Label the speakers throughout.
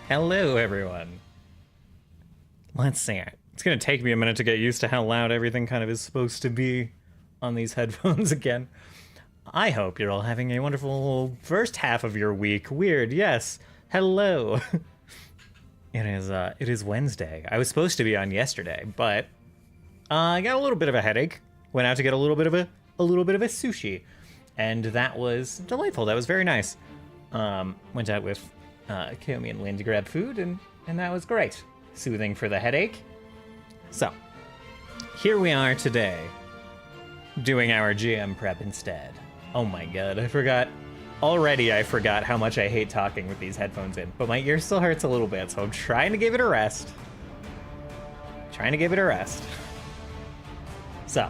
Speaker 1: Hello, everyone. Let's see. It's going to take me a minute to get used to how loud everything kind of is supposed to be on these headphones again. I hope you're all having a wonderful first half of your week. Weird, yes. Hello. It is Wednesday. I was supposed to be on yesterday, but I got a little bit of a headache. Went out to get a little bit of a sushi, and that was delightful. That was very nice. Went out with Kiyomi and Lynn to grab food, and that was great. Soothing for the headache. So, here we are today, doing our GM prep instead. Oh my god, I forgot how much I hate talking with these headphones in, but my ear still hurts a little bit, so I'm trying to give it a rest. So,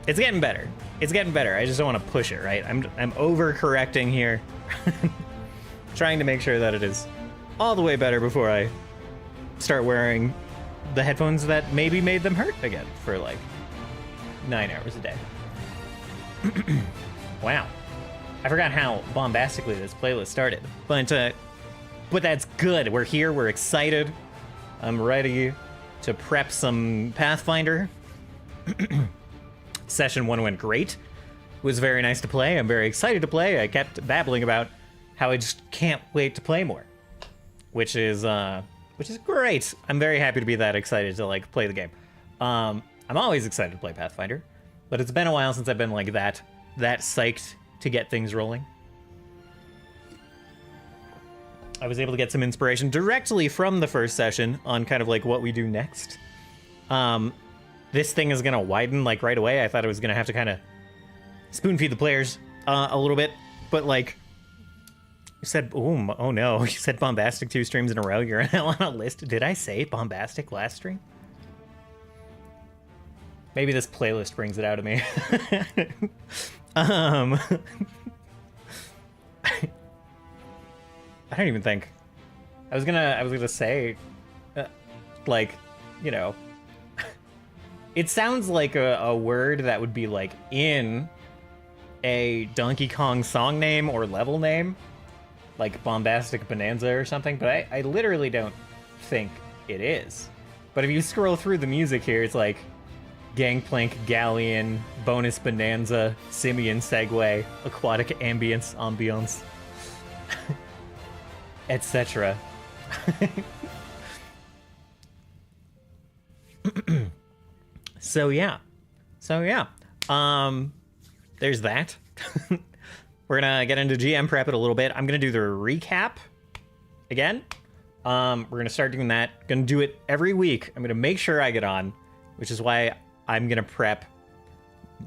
Speaker 1: it's getting better. I just don't want to push it, right? I'm overcorrecting here. Trying to make sure that it is all the way better before I start wearing the headphones that maybe made them hurt again for like 9 hours a day. Wow. I forgot how bombastically this playlist started, but that's good. We're here, we're excited. I'm ready to prep some Pathfinder. Session 1 went great. It was very nice to play. I'm very excited to play. I kept babbling about how I just can't wait to play more, which is great. I'm very happy to be that excited to like play the game. I'm always excited to play Pathfinder, but it's been a while since I've been like that psyched to get things rolling. I was able to get some inspiration directly from the first session on kind of like what we do next. This thing is gonna widen like right away. I thought I was gonna have to kind of spoon feed the players a little bit, but like you said, oh no, you said bombastic 2 streams in a row. You're now on a list. Did I say bombastic last stream? Maybe this playlist brings it out of me. I don't even think. I was gonna say, like, you know, it sounds like a word that would be like in a Donkey Kong song name or level name, like Bombastic Bonanza or something, but I literally don't think it is. But if you scroll through the music here, it's like Gangplank Galleon, Bonus Bonanza, Simian Segway, Aquatic Ambience, etc. So yeah. There's that. We're gonna get into GM prep it a little bit. I'm gonna do the recap again. We're gonna start doing that. Gonna do it every week. I'm gonna make sure I get on, which is why I'm gonna prep.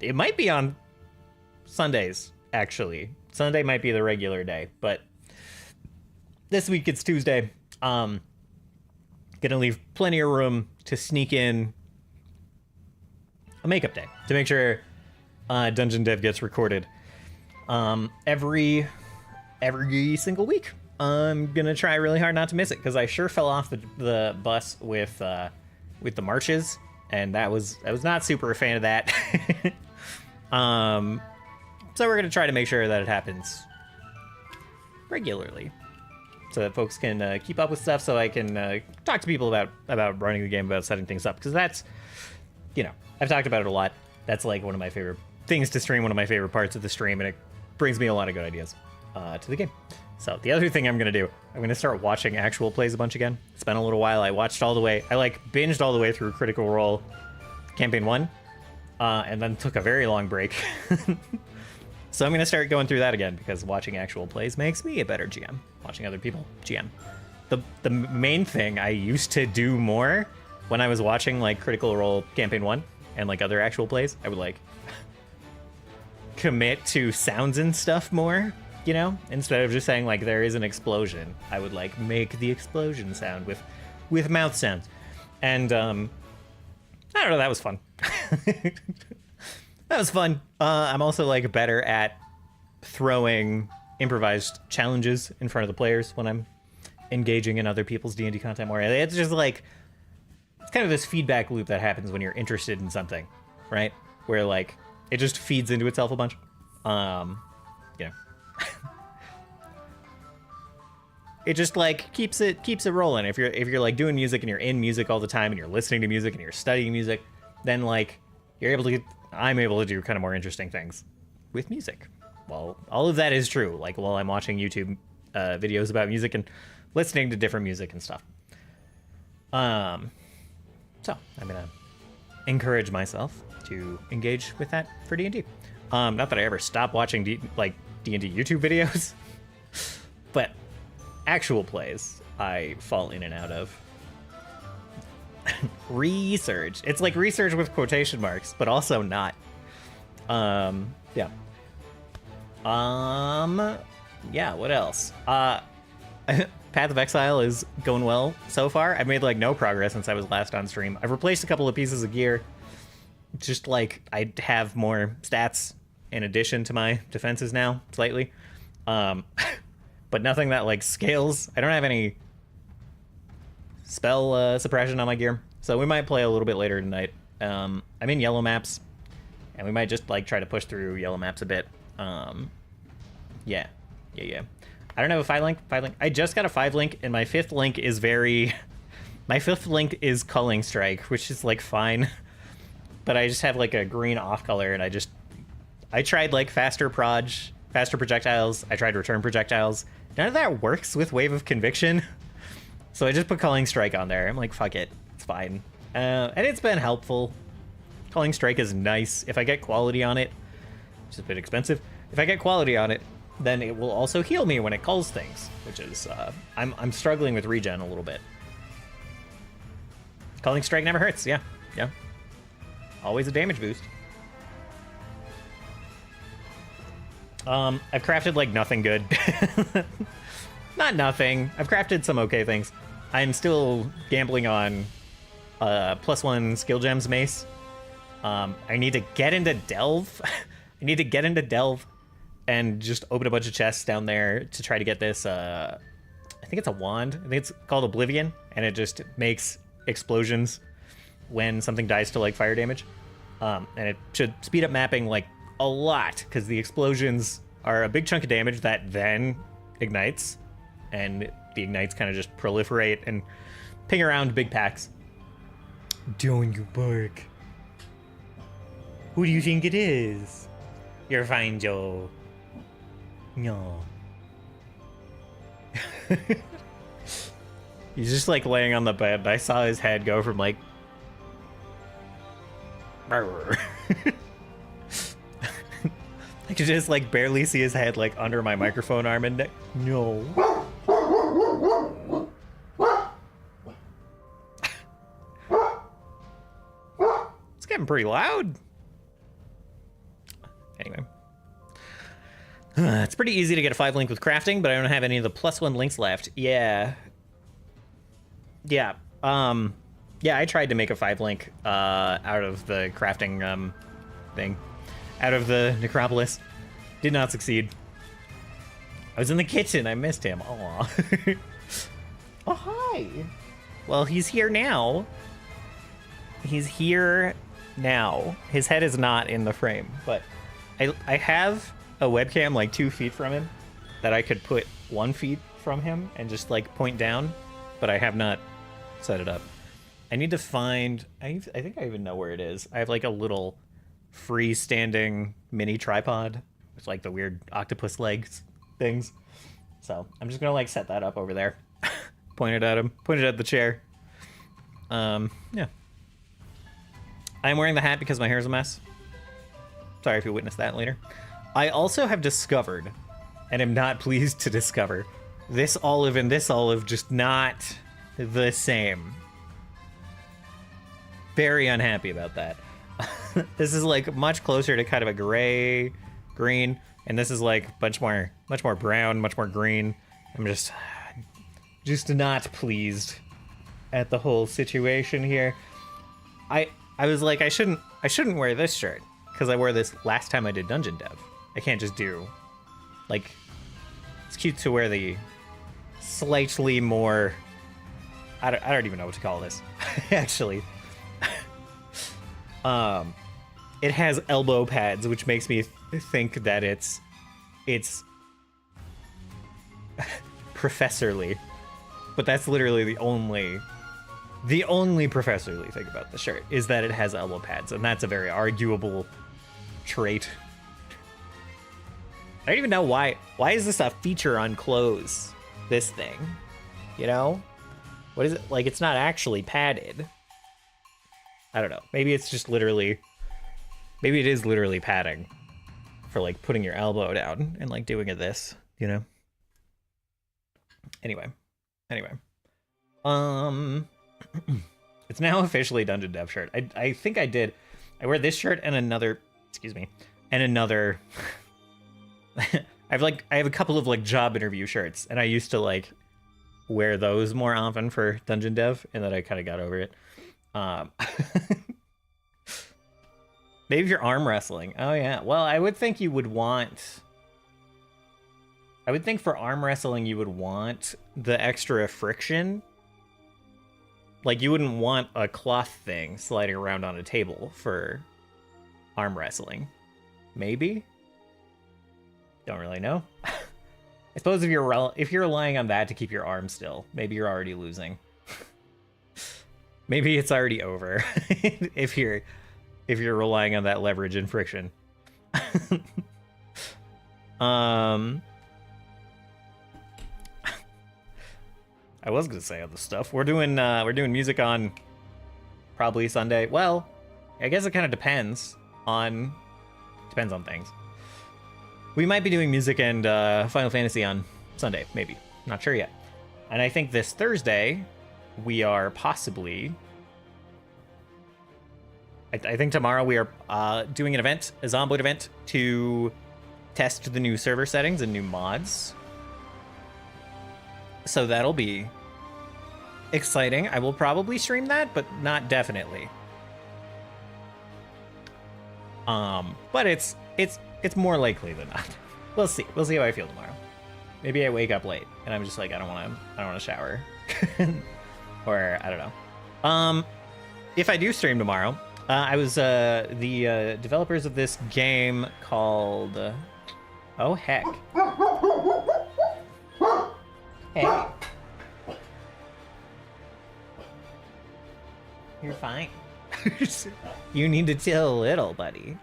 Speaker 1: It might be on Sundays, actually. Sunday might be the regular day, but this week it's Tuesday. Gonna leave plenty of room to sneak in a makeup day to make sure Dungeon Dev gets recorded every single week. I'm gonna try really hard not to miss it because I sure fell off the bus with the marches, and I was not super a fan of that. So we're gonna try to make sure that it happens regularly, so that folks can keep up with stuff, so I can talk to people about running the game, about setting things up, because that's, you know, I've talked about it a lot. That's like one of my favorite things to stream, one of my favorite parts of the stream, and it brings me a lot of good ideas to the game. So the other thing I'm gonna do, I'm gonna start watching actual plays a bunch again. It's been a little while. I binged all the way through Critical Role Campaign 1, and then took a very long break. So I'm gonna start going through that again, because watching actual plays makes me a better GM. Watching other people GM. The main thing I used to do more when I was watching like Critical Role Campaign 1 and like other actual plays, I would like commit to sounds and stuff more, you know, instead of just saying like there is an explosion. I would like make the explosion sound with mouth sounds, and I don't know, that was fun. That was fun. I'm also like better at throwing improvised challenges in front of the players when I'm engaging in other people's D&D content more. It's just like, it's kind of this feedback loop that happens when you're interested in something, right? Where like it just feeds into itself a bunch. You know. it just like keeps it rolling. If you're like doing music and you're in music all the time and you're listening to music and you're studying music, then like I'm able to do kind of more interesting things with music. Well, all of that is true. Like while I'm watching YouTube videos about music and listening to different music and stuff. So I'm gonna encourage myself to engage with that for D&D. Not that I ever stop watching D&D YouTube videos, but actual plays I fall in and out of. Research. It's like research with quotation marks, but also not. Yeah. Yeah, what else? Path of Exile is going well so far. I've made like no progress since I was last on stream. I've replaced a couple of pieces of gear. Just like I have more stats in addition to my defenses now, slightly. But nothing that like scales. I don't have any spell suppression on my gear, so we might play a little bit later tonight. I'm in yellow maps, and we might just like try to push through yellow maps a bit. Yeah. I don't have a 5-link. I just got a 5-link, and my 5th link is my 5th link is Culling Strike, which is like fine, but I just have like a green off color, and I tried like faster projectiles. I tried return projectiles. None of that works with Wave of Conviction. So I just put Culling Strike on there. I'm like, fuck it. It's fine. And it's been helpful. Culling Strike is nice. If I get quality on it, which is a bit expensive, if I get quality on it, then it will also heal me when it culls things, which is, I'm struggling with regen a little bit. Culling Strike never hurts. Yeah. Always a damage boost. I've crafted like nothing good. Not nothing. I've crafted some okay things. I'm still gambling on +1 skill gems mace. I need to get into Delve. And just open a bunch of chests down there to try to get this. I think it's a wand. I think it's called Oblivion, and it just makes explosions when something dies to like fire damage. And it should speed up mapping like a lot, because the explosions are a big chunk of damage that then ignites, and the ignites kind of just proliferate and ping around big packs. Don't you bark. Who do you think it is? You're fine, Joe. No. He's just like laying on the bed. I saw his head go from like I could just like barely see his head like under my microphone arm and neck. No. It's getting pretty loud. Anyway. It's pretty easy to get a 5-link with crafting, but I don't have any of the +1 links left. Yeah, I tried to make a 5-link out of the crafting thing. Out of the necropolis. Did not succeed. I was in the kitchen. I missed him. Aw. Oh, hi. Well, he's here now. His head is not in the frame, but I have a webcam like 2 feet from him that I could put 1 feet from him and just like point down, but I have not set it up. I need to find, I think I even know where it is. I have like a little freestanding mini tripod with like the weird octopus legs things. So I'm just gonna like set that up over there. Point it at him, point it at the chair. Yeah. I'm wearing the hat because my hair is a mess. Sorry if you witnessed that later. I also have discovered, and am not pleased to discover, this olive and this olive just not the same. Very unhappy about that. This is like much closer to kind of a gray green, and this is like much more brown, much more green. I'm just not pleased at the whole situation here. I was like, I shouldn't wear this shirt because I wore this last time I did dungeon dev. I can't just do, like, it's cute to wear the slightly more, I don't even know what to call this, actually. It has elbow pads, which makes me think that it's professorly, but that's literally the only professorly thing about the shirt is that it has elbow pads, and that's a very arguable trait. I don't even know why is this a feature on clothes, this thing, you know? What is it? Like, it's not actually padded. I don't know. Maybe it's just literally, maybe it is literally padding for like putting your elbow down and like doing it this, you know? Anyway. It's now officially Dungeon Dev shirt. I think I did. I wear this shirt and another, and another. I have a couple of like job interview shirts, and I used to like wear those more often for Dungeon Dev, and then I kind of got over it. Maybe if you're arm wrestling. Oh yeah. Well, I would think you would want. I would think for arm wrestling you would want the extra friction. Like, you wouldn't want a cloth thing sliding around on a table for arm wrestling. Maybe? Don't really know. I suppose if you're relying on that to keep your arm still, maybe you're already losing. Maybe it's already over if you're relying on that leverage and friction. I was gonna say other stuff. We're doing music on probably Sunday. Well, I guess it kind of depends on things. We might be doing music and Final Fantasy on Sunday, maybe. Not sure yet. And I think this Thursday we are possibly. I think tomorrow we are doing an event, a Zomboid event, to test the new server settings and new mods. So that'll be exciting. I will probably stream that, but not definitely. But it's more likely than not. We'll see. We'll see how I feel tomorrow. Maybe I wake up late and I'm just like, I don't want to shower. Or I don't know. If I do stream tomorrow, I was the developers of this game called oh heck. Hey. You're fine. You need to chill a little, buddy. You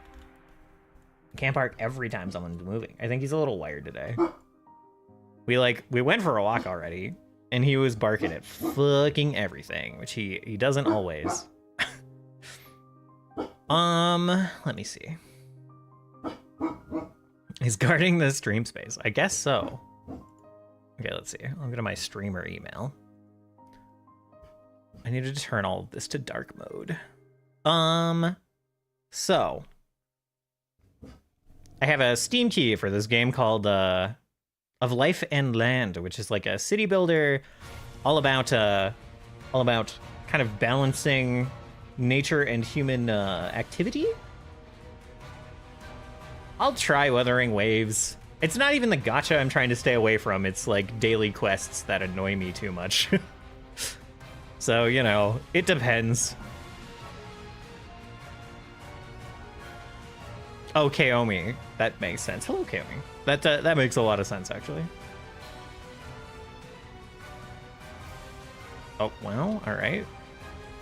Speaker 1: can't bark every time someone's moving. I think he's a little wired today. We went for a walk already, and he was barking at fucking everything, which he doesn't always. Let me see. He's guarding the stream space. I guess so. Okay, let's see. I'll go to my streamer email. I needed to turn all of this to dark mode. So I have a Steam key for this game called Of Life and Land, which is like a city builder, all about kind of balancing nature and human activity. I'll try Wuthering Waves. It's not even the gacha I'm trying to stay away from. It's like daily quests that annoy me too much. So, you know, it depends. Oh, Kaomi. That makes sense. Hello, Kaomi. That makes a lot of sense, actually. Oh, well, all right.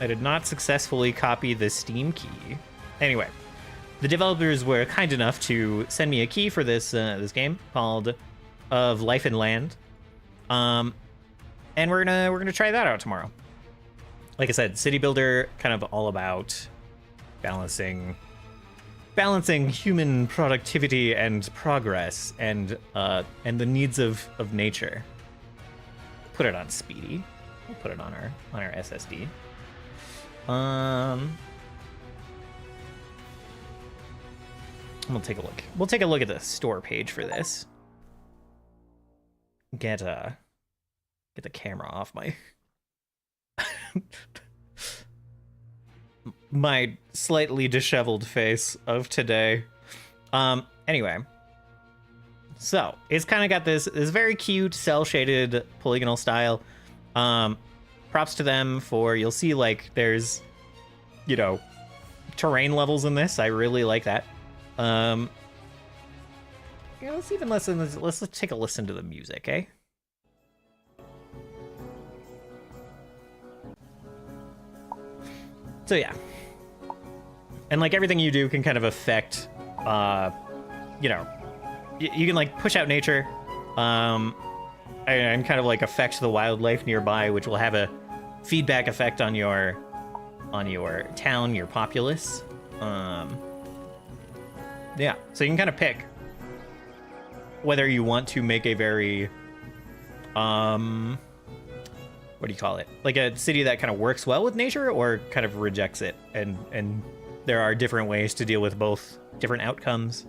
Speaker 1: I did not successfully copy the Steam key. Anyway, the developers were kind enough to send me a key for this this game called Of Life and Land, and we're gonna try that out tomorrow. Like I said, city builder, kind of all about balancing human productivity and progress and the needs of nature. Put it on speedy. We'll put it on our SSD. We'll take a look. We'll take a look at the store page for this. Get the camera off my my slightly disheveled face of today. Anyway, so it's kind of got this very cute cell shaded polygonal style. Props to them for, you'll see like there's, you know, terrain levels in this. I really like that. Yeah, let's even listen. Let's take a listen to the music, eh? So yeah. And like everything you do can kind of affect, you know, you can like push out nature, and kind of like affect the wildlife nearby, which will have a feedback effect on your town, your populace. Yeah, so you can kind of pick whether you want to make a very, what do you call it? Like a city that kind of works well with nature or kind of rejects it. And there are different ways to deal with both different outcomes.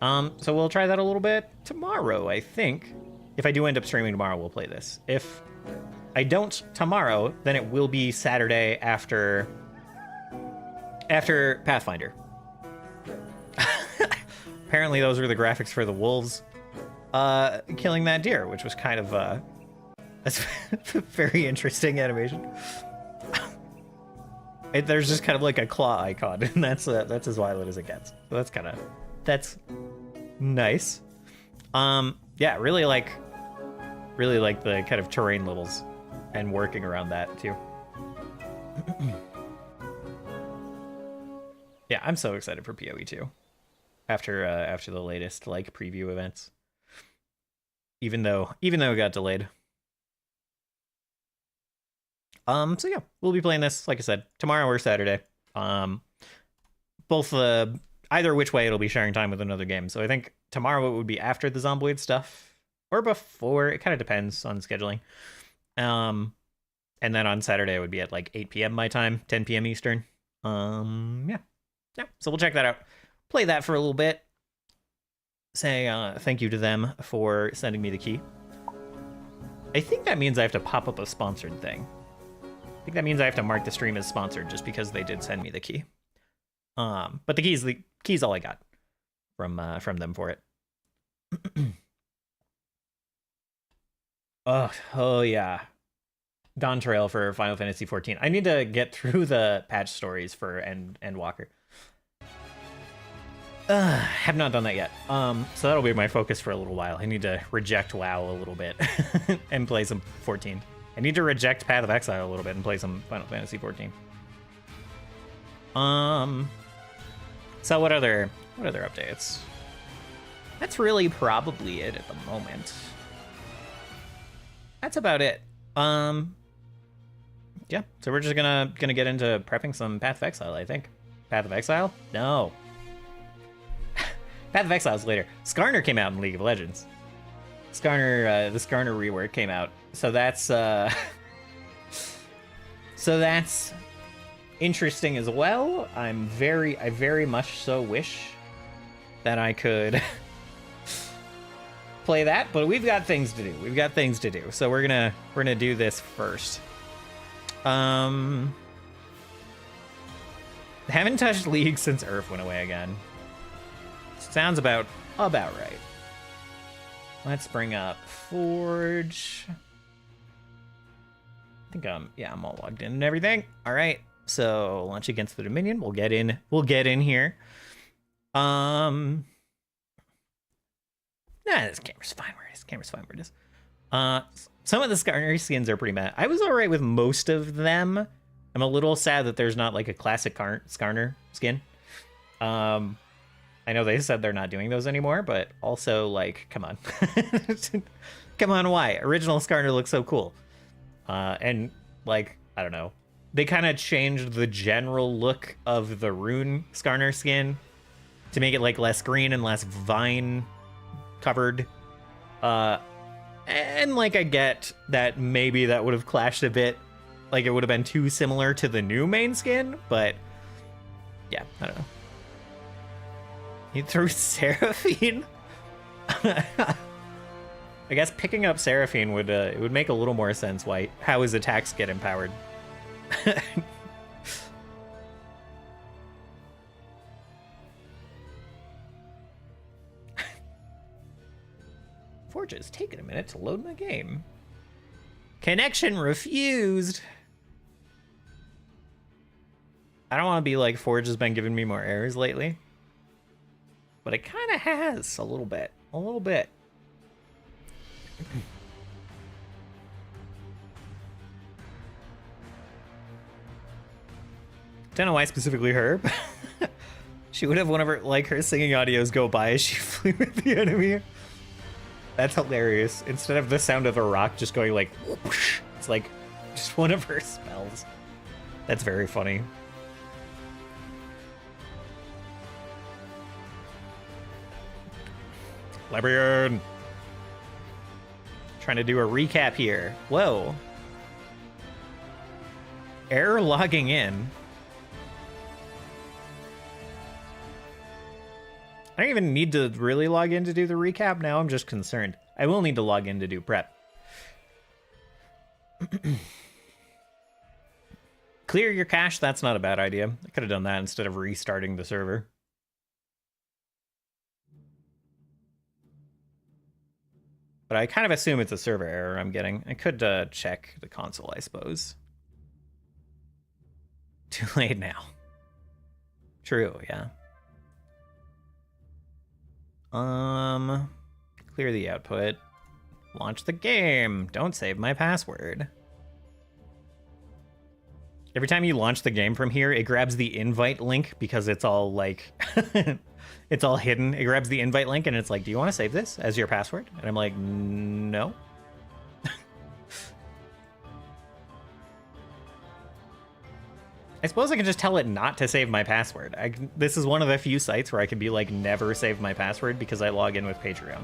Speaker 1: So we'll try that a little bit tomorrow, I think. If I do end up streaming tomorrow, we'll play this. If I don't tomorrow, then it will be Saturday after Pathfinder. Apparently those were the graphics for the wolves killing that deer, which was kind of that's a very interesting animation. There's just kind of like a claw icon, and that's as violent as it gets. So that's nice. Yeah, really like the kind of terrain levels and working around that too. Yeah, I'm so excited for PoE 2 after the latest like preview events. Even though it got delayed. So yeah, we'll be playing this, like I said, tomorrow or Saturday. Both either which way it'll be sharing time with another game. So I think tomorrow it would be after the Zomboid stuff or before. It kind of depends on scheduling. And then on Saturday it would be at like 8 p.m. my time, 10 p.m. Eastern. Yeah. So we'll check that out. Play that for a little bit. Say thank you to them for sending me the key. I think that means I have to pop up a sponsored thing. I think that means I have to mark the stream as sponsored just because they did send me the key. But the key's all I got from them for it. Oh yeah. Dawn Trail for Final Fantasy XIV. I need to get through the patch stories for Endwalker. Have not done that yet. So that'll be my focus for a little while. I need to reject WoW a little bit and play some 14. I need to reject Path of Exile a little bit and play some Final Fantasy 14. So what other updates? That's really probably it at the moment. That's about it. Yeah, so we're just gonna get into prepping some Path of Exile, I think. Path of Exile? No. Path of Exile is later. Skarner came out in League of Legends. Skarner, the Skarner rework came out. So that's interesting as well. I very much so wish that I could play that, but we've got things to do. So we're gonna do this first. Haven't touched League since Earth went away again. Sounds about right. Let's bring up Forge. I think I'm all logged in and everything. All right. So launch against the Dominion. We'll get in here. Nah, this camera's fine where it is. Some of the Skarner skins are pretty mad. I was all right with most of them. I'm a little sad that there's not like a classic Skarner skin. I know they said they're not doing those anymore, but also like, come on. Come on, why? Original Skarner looks so cool. And like, I don't know. They kind of changed the general look of the Rune Skarner skin to make it like less green and less vine covered. And like, I get that maybe that would have clashed a bit. Like it would have been too similar to the new main skin, but yeah, I don't know. He threw Seraphine? I guess picking up Seraphine would it would make a little more sense how his attacks get empowered. Forge is taking a minute to load my game. Connection refused. I don't want to be like Forge has been giving me more errors lately. But it kind of has a little bit. Don't know why specifically her. But she would have one of her, like, her singing audios go by as she flew with the enemy. That's hilarious. Instead of the sound of a rock just going like whoosh, it's like just one of her spells. That's very funny. Librarian! Trying to do a recap here. Whoa. Error logging in. I don't even need to really log in to do the recap now. I'm just concerned. I will need to log in to do prep. Clear your cache. That's not a bad idea. I could have done that instead of restarting the server. But I kind of assume it's a server error I'm getting. I could check the console, I suppose. Too late now. True, yeah. Clear the output. Launch the game. Don't save my password. Every time you launch the game from here, it grabs the invite link because it's all like, it's all hidden. It grabs the invite link and it's like, do you want to save this as your password? And I'm like, no. I suppose I can just tell it not to save my password. This is one of the few sites where I can be like, never save my password because I log in with Patreon.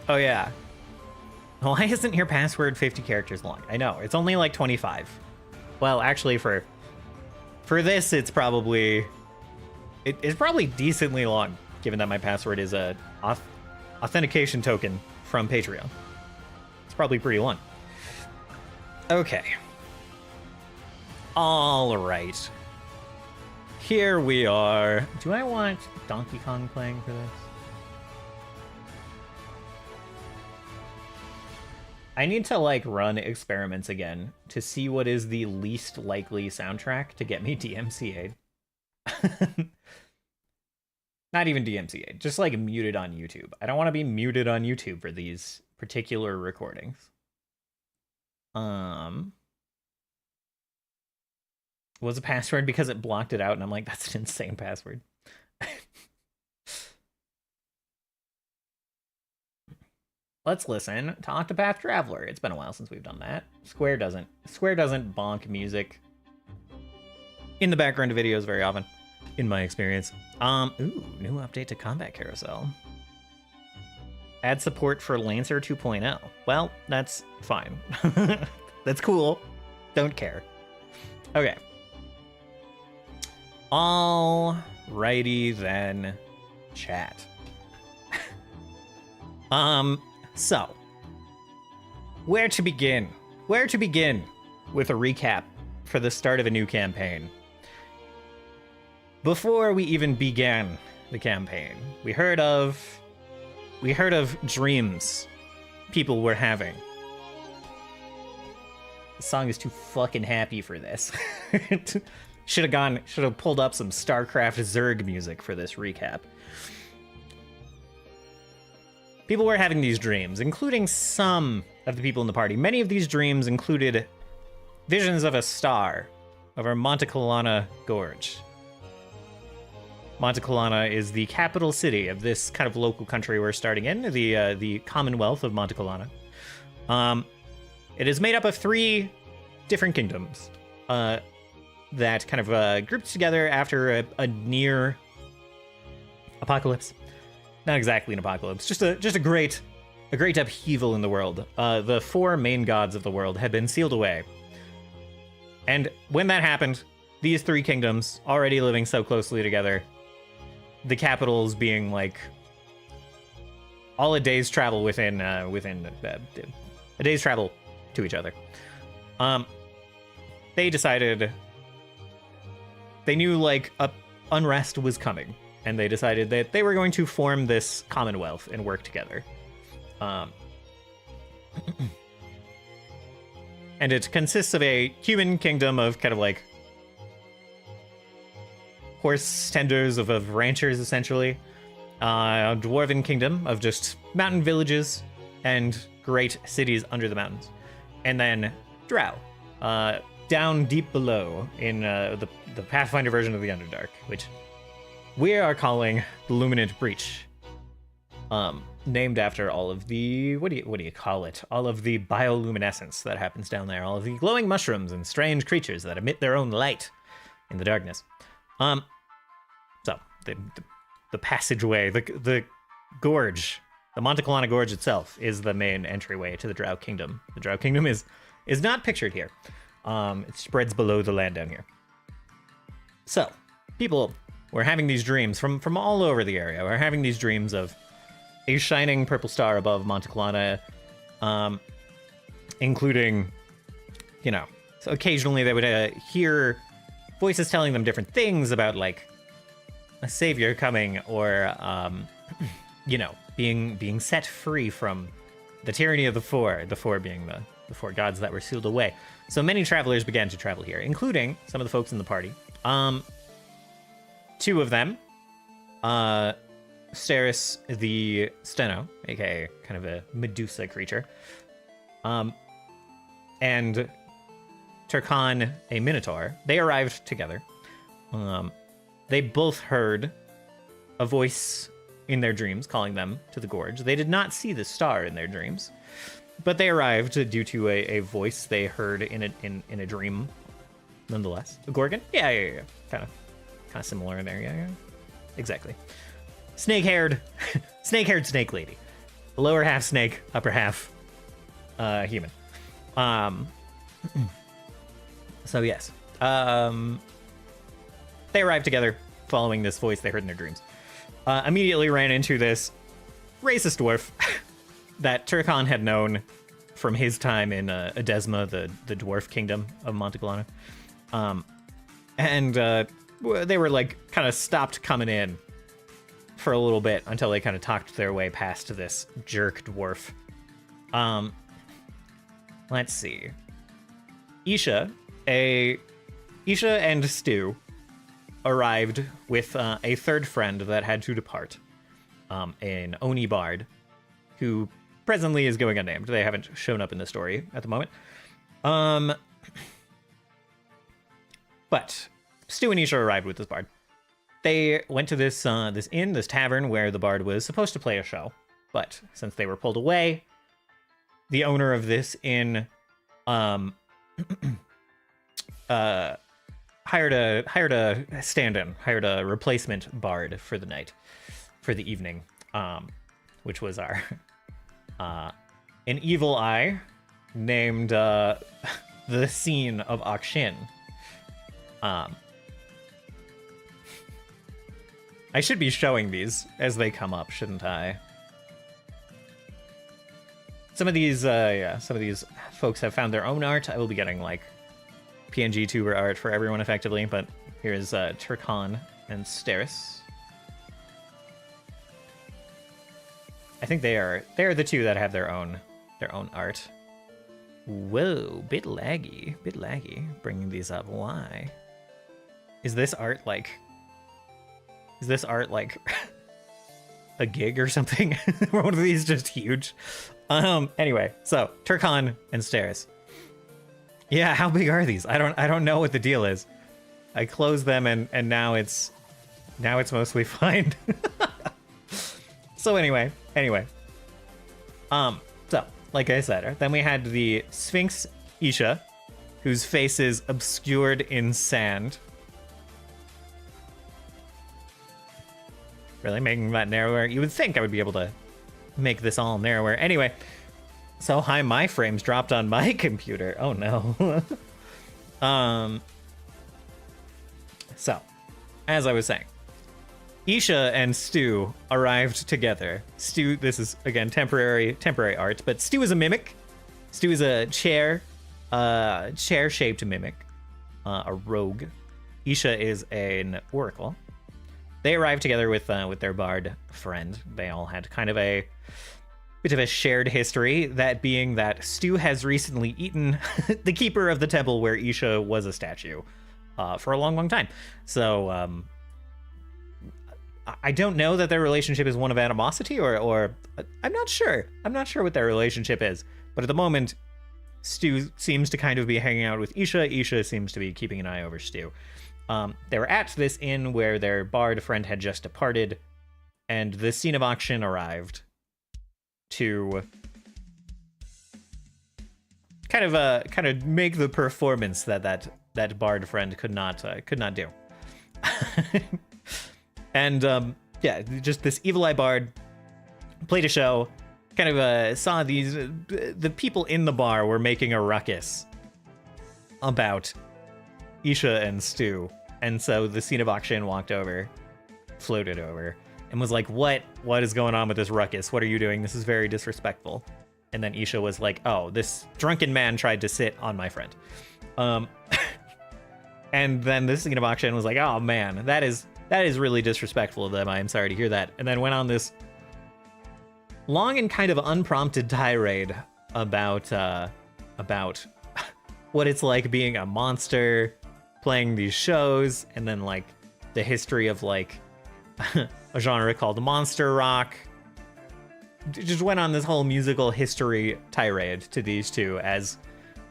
Speaker 1: Oh yeah. Why isn't your password 50 characters long? I know, it's only like 25. Well, actually for this, it's probably, it's probably decently long, given that my password is a authentication token from Patreon. It's probably pretty long. Okay. All right. Here we are. Do I want Donkey Kong playing for this? I need to like run experiments again to see what is the least likely soundtrack to get me DMCA'd. Not even DMCA'd, just like muted on YouTube. I don't want to be muted on YouTube for these particular recordings. Was a password because it blocked it out, and I'm like, that's an insane password. Let's listen to Octopath Traveler. It's been a while since we've done that. Square doesn't bonk music in the background of videos very often, in my experience. Ooh, new update to Combat Carousel. Add support for Lancer 2.0. Well, that's fine. That's cool. Don't care. Okay. Alrighty then, chat. So, where to begin? Where to begin with a recap for the start of a new campaign? Before we even began the campaign, we heard of dreams people were having. The song is too fucking happy for this. Should have pulled up some StarCraft Zerg music for this recap. People were having these dreams, including some of the people in the party. Many of these dreams included visions of a star over Montecalana Gorge. Montecalana is the capital city of this kind of local country we're starting in, the Commonwealth of Montecalana. It is made up of 3 different kingdoms that kind of grouped together after a near apocalypse. Not exactly an apocalypse, just a great upheaval in the world. The 4 main gods of the world had been sealed away. And when that happened, these 3 kingdoms, already living so closely together, the capitals being like all a day's travel within a day's travel to each other. They decided, they knew like unrest was coming. And they decided that they were going to form this commonwealth and work together. And it consists of a human kingdom of kind of like horse tenders, of ranchers, essentially. A dwarven kingdom of just mountain villages and great cities under the mountains. And then Drow, down deep below in the Pathfinder version of the Underdark, which we are calling the Luminant Breach. Named after all of the, what do you call it? All of the bioluminescence that happens down there, all of the glowing mushrooms and strange creatures that emit their own light in the darkness. So the passageway, the gorge, the Monteclana Gorge itself is the main entryway to the Drow Kingdom. The Drow Kingdom is not pictured here. It spreads below the land down here. So people were having these dreams from all over the area. We're having these dreams of a shining purple star above Monteclana, including, so occasionally they would hear voices telling them different things about, like, a savior coming, or, being set free from the tyranny of the Four being the four gods that were sealed away. So many travelers began to travel here, including some of the folks in the party. Two of them, Steris the Steno, aka kind of a Medusa creature, and Turkan, a Minotaur, they arrived together. They both heard a voice in their dreams calling them to the gorge. They did not see the star in their dreams, but they arrived due to a voice they heard in a dream, nonetheless. A Gorgon? Yeah. Kind of similar in there. Yeah. Exactly. Snake-haired snake lady. Lower half snake, upper half human. So yes. They arrived together following this voice they heard in their dreams. Immediately ran into this racist dwarf that Turkan had known from his time in Edesma, the dwarf kingdom of Monteclana. And they were, like, kind of stopped coming in for a little bit until they kind of talked their way past this jerk dwarf. Let's see. Isha and Stu arrived with a third friend that had to depart, an Oni Bard, who presently is going unnamed. They haven't shown up in the story at the moment. But Stu and Isha arrived with this bard. They went to this inn, this tavern, where the bard was supposed to play a show. But since they were pulled away, the owner of this inn hired a stand-in, hired a replacement bard for the night, for the evening, which was our an evil eye named the Scene of Akshin. I should be showing these as they come up, shouldn't I? Some of these folks have found their own art. I will be getting, like, PNG tuber art for everyone effectively, but here's Turkan and Steris. I think they are the two that have their own art. Whoa, bit laggy. Bringing these up. Why? Is this art like a gig or something? One of these just huge. Anyway, so Turkan and Steris. Yeah, how big are these? I don't know what the deal is. I closed them and now it's mostly fine. So anyway. So like I said, then we had the Sphinx Isha, whose face is obscured in sand. Really making that narrower? You would think I would be able to make this all narrower. Anyway, so hi, my frames dropped on my computer. Oh no. So, as I was saying, Isha and Stu arrived together. Stu, this is again temporary art, but Stu is a mimic. Stu is a chair-shaped mimic, a rogue. Isha is an oracle. They arrived together with their bard friend. They all had kind of a bit of a shared history, that being that Stu has recently eaten the keeper of the temple where Isha was a statue for a long time. So I don't know that their relationship is one of animosity or I'm not sure. I'm not sure what their relationship is. But at the moment, Stu seems to kind of be hanging out with Isha. Isha seems to be keeping an eye over Stu. They were at this inn where their bard friend had just departed, and the scene of auction arrived to kind of make the performance that bard friend could not do. And yeah, just this evil eye bard played a show. Kind of saw the people in the bar were making a ruckus about Isha and Stu, and so the scene of auction walked over, floated over, and was like, what is going on with this ruckus? What are you doing? This is very disrespectful. And then Isha was like, oh, this drunken man tried to sit on my friend. And then the scene of auction was like, oh man, that is really disrespectful of them. I am sorry to hear that. And then went on this long and kind of unprompted tirade about what it's like being a monster, playing these shows, and then like the history of like a genre called monster rock. Just went on this whole musical history tirade to these two as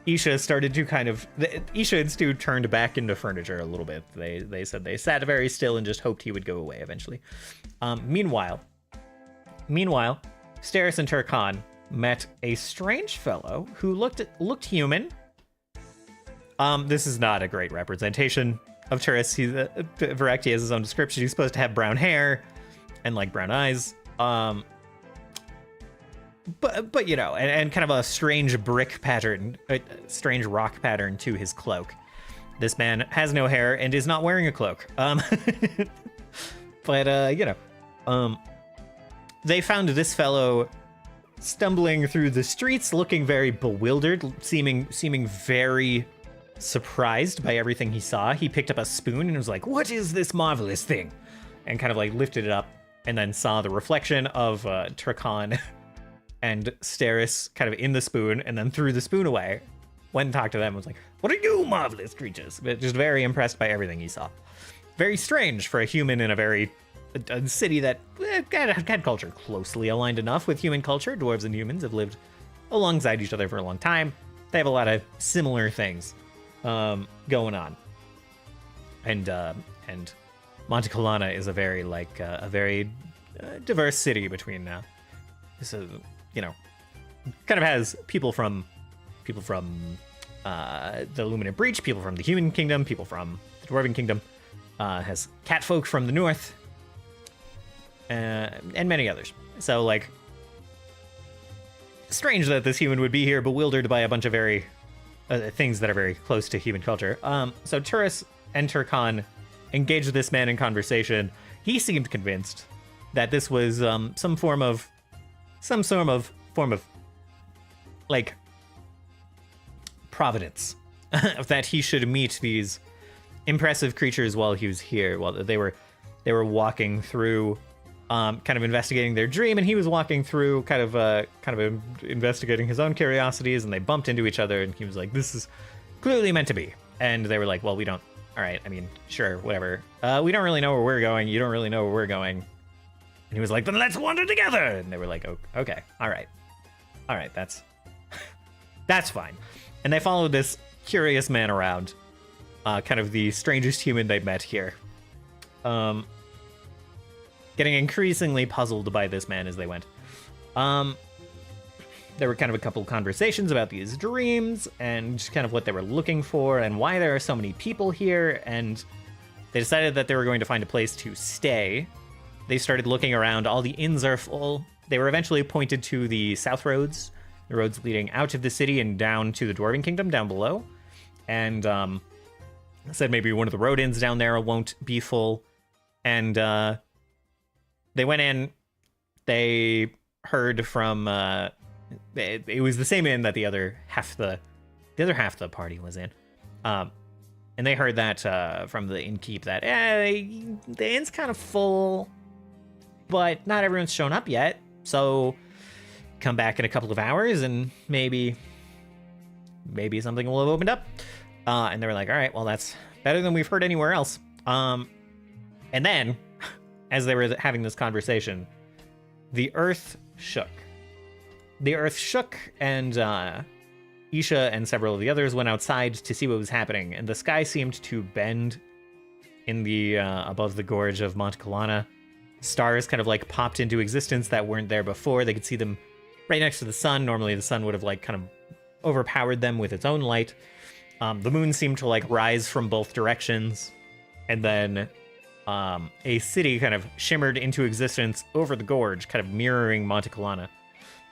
Speaker 1: Isha started to kind of... Isha and Stu turned back into furniture a little bit. They said they sat very still and just hoped he would go away eventually. Meanwhile, Steris and Turkan met a strange fellow who looked human. This is not a great representation of Turris. Virecti has his own description. He's supposed to have brown hair and like brown eyes. But you know, and kind of a strange brick pattern, a strange rock pattern to his cloak. This man has no hair and is not wearing a cloak. But you know, they found this fellow stumbling through the streets, looking very bewildered, seeming very surprised by everything he saw. He picked up a spoon and was like, "What is this marvelous thing?" And kind of like lifted it up, and then saw the reflection of Turkan and Steris kind of in the spoon, and then threw the spoon away. Went and talked to them and was like, "What are you marvelous creatures?" But just very impressed by everything he saw. Very strange for a human in a city that had culture closely aligned enough with human culture. Dwarves and humans have lived alongside each other for a long time. They have a lot of similar things going on. And Monte Colana is a very diverse city between so, you know, kind of has people from the Luminant Breach, people from the Human Kingdom, people from the Dwarven Kingdom, has catfolk from the north, and many others. So, like, strange that this human would be here, bewildered by a bunch of very things that are very close to human culture. So Turris and Turkan engaged this man in conversation. He seemed convinced that this was some form of like providence, that he should meet these impressive creatures while he was here, while they were walking through, kind of investigating their dream, and he was walking through kind of investigating his own curiosities, and they bumped into each other, and he was like, "This is clearly meant to be." And they were like, "Well, we don't. All right, I mean, sure, whatever. We don't really know where we're going. You don't really know where we're going." And he was like, "Then let's wander together." And they were like, "Okay, all right, that's fine." And they followed this curious man around, kind of the strangest human they'd met here, getting increasingly puzzled by this man as they went. There were kind of a couple conversations about these dreams and kind of what they were looking for and why there are so many people here, and they decided that they were going to find a place to stay. They started looking around. All the inns are full. They were eventually pointed to the south roads, the roads leading out of the city and down to the Dwarven Kingdom down below. And said maybe one of the road inns down there won't be full. And they went in. They heard from... it was the same inn that the other half of the party was in. And they heard that from the innkeep that the inn's kind of full, but not everyone's shown up yet. So come back in a couple of hours and maybe something will have opened up. And they were like, all right, well, that's better than we've heard anywhere else. And then as they were having this conversation, the earth shook. The earth shook, and Isha and several of the others went outside to see what was happening, and the sky seemed to bend in the above the gorge of Mont Kalana. Stars kind of like popped into existence that weren't there before. They could see them right next to the sun. Normally the sun would have like kind of overpowered them with its own light. The moon seemed to like rise from both directions, and then a city kind of shimmered into existence over the gorge, kind of mirroring Monte Kalana,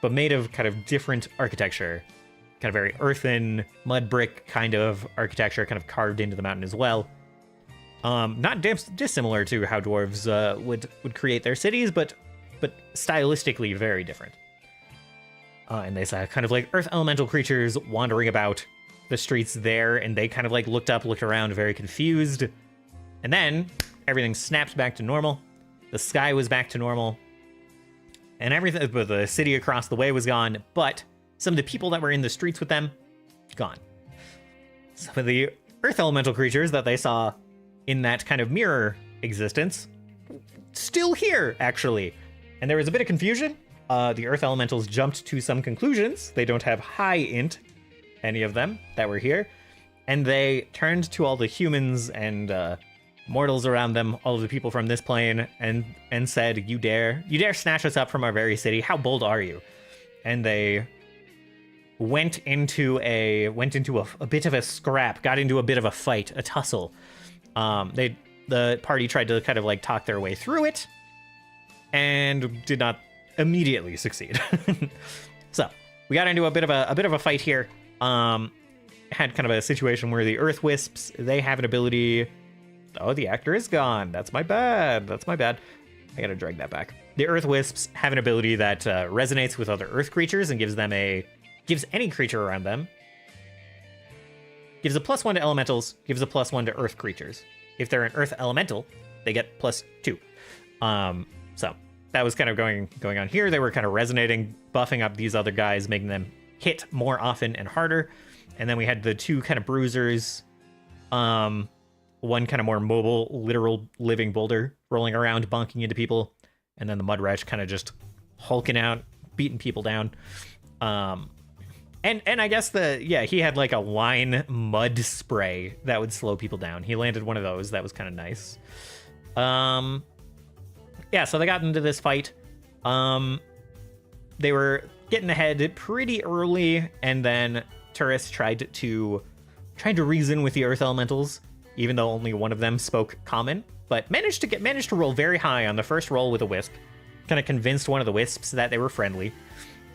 Speaker 1: but made of kind of different architecture, kind of very earthen, mud brick kind of architecture, kind of carved into the mountain as well. Not dissimilar to how dwarves would create their cities, but stylistically very different. And they saw kind of like earth elemental creatures wandering about the streets there, and they kind of like looked around, very confused. And then everything snapped back to normal. The sky was back to normal. And everything, but the city across the way was gone, but some of the people that were in the streets with them, gone. Some of the earth elemental creatures that they saw in that kind of mirror existence, still here, actually. And there was a bit of confusion. The earth elementals jumped to some conclusions. They don't have high int, any of them that were here. And they turned to all the humans and mortals around them, all of the people from this plane, and said, you dare snatch us up from our very city? How bold are you? And they went into a bit of a scrap, got into a bit of a fight, a tussle. The party tried to kind of like talk their way through it, and did not immediately succeed. So we got into a bit of a fight here. Had kind of a situation where the earth wisps, they have an ability. Oh, the actor is gone. That's my bad. I gotta drag that back. The earth wisps have an ability that resonates with other earth creatures and gives any creature around them. Gives a +1 to elementals, gives a +1 to earth creatures. If they're an earth elemental, they get +2. So that was kind of going on here. They were kind of resonating, buffing up these other guys, making them hit more often and harder. And then we had the two kind of bruisers, one kind of more mobile, literal living boulder rolling around, bonking into people, and then the mud wretch kind of just hulking out, beating people down. And I guess he had like a wine mud spray that would slow people down. He landed one of those. That was kind of nice. Yeah, so they got into this fight. They were getting ahead pretty early, and then Turris tried to reason with the earth elementals, even though only one of them spoke common, but managed to roll very high on the first roll with a wisp. Kind of convinced one of the wisps that they were friendly.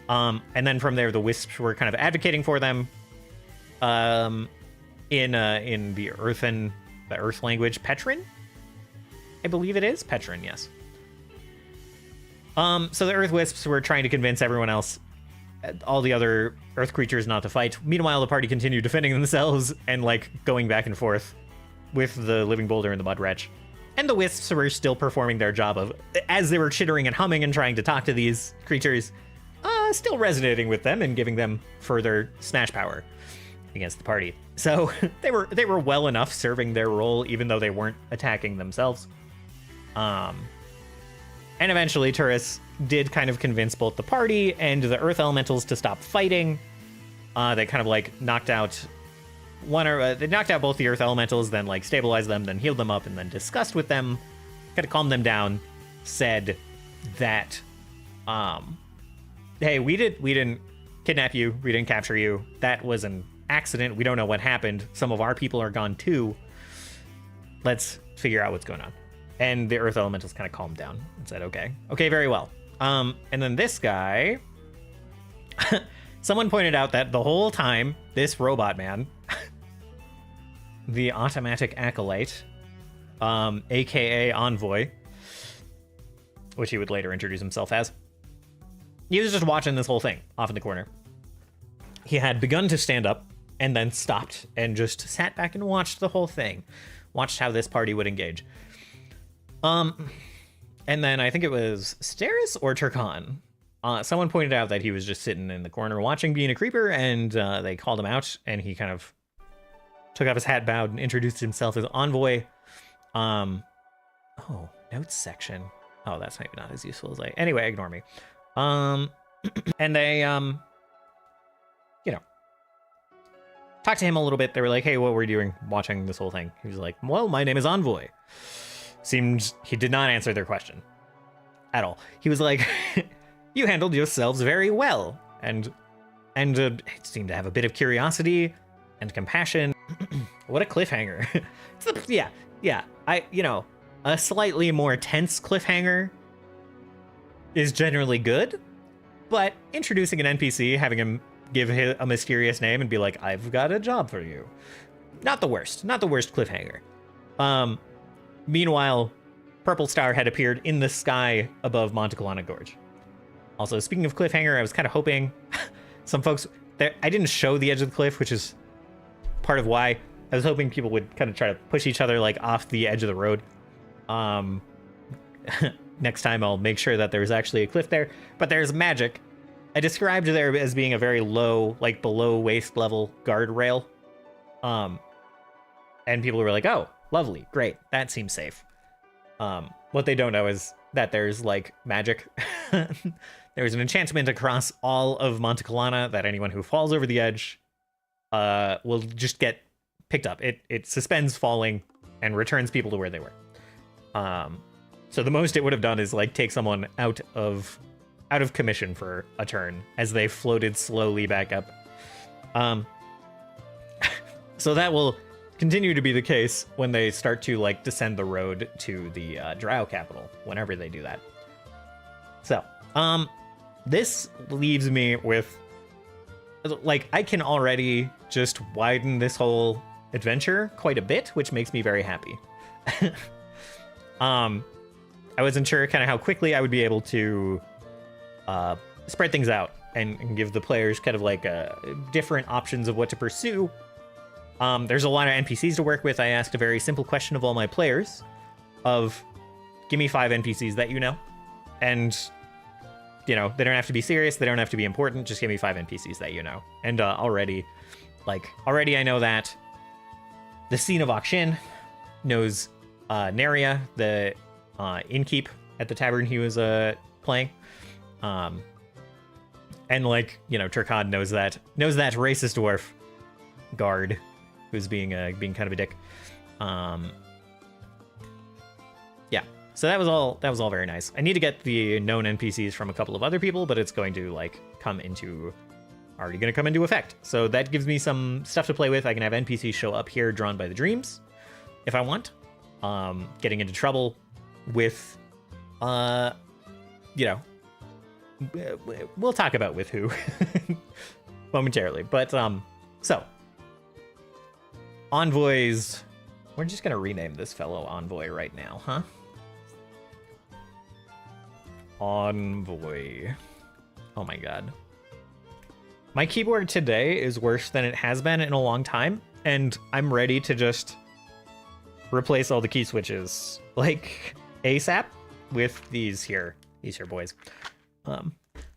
Speaker 1: And then from there, the wisps were kind of advocating for them in the earth language, Petrin? I believe it is Petrin, yes. So the earth wisps were trying to convince everyone else, all the other earth creatures, not to fight. Meanwhile, the party continued defending themselves and like going back and forth with the living boulder and the mud wretch. And the wisps were still performing their job of, as they were chittering and humming and trying to talk to these creatures, still resonating with them and giving them further smash power against the party. So they were well enough serving their role, even though they weren't attacking themselves. And eventually Turris did kind of convince both the party and the earth elementals to stop fighting. They kind of like knocked out they knocked out both the earth elementals, then like stabilized them, then healed them up, and then discussed with them, kind of calmed them down, said that, hey, we didn't kidnap you, we didn't capture you, that was an accident, we don't know what happened, some of our people are gone too, let's figure out what's going on. And the earth elementals kind of calmed down and said, okay, very well. And then this guy, someone pointed out that the whole time, this robot man, the automatic acolyte, aka Envoy, which he would later introduce himself as, he was just watching this whole thing off in the corner. He had begun to stand up and then stopped and just sat back and watched the whole thing, watched how this party would engage. And then I think it was Steris or Turkan. Someone pointed out that he was just sitting in the corner watching, being a creeper, and they called him out, and he kind of took off his hat, bowed, and introduced himself as Envoy. Oh, Notes section. Oh, that's maybe not as useful as I... Anyway, ignore me. And they, you know, talked to him a little bit. They were like, hey, what were you doing watching this whole thing? He was like, well, my name is Envoy. Seemed he did not answer their question at all. He was like, you handled yourselves very well. And seemed to have a bit of curiosity and compassion. What a cliffhanger. Yeah. A slightly more tense cliffhanger is generally good, but introducing an NPC, having him give a mysterious name and be like, I've got a job for you. Not the worst cliffhanger. Meanwhile, Purple Star had appeared in the sky above Monte Colana Gorge. Also, speaking of cliffhanger, I was kind of hoping some folks there. I didn't show the edge of the cliff, which is part of why I was hoping people would kind of try to push each other like off the edge of the road. Next time I'll make sure that there's actually a cliff there, but there's magic. I described there as being a very low, like below waist level guardrail. And people were like, oh, lovely, great, that seems safe. What they don't know is that there's like magic. There's an enchantment across all of Monte Colana that anyone who falls over the edge will just get picked up. It suspends falling and returns people to where they were. So the most it would have done is like take someone out of commission for a turn as they floated slowly back up. So that will continue to be the case when they start to like descend the road to the Drow capital, whenever they do that. So, this leaves me with, like, I can already just widen this whole adventure quite a bit, which makes me very happy. I wasn't sure kind of how quickly I would be able to spread things out and give the players kind of like different options of what to pursue. There's a lot of NPCs to work with. I asked a very simple question of all my players of, give me 5 NPCs that you know. And, you know, they don't have to be serious. They don't have to be important. Just give me 5 NPCs that you know. And already I know that the Scene of Akshin knows Neria, the innkeep at the tavern he was playing. And like, you know, Turkad knows that racist dwarf guard who's being kind of a dick. Yeah. So that was all very nice. I need to get the known NPCs from a couple of other people, but it's going to like already going to come into effect. So that gives me some stuff to play with. I can have NPCs show up here drawn by the dreams if I want. Getting into trouble with, you know, we'll talk about with who momentarily. But, so Envoys, we're just going to rename this fellow Envoy right now, huh? Envoy. Oh my god. My keyboard today is worse than it has been in a long time, and I'm ready to just replace all the key switches, like, ASAP with these here boys.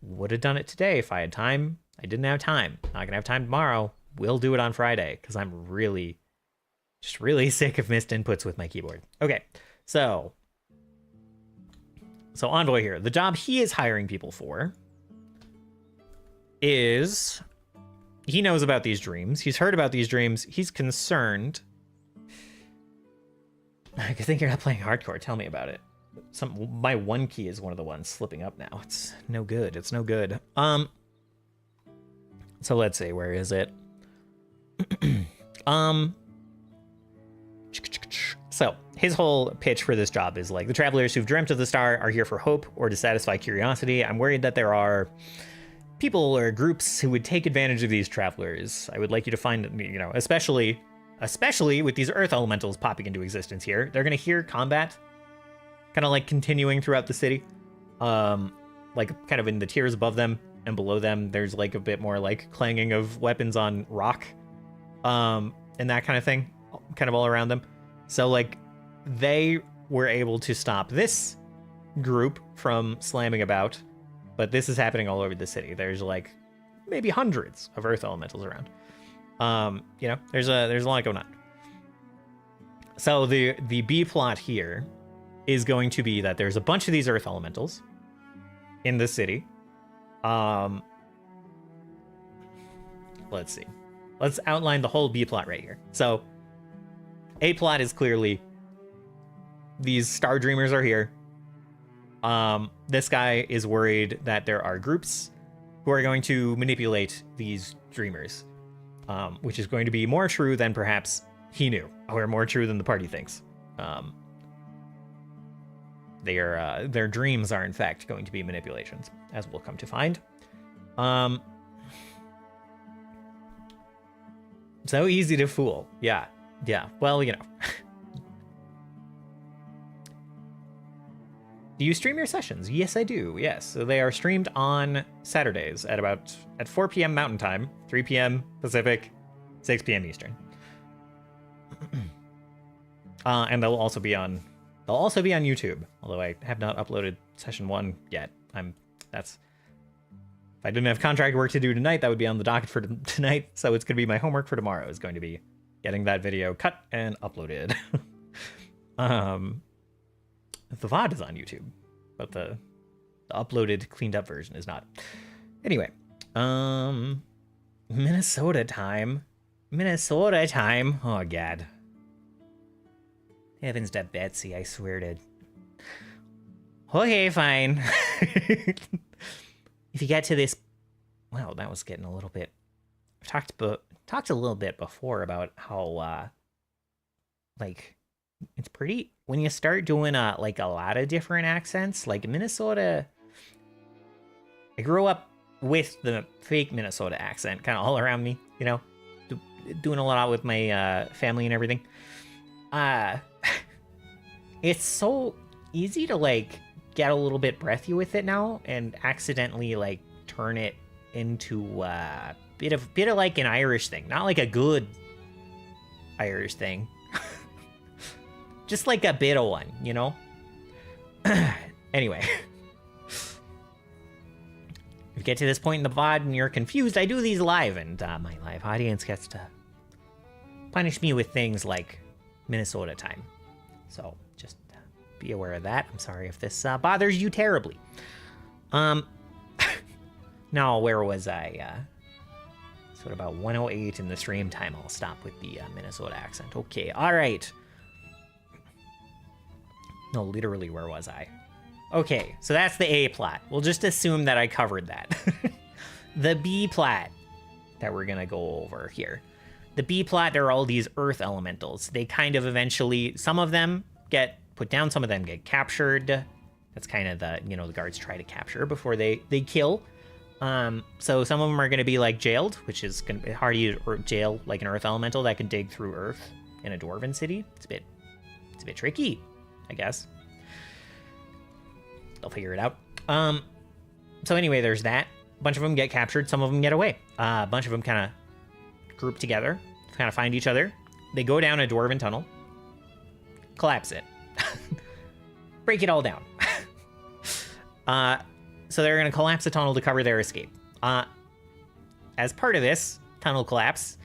Speaker 1: Would have done it today if I had time. I didn't have time. Not gonna have time tomorrow. We'll do it on Friday, because I'm really sick of missed inputs with my keyboard. Okay, so Envoy here. The job he is hiring people for is, he knows about these dreams. He's heard about these dreams. He's concerned. I think you're not playing hardcore. Tell me about it. My one key is one of the ones slipping up now. It's no good. It's no good. So let's see. Where is it? So his whole pitch for this job is like, the travelers who've dreamt of the star are here for hope or to satisfy curiosity. I'm worried that there are people or groups who would take advantage of these travelers. I would like you to find, you know, especially with these earth elementals popping into existence here. They're going to hear combat kind of like continuing throughout the city. Like kind of in the tiers above them and below them, there's like a bit more like clanging of weapons on rock, and that kind of thing, kind of all around them. So like they were able to stop this group from slamming about, but this is happening all over the city. There's like maybe hundreds of earth elementals around. You know, there's a lot going on. So the B plot here is going to be that there's a bunch of these earth elementals in the city. Let's see. Let's outline the whole B plot right here. So, A plot is clearly these Star Dreamers are here. This guy is worried that there are groups who are going to manipulate these dreamers, which is going to be more true than perhaps he knew, or more true than the party thinks. Their dreams are in fact going to be manipulations, as we'll come to find. So easy to fool. Yeah. Well, you know. Do you stream your sessions? Yes, I do. Yes. So they are streamed on Saturdays at 4 p.m. Mountain Time, 3 p.m. Pacific, 6 p.m. Eastern. And they'll also be on YouTube, although I have not uploaded session 1 yet. If I didn't have contract work to do tonight, that would be on the docket for tonight. So it's going to be my homework for tomorrow is going to be getting that video cut and uploaded. The VOD is on YouTube, but the uploaded, cleaned up version is not. Anyway, Minnesota time. Oh, God. Heavens to Betsy, I swear to. Okay, fine. If you get to this... Well, that was getting a little bit... I've talked a little bit before about how, it's pretty... When you start doing, a lot of different accents, like Minnesota... I grew up with the fake Minnesota accent kind of all around me, you know? Doing a lot with my family and everything. It's so easy to, get a little bit breathy with it now and accidentally, turn it into a bit of like an Irish thing. Not like a good Irish thing. Just like a bit of one, you know? Anyway. If you get to this point in the VOD and you're confused, I do these live, and my live audience gets to punish me with things like Minnesota time. So just be aware of that. I'm sorry if this bothers you terribly. Now, where was I? So at about 1:08 in the stream time, I'll stop with the Minnesota accent. Okay, all right. No, literally, where was I? Okay, so that's the A plot. We'll just assume that I covered that. The B plot that we're gonna go over here. The B plot, there are all these earth elementals. They kind of eventually, some of them get put down, some of them get captured. That's kind of the, the guards try to capture before they kill. So some of them are gonna be jailed, which is gonna be hard to jail like an earth elemental that can dig through earth in a dwarven city. It's a bit tricky, I guess. They'll figure it out. So anyway, there's that. A bunch of them get captured. Some of them get away. A bunch of them kind of group together, kind of find each other. They go down a dwarven tunnel, collapse it, break it all down. So they're going to collapse the tunnel to cover their escape. As part of this tunnel collapse,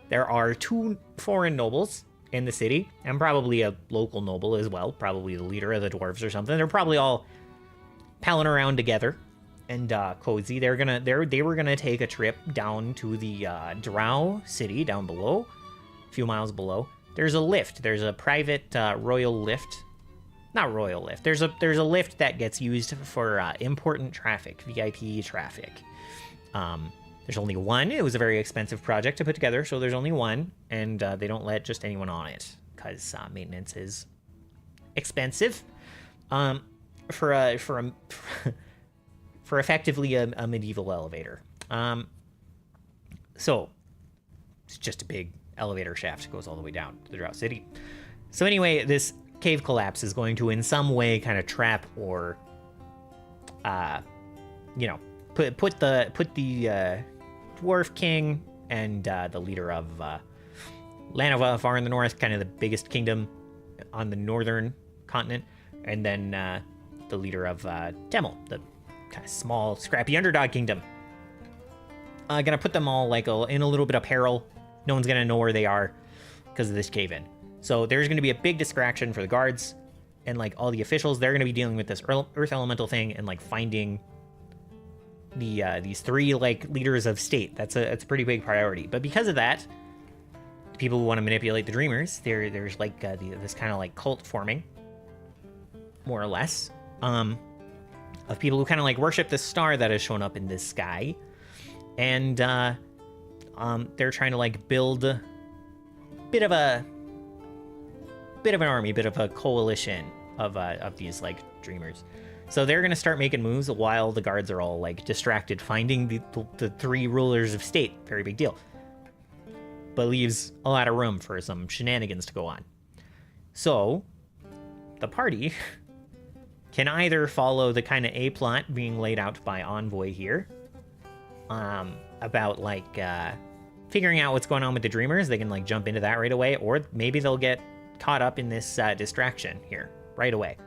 Speaker 1: there are 2 foreign nobles in the city, and probably a local noble as well, probably the leader of the dwarves or something. They're probably all palling around together and cozy. They were gonna take a trip down to the Drow city down below, a few miles below. There's a lift. There's a private royal lift. Not royal lift. There's a lift that gets used for important traffic, VIP traffic. There's only one. It was a very expensive project to put together, so there's only one, and they don't let just anyone on it because maintenance is expensive. For effectively a medieval elevator. So it's just a big elevator shaft that goes all the way down to the Drow City. So anyway, this cave collapse is going to in some way kind of trap or put the dwarf king and the leader of Lanova far in the north, kind of the biggest kingdom on the northern continent, and then the leader of Demel, the kind of small, scrappy underdog kingdom. Gonna put them all in a little bit of peril. No one's gonna know where they are because of this cave-in. So there's gonna be a big distraction for the guards. and like all the officials, they're going to be dealing with this earth elemental thing and like finding these 3 like leaders of state. That's a pretty big priority. But because of that, the people who want to manipulate the dreamers, there's like this kind of like cult forming, more or less, of people who kind of like worship this star that has shown up in this sky, and they're trying to like build a bit of an army, bit of a coalition of these like dreamers. So they're gonna start making moves while the guards are all like distracted finding the 3 rulers of state. Very big deal, but leaves a lot of room for some shenanigans to go on. So the party can either follow the kind of A plot being laid out by Envoy here, about like figuring out what's going on with the dreamers. They can like jump into that right away, or maybe they'll get caught up in this distraction here right away.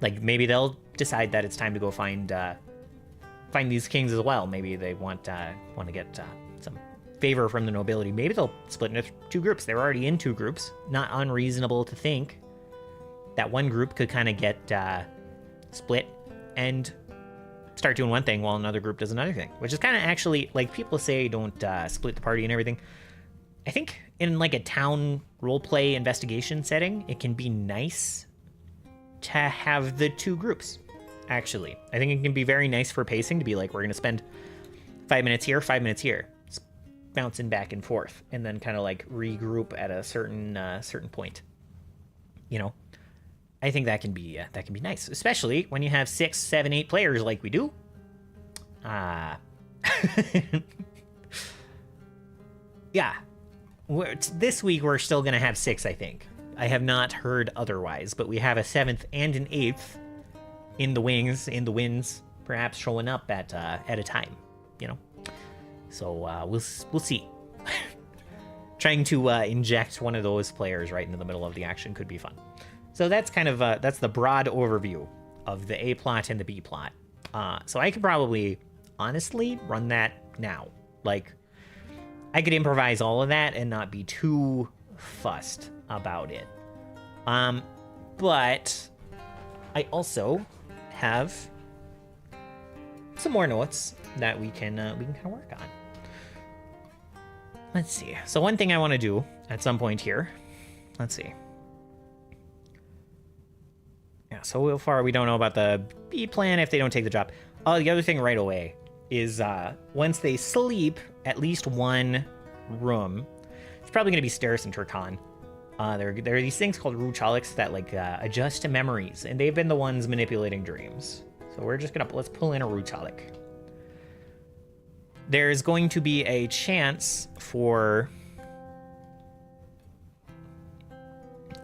Speaker 1: Like maybe they'll decide that it's time to go find these kings as well. Maybe they want to get some favor from the nobility. Maybe they'll split into 2 groups. They're already in 2 groups. Not unreasonable to think that one group could kind of get split and start doing one thing while another group does another thing, which is kind of actually, like, people say don't split the party and everything. I think in like a town roleplay investigation setting, it can be nice to have the 2 groups, actually. I think it can be very nice for pacing to be like, we're going to spend 5 minutes here, 5 minutes here, bouncing back and forth, and then kind of like regroup at a certain point. You know, I think that can be nice, especially when you have 6, 7, 8 players like we do. Yeah, this week we're still gonna have 6, I think. I have not heard otherwise, but we have a 7th and an 8th in the winds, perhaps showing up at a time, you know. So we'll see. Trying to inject one of those players right into the middle of the action could be fun. So that's kind of that's the broad overview of the A plot and the B plot. So I could probably honestly run that now. Like, I could improvise all of that and not be too fussed about it. But I also have some more notes that we can kind of work on. Let's see. So one thing I want to do at some point here. Let's see. Yeah, so far we don't know about the B plan if they don't take the job. Oh, the other thing right away is once they sleep, at least one room. It's probably going to be Steris and Turkan. There are these things called Ruchaliks that like adjust to memories, and they've been the ones manipulating dreams. So we're just gonna let's pull in a Ruchalik. There's going to be a chance for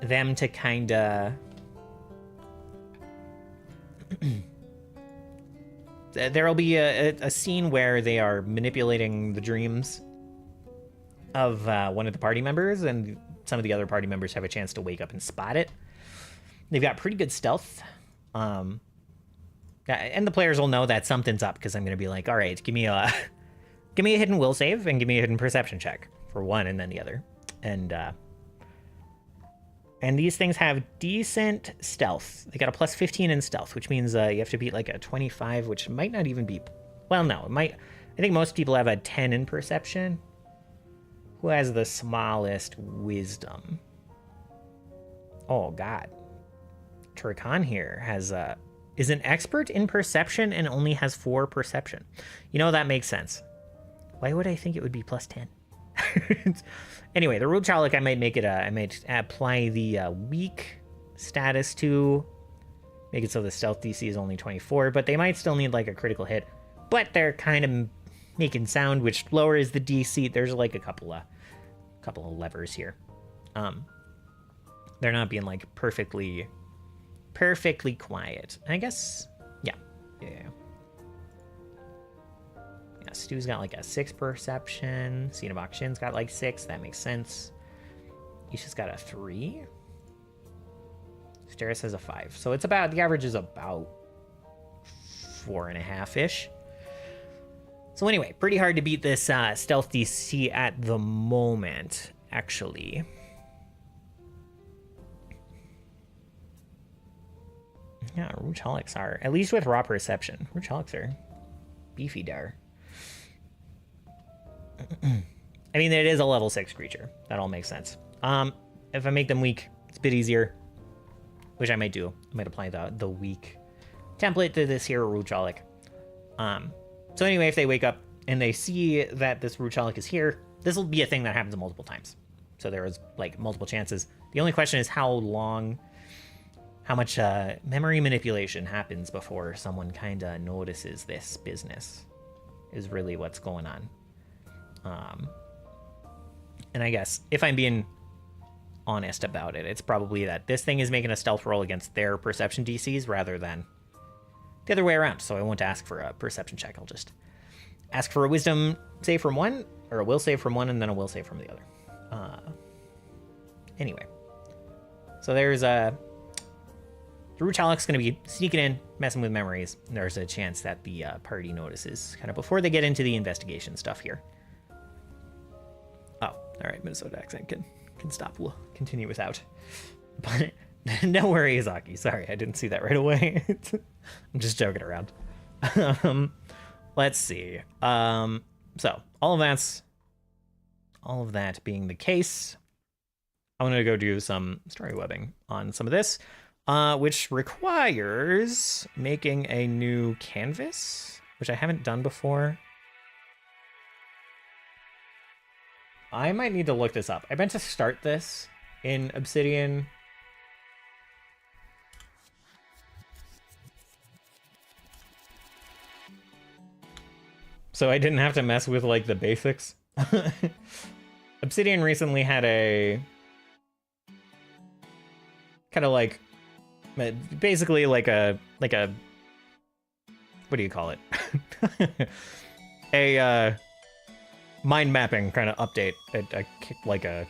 Speaker 1: them to kind of there'll be a scene where they are manipulating the dreams of one of the party members, and some of the other party members have a chance to wake up and spot it. They've got pretty good stealth. And the players will know that something's up, because I'm going to be like, all right, give me a hidden will save and give me a hidden perception check for one and then the other. And these things have decent stealth. They got a plus 15 in stealth, which means you have to beat like a 25, which might not even be... Well, no, it might... I think most people have a 10 in perception. Who has the smallest wisdom? Oh, God. Turkan here has is an expert in perception and only has 4 perception. You know, that makes sense. Why would I think it would be plus 10? Anyway, the Ruchalik, I might make it I might apply the weak status to make it so the stealth DC is only 24, but they might still need like a critical hit. But they're kind of making sound, which lowers the DC. There's like a couple of levers here. They're not being like perfectly quiet. I guess, yeah. Stu's got like a 6 perception. Cinnabok Shin's got like 6. That makes sense. Isha's got a 3. Steris has a 5. So it's about, the average is about 4.5-ish. So anyway, pretty hard to beat this stealth DC at the moment, actually. Yeah, Roocholics are, at least with raw perception. Roocholics are beefy dar. I mean, it is a level 6 creature. That all makes sense. If I make them weak, it's a bit easier, which I might do. I might apply the weak template to this here Roocholic. So anyway, if they wake up and they see that this Roocholic is here, this will be a thing that happens multiple times. So there is like multiple chances. The only question is how much memory manipulation happens before someone kind of notices this business is really what's going on. And I guess if I'm being honest about it, it's probably that this thing is making a stealth roll against their perception DCs rather than the other way around. So I won't ask for a perception check. I'll just ask for a wisdom save from one, or a will save from one, and then a will save from the other. Anyway, so there's a Roocholic's going to be sneaking in, messing with memories. There's a chance that the party notices kind of before they get into the investigation stuff here. Oh, all right, Minnesota accent can stop. We'll continue without. But no worries, Aki. Sorry, I didn't see that right away. I'm just joking around. Let's see. So all of that being the case, I'm gonna go do some story webbing on some of this, which requires making a new canvas, which I haven't done before. I might need to look this up. I meant to start this in Obsidian. So I didn't have to mess with like the basics. Obsidian recently had a kind of like basically like a what do you call it? A mind mapping kind of update. Like a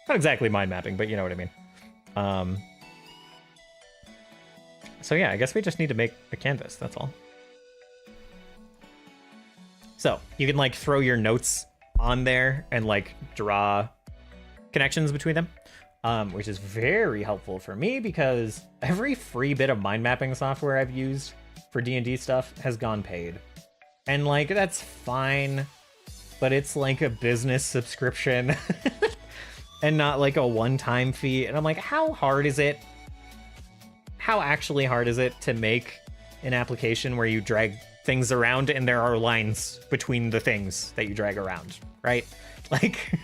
Speaker 1: not exactly mind mapping, but you know what I mean. So yeah, I guess we just need to make a canvas, that's all. So you can like throw your notes on there and like draw connections between them, which is very helpful for me because every free bit of mind mapping software I've used for D&D stuff has gone paid. And like, that's fine, but it's like a business subscription and not like a one-time fee. And I'm like, how hard is it? How actually hard is it to make an application where you drag things around and there are lines between the things that you drag around, right? Like,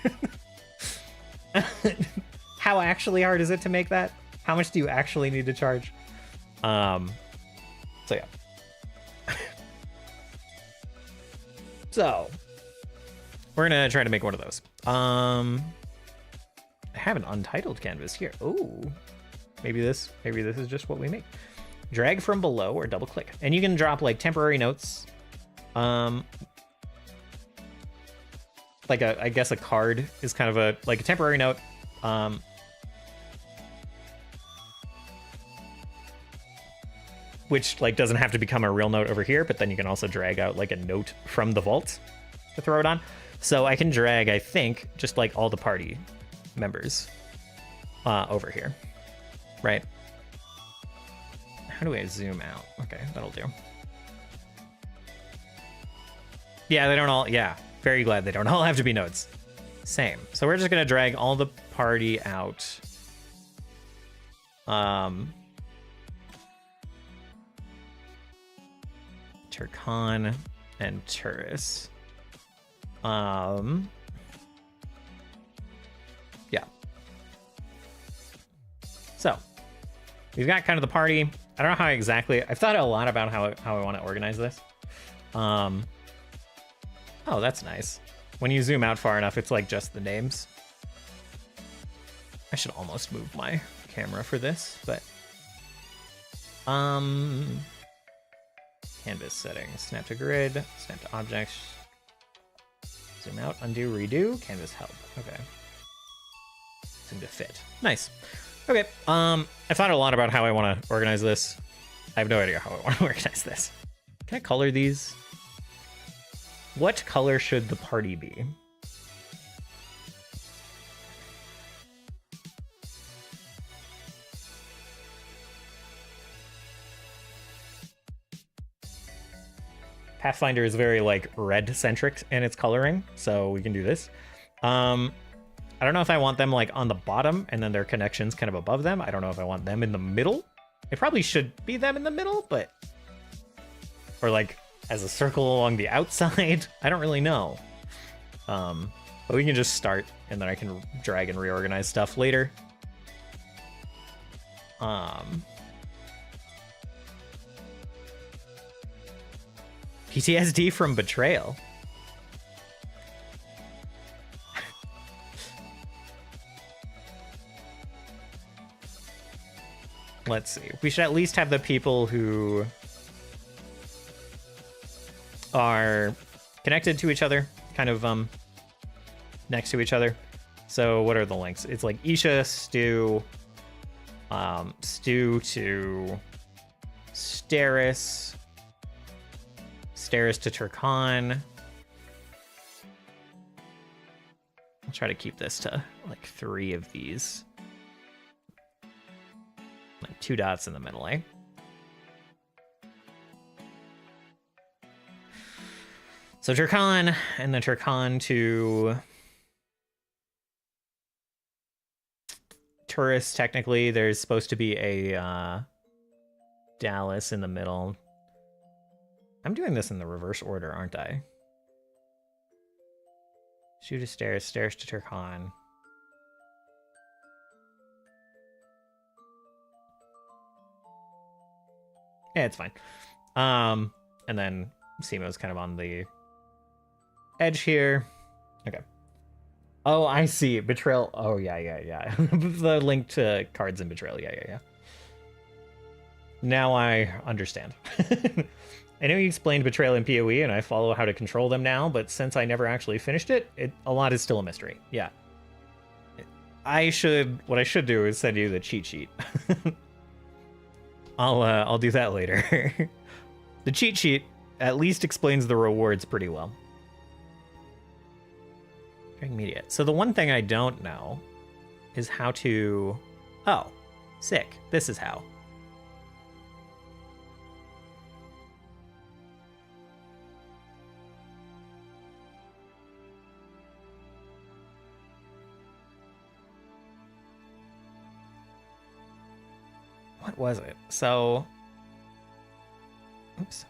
Speaker 1: how actually hard is it to make that? How much do you actually need to charge? So yeah. So we're gonna try to make one of those. I have an untitled canvas here. Oh, maybe this is just what we make. Drag from below or double click. And you can drop like temporary notes. Like I guess a card is kind of a temporary note. Which like doesn't have to become a real note over here, but then you can also drag out like a note from the vault to throw it on. So I can drag, I think, just like all the party members over here, right? How do I zoom out? Okay, that'll do. Yeah, they don't all, yeah, very glad they don't all have to be nodes. Same. So we're just gonna drag all the party out. Turkan and Turris. Yeah. So we've got kind of the party. I don't know how exactly. I've thought a lot about how I want to organize this. Oh, that's nice. When you zoom out far enough, it's like just the names. I should almost move my camera for this, but canvas settings, snap to grid, snap to objects, zoom out, undo, redo, canvas help. Okay. Seem to fit. Nice. Okay, I thought a lot about how I want to organize this. I have no idea how I want to organize this. Can I color these? What color should the party be? Pathfinder is very like red centric in its coloring, so we can do this. I don't know if I want them like on the bottom and then their connections kind of above them. I don't know if I want them in the middle. It probably should be them in the middle, but or like as a circle along the outside. I don't really know. But we can just start and then I can drag and reorganize stuff later. PTSD from betrayal. Let's see. We should at least have the people who are connected to each other, kind of next to each other. So what are the links? It's like Isha, Stu, Stu to Steris, Steris to Turkan. I'll try to keep this to like 3 of these. Like 2 dots in the middle, eh? So Turkan, and then Turkan to Tourist. Technically, there's supposed to be a Dallas in the middle. I'm doing this in the reverse order, aren't I? Shoot to Stairs, Stairs to Turkan. Yeah, it's fine. And then Simo's kind of on the edge here. Okay. Oh, I see. Betrayal. Oh, yeah. The link to cards in Betrayal. Yeah. Now I understand. I know you explained Betrayal in PoE, and I follow how to control them now, but since I never actually finished it, a lot is still a mystery. Yeah. What I should do is send you the cheat sheet. I'll do that later. The cheat sheet at least explains the rewards pretty well. Media. So the one thing I don't know is how to... Oh, sick. This is how. What was it? So... Oops.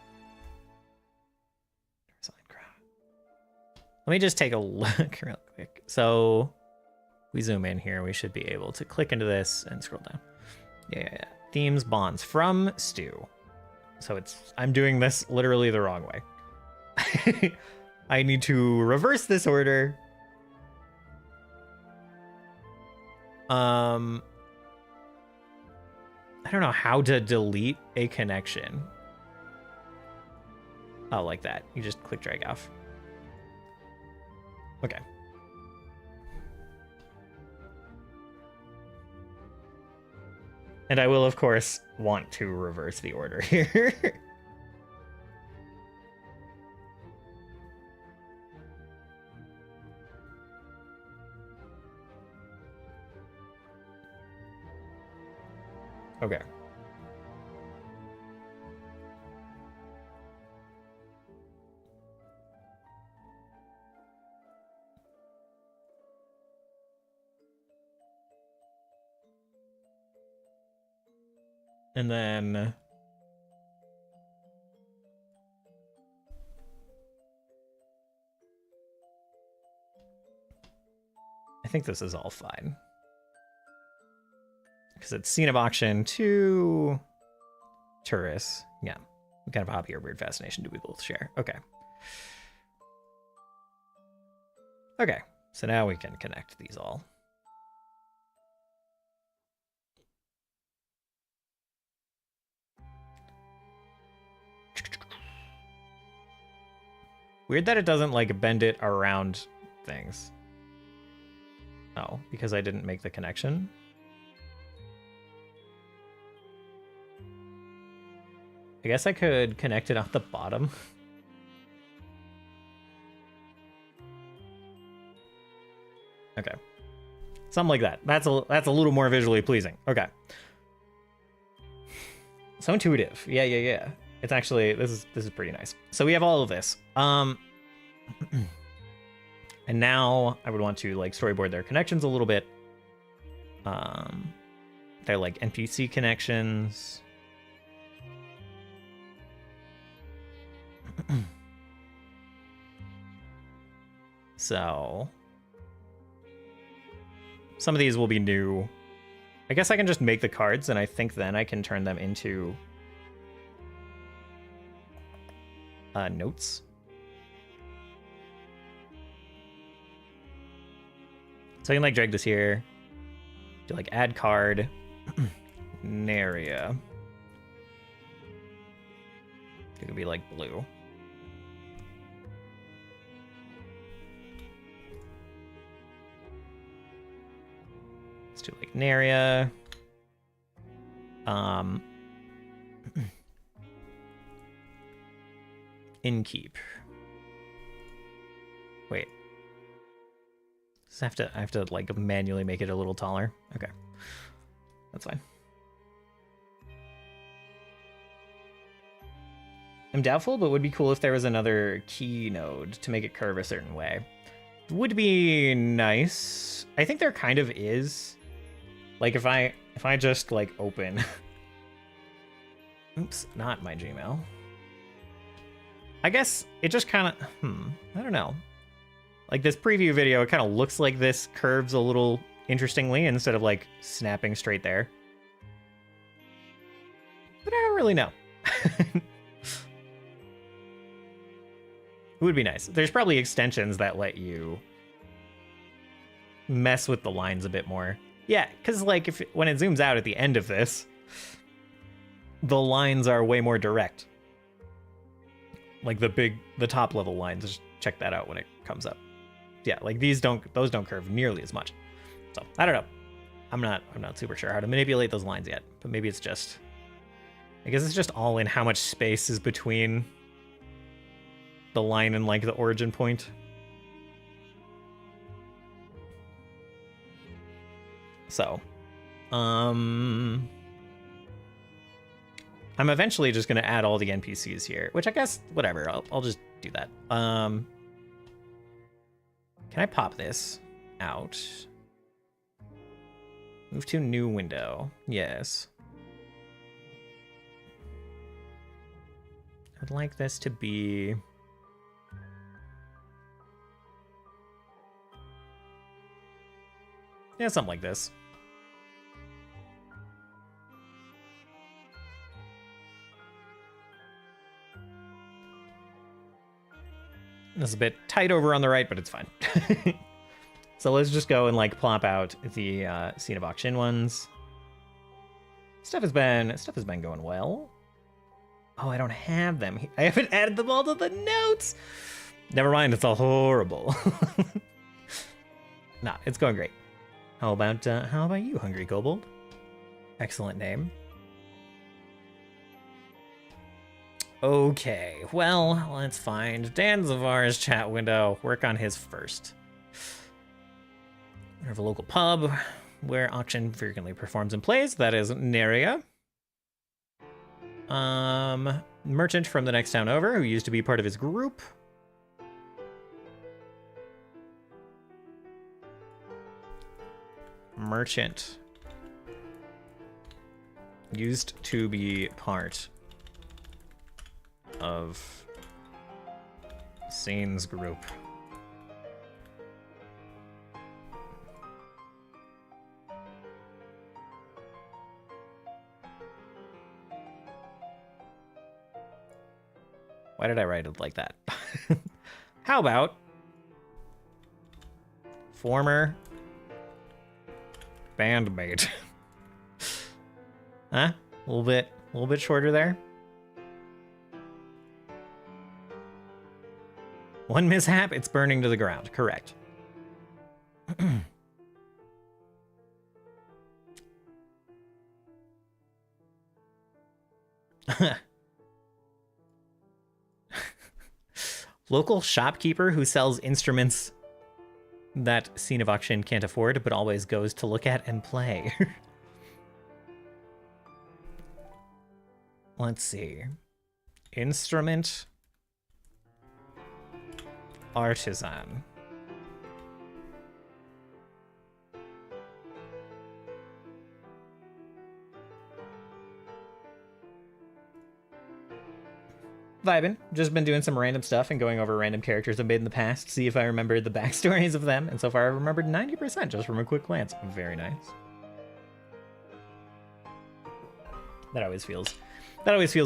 Speaker 1: Let me just take a look real quick. So we zoom in here. We should be able to click into this and scroll down. Yeah. Themes, bonds from Stu. So I'm doing this literally the wrong way. I need to reverse this order. I don't know how to delete a connection. Oh, like that. You just click drag off. Okay. And I will, of course, want to reverse the order here. Okay. And then I think this is all fine. Because it's scene of auction to tourists. Yeah. What kind of hobby or weird fascination do we both share? Okay. Okay. So now we can connect these all. Weird that it doesn't, like, bend it around things. Oh, because I didn't make the connection? I guess I could connect it on the bottom. Okay. Something like that. That's a little more visually pleasing. Okay. So intuitive. Yeah. It's actually, this is pretty nice. So we have all of this. And now I would want to like storyboard their connections a little bit. They're like NPC connections. So some of these will be new. I guess I can just make the cards, and I think then I can turn them into notes. So I can like drag this here, do like add card, Naria. It could be like blue. Let's do like Naria. Inkeep. Wait. I have to like manually make it a little taller. Okay. That's fine. I'm doubtful, but would be cool if there was another key node to make it curve a certain way. Would be nice. I think there kind of is. Like if I just like open oops, not my Gmail. I guess it just kind of I don't know. Like this preview video, it kind of looks like this curves a little interestingly instead of like snapping straight there. But I don't really know. It would be nice. There's probably extensions that let you mess with the lines a bit more. Yeah, because like when it zooms out at the end of this, the lines are way more direct. Like the top level lines. Just check that out when it comes up. Yeah, like those don't curve nearly as much. So I don't know. I'm not super sure how to manipulate those lines yet. But maybe it's just, I guess it's just all in how much space is between the line and like the origin point. So, I'm eventually just gonna add all the NPCs here, which I guess whatever. I'll just do that. Can I pop this out? Move to new window. Yes. I'd like this to be. Yeah, something like this. This is a bit tight over on the right, but it's fine. So let's just go and like plop out the Scene of Auction ones. Stuff has been going well. Oh, I don't have them. I haven't added them all to the notes. Never mind, it's all horrible. Nah, it's going great. How about you, Hungry Kobold? Excellent name. Okay, well, let's find Dan Zavar's chat window. Work on his first. We have a local pub where auction frequently performs and plays. That is Naria. Merchant from the next town over who used to be part of his group. Merchant used to be part of Sane's group. Why did I write it like that? How about former bandmate? Huh? A little bit shorter there. One mishap, it's burning to the ground. Correct. Local shopkeeper who sells instruments that Scene of Auction can't afford, but always goes to look at and play. Let's see. Instrument. Artisan. Vibin'. Just been doing some random stuff and going over random characters I've made in the past, see if I remembered the backstories of them, and so far I've remembered 90% just from a quick glance. Very nice. That always feels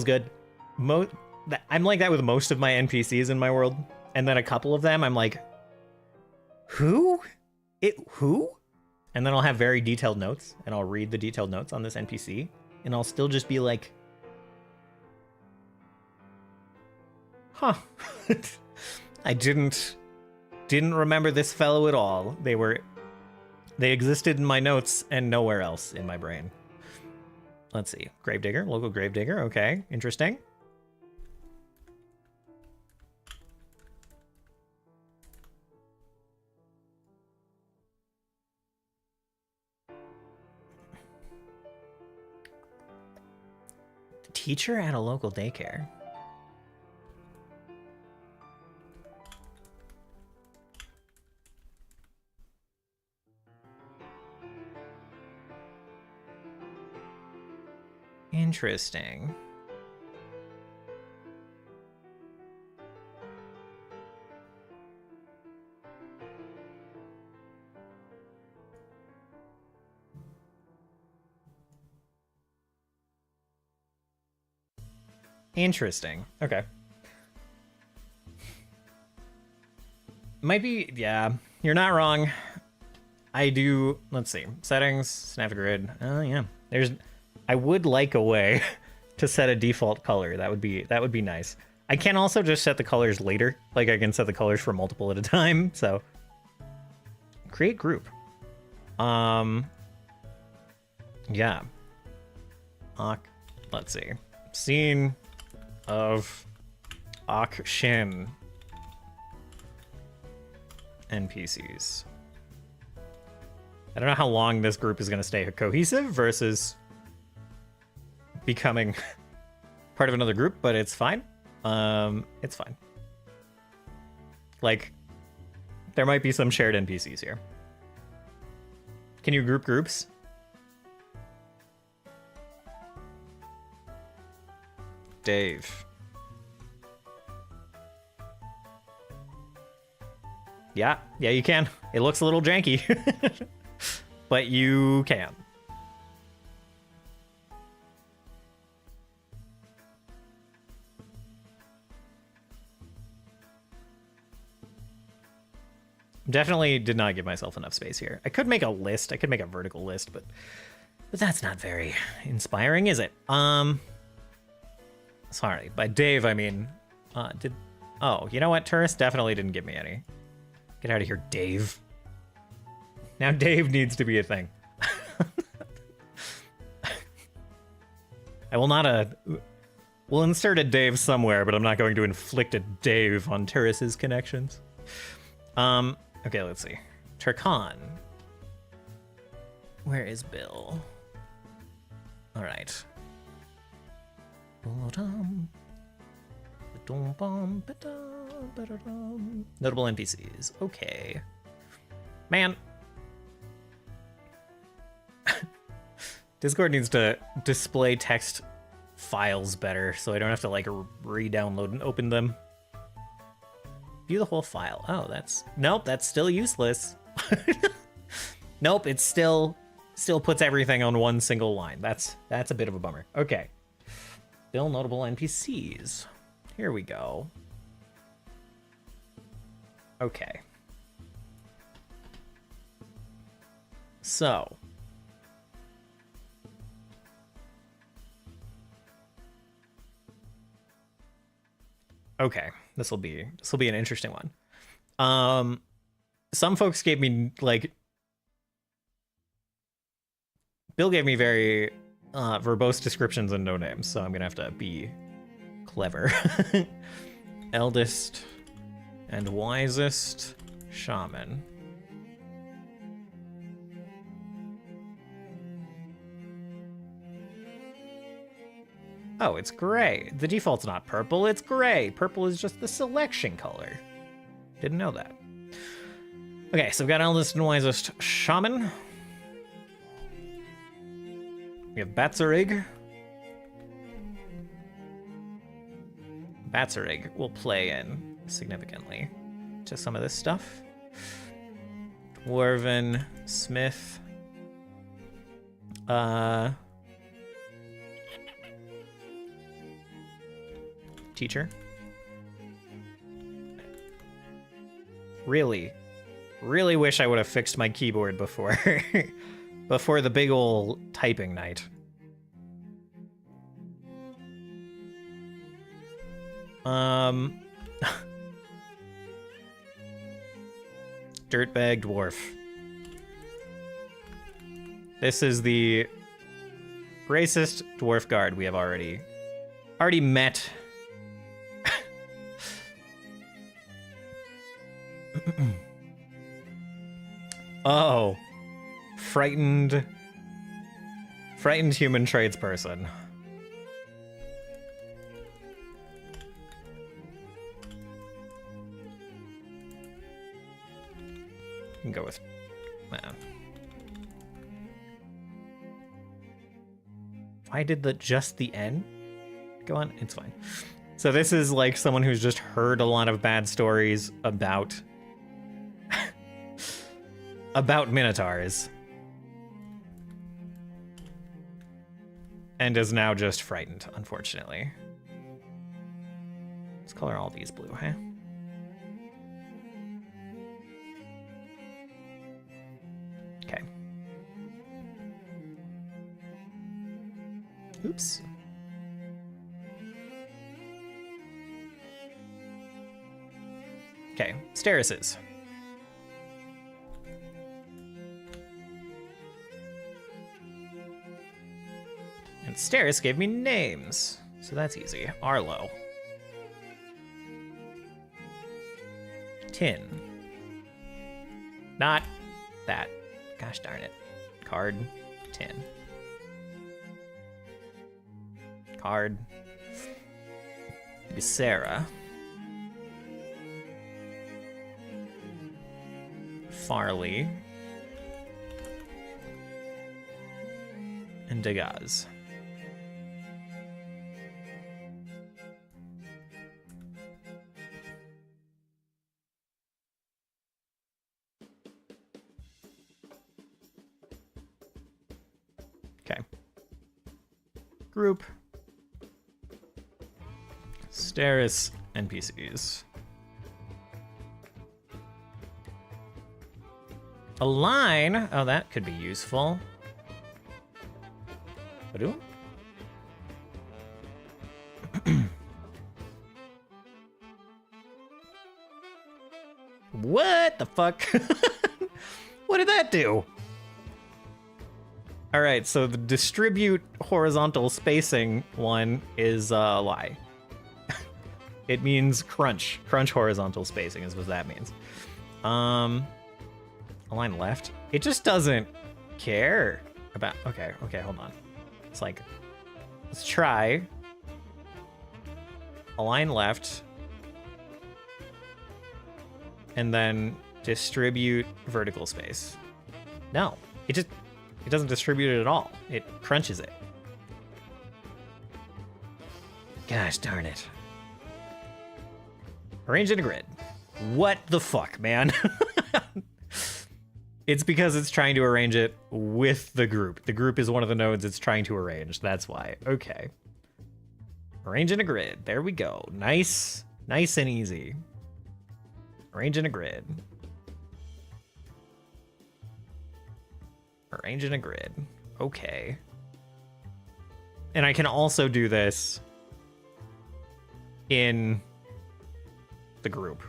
Speaker 1: good. I'm like that with most of my NPCs in my world, and then a couple of them I'm like, who? Who? And then I'll have very detailed notes, and I'll read the detailed notes on this NPC, and I'll still just be like, huh. I didn't remember this fellow at all. They existed in my notes and nowhere else in my brain. Let's see. Gravedigger, local gravedigger. Okay, interesting. Teacher at a local daycare. Interesting. Interesting. Okay. Might be, yeah, you're not wrong. I do, let's see, settings, snap grid. Oh yeah, I would like a way to set a default color. That would be nice. I can also just set the colors later. Like I can set the colors for multiple at a time. So create group. Yeah. Let's see. Scene of auction NPCs. I don't know how long this group is going to stay cohesive versus becoming part of another group, but it's fine. It's fine. Like, there might be some shared NPCs here. Can you group groups? Dave. Yeah, you can. It looks a little janky, but you can. Definitely did not give myself enough space here. I could make a list. I could make a vertical list, but that's not very inspiring, is it? Sorry, by Dave, I mean, oh, you know what? Tourist definitely didn't give me any. Get out of here, Dave. Now Dave needs to be a thing. I will not, we'll insert a Dave somewhere, but I'm not going to inflict a Dave on Terrace's connections. Okay, let's see. Turkan. Where is Bill? All right. Notable NPCs. Okay. Man. Discord needs to display text files better so I don't have to like re-download and open them. View the whole file. Oh, nope, that's still useless. Nope, it still puts everything on one single line. That's a bit of a bummer. Okay. Bill notable NPCs. Here we go. Okay. So. Okay, this will be an interesting one. Some folks gave me like Bill gave me very verbose descriptions and no names, so I'm gonna have to be clever. Eldest and wisest shaman. Oh, it's gray. The default's not purple, it's gray. Purple is just the selection color. Didn't know that. Okay, so we've got Eldest and Wisest Shaman. We have Batsarig. Batsarig will play in significantly to some of this stuff. Dwarven, Smith. Teacher. Really wish I would have fixed my keyboard before before the big ol' typing night. Dirtbag dwarf. This is the racist dwarf guard we have already met. Oh, frightened human tradesperson. You can go with man. Why did just the N go on? It's fine. So this is like someone who's just heard a lot of bad stories about about minotaurs and is now just frightened, unfortunately. Let's color all these blue, huh? Okay. Oops. Okay, Steris's. And Steris gave me names, so that's easy. Arlo. Tin. Not that. Gosh darn it. Card. Tin. Card. Maybe Sarah. Farley. And Dagaz. Okay. Group. Steris NPCs. Align. Oh, that could be useful. What? What the fuck? What did that do? All right, so the distribute horizontal spacing one is a lie. It means crunch. Crunch horizontal spacing is what that means. Align left. It just doesn't care about... Okay, hold on. It's like, let's try. Align left. And then distribute vertical space. No, it doesn't distribute it at all. It crunches it. Gosh darn it. Arrange in a grid. What the fuck, man? It's because it's trying to arrange it with the group. The group is one of the nodes it's trying to arrange. That's why. Okay. Arrange in a grid. There we go. Nice and easy. Arrange in a grid. Arrange in a grid. Okay. And I can also do this in the group.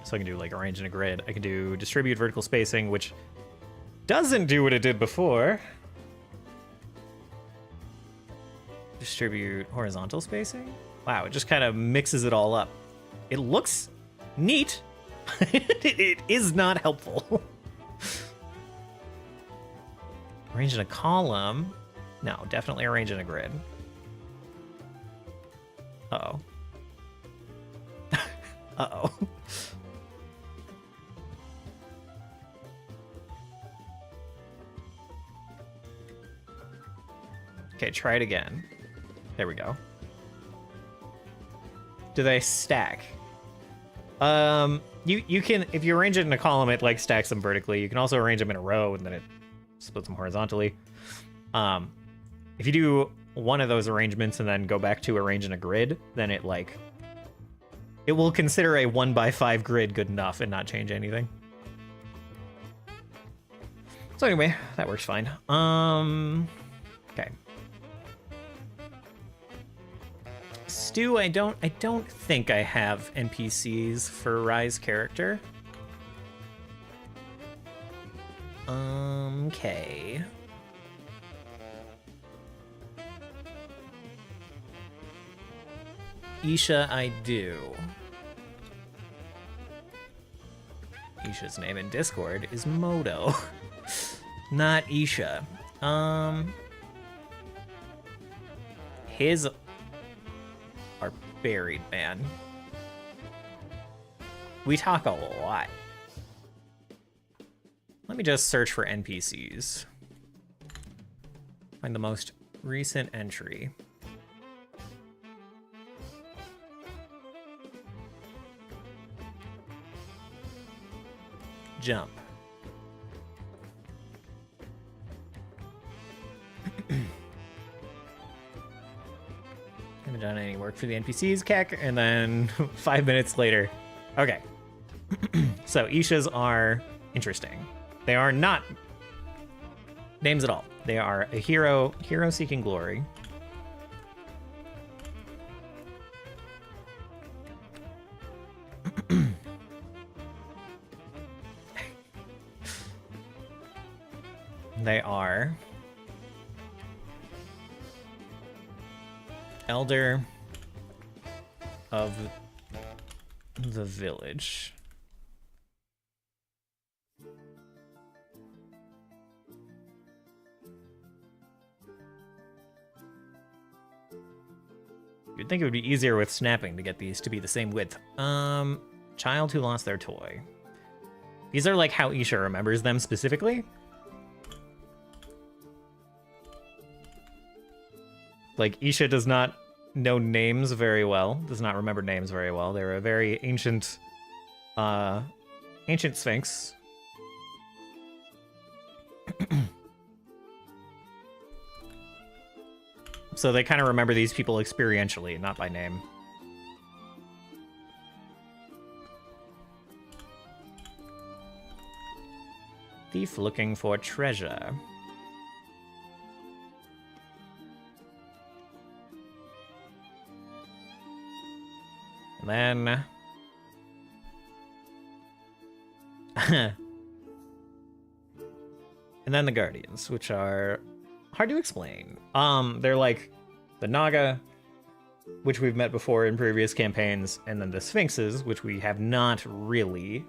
Speaker 1: So I can do like arrange in a grid. I can do distribute vertical spacing, which doesn't do what it did before. Distribute horizontal spacing? Wow, it just kind of mixes it all up. It looks neat. It is not helpful. Arrange in a column. No, definitely arrange in a grid. Uh-oh. Uh-oh. Okay, try it again. There we go. Do they stack? You can, if you arrange it in a column, it like stacks them vertically. You can also arrange them in a row and then it splits them horizontally. If you do one of those arrangements and then go back to arrange in a grid, then it like, it will consider a 1x5 grid good enough and not change anything. So anyway, that works fine. Okay. Stu, I don't think I have NPCs for Rye's character. Okay. Isha, I do. Isha's name in Discord is Moto. Not Isha. His are buried, man. We talk a lot. Let me just search for NPCs. Find the most recent entry. Jump. Haven't done any work for the NPCs, Keck, and then 5 minutes later. Okay. So Ishas are interesting. They are not names at all. They are a hero seeking glory. They are elder of the village. You'd think it would be easier with snapping to get these to be the same width. Child who lost their toy. These are like how Isha remembers them specifically. Like, Isha does not know names very well, does not remember names very well. They're a very ancient sphinx. So they kind of remember these people experientially, not by name. Thief looking for treasure. And then... and then the Guardians, which are hard to explain. They're like the Naga, which we've met before in previous campaigns, and then the Sphinxes, which we have not really.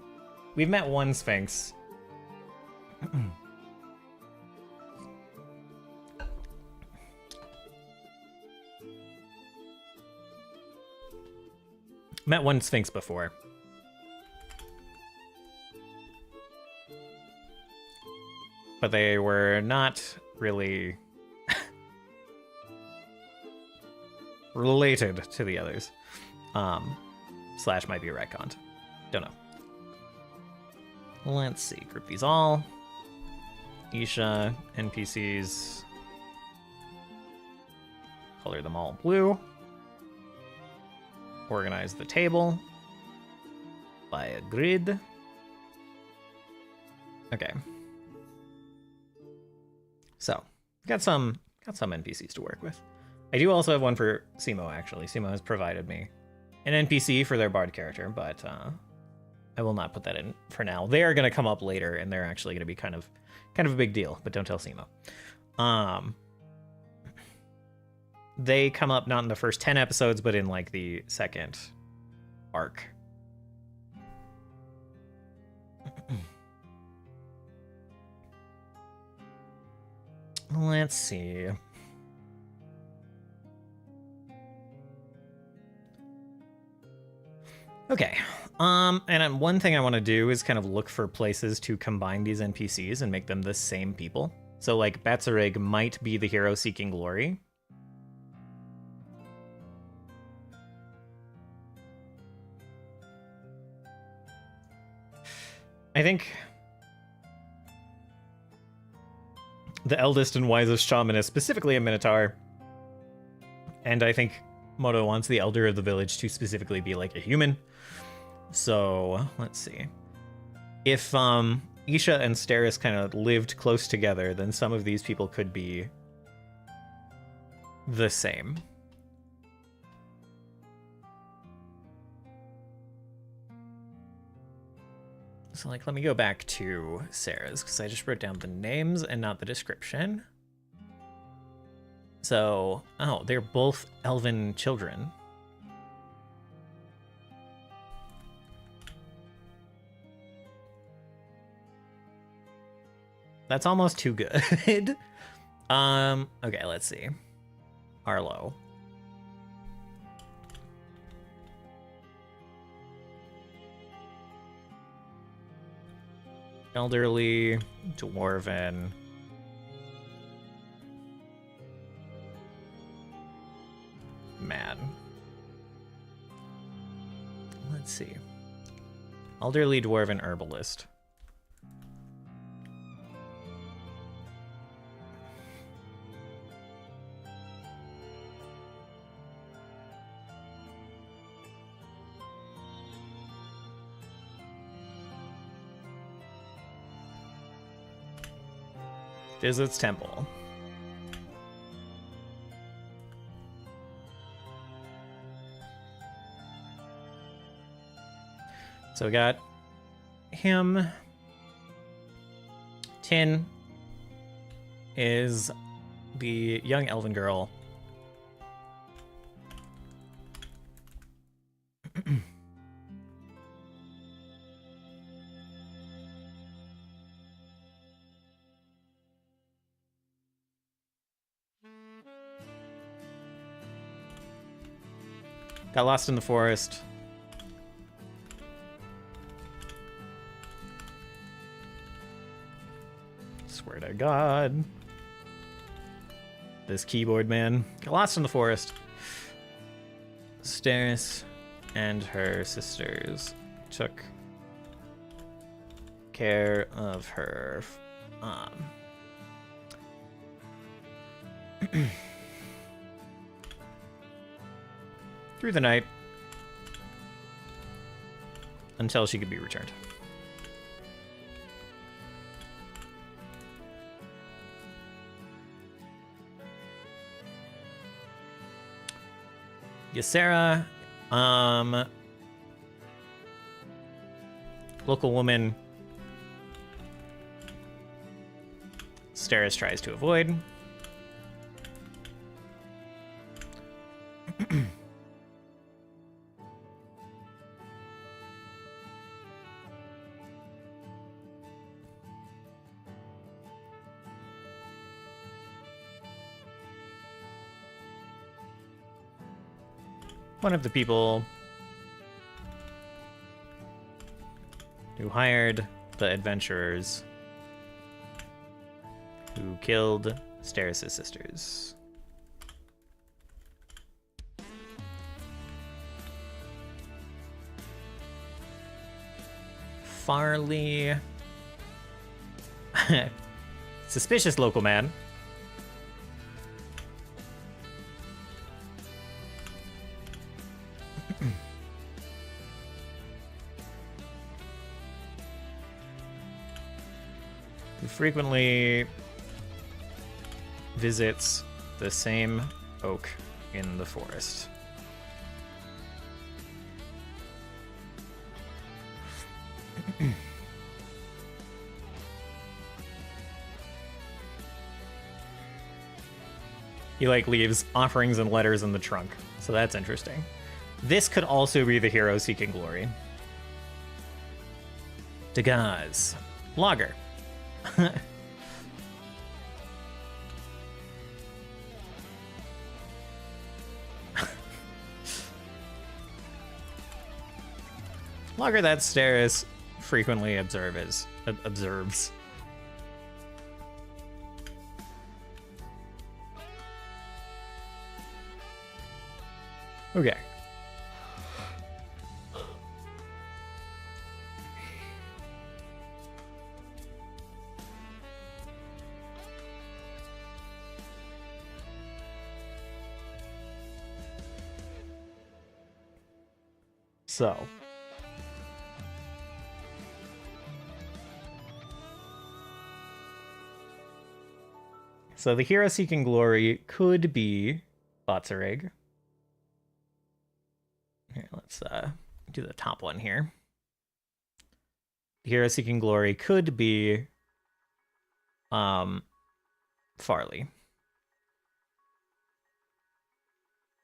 Speaker 1: We've met one Sphinx. Met one Sphinx before. But they were not really related to the others. Slash might be retconned. Don't know. Let's see. Group these all. Isha, NPCs. Color them all blue. Organize the table by a grid. Okay. So, got some NPCs to work with. I do also have one for Simo, actually. Simo has provided me an NPC for their bard character, but I will not put that in for now. They are going to come up later, and they're actually going to be kind of a big deal, but don't tell Simo. They come up not in the first 10 episodes, but in like the second arc. Let's see. Okay. And one thing I want to do is kind of look for places to combine these NPCs and make them the same people. So, like, Batsarig might be the hero seeking glory. I think the eldest and wisest shaman is specifically a Minotaur. And I think Moto wants the elder of the village to specifically be like a human. So, let's see. If Isha and Steris kind of lived close together, then some of these people could be the same. So, like, let me go back to Sarah's, because I just wrote down the names and not the description. So, oh, they're both elven children. That's almost too good. Okay, let's see. Arlo. Elderly, dwarven. Man. Let's see. Elderly, dwarven, herbalist. Visits temple. So we got him. Tin is the young elven girl. Got lost in the forest. Swear to God. This keyboard man. Got lost in the forest. Steris and her sisters took care of her. Through the night until she could be returned. Ysera, local woman. Steris tries to avoid. One of the people who hired the adventurers who killed Steris' sisters. Farley. Suspicious local man. Who frequently visits the same oak in the forest. He like leaves offerings and letters in the trunk, so that's interesting. This could also be the hero seeking glory. Dagaz. Logger. logger that Steris frequently observes. Okay. So. So the hero seeking glory could be Botzarig. Here, let's do the top one here. The hero seeking glory could be Farley.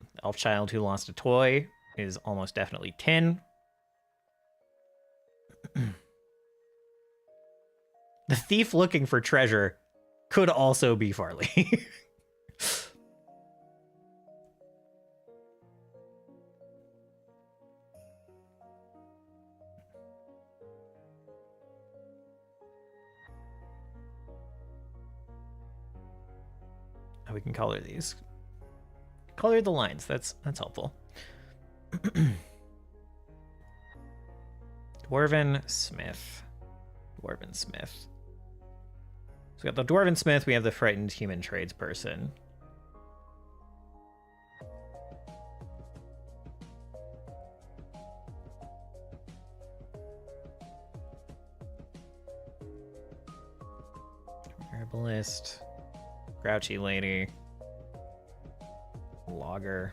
Speaker 1: The elf child who lost a toy is almost definitely Tin. The thief looking for treasure could also be Farley. Oh, we can color these. Color the lines. That's helpful. Dwarven Smith. Dwarven Smith. So we got the Dwarven Smith, we have the frightened human tradesperson. Herbalist. Grouchy lady. Logger.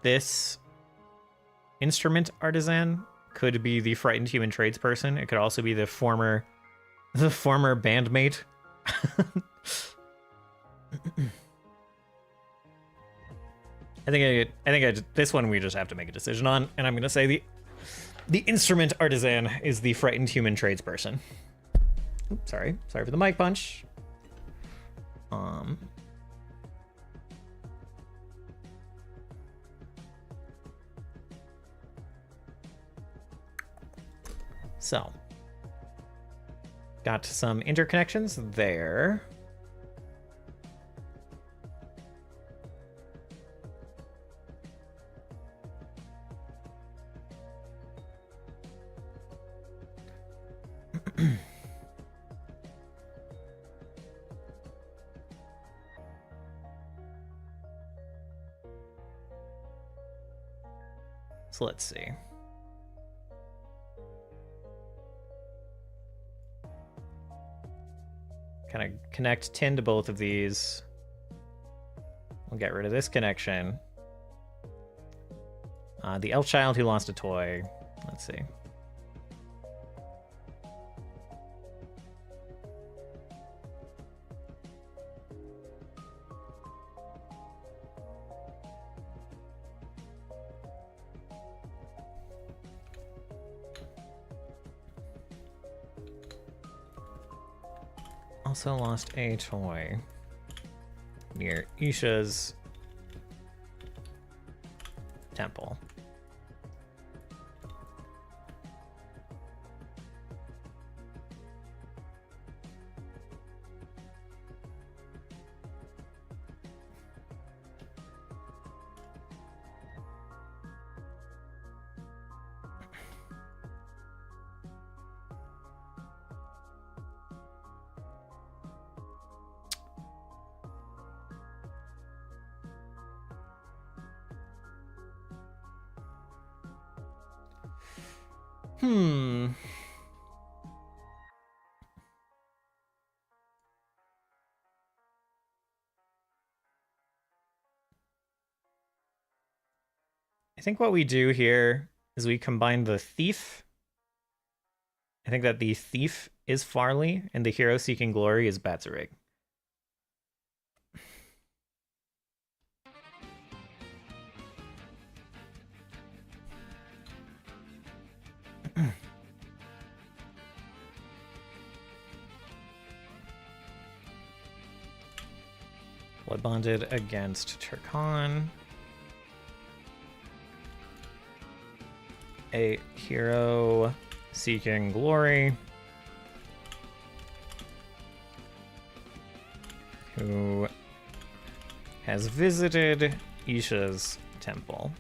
Speaker 1: This instrument artisan could be the frightened human tradesperson. It could also be the former bandmate. I think this one we just have to make a decision on, and I'm gonna say the instrument artisan is the frightened human tradesperson. Oops, sorry for the mic punch. So, got some interconnections there. So let's see. Kind of connect Tin to both of these. We'll get rid of this connection. The elf child who lost a toy. Let's see. Also lost a toy near Isha's temple. I think what we do here is we combine the thief. I think that the thief is Farley and the hero seeking glory is Batzarig. Blood bonded against Turkan. A hero seeking glory. Who has visited Isha's temple.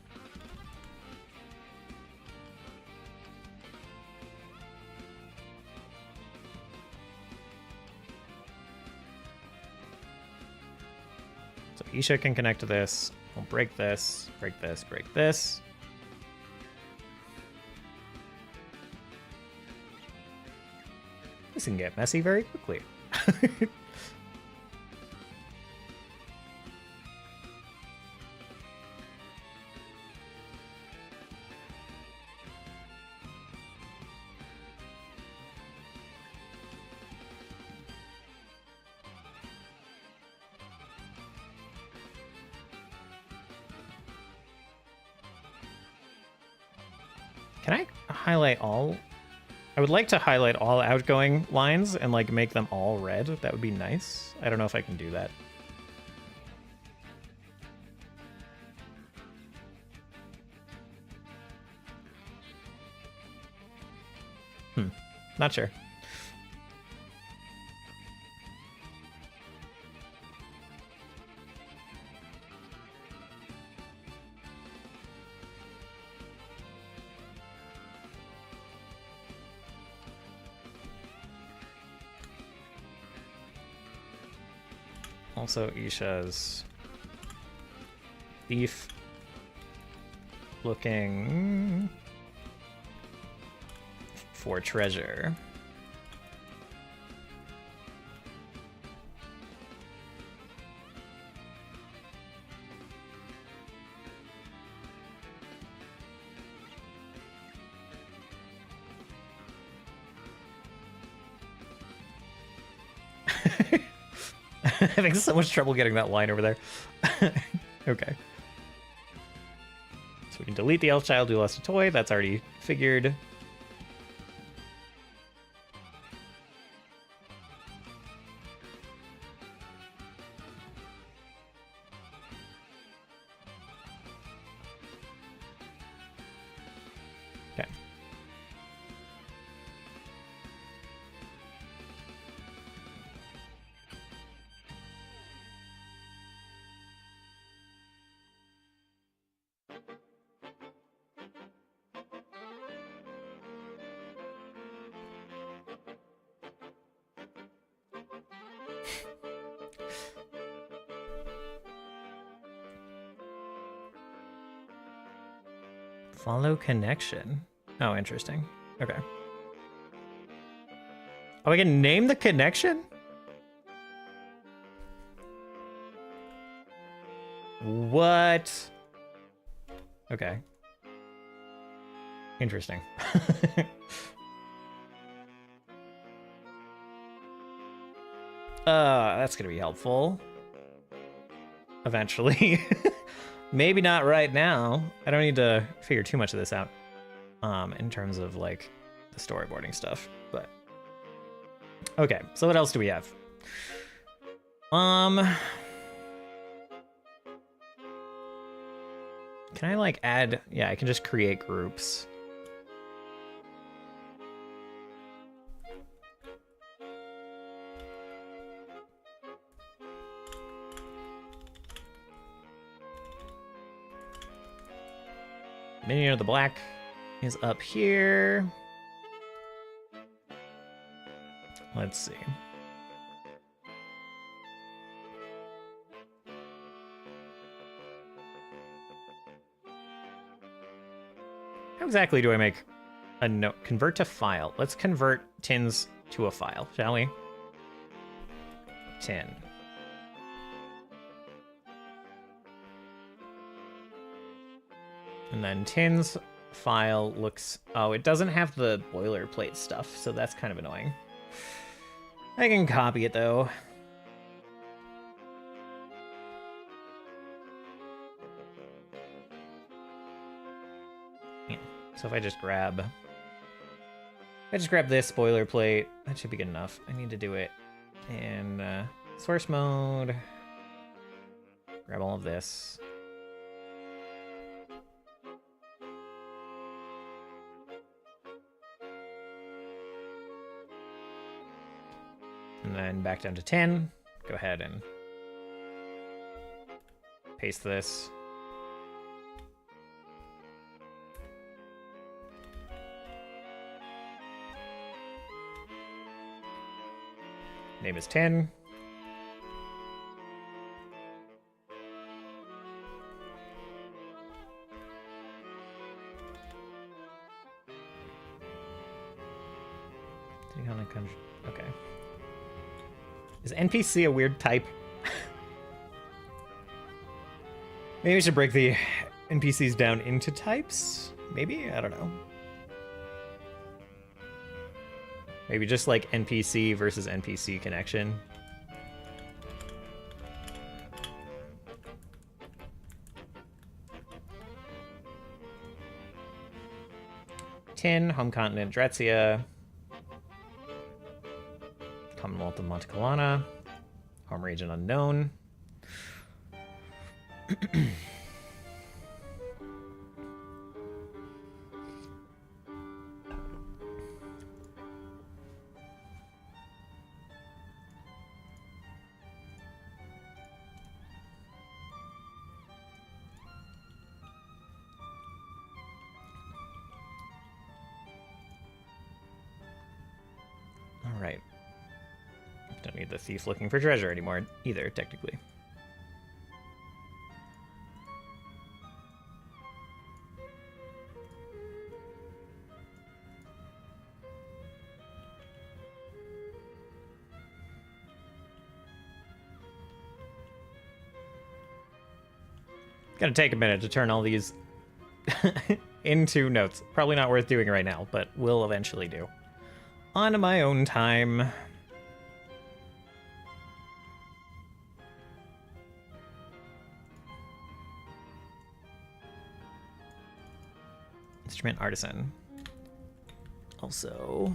Speaker 1: So Isha can connect to this. We'll break this, break this, break this. This can get messy very quickly. Can I highlight all? I would like to highlight all outgoing lines and like make them all red. That would be nice. I don't know if I can do that. Not sure. Also, Isha's thief looking for treasure. Having so much trouble getting that line over there. Okay. So we can delete the elf child who lost a toy. That's already figured. Okay. Follow connection. Oh, interesting. Okay. Oh, we can name the connection? What? Okay. Interesting. That's gonna be helpful. Eventually. Maybe not right now. I don't need to figure too much of this out in terms of like the storyboarding stuff, but okay. So what else do we have? Can I like add? Yeah, I can just create groups. Minion of the Black is up here. Let's see. How exactly do I make a note? Convert to file. Let's convert tins to a file, shall we? Tin. And then Tin's file looks... Oh, it doesn't have the boilerplate stuff, so that's kind of annoying. I can copy it, though. Yeah. So if I just grab... this boilerplate, that should be good enough. I need to do it in source mode. Grab all of this. And then back down to 10. Go ahead and paste this. Name is 10. Okay. Is NPC a weird type? Maybe we should break the NPCs down into types? Maybe? I don't know. Maybe just like NPC versus NPC connection. Tin, home continent Dretzia. Commonwealth of Montecalana. Home region unknown. All right. Don't need the thief looking for treasure anymore either, technically. Gonna take a minute to turn all these into notes. Probably not worth doing right now, but will eventually do. On my own time. Instrument artisan. Also,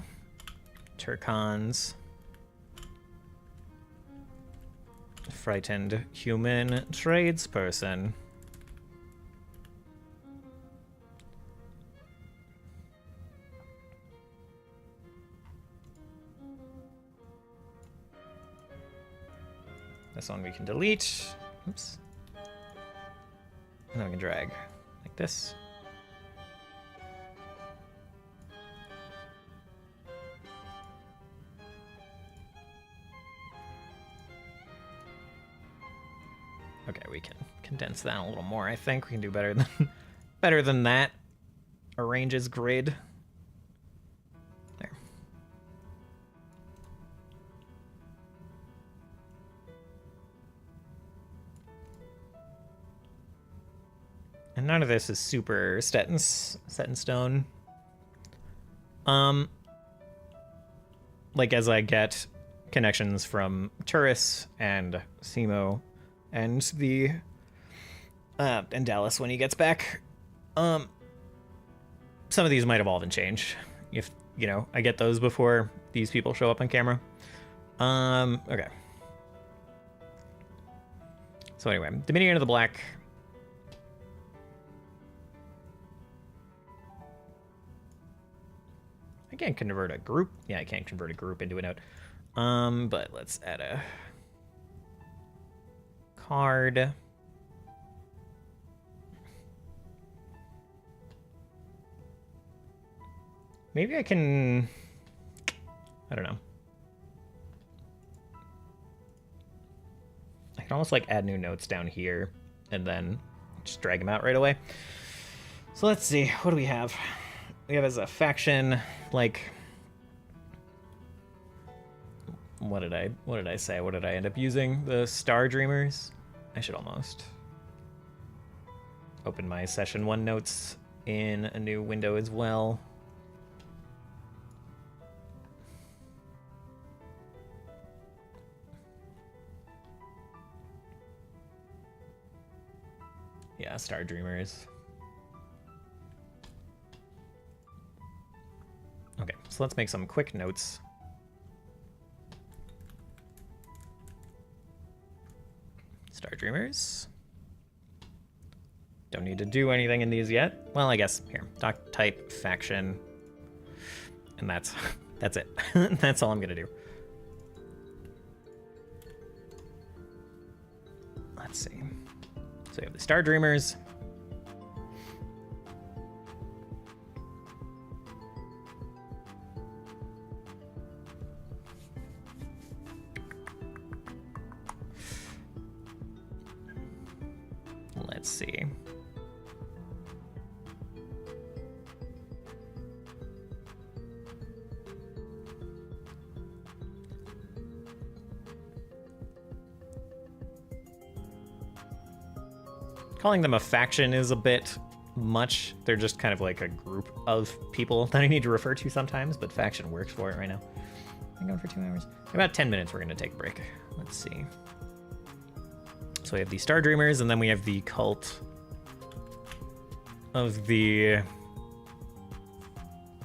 Speaker 1: Turkons. Frightened human tradesperson. This one we can delete. Oops. And then we can drag like this. Okay, we can condense that a little more. I think we can do better than that. Arranges grid. There. And none of this is super set in stone. Like as I get connections from Turris and Simo and the and Dallas when he gets back, some of these might evolve and change if, you know, I get those before these people show up on camera. Okay. So anyway, Dominion of the Black. I can't convert a group. Yeah, I can't convert a group into a node. But let's add a card. Maybe I can, I don't know. I can almost like add new notes down here and then just drag them out right away. So let's see, what do we have? We have as a faction, like, what did I say? What did I end up using? The Star Dreamers? I should almost open my session 1 notes in a new window as well. Yeah, Star Dreamers. Okay, so let's make some quick notes. Star Dreamers. need to do anything in these yet. Well, I guess here, doc type faction, and that's it. That's all I'm gonna do. Let's see. So we have the Star Dreamers. Let's see. Calling them a faction is a bit much. They're just kind of like a group of people that I need to refer to sometimes, but faction works for it right now. I'm going for 2 hours. In about 10 minutes, we're going to take a break. Let's see. So we have the Star Dreamers, and then we have the cult of the...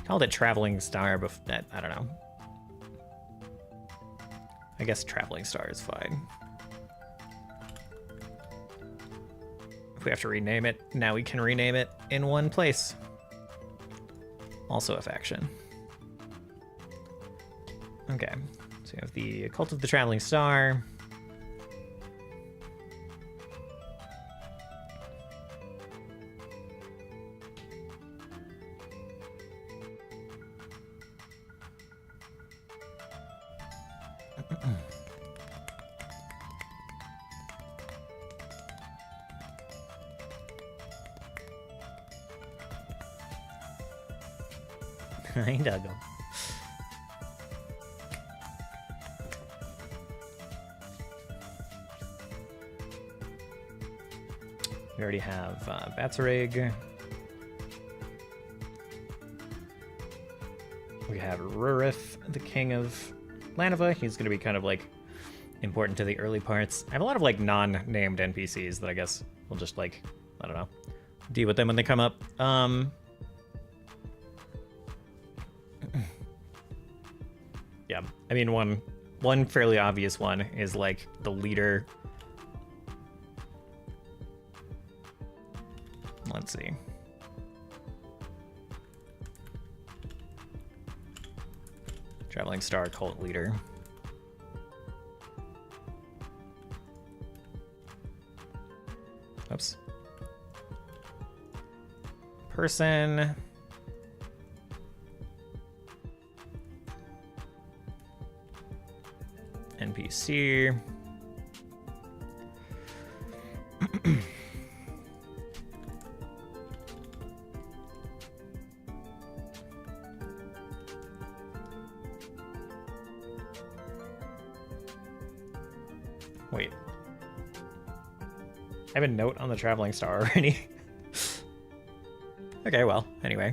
Speaker 1: Called it Traveling Star, but I don't know. I guess Traveling Star is fine. If we have to rename it, now we can rename it in one place. Also a faction. Okay, so we have the Cult of the Traveling Star. Hi, Duggo. We already have Batsarig. We have Rurith, the king of Lanova. He's going to be kind of like important to the early parts. I have a lot of like non-named NPCs that I guess we'll just like, I don't know, deal with them when they come up. Yeah, I mean, one fairly obvious one is like the leader. Let's see. Traveling Star cult leader. Oops. Person. NPC. Wait. I have a note on the Traveling Star already. Okay, well, anyway.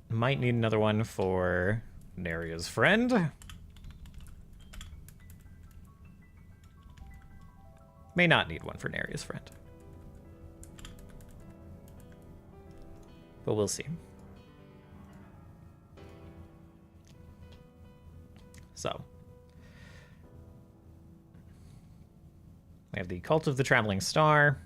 Speaker 1: Might need another one for Neria's friend. May not need one for Neria's friend. But we'll see. So. We have the Cult of the Traveling Star.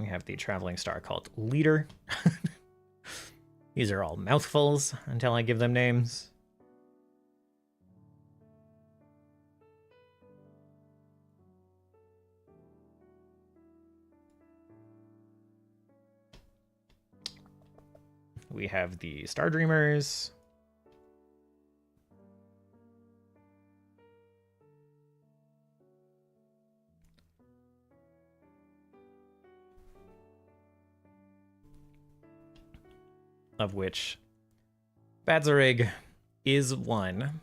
Speaker 1: We have the Traveling Star cult leader. These are all mouthfuls until I give them names. We have the Star Dreamers. Of which Badzarig is one.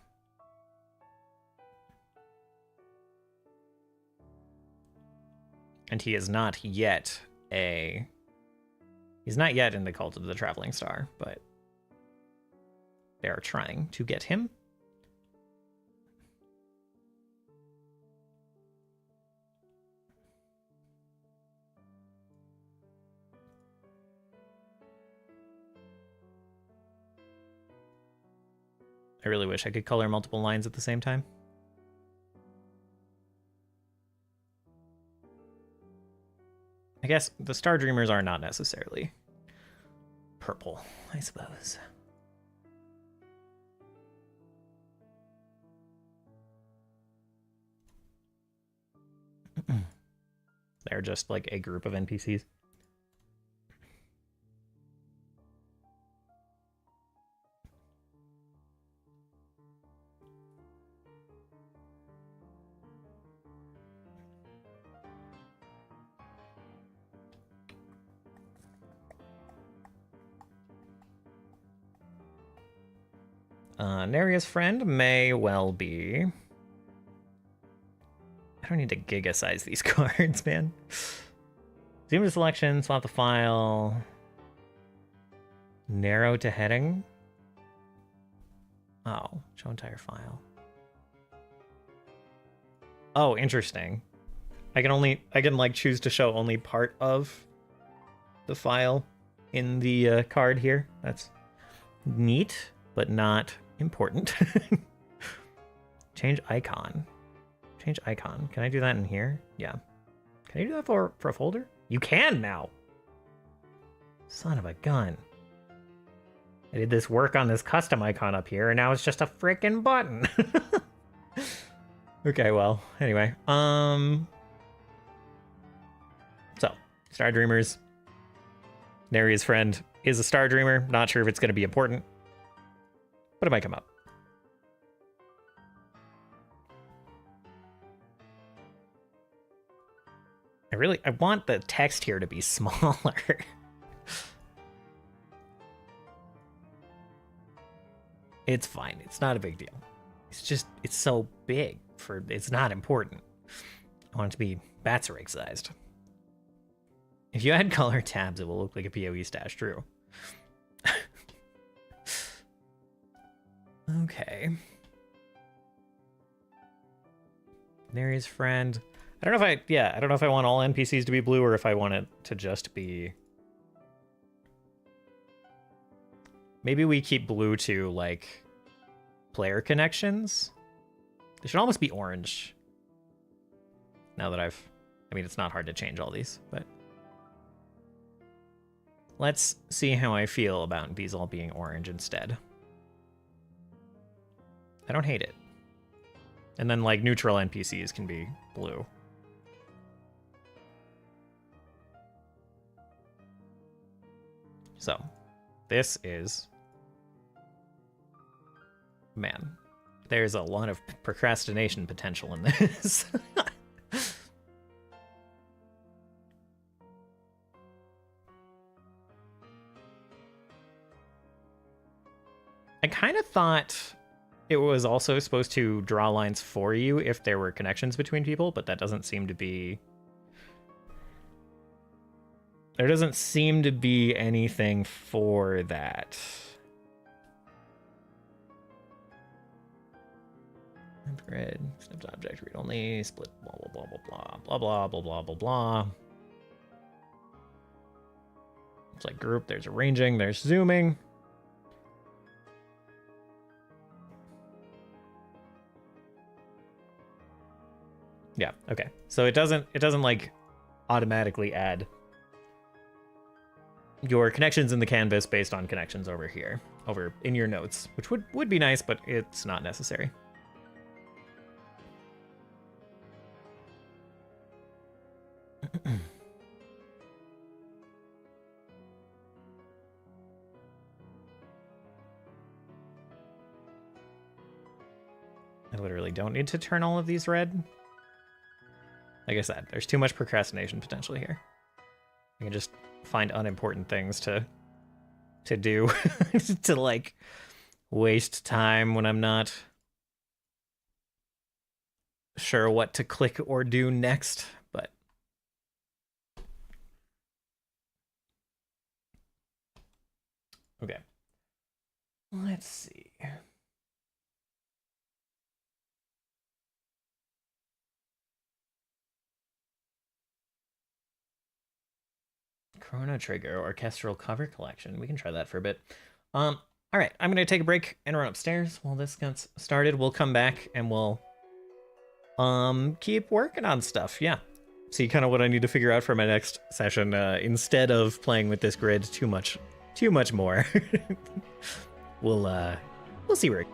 Speaker 1: And he is not yet he's not yet in the Cult of the Traveling Star, but they are trying to get him. I really wish I could color multiple lines at the same time. I guess the Star Dreamers are not necessarily purple, I suppose. They're just like a group of NPCs. Neria's friend may well be. I don't need to giga size these cards, man. Zoom to selection, swap the file. Narrow to heading. Oh, show entire file. Oh, interesting. I can like choose to show only part of the file in the card here. That's neat, but not important. Change icon. Change icon. Can I do that in here? Yeah. Can I do that for a folder? You can now. Son of a gun. I did this work on this custom icon up here, and now it's just a freaking button. Okay, well, anyway. So, Star Dreamers. Neria's friend is a Star Dreamer. Not sure if it's going to be important, but it might come up. I want the text here to be smaller. It's fine. It's not a big deal. It's just, it's so big for, it's not important. I want it to be Batsarig sized. If you add color tabs, it will look like a PoE stash, true. Okay. Neria's friend. I don't know if I want all NPCs to be blue or if I want it to just be... Maybe we keep blue to, like, player connections. They should almost be orange. Now that I mean, it's not hard to change all these, but... Let's see how I feel about these all being orange instead. I don't hate it. And then, like, neutral NPCs can be blue. So, this is... Man, there's a lot of procrastination potential in this. I kind of thought it was also supposed to draw lines for you if there were connections between people, but that doesn't seem to be... There doesn't seem to be anything for that. Grid, snipped object, read only, split, blah, blah, blah, blah, blah, blah, blah, blah, blah, blah. It's like group, there's arranging, there's zooming. Yeah, okay. So it doesn't like automatically add your connections in the canvas based on connections over here, over in your notes, which would be nice, but it's not necessary. I literally don't need to turn all of these red. Like I said, there's too much procrastination potentially here. I can just find unimportant things to do to like waste time when I'm not sure what to click or do next, but okay. Let's see. Chrono Trigger Orchestral Cover Collection. We can try that for a bit. All right, I'm gonna take a break and run upstairs while this gets started. We'll come back and we'll keep working on stuff. Yeah, see kind of what I need to figure out for my next session instead of playing with this grid too much more. We'll see where it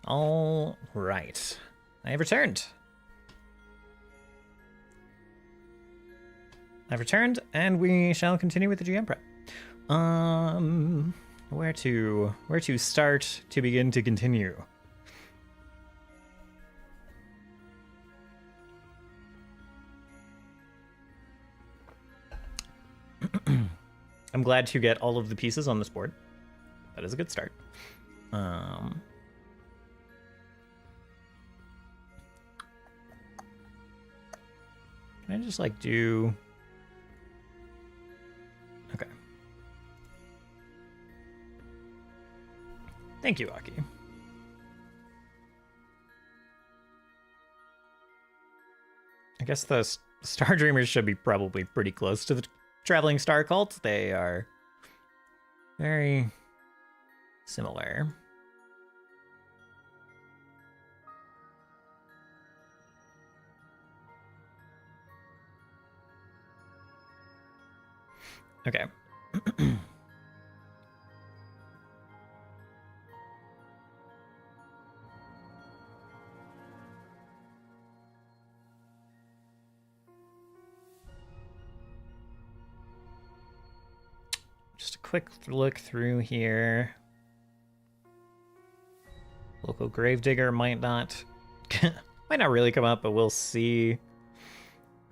Speaker 1: All right. I have returned. I've returned, and we shall continue with the GM prep. Where to start to begin to continue? I'm glad to get all of the pieces on this board. That is a good start. Can I just like do... Okay. Thank you, Aki. I guess the Star Dreamers should be probably pretty close to the Traveling Star Cult. They are very similar. Okay. Just a quick look through here. Local gravedigger might not really come up, but we'll see.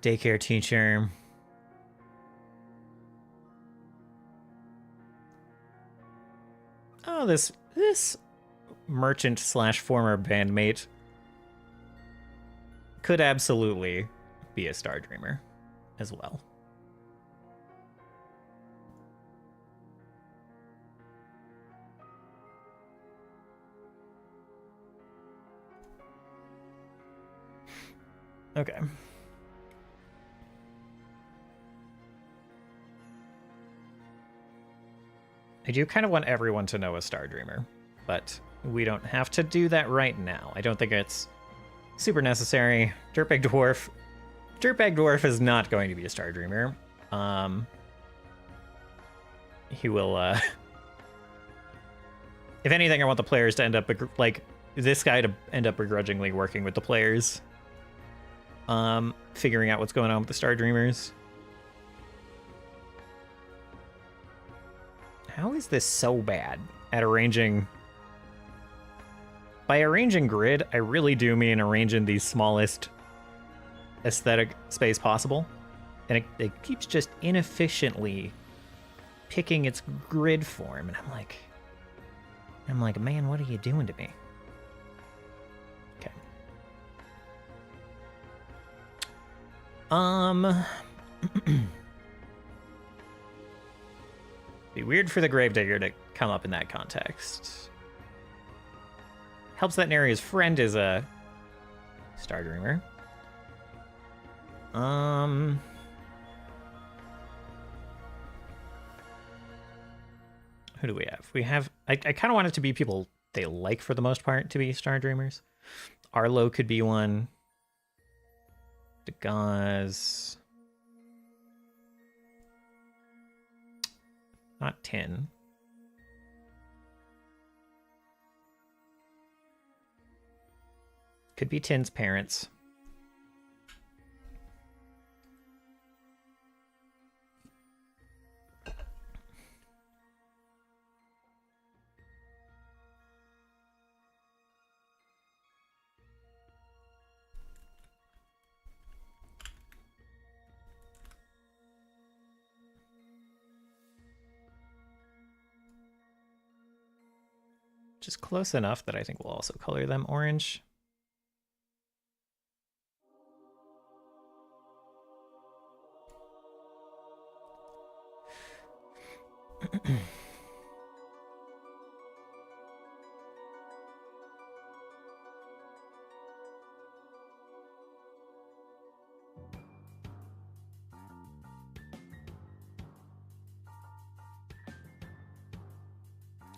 Speaker 1: Daycare teacher. Oh, this merchant slash former bandmate could absolutely be a Star Dreamer as well. Okay. I do kind of want everyone to know a Star Dreamer, but we don't have to do that right now. I don't think it's super necessary. Dirtbag Dwarf is not going to be a Star Dreamer. He will, if anything, I want the players to end up, like, this guy to end up begrudgingly working with the players. Figuring out what's going on with the Star Dreamers. How is this so bad at arranging? By arranging grid, I really do mean arranging the smallest aesthetic space possible. And it keeps just inefficiently picking its grid form. And I'm like, man, what are you doing to me? Okay. Be weird for the Gravedigger to come up in that context. Helps that Neria's friend is a Star Dreamer. Who do we have? We have... I kind of want it to be people they like for the most part to be Star Dreamers. Arlo could be one. Degaz... Not 10. Could be 10's parents. Just close enough that I think we'll also color them orange.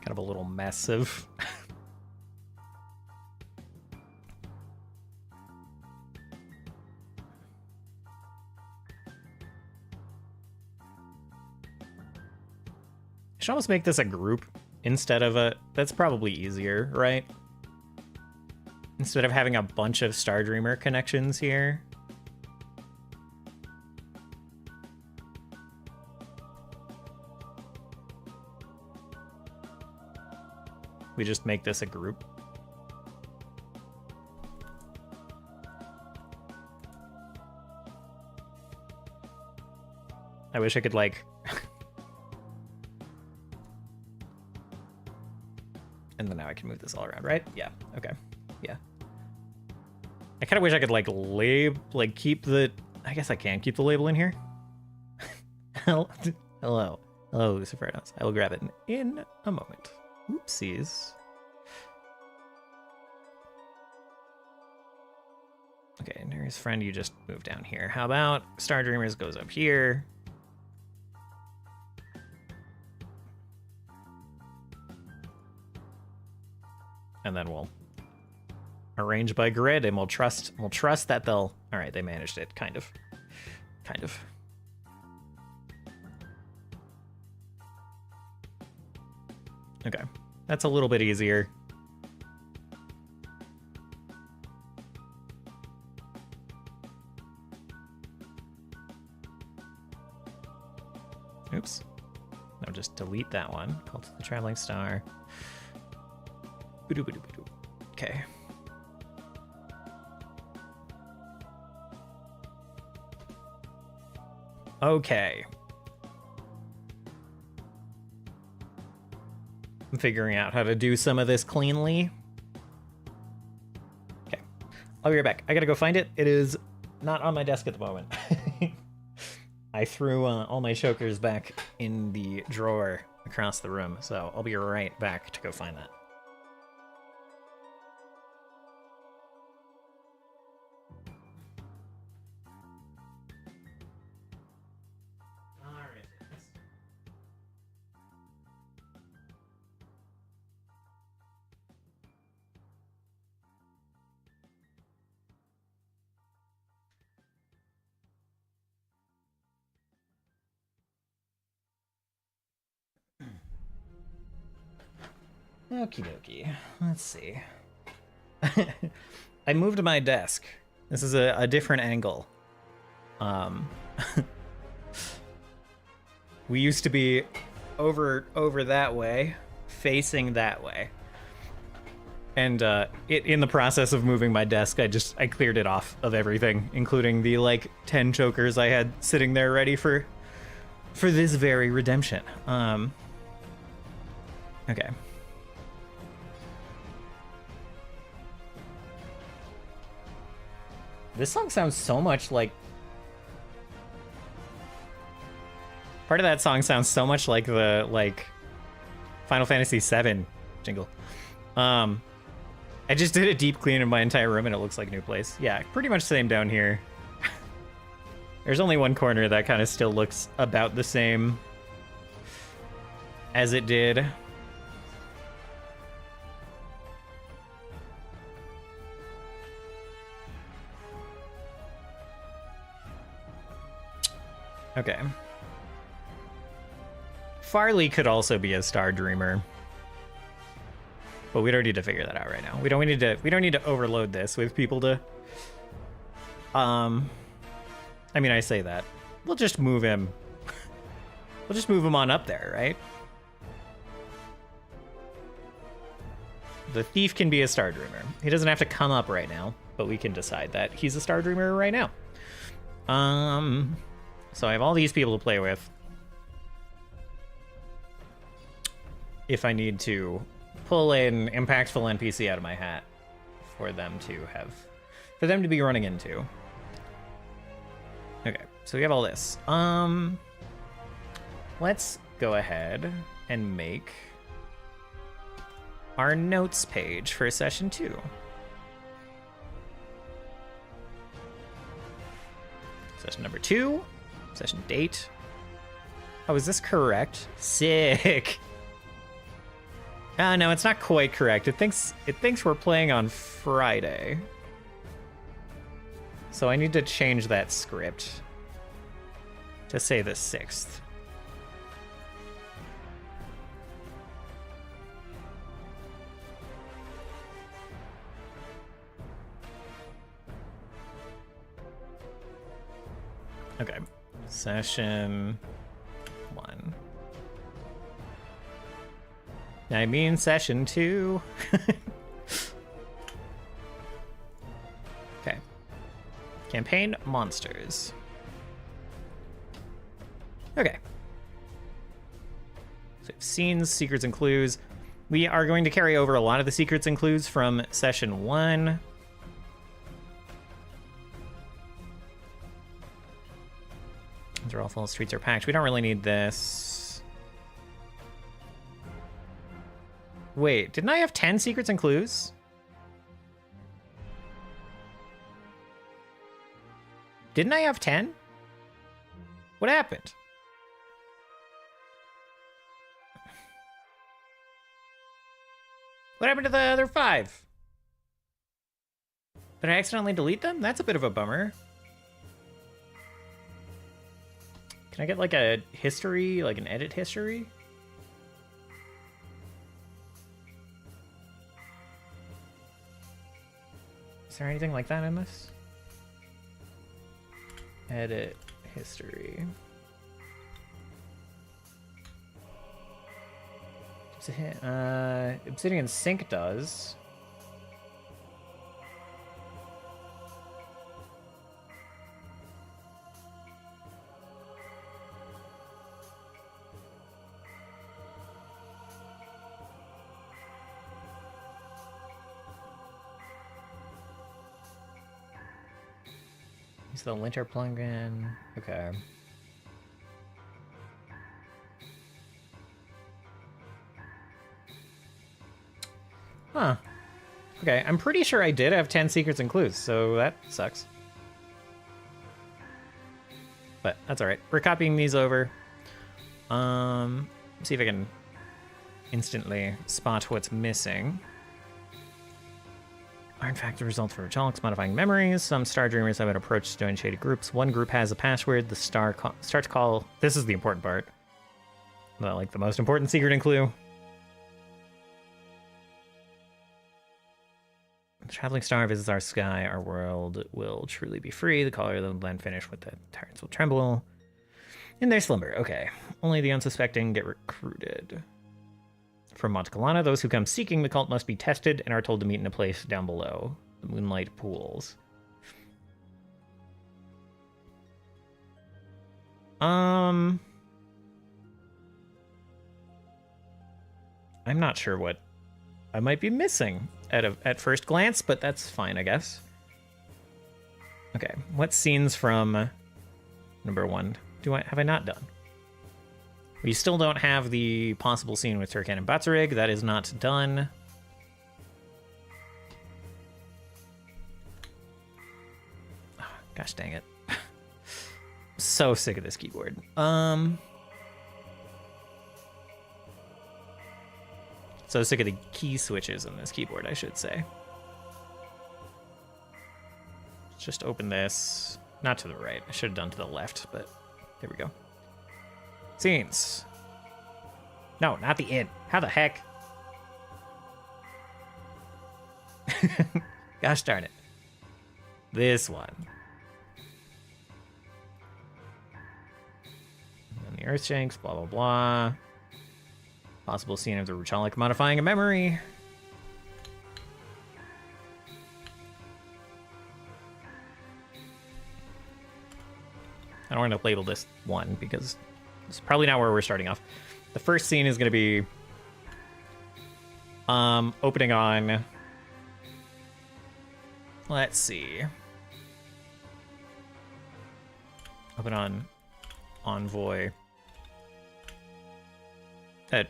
Speaker 1: Kind of a little mess of... I should almost make this a group instead of a... That's probably easier, right? instead of having a bunch of Stardreamer connections here. We just make this a group. I wish I could, like... And then now I can move this all around, right? Yeah, okay. Yeah. I kind of wish I could, like, keep the... I guess I can keep the label in here. Hello. Hello, Lucifernos. I will grab it in a moment. Oopsies. Okay, Neri's friend, you just move down here. How about Stardreamers goes up here? And then we'll arrange by grid, and we'll trust that they'll... All right, they managed it, kind of. Okay, that's a little bit easier. Oops. No, just delete that one. Cult of the Traveling Star. Okay. Okay. I'm figuring out how to do some of this cleanly. Okay. I'll be right back. I gotta go find it. It is not on my desk at the moment. I threw all my chokers back in the drawer across the room, so I'll be right back to go find that. Okie dokie. Let's see. I moved my desk. This is a different angle. We used to be over that way, facing that way. And in the process of moving my desk, I cleared it off of everything, including the like 10 chokers I had sitting there ready for this very redemption. Okay. This song sounds so much like... Part of that song sounds so much like the, Final Fantasy VII jingle. I just did a deep clean of my entire room and it looks like a new place. Yeah, pretty much same down here. There's only one corner that kind of still looks about the same as it did. Okay. Farley could also be a Stardreamer, but we don't need to figure that out right now. We don't need to overload this with people to. I mean, I say that. We'll just move him. We'll just move him on up there, right? The thief can be a Stardreamer. He doesn't have to come up right now, but we can decide that he's a Stardreamer right now. So I have all these people to play with. If I need to pull an impactful NPC out of my hat for them to be running into. Okay, so we have all this. Let's go ahead and make our notes page for session 2. Session number 2. Session date. Oh, is this correct? Sick. No, it's not quite correct. It thinks we're playing on Friday. So I need to change that script to say the 6th. Okay. Session 1. I mean session 2. Okay. Campaign monsters. Okay. So scenes, secrets, and clues. We are going to carry over a lot of the secrets and clues from session 1. These are all full. Streets are packed. We don't really need this. Wait, didn't I have 10 secrets and clues? Didn't I have 10? What happened? What happened to the other 5? Did I accidentally delete them? That's a bit of a bummer. Can I get like a history, like an edit history? Is there anything like that in this? Edit history. Obsidian Sync does. Use the linter plugin. Okay. Huh. Okay, I'm pretty sure I did have 10 secrets and clues, so that sucks. But that's alright. We're copying these over. See if I can instantly spot what's missing. Artifact results for Jolix modifying memories. Some Star Dreamers have an approach to join shaded groups. One group has a password. The start to call. This is the important part. Like the most important secret and clue. The traveling star visits our sky. Our world will truly be free. The caller will then finish with the tyrants will tremble in their slumber. Okay. Only the unsuspecting get recruited. From Montecalana, those who come seeking the cult must be tested and are told to meet in a place down below. The Moonlight Pools. I'm not sure what I might be missing at first glance, but that's fine, I guess. Okay, what scenes from number 1 have I not done? We still don't have the possible scene with Turkan and Batsarig. That is not done. Oh, gosh dang it. So sick of this keyboard. So sick of the key switches in this keyboard, I should say. Let's just open this. Not to the right. I should have done to the left, but there we go. Scenes. No, not the inn. How the heck? Gosh darn it. This one. And the Earth Shanks, blah, blah, blah. Possible scene of the Ruchalik modifying a memory. I don't want to label this 1 because it's probably not where we're starting off. The first scene is going to be opening on, let's see. Open on Envoy.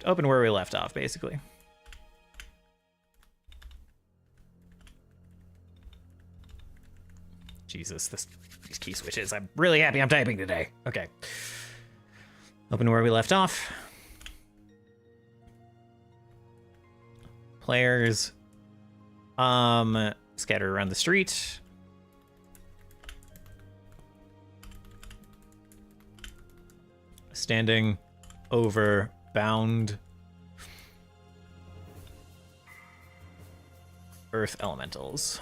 Speaker 1: Open where we left off, basically. Jesus, these key switches. I'm really happy I'm typing today. Okay. Open where we left off. Players scatter around the street. Standing over bound earth elementals.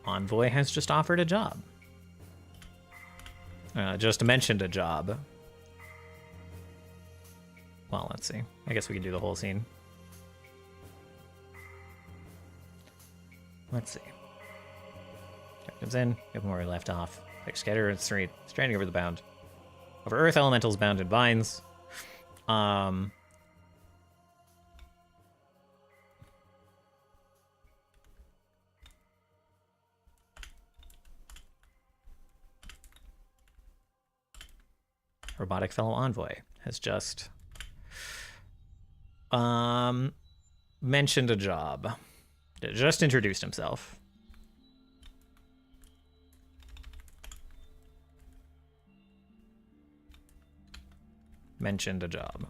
Speaker 1: Envoy has just offered a job. Just mentioned a job. Well, let's see. I guess we can do the whole scene. Let's see. Comes in, give him where we left off. Like scatter and straight, stranding over the bound. Over Earth elementals bound in vines. Robotic fellow envoy has just mentioned a job. Just introduced himself. Mentioned a job.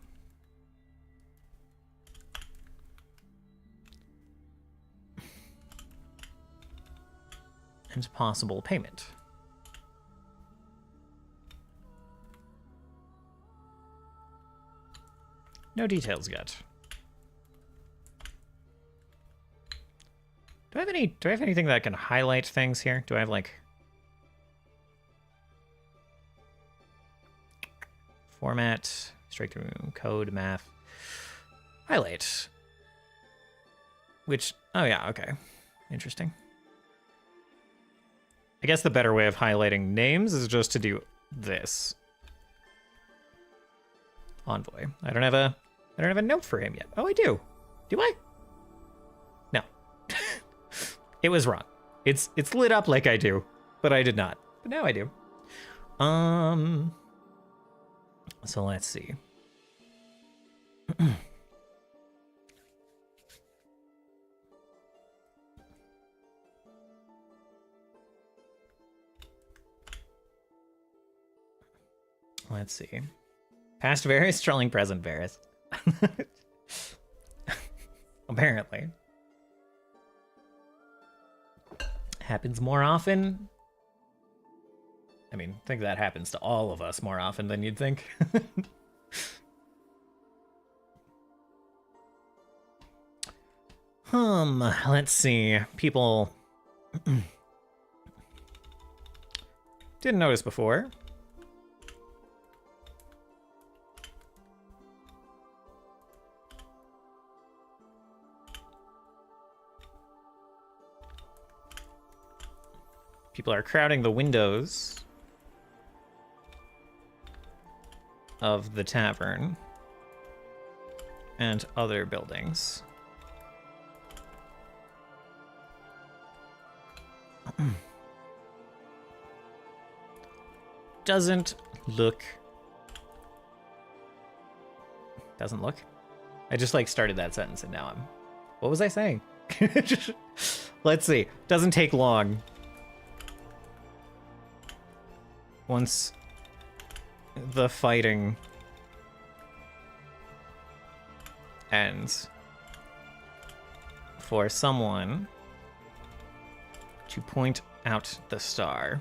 Speaker 1: And possible payment. No details yet. Do I have anything that can highlight things here? Do I have like format, straight through code, math, highlight? Which, oh yeah, okay. Interesting. I guess the better way of highlighting names is just to do this. Envoy. I don't have a note for him yet. Oh, I do. Do I? No. It was wrong. It's lit up like I do, but I did not. But now I do. So let's see. Let's see. Past Varys, trolling present Varys. Apparently. Happens more often. I mean, I think that happens to all of us more often than you'd think. Let's see. People didn't notice before. People are crowding the windows of the tavern and other buildings. Doesn't look. I just like started that sentence and now I'm. What was I saying? Let's see. Doesn't take long. Once the fighting ends, for someone to point out the star.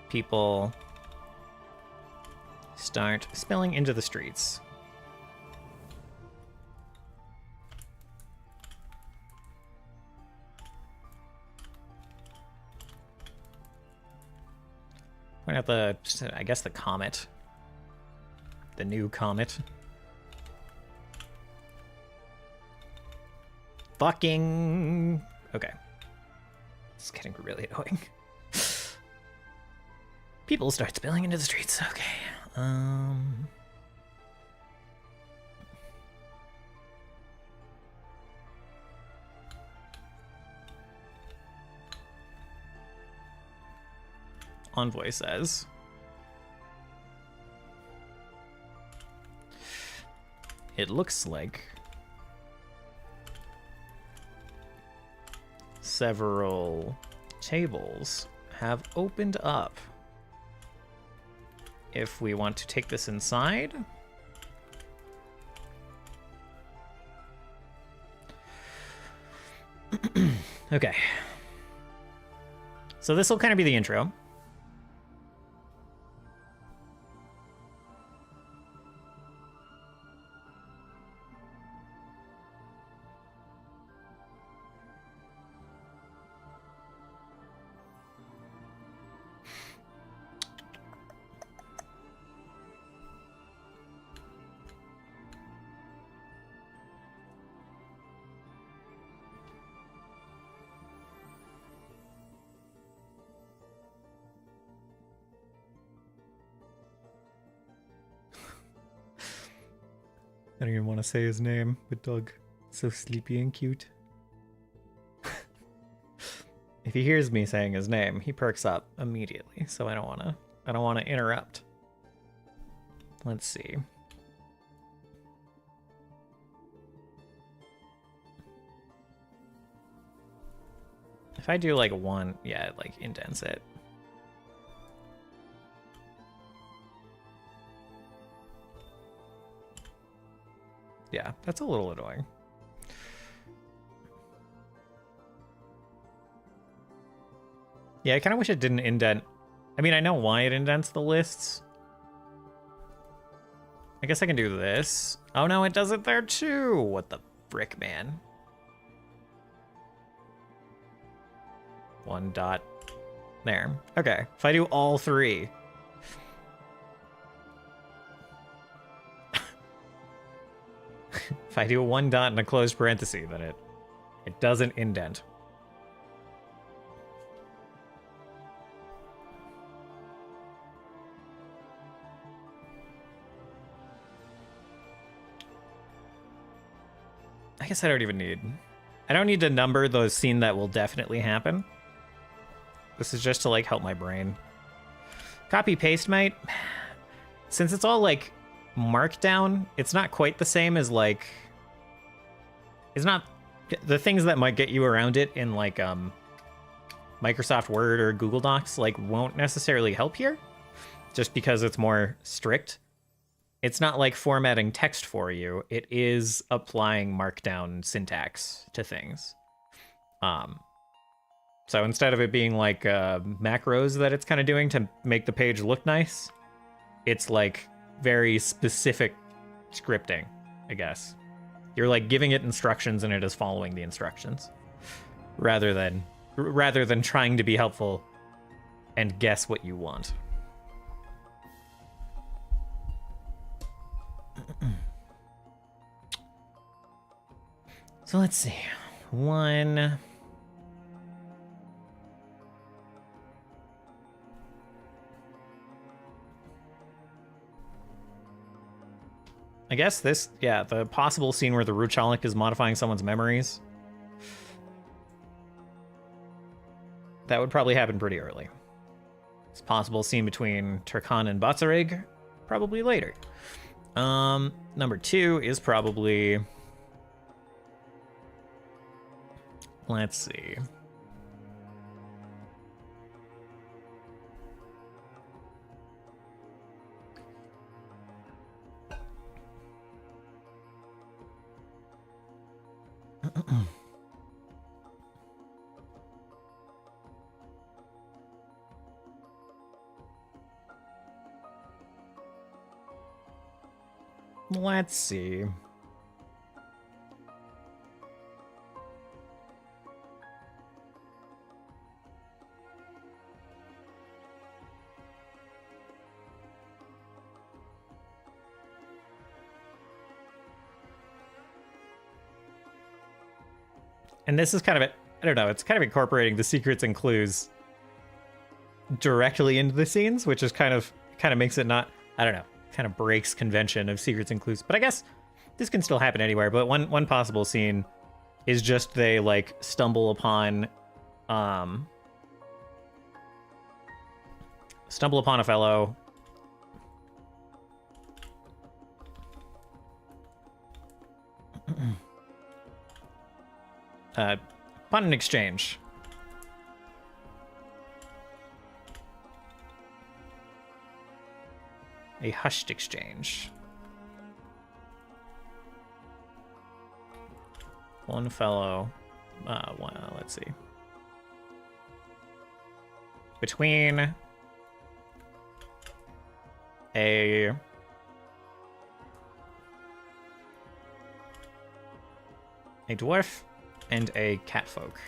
Speaker 1: People start spilling into the streets. Point out the, I guess the comet. The new comet. Fucking... Okay. It's getting really annoying. People start spilling into the streets. Okay. Envoy says. It looks like several tables have opened up. If we want to take this inside. Okay. So this will kind of be the intro. I don't even want to say his name, but Doug, so sleepy and cute. If he hears me saying his name, he perks up immediately, so I don't want to interrupt. Let's see. If I do like one, yeah, it like indents it. Yeah, that's a little annoying. Yeah, I kind of wish it didn't indent. I mean, I know why it indents the lists. I guess I can do this. Oh no, it does it there too. What the frick, man? One dot. There. Okay, if I do all three. If I do a one dot and a closed parenthesis, then it doesn't indent. I guess I don't even need... I don't need to number the scene that will definitely happen. This is just to, like, help my brain. Copy-paste might... Since it's all, like, markdown, it's not quite the same as, like... It's not... The things that might get you around it in, like, Microsoft Word or Google Docs, like, won't necessarily help here. Just because it's more strict. It's not like formatting text for you. It is applying markdown syntax to things. So instead of it being like macros that it's kind of doing to make the page look nice, it's like very specific scripting, I guess. You're like giving it instructions and it is following the instructions rather than trying to be helpful and guess what you want. So let's see. One. I guess this, yeah, the possible scene where the Ruchalik is modifying someone's memories. That would probably happen pretty early. It's a possible scene between Turkhan and Batsarig, probably later. Number 2 is probably... Let's see. Let's see. And this is kind of, I don't know, it's kind of incorporating the secrets and clues directly into the scenes, which is kind of makes it not, I don't know, kind of breaks convention of secrets and clues. But I guess this can still happen anywhere. But one possible scene is just they like stumble upon a fellow. Upon an exchange. A hushed exchange. One fellow, let's see. Between a dwarf and a catfolk.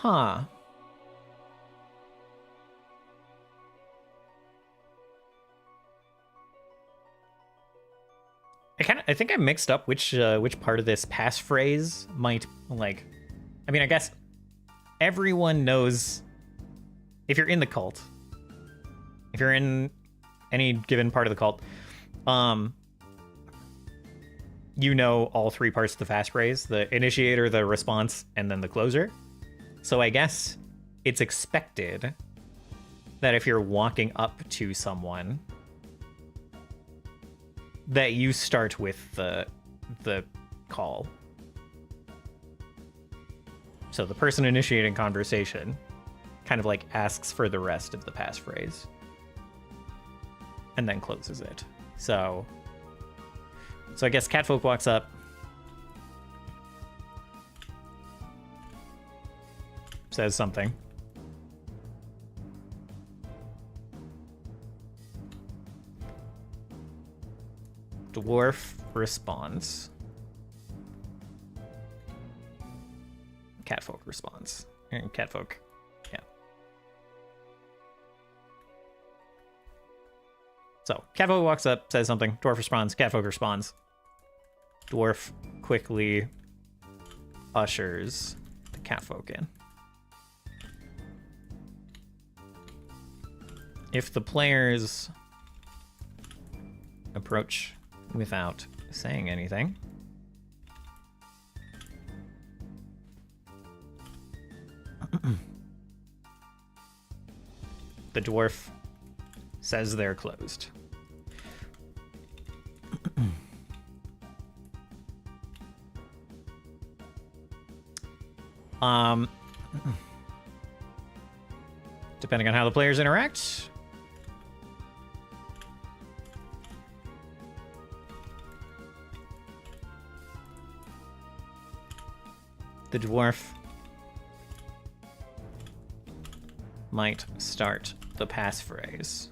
Speaker 1: Huh. I think I mixed up which part of this passphrase might, like, I mean, I guess everyone knows if you're in the cult, if you're in any given part of the cult, you know all three parts of the passphrase: the initiator, the response, and then the closer. So I guess it's expected that if you're walking up to someone, that you start with the call. So the person initiating conversation kind of like asks for the rest of the passphrase and then closes it. So I guess Catfolk walks up, says something. Dwarf responds. Catfolk responds. Catfolk, yeah. So Catfolk walks up, says something. Dwarf responds. Catfolk responds. Dwarf quickly ushers the Catfolk in. If the players approach without saying anything, the dwarf says they're closed. Depending on how the players interact, the dwarf might start the passphrase.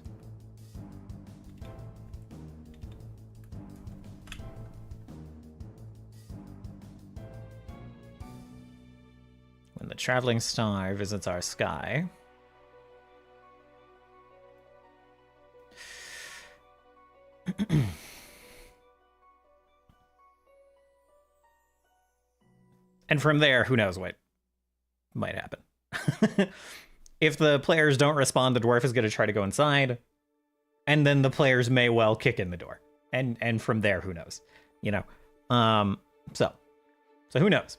Speaker 1: When the traveling star visits our sky, and from there, who knows what might happen. If the players don't respond, the dwarf is going to try to go inside, and then the players may well kick in the door. And from there, who knows? You know? So who knows?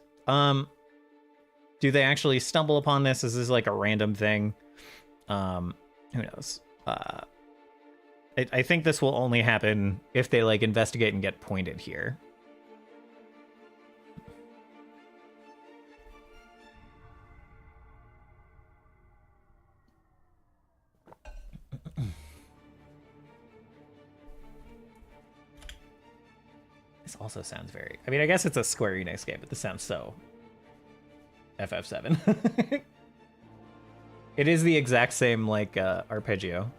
Speaker 1: Do they actually stumble upon this? Is this like a random thing? Who knows? I think this will only happen if they like investigate and get pointed here. This also sounds very... I mean, I guess it's a Square Enix game, but this sounds so... FF7. It is the exact same, like, arpeggio.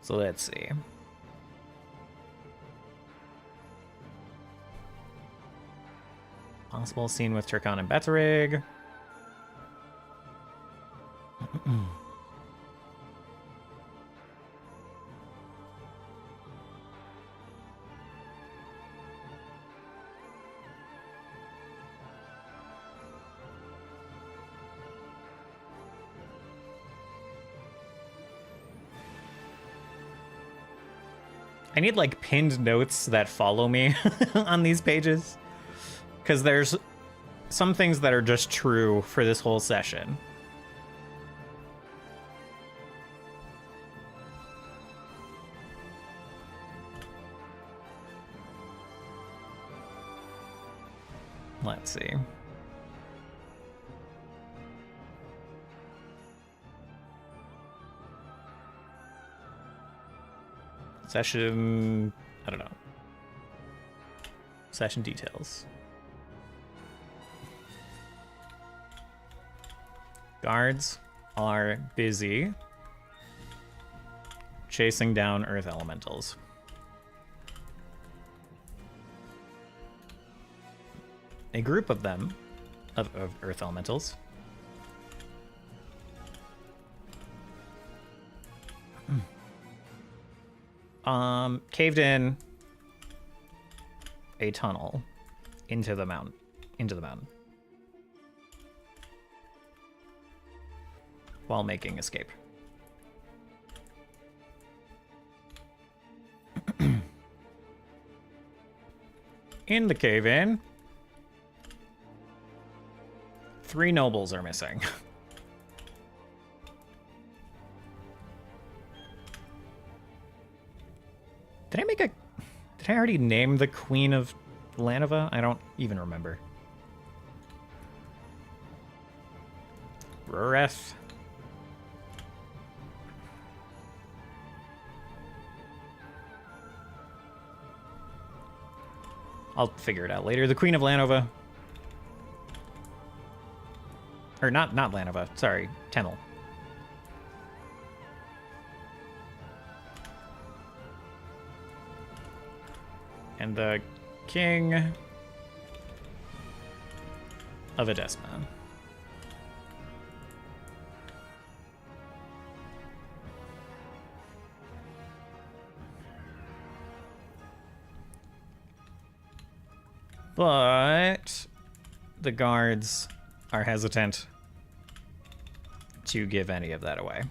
Speaker 1: So let's see. Possible scene with Turkon and Betterig. I need like pinned notes that follow me on these pages, because there's some things that are just true for this whole session. Let's see. Session, I don't know. Session details. Guards are busy chasing down earth elementals. A group of them, of earth elementals, caved in a tunnel into the mountain, while making escape. In the cave-in, 3 nobles are missing. Did I already name the Queen of Lanova? I don't even remember. Rureth. I'll figure it out later. The Queen of Lanova. Or not Lanova. Sorry, Temel. And the King of Edesma. But the guards are hesitant to give any of that away.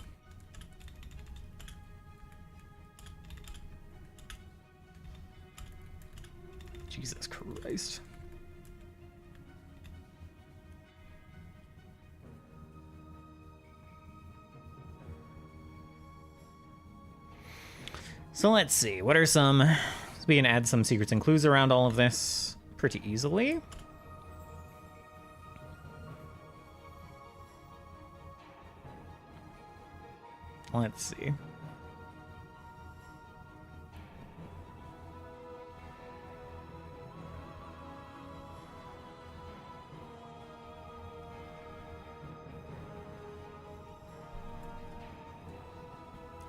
Speaker 1: Jesus Christ. So let's see. What are some... We can add some secrets and clues around all of this pretty easily. Let's see.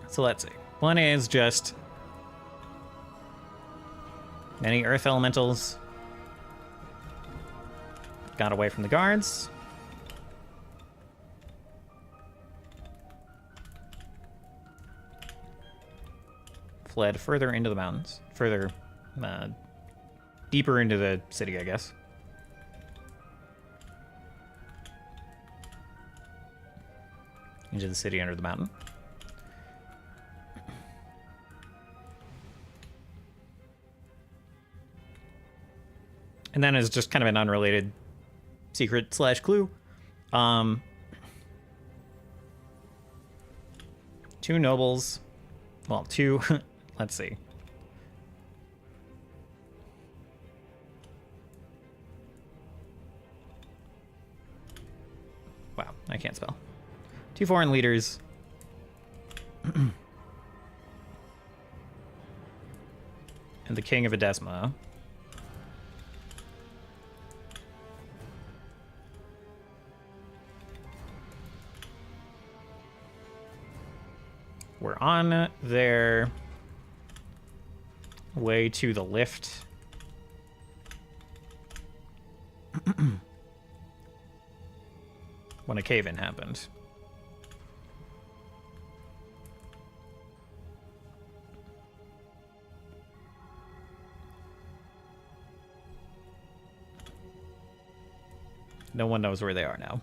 Speaker 1: So let's see. One is just many earth elementals got away from the guards. Fled further into the mountains. Further, deeper into the city, I guess. Into the city under the mountain. And then is just kind of an unrelated secret slash clue. 2 nobles. Well, 2. Let's see. Wow, I can't spell. 2 foreign leaders. And the King of Edesma. We're on their way to the lift. When a cave-in happened. No one knows where they are now.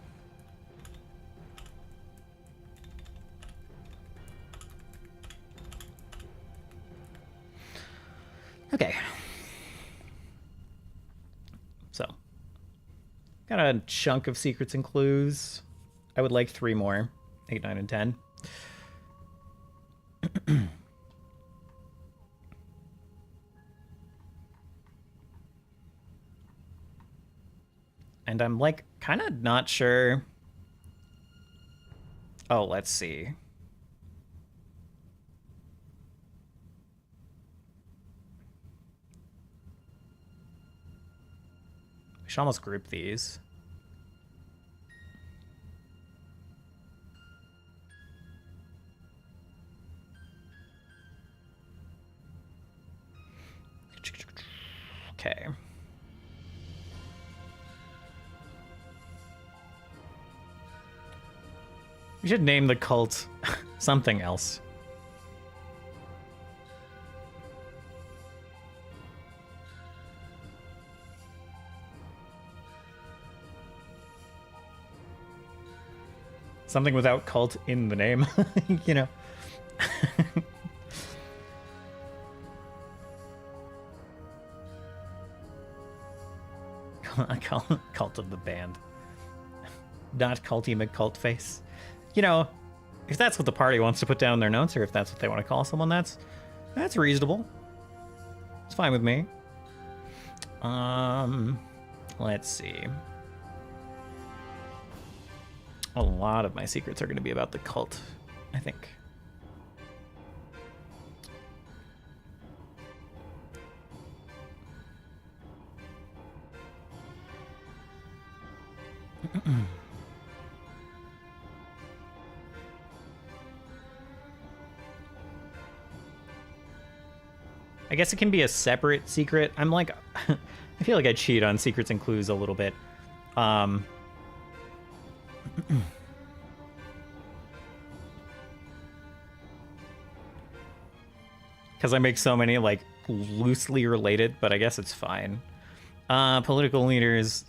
Speaker 1: Okay. So, got a chunk of secrets and clues. I would like 3 more. 8, 9, and 10. And I'm like kind of not sure. Oh, let's see. We should almost group these. We should name the cult something else. Something without cult in the name, you know. Cult of the band. Not Culty McCult face. You know, if that's what the party wants to put down in their notes, or if that's what they want to call someone, that's reasonable. It's fine with me. Let's see. A lot of my secrets are going to be about the cult, I think. I guess it can be a separate secret. I'm like, I feel like I cheat on secrets and clues a little bit. Because I make so many, like, loosely related, but I guess it's fine. Political leaders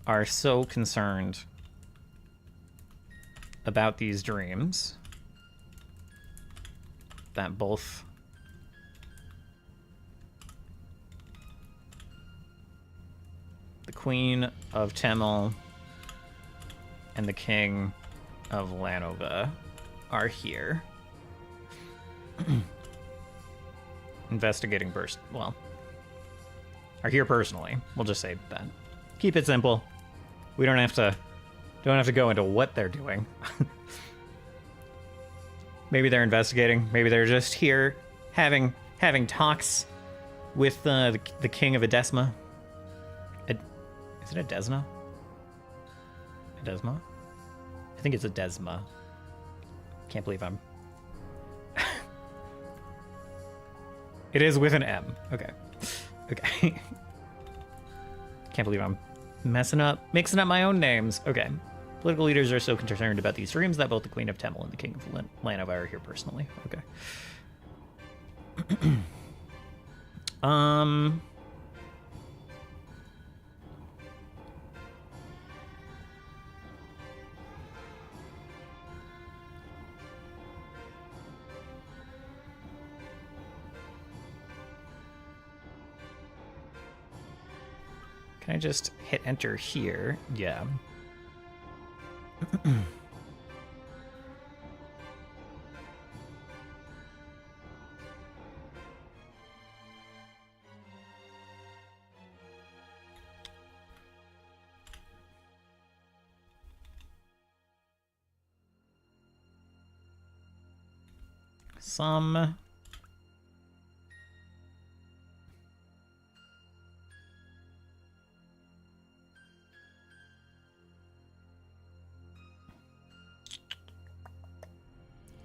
Speaker 1: are so concerned about these dreams that both the Queen of Temel and the King of Lanova are here. Investigating burst. Well, are here personally. We'll just say that. Keep it simple. We don't have to go into what they're doing. Maybe they're investigating. Maybe they're just here having talks with the king of Edesma. Is it Edesma? Edesma? I think it's Edesma. Can't believe I'm... It is with an M. Okay. Okay. Can't believe I'm mixing up my own names. Okay. Political leaders are so concerned about these dreams that both the Queen of Temel and the King of Lanova are here personally. Okay. Can I just hit enter here? Yeah.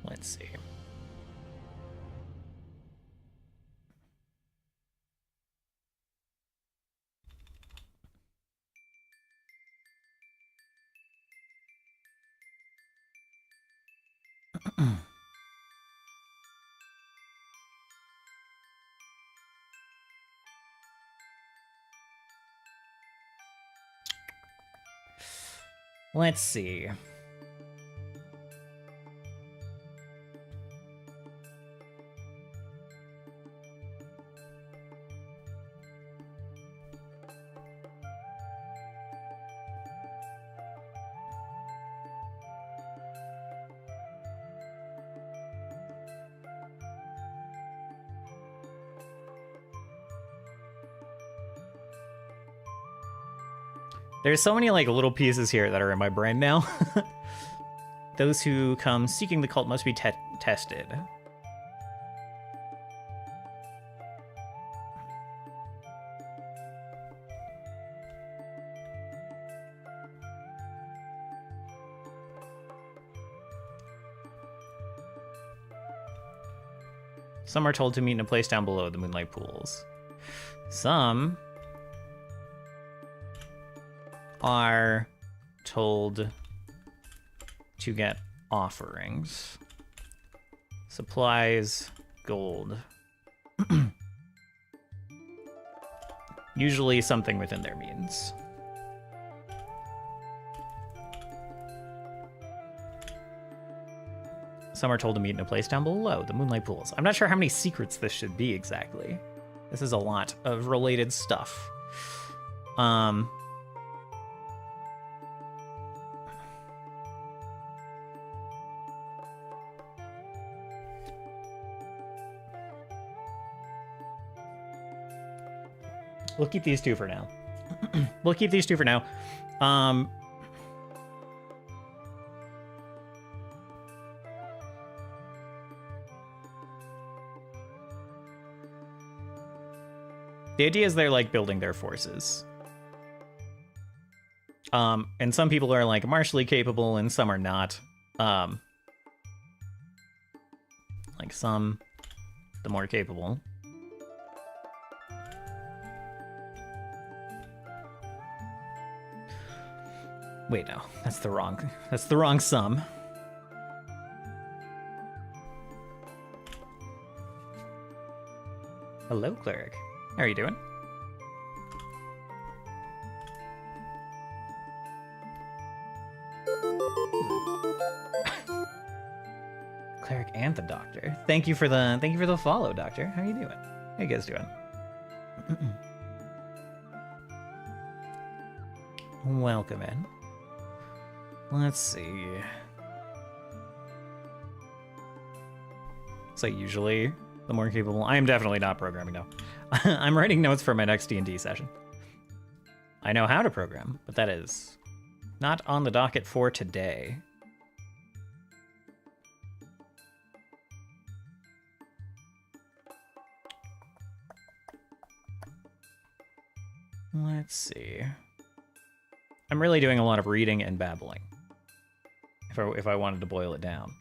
Speaker 1: Let's see. Let's see. There's so many like little pieces here that are in my brain now. Those who come seeking the cult must be tested. Some are told to meet in a place down below the Moonlight Pools. Some are told to get offerings. Supplies, gold. Usually something within their means. Some are told to meet in a place down below, the Moonlight Pools. I'm not sure how many secrets this should be exactly. This is a lot of related stuff. We'll keep these two for now. We'll keep these two for now. The idea is they're like building their forces. And some people are like martially capable and some are not. Like some, the more capable. Wait, no, that's the wrong sum. Hello, cleric. How are you doing? Cleric and the doctor. Thank you for the follow, doctor. How are you doing? How you guys doing? Welcome in. Let's see. So usually the more capable. I am definitely not programming now. I'm writing notes for my next D&D session. I know how to program, but that is not on the docket for today. Let's see. I'm really doing a lot of reading and babbling. If I wanted to boil it down.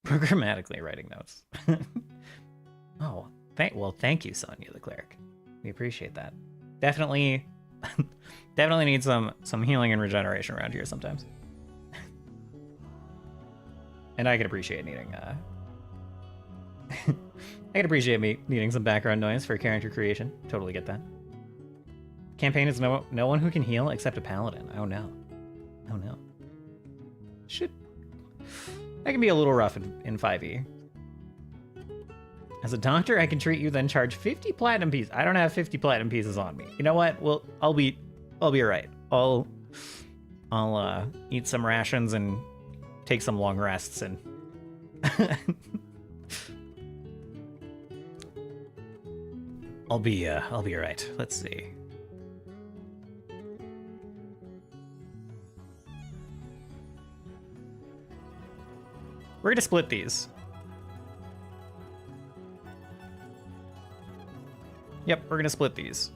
Speaker 1: Programmatically writing notes. Oh, thank you, Sonia the cleric. We appreciate that. Definitely need some healing and regeneration around here sometimes. And I can appreciate needing I can appreciate me needing some background noise for character creation. Totally get that. Campaign is no one who can heal except a paladin. Oh no. Oh no. That can be a little rough in 5e. As a doctor, I can treat you, then charge 50 platinum pieces. I don't have 50 platinum pieces on me. You know what? Well, I'll be alright. I'll eat some rations and take some long rests and I'll be alright. Let's see. We're gonna split these. Yep, we're gonna split these.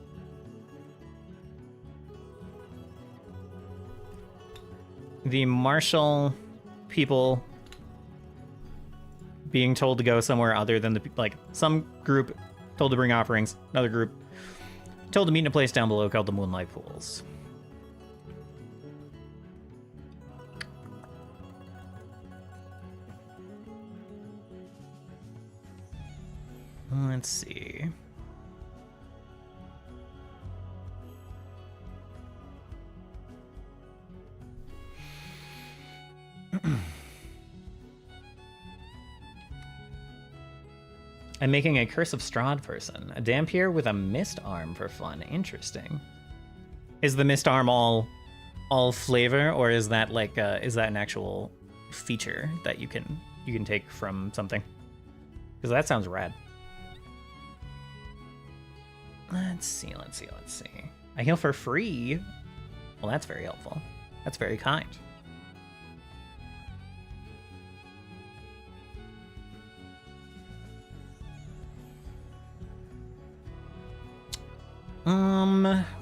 Speaker 1: The martial people being told to go somewhere other than some group told to bring offerings, another group told to meet in a place down below called the Moonlight Pools. Let's see. I'm making a Curse of Strahd person. A Dampier with a mist arm for fun. Interesting. Is the mist arm all flavor, or is that is that an actual feature that you can take from something? Because that sounds rad. Let's see. I heal for free. Well, that's very helpful. That's very kind.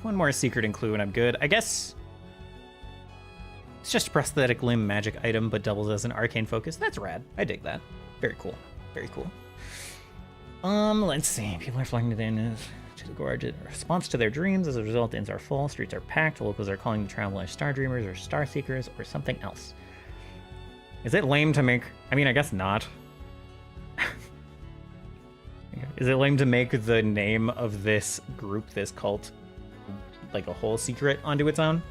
Speaker 1: One more secret and clue and I'm good. I guess it's just a prosthetic limb magic item, but doubles as an arcane focus. That's rad. I dig that. Very cool. Very cool. Let's see. People are flying to the end. to the gorge in response to their dreams. As a result, the inns are full, streets are packed, locals are calling the travelers star dreamers or star seekers or something else. Is it lame to make... I mean, I guess not. Is it lame to make the name of this group, this cult, like a whole secret onto its own?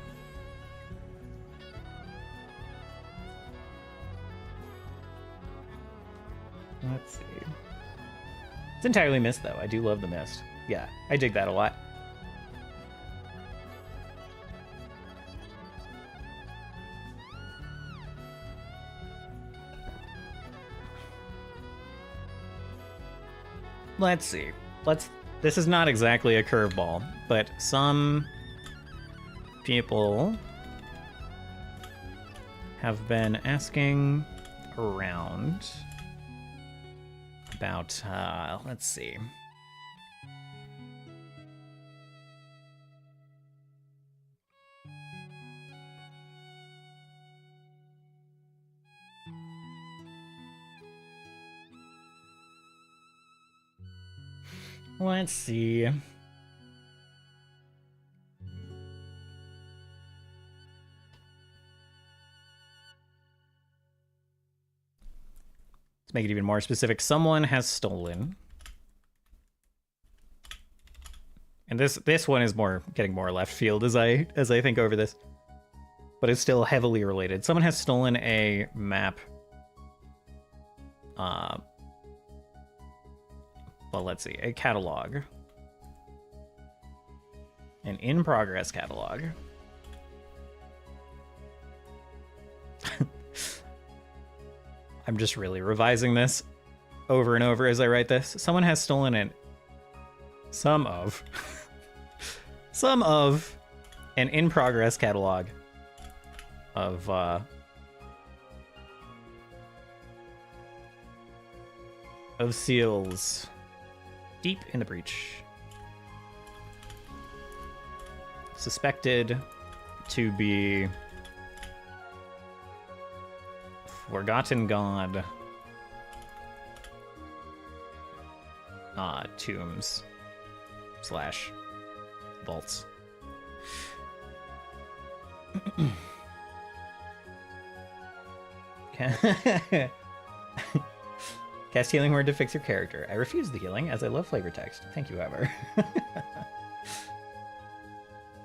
Speaker 1: Let's see. It's entirely mist, though. I do love the mist. Yeah, I dig that a lot. Let's see. This is not exactly a curveball, but some people have been asking around about, let's see. Let's see. Let's make it even more specific. Someone has stolen. And this one is getting more left field as I think over this. But it's still heavily related. Someone has stolen a map. Well, let's see, a catalog. An in-progress catalog. I'm just really revising this over and over as I write this. Someone has stolen some of an in-progress catalog of seals deep in the breach. Suspected to be Forgotten God tombs / vaults. Okay. Cast healing word to fix your character. I refuse the healing as I love flavor text. Thank you, however.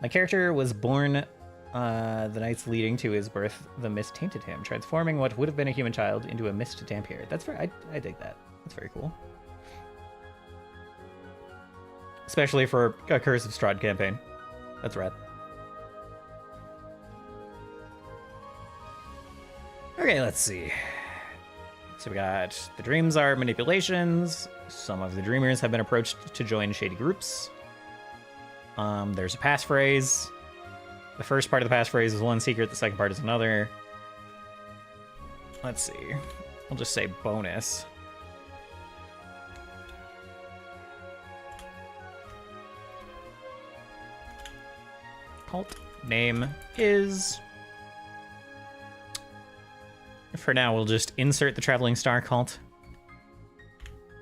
Speaker 1: My character was born the nights leading to his birth. The mist tainted him, transforming what would have been a human child into a mist dampier. That's very, I dig that. That's very cool. Especially for a Curse of Strahd campaign. That's rad. Okay, let's see. So we got the dreams are manipulations. Some of the dreamers have been approached to join shady groups. There's a passphrase. The first part of the passphrase is one secret, the second part is another. Let's see. I'll just say bonus. Cult name is... For now, we'll just insert the Traveling Star Cult.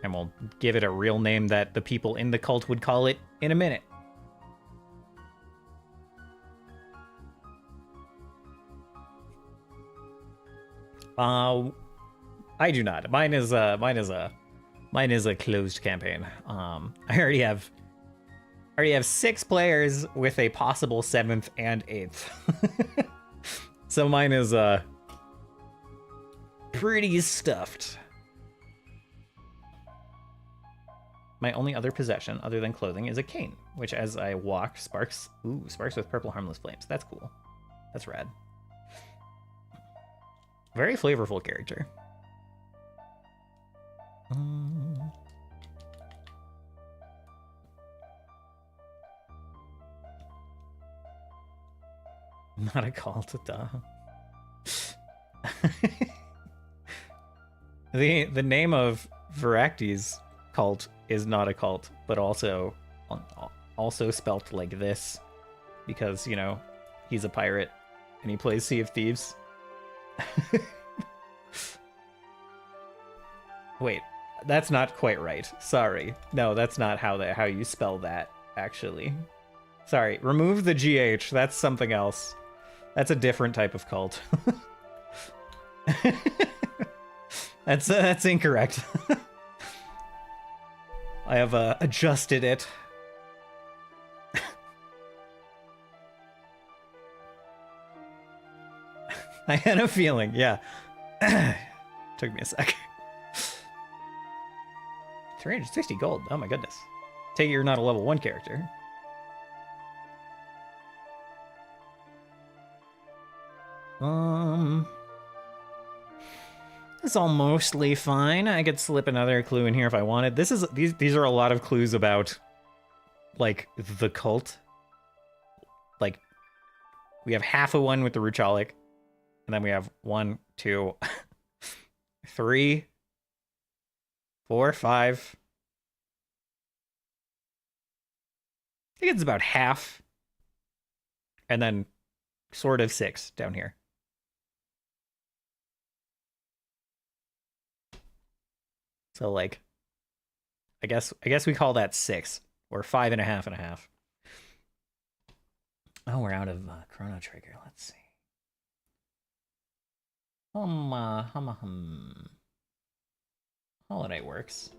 Speaker 1: And we'll give it a real name that the people in the cult would call it in a minute. I do not. Mine is a closed campaign. I already have 6 players with a possible 7th and 8th. So mine is pretty stuffed. My only other possession other than clothing is a cane, which as I walk sparks with purple harmless flames. That's cool. That's rad. Very flavorful character. Not a cult, duh. The name of Viracti's cult is not a cult, but also spelt like this because, you know, he's a pirate and he plays Sea of Thieves. Wait, That's not quite right. Sorry. No, that's not how you spell that, actually. Sorry, remove the GH. That's something else. That's a different type of cult. That's incorrect. I have adjusted it. I had a feeling, yeah. Took me a sec. 360 gold. Oh my goodness. Take it you're not a level 1 character. It's all mostly fine. I could slip another clue in here if I wanted. These are a lot of clues about, like, the cult. Like, we have half of one with the Ruchalik, and then we have 1, 2, 3, 4, 5. I think it's about half, and then sort of 6 down here. So, like, I guess we call that 6 or 5.5 and a half. Oh, we're out of Chrono Trigger. Let's see. Holiday works.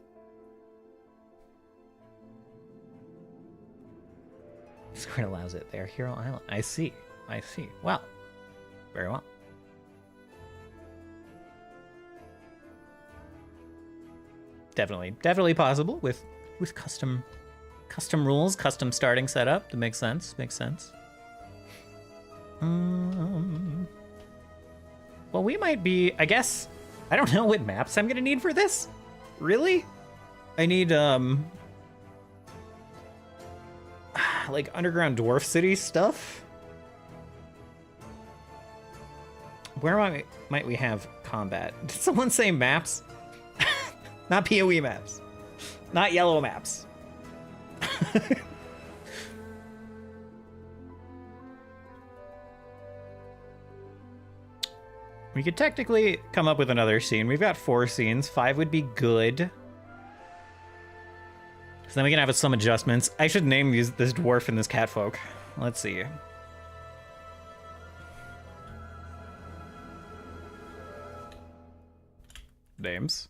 Speaker 1: Discord allows it there. Hero Island. I see. Well, very well. Definitely possible with custom rules, custom starting setup. That makes sense. Well, we might be, I guess, I don't know what maps I'm gonna need for this. Really? I need like underground dwarf city stuff. Where might we have combat? Did someone say maps? Not PoE maps. Not yellow maps. We could technically come up with another scene. We've got 4 scenes. 5 would be good. So then we can have some adjustments. I should name this dwarf and this catfolk. Let's see. Names.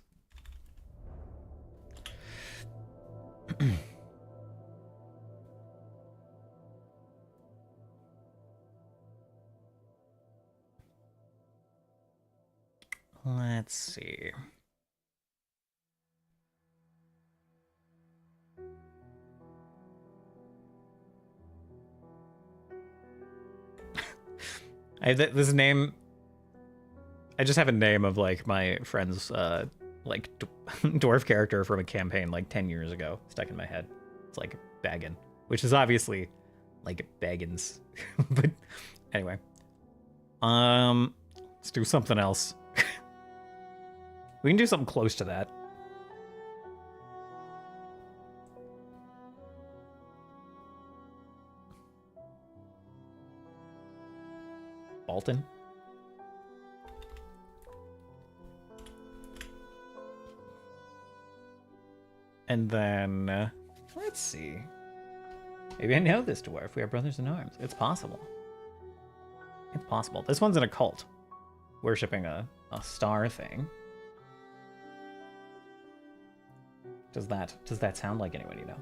Speaker 1: Let's see. I have this name. I just have a name of like my friend's like dwarf character from a campaign like 10 years ago stuck in my head. It's like Baggin, which is obviously like Baggins. But anyway, let's do something else. We can do something close to that. Bolton. And then, let's see. Maybe I know this dwarf. We are brothers in arms. It's possible. It's possible. This one's in a cult. Worshipping a star thing. Does that sound like anyone you know?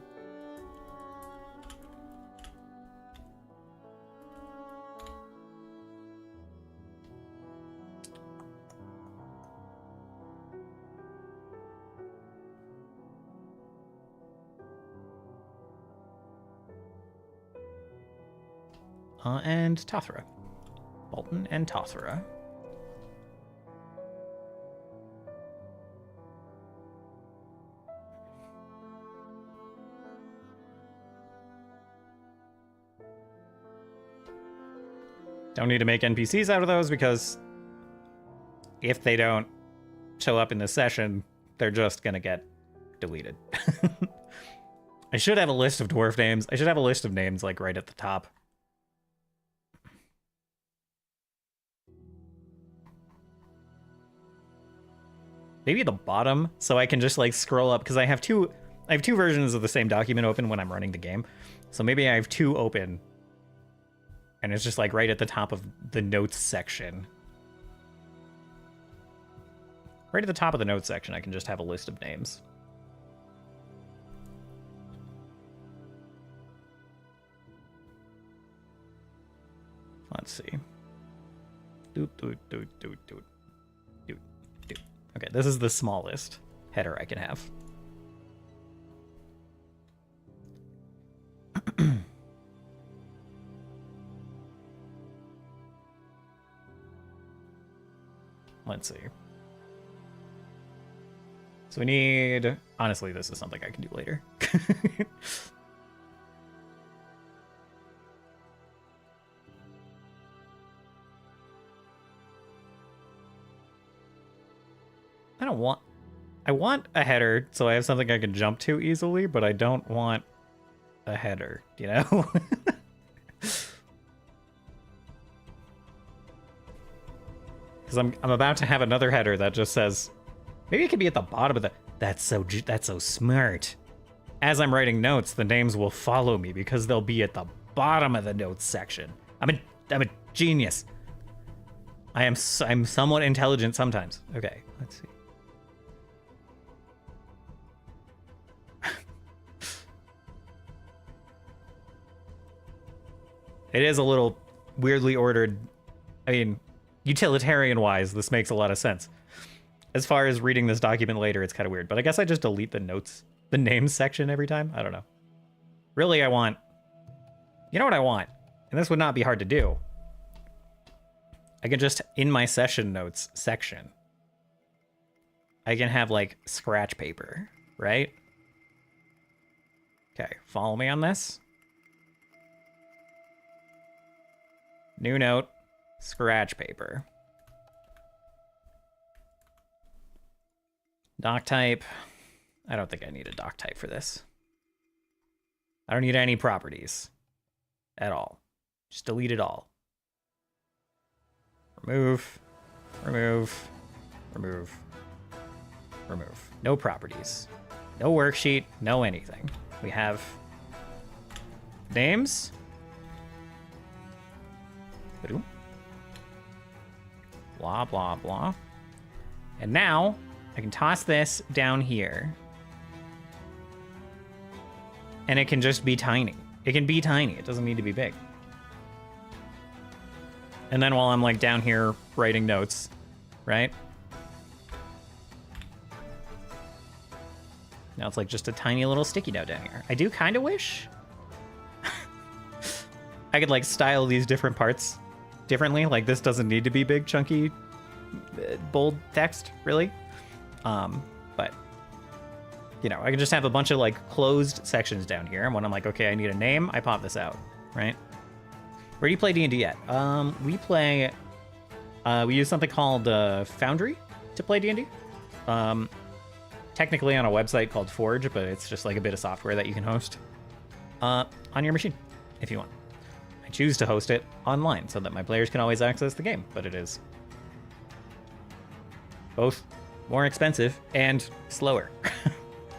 Speaker 1: And Tothra. Bolton and Tothra. Don't need to make NPCs out of those because if they don't show up in this session, they're just gonna get deleted. I should have a list of dwarf names. I should have a list of names like right at the top. maybe the bottom, so I can just like scroll up, because I have two versions of the same document open when I'm running the game. So maybe I have two open, and it's just like right at the top of the notes section. Right at the top of the notes section, I can just have a list of names. Let's see. Okay, this is the smallest header I can have. Let's see. So we need... Honestly, this is something I can do later. I want a header so I have something I can jump to easily, but I don't want a header, you know? Because I'm about to have another header that just says, maybe it could be at the bottom of the... That's so smart. As I'm writing notes, the names will follow me because they'll be at the bottom of the notes section. I'm a genius. I'm somewhat intelligent sometimes. Okay, let's see. It is a little weirdly ordered. I mean, utilitarian-wise, this makes a lot of sense. As far as reading this document later, it's kind of weird. But I guess I just delete the notes, the names section every time. I don't know. Really, I want... You know what I want? And this would not be hard to do. I can just, in my session notes section, I can have, like, scratch paper, right? Okay, follow me on this. New note, scratch paper. Doc type. I don't think I need a doc type for this. I don't need any properties at all. Just delete it all. Remove, remove, remove, remove. No properties. No worksheet, no anything. We have names. Blah, blah, blah. And now I can toss this down here. And it can just be tiny. It can be tiny. It doesn't need to be big. And then while I'm like down here writing notes, right? Now it's like just a tiny little sticky note down here. I do kind of wish I could like style these different parts differently. Like this doesn't need to be big, chunky, bold text, really. But you know, I can just have a bunch of like closed sections down here. And when I'm like, okay, I need a name, I pop this out, right? Where do you play D&D at? We play, we use something called Foundry to play D&D. Technically on a website called Forge, but it's just like a bit of software that you can host on your machine if you want. I choose to host it online so that my players can always access the game, but it is both more expensive and slower.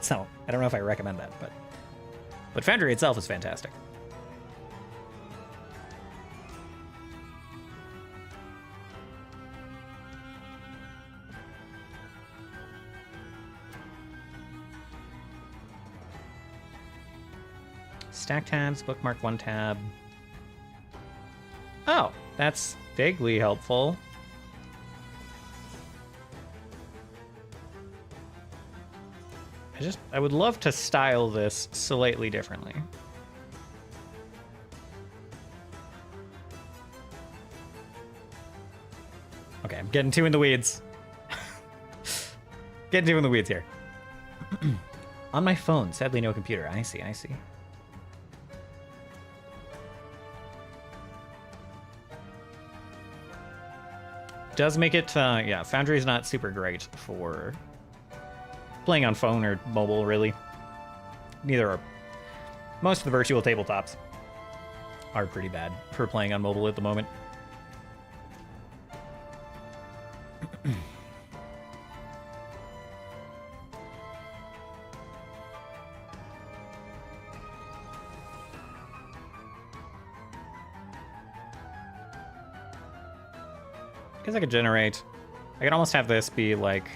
Speaker 1: So I don't know if I recommend that, but Foundry itself is fantastic. Stack tabs, bookmark one tab. Oh, that's vaguely helpful. I would love to style this slightly differently. Okay, I'm getting too in the weeds. Getting too in the weeds here. On my phone, sadly no computer. I see. Does make it, yeah, Foundry is not super great for playing on phone or mobile, really. Neither are. Most of the virtual tabletops are pretty bad for playing on mobile at the moment. guess I could generate. I could almost have this be like.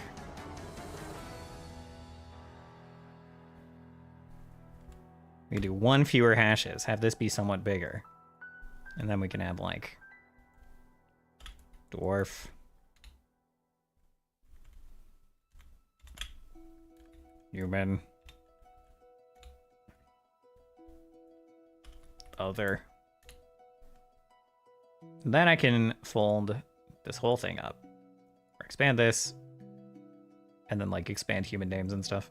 Speaker 1: We could do 1 fewer hashes, have this be somewhat bigger. And then we can have like dwarf. Human. Other. And then I can fold this whole thing up. Or expand this. And then like expand human names and stuff.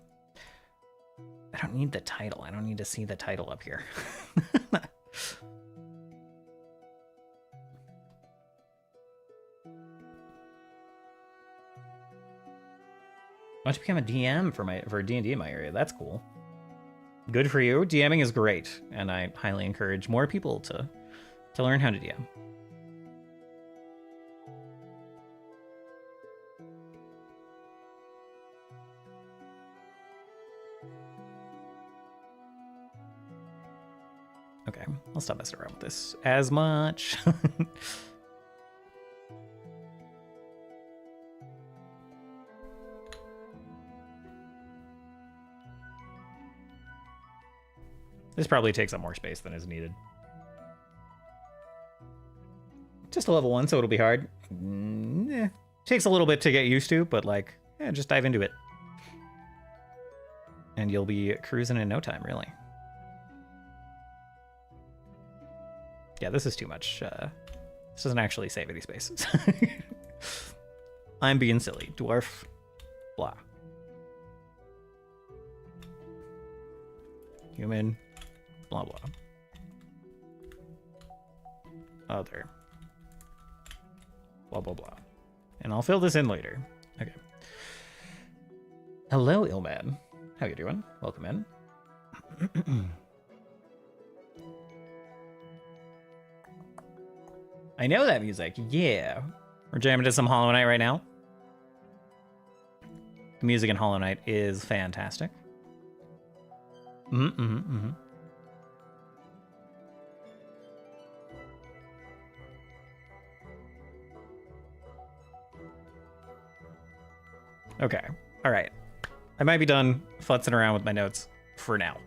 Speaker 1: I don't need the title. I don't need to see the title up here. I want to become a DM for D&D in my area. That's cool. Good for you. DMing is great, and I highly encourage more people to learn how to DM. Okay, I'll stop messing around with this as much. This probably takes up more space than is needed. Just a level 1, so it'll be hard. Takes a little bit to get used to, but like, yeah, just dive into it. And you'll be cruising in no time, really. Yeah, this is too much. This doesn't actually save any space. I'm being silly. Dwarf. Blah. Human. Blah, blah. Other. Blah, blah, blah. And I'll fill this in later. Okay. Hello, Illman. How you doing? Welcome in. I know that music. Yeah. We're jamming to some Hollow Knight right now. The music in Hollow Knight is fantastic. Okay. All right. I might be done futzing around with my notes for now.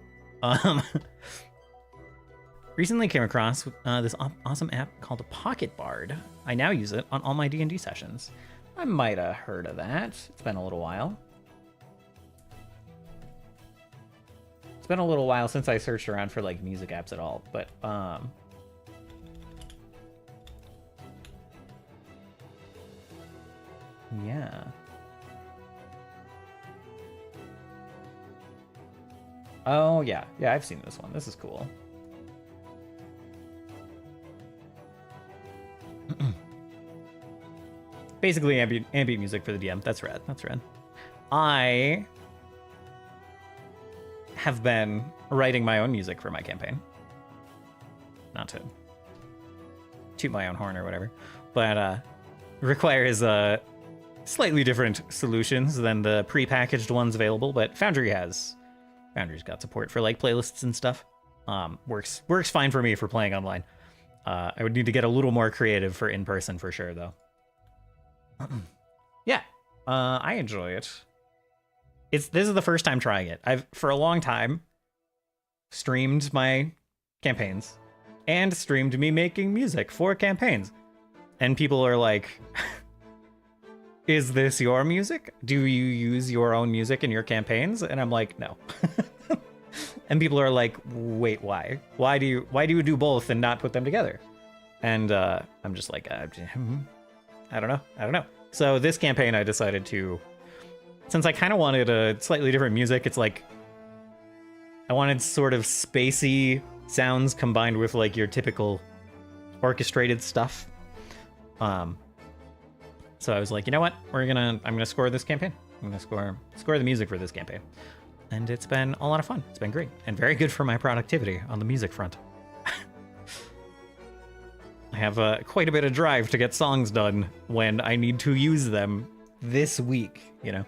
Speaker 1: Recently came across this awesome app called a Pocket Bard. I now use it on all my D&D sessions. I might have heard of that. It's been a little while. It's been a little while since I searched around for like music apps at all, but yeah. Oh yeah, yeah, I've seen this one. This is cool. Basically ambient music for the DM. That's rad. That's rad. I have been writing my own music for my campaign. Not to toot my own horn or whatever, but requires slightly different solutions than the pre-packaged ones available. But Foundry's got support for like playlists and stuff. Works fine for me for playing online. I would need to get a little more creative for in person for sure, though. Yeah, I enjoy it. This is the first time trying it. I've for a long time streamed my campaigns and streamed me making music for campaigns, and people are like, "Is this your music? Do you use your own music in your campaigns?" And I'm like, "No." And people are like, "Wait, why? Why do you do both and not put them together?" And I'm just like, I don't know. So this campaign, I decided to, since I kind of wanted a slightly different music, it's like, I wanted sort of spacey sounds combined with like your typical orchestrated stuff. So I was like, you know what? I'm gonna score this campaign. I'm gonna score the music for this campaign. And it's been a lot of fun. It's been great and very good for my productivity on the music front. I have quite a bit of drive to get songs done when I need to use them this week, you know?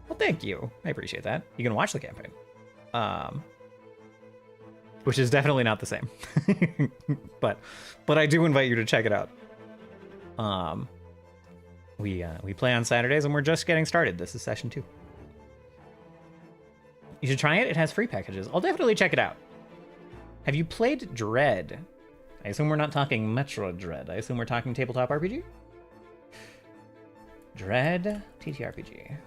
Speaker 1: Well, thank you. I appreciate that. You can watch the campaign. which is definitely not the same. but I do invite you to check it out. We play on Saturdays, and we're just getting started. This is session 2. You should try it. It has free packages. I'll definitely check it out. Have you played Dread? I assume we're not talking Metro Dread. I assume we're talking tabletop RPG? Dread TTRPG.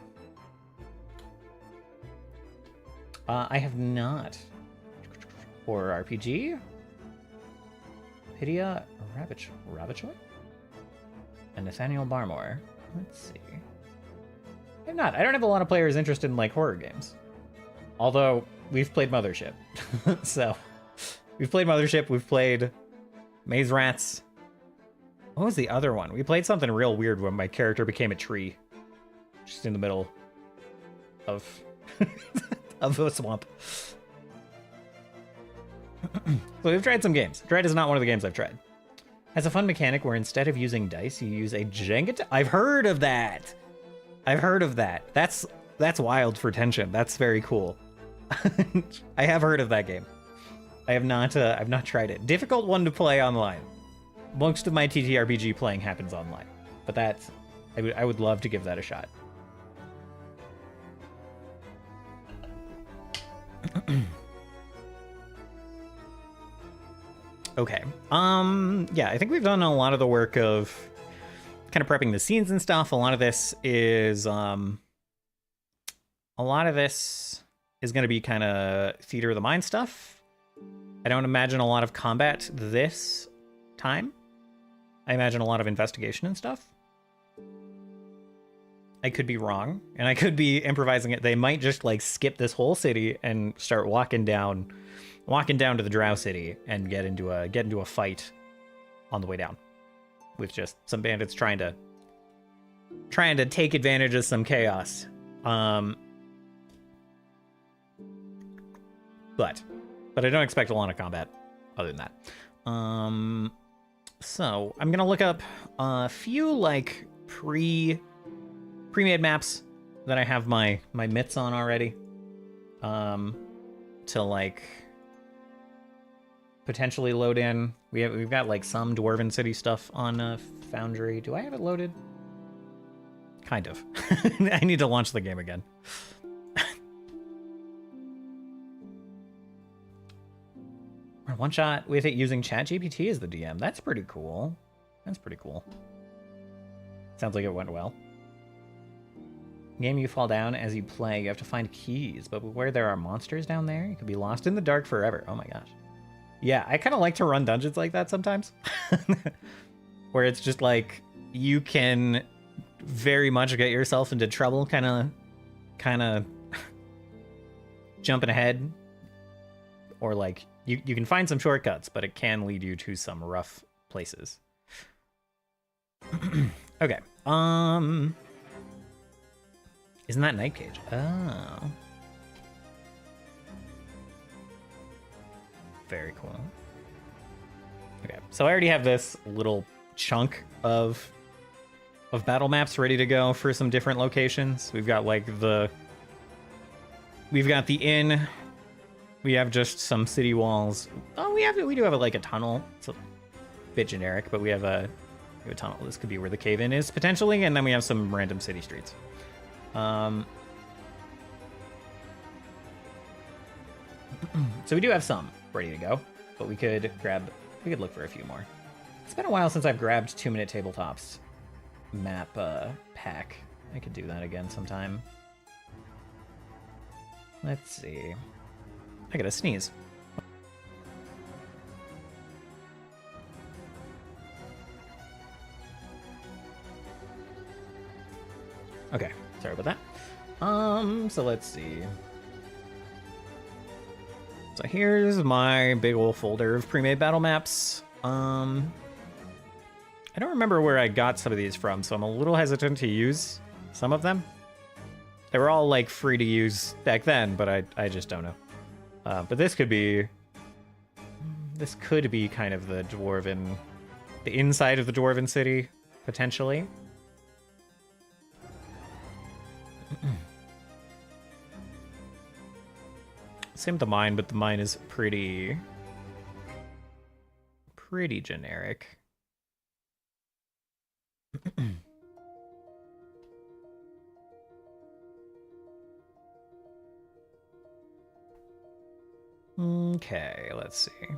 Speaker 1: I have not. Horror RPG? Hydia Rabbitchoy? And Nathaniel Barmore. Let's see. I'm not. I don't have a lot of players interested in like horror games. Although we've played Mothership. So we've played Mothership, we've played Maze Rats. What was the other one? We played something real weird when my character became a tree. Just in the middle of of a swamp. So we've tried some games. Dread is not one of the games I've tried. Has a fun mechanic where instead of using dice, you use a Jenga. I've heard of that. I've heard of that. That's wild for tension. That's very cool. I have heard of that game. I have not. I've not tried it. Difficult one to play online. Most of my TTRPG playing happens online, but that's. I would love to give that a shot. Okay. Yeah, I think we've done a lot of the work of kind of prepping the scenes and stuff. A lot of this is going to be kind of theater of the mind stuff. I don't imagine a lot of combat this time. I imagine a lot of investigation and stuff. I could be wrong, and I could be improvising it. They might just like skip this whole city and start walking down to the Drow City and get into a fight on the way down with just some bandits trying to take advantage of some chaos. But I don't expect a lot of combat other than that. So I'm gonna look up a few like pre-made maps that I have my mitts on already. To like potentially load in. We've got like some Dwarven City stuff on Foundry. Do I have it loaded? Kind of. I need to launch the game again. One shot with it using ChatGPT as the DM. That's pretty cool. That's pretty cool. Sounds like it went well. Game, you fall down as you play. You have to find keys, but where there are monsters down there, you could be lost in the dark forever. Oh my gosh. Yeah, I kind of like to run dungeons like that sometimes. Where it's just like, you can very much get yourself into trouble, kind of jumping ahead. Or like, you can find some shortcuts, but it can lead you to some rough places. Okay. Isn't that Night Cage? Oh. Very cool. Okay, so I already have this little chunk of battle maps ready to go for some different locations. We've got like we've got the inn. We have just some city walls. Oh, we do have like a tunnel. It's a bit generic, but we have a tunnel. This could be where the cave-in is potentially, and then we have some random city streets. So we do have some ready to go, but we could look for a few more. It's been a while since I've grabbed 2-minute tabletops map pack. I could do that again sometime. Let's see. I gotta sneeze. Okay, sorry about that. So let's see. So here's my big old folder of pre-made battle maps. I don't remember where I got some of these from, so I'm a little hesitant to use some of them. They were all like free to use back then, but I just don't know. But this could be kind of the inside of the Dwarven City, potentially. Same with the mine, but the mine is pretty generic. Okay, let's see. I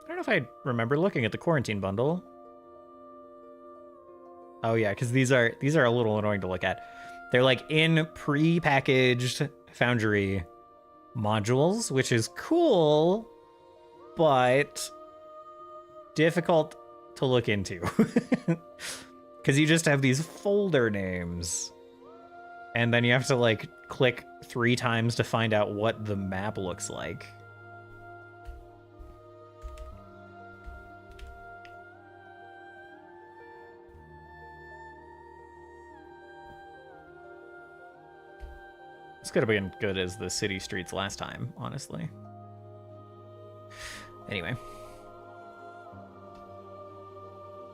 Speaker 1: don't know if I remember looking at the quarantine bundle. Oh yeah, because these are a little annoying to look at. They're like in pre-packaged Foundry modules, which is cool, but difficult to look into. Because you just have these folder names. And then you have to like click 3 times to find out what the map looks like. This could have been good as the city streets last time, honestly. Anyway.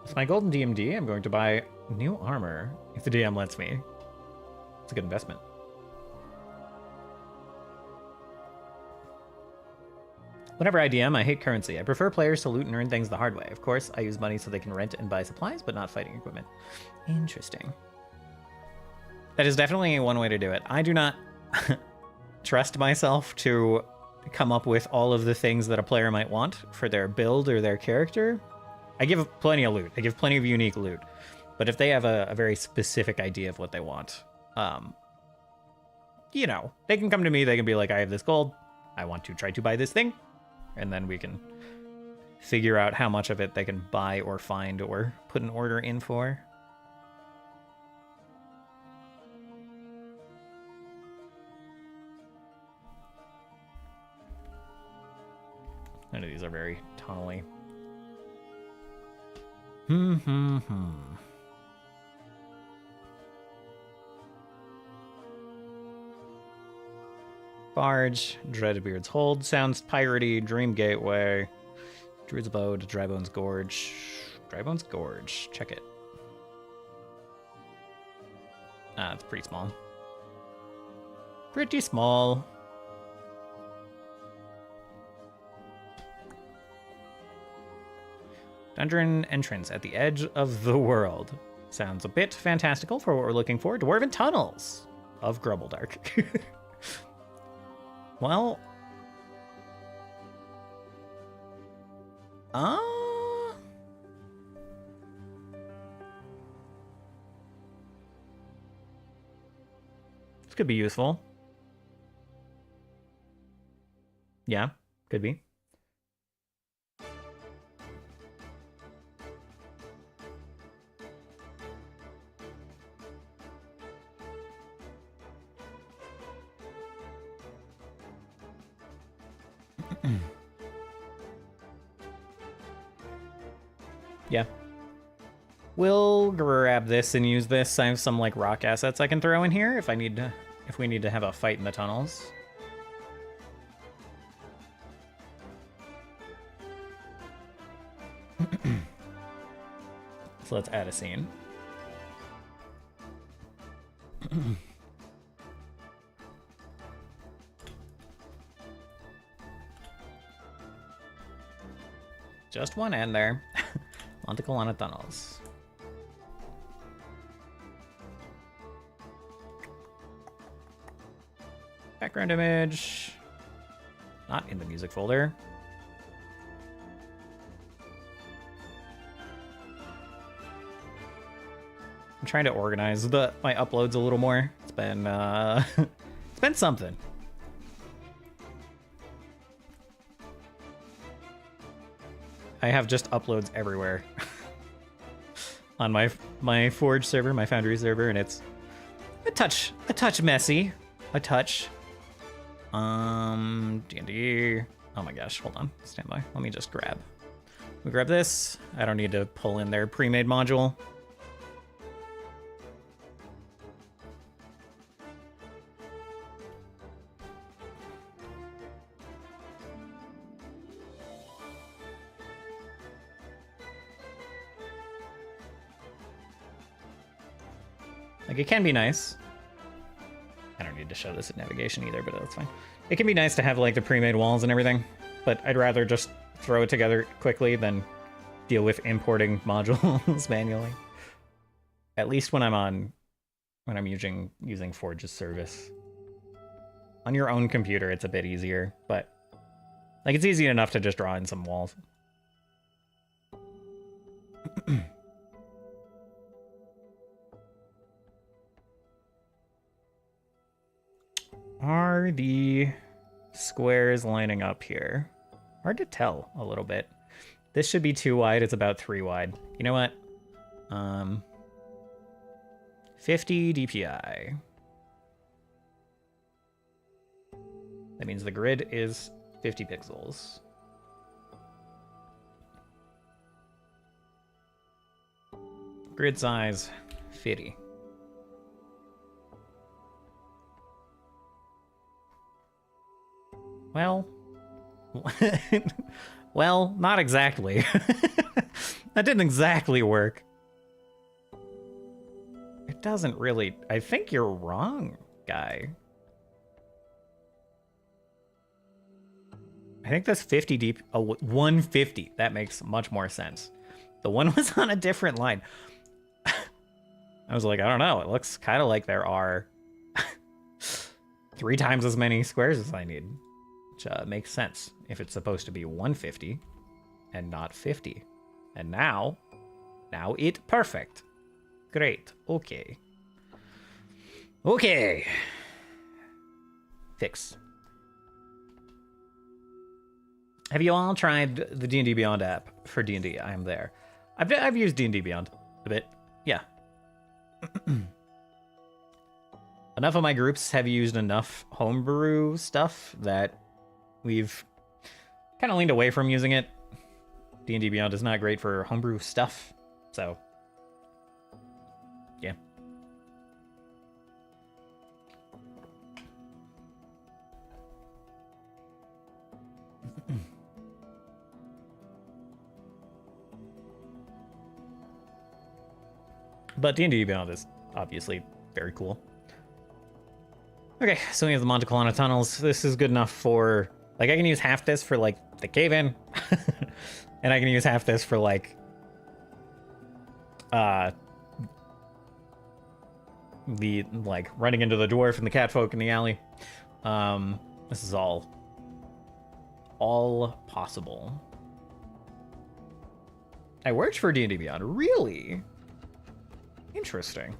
Speaker 1: With my golden DMD, I'm going to buy new armor, if the DM lets me. It's a good investment. Whenever I DM, I hate currency. I prefer players to loot and earn things the hard way. Of course, I use money so they can rent and buy supplies, but not fighting equipment. Interesting. That is definitely one way to do it. I do not trust myself to come up with all of the things that a player might want for their build or their character. I give plenty of loot. I give plenty of unique loot. But if they have a very specific idea of what they want, you know, they can come to me, they can be like, I have this gold, I want to try to buy this thing, and then we can figure out how much of it they can buy or find or put an order in for. None of these are very tunnely. Barge, Dreadbeard's Hold, sounds piratey, Dream Gateway, Druid's Abode, Drybone's Gorge. Drybone's Gorge, check it. Ah, it's pretty small. Pretty small. Dungeon entrance at the edge of the world. Sounds a bit fantastical for what we're looking for. Dwarven tunnels of Grubbledark. Well, this could be useful. Yeah, could be. Yeah. We'll grab this and use this. I have some like rock assets I can throw in here if we need to have a fight in the tunnels. So let's add a scene. Just one end there. Montecolana tunnels. Background image. Not in the music folder. I'm trying to organize my uploads a little more. It's been it's been something. I have just uploads everywhere on my Forge server, my Foundry server, and it's a touch messy, a touch. D&D. Oh my gosh, hold on, stand by. Let me just grab. We grab this. I don't need to pull in their pre-made module. Like, it can be nice to show this in navigation either, but that's fine. It can be nice to have like the pre-made walls and everything, but I'd rather just throw it together quickly than deal with importing modules manually. At least when I'm using Forge's service. On your own computer, it's a bit easier, but like it's easy enough to just draw in some walls. Are the squares lining up here? Hard to tell a little bit. This should be 2 wide. It's about 3 wide. You know what? 50 DPI. That means the grid is 50 pixels. Grid size 50. Well, well, not exactly. That didn't exactly work. It doesn't really. I think you're wrong, guy. I think that's 50 deep. Oh, 150. That makes much more sense. The one was on a different line. I was like, I don't know. It looks kind of like there are 3 times as many squares as I need. Which makes sense if it's supposed to be 150 and not 50. And now it perfect. Great. Okay. Okay. Fix. Have you all tried the D&D Beyond app for D&D? I am there. I've used D&D Beyond a bit. Yeah. Enough of my groups have used enough homebrew stuff that we've kind of leaned away from using it. D&D Beyond is not great for homebrew stuff, so yeah. But D&D Beyond is obviously very cool. Okay, so we have the Monte Colonna tunnels. This is good enough for, like, I can use half this for, like, the cave-in. And I can use half this for, like, the, like, running into the dwarf and the catfolk in the alley. This is all possible. I worked for D&D Beyond. Really? Interesting.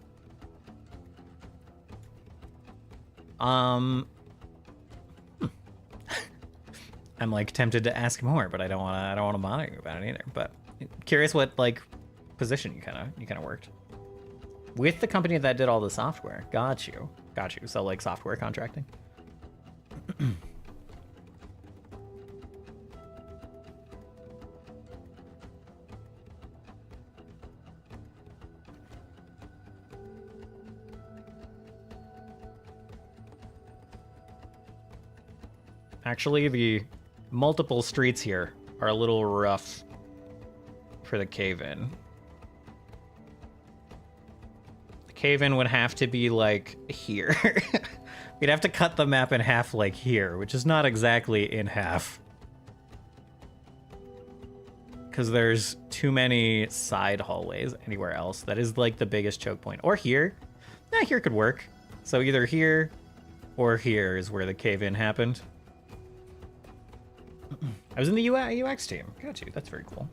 Speaker 1: I'm like tempted to ask more, but I don't want to bother you about it either. But curious what like position you kind of worked with the company that did all the software. Got you. So like software contracting. Actually, the multiple streets here are a little rough for the cave-in. The cave-in would have to be, like, here. We'd have to cut the map in half, like, here, which is not exactly in half. Because there's too many side hallways anywhere else. That is, like, the biggest choke point. Or here. Yeah, here could work. So either here or here is where the cave-in happened. I was in the UX team. Got you. That's very cool.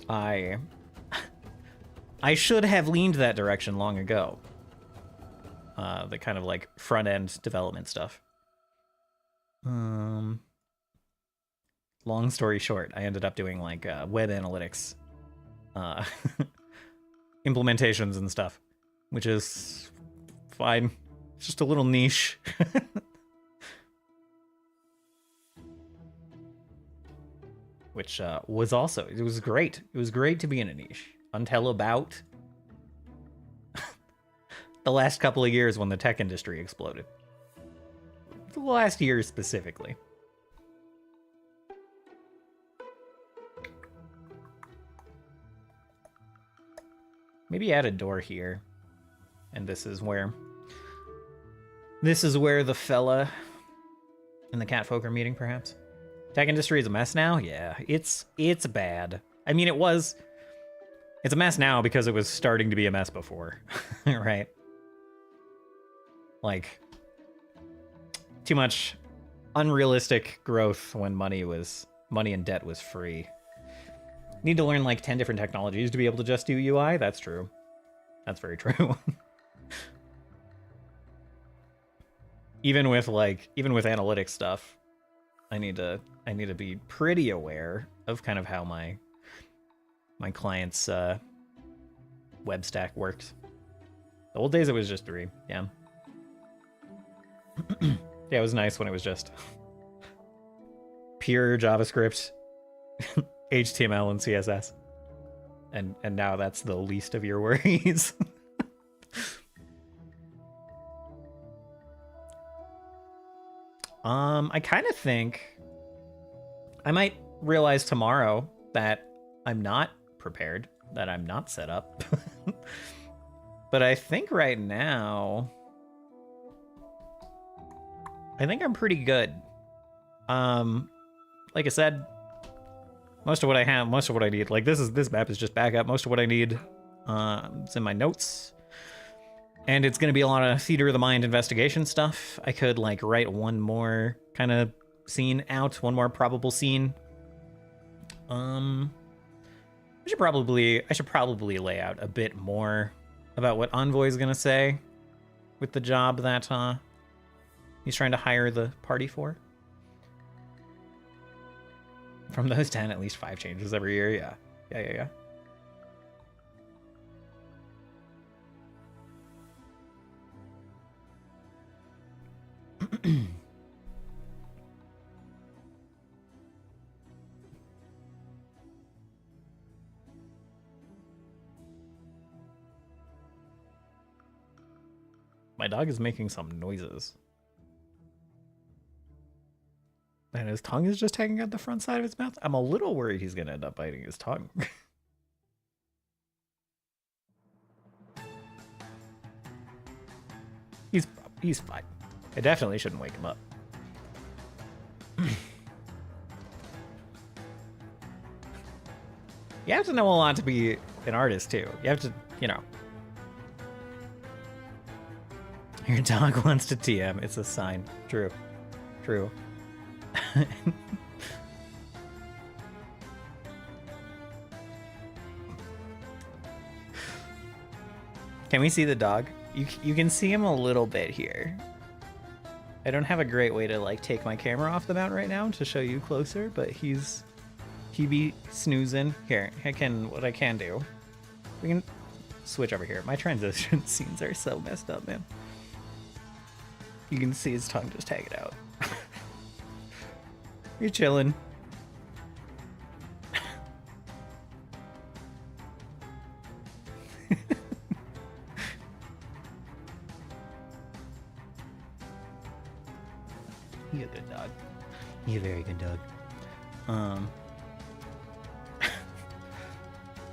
Speaker 1: I should have leaned that direction long ago. The kind of like front end development stuff. Long story short, I ended up doing like web analytics implementations and stuff, which is fine. It's just a little niche. Which was also, it was great. It was great to be in a niche until about the last couple of years when the tech industry exploded. The last year specifically. Maybe add a door here. And this is where This is where the fella and the catfolk are meeting, perhaps. Tech industry is a mess now? Yeah, it's bad. I mean, it's a mess now because it was starting to be a mess before, right? Like, too much unrealistic growth when money and debt was free. Need to learn like 10 different technologies to be able to just do UI? That's true. That's very true. even with analytics stuff, I need to be pretty aware of kind of how my client's web stack works. The old days it was just 3, yeah. Yeah, it was nice when it was just pure JavaScript, HTML, and CSS. And now that's the least of your worries. I kind of think I might realize tomorrow that I'm not prepared, that I'm not set up. But I think right now, I think I'm pretty good. Like I said, most of what I need, like this map is just backup. Most of what I need, it's in my notes. And it's going to be a lot of theater of the mind investigation stuff. I could like write one more kind of scene out, one more probable scene. I should probably lay out a bit more about what Envoy is going to say with the job that he's trying to hire the party for. From those 10, at least 5 changes every year. Yeah. My dog is making some noises. And his tongue is just hanging out the front side of his mouth. I'm a little worried he's going to end up biting his tongue. He's fine. I definitely shouldn't wake him up. You have to know a lot to be an artist, too. You have to, you know. Your dog wants to TM. It's a sign. True. Can we see the dog? You can see him a little bit here. I don't have a great way to like take my camera off the mount right now to show you closer, but he be snoozing. Here, what I can do. We can switch over here. My transition scenes are so messed up, man. You can see his tongue just hanging out. You're chilling. You're a good dog. You're a very good dog.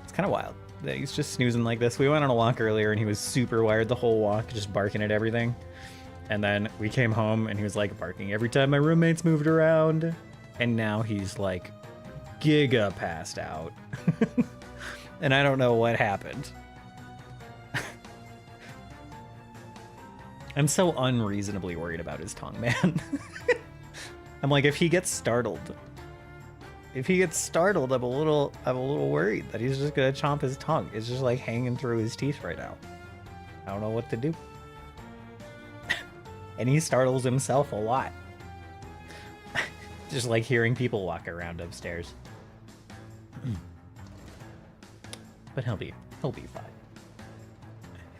Speaker 1: It's kind of wild that he's just snoozing like this. We went on a walk earlier and he was super wired the whole walk, just barking at everything. And then we came home and he was like barking every time my roommates moved around. And now he's like giga passed out. And I don't know what happened. I'm so unreasonably worried about his tongue, man. I'm like, if he gets startled, I'm a little worried that he's just gonna chomp his tongue. It's just like hanging through his teeth right now. I don't know what to do. And he startles himself a lot. Just like hearing people walk around upstairs. But he'll be fine.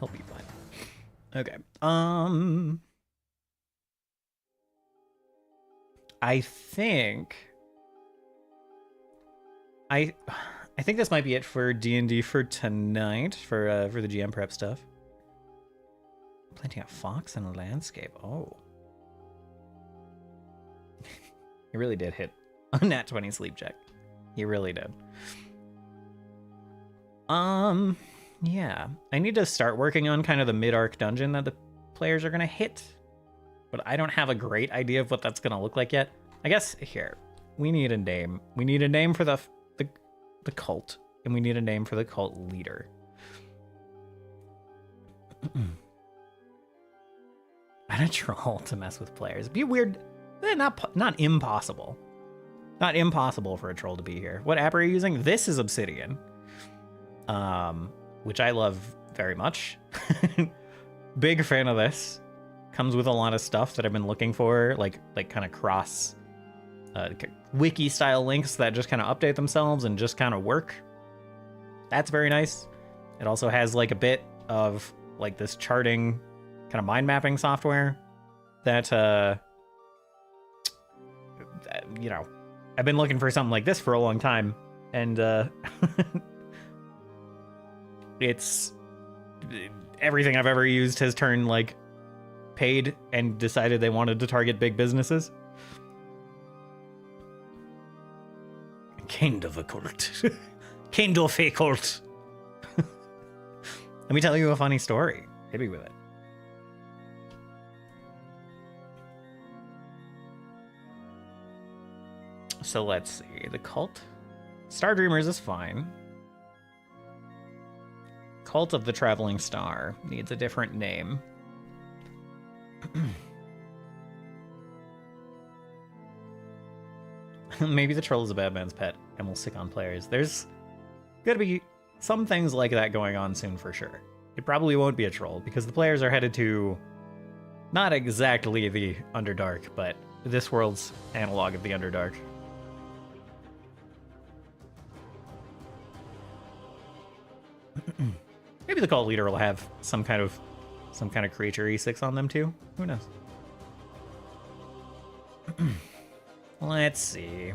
Speaker 1: He'll be fine. Okay. I think this might be it for D&D for tonight for the GM prep stuff. Planting a fox in a landscape. Oh. He really did hit a nat 20 sleep check. He really did. Yeah. I need to start working on kind of the mid-arc dungeon that the players are going to hit but I don't have a great idea of what that's gonna look like yet. I guess here we need a name. We need a name for the cult, and we need a name for the cult leader. And a troll to mess with players. Be weird. Not impossible. Not impossible for a troll to be here. What app are you using? This is Obsidian, which I love very much. Big fan of this. Comes with a lot of stuff that I've been looking for, like kind of cross wiki style links that just kind of update themselves and just kind of work. That's very nice. It also has like a bit of like this charting kind of mind mapping software that you know, I've been looking for something like this for a long time, and it's everything I've ever used has turned like paid and decided they wanted to target big businesses. Kind of a cult. Kind of a cult. Let me tell you a funny story. Hit me with it. So let's see. The cult. Star Dreamers is fine. Cult of the Traveling Star needs a different name. Maybe the troll is a bad man's pet and will sick on players. There's gonna be some things like that going on soon for sure. It probably won't be a troll because the players are headed to not exactly the Underdark, but this world's analog of the Underdark. Maybe the cult leader will have some kind of creature E6 on them too. Who knows? Let's see.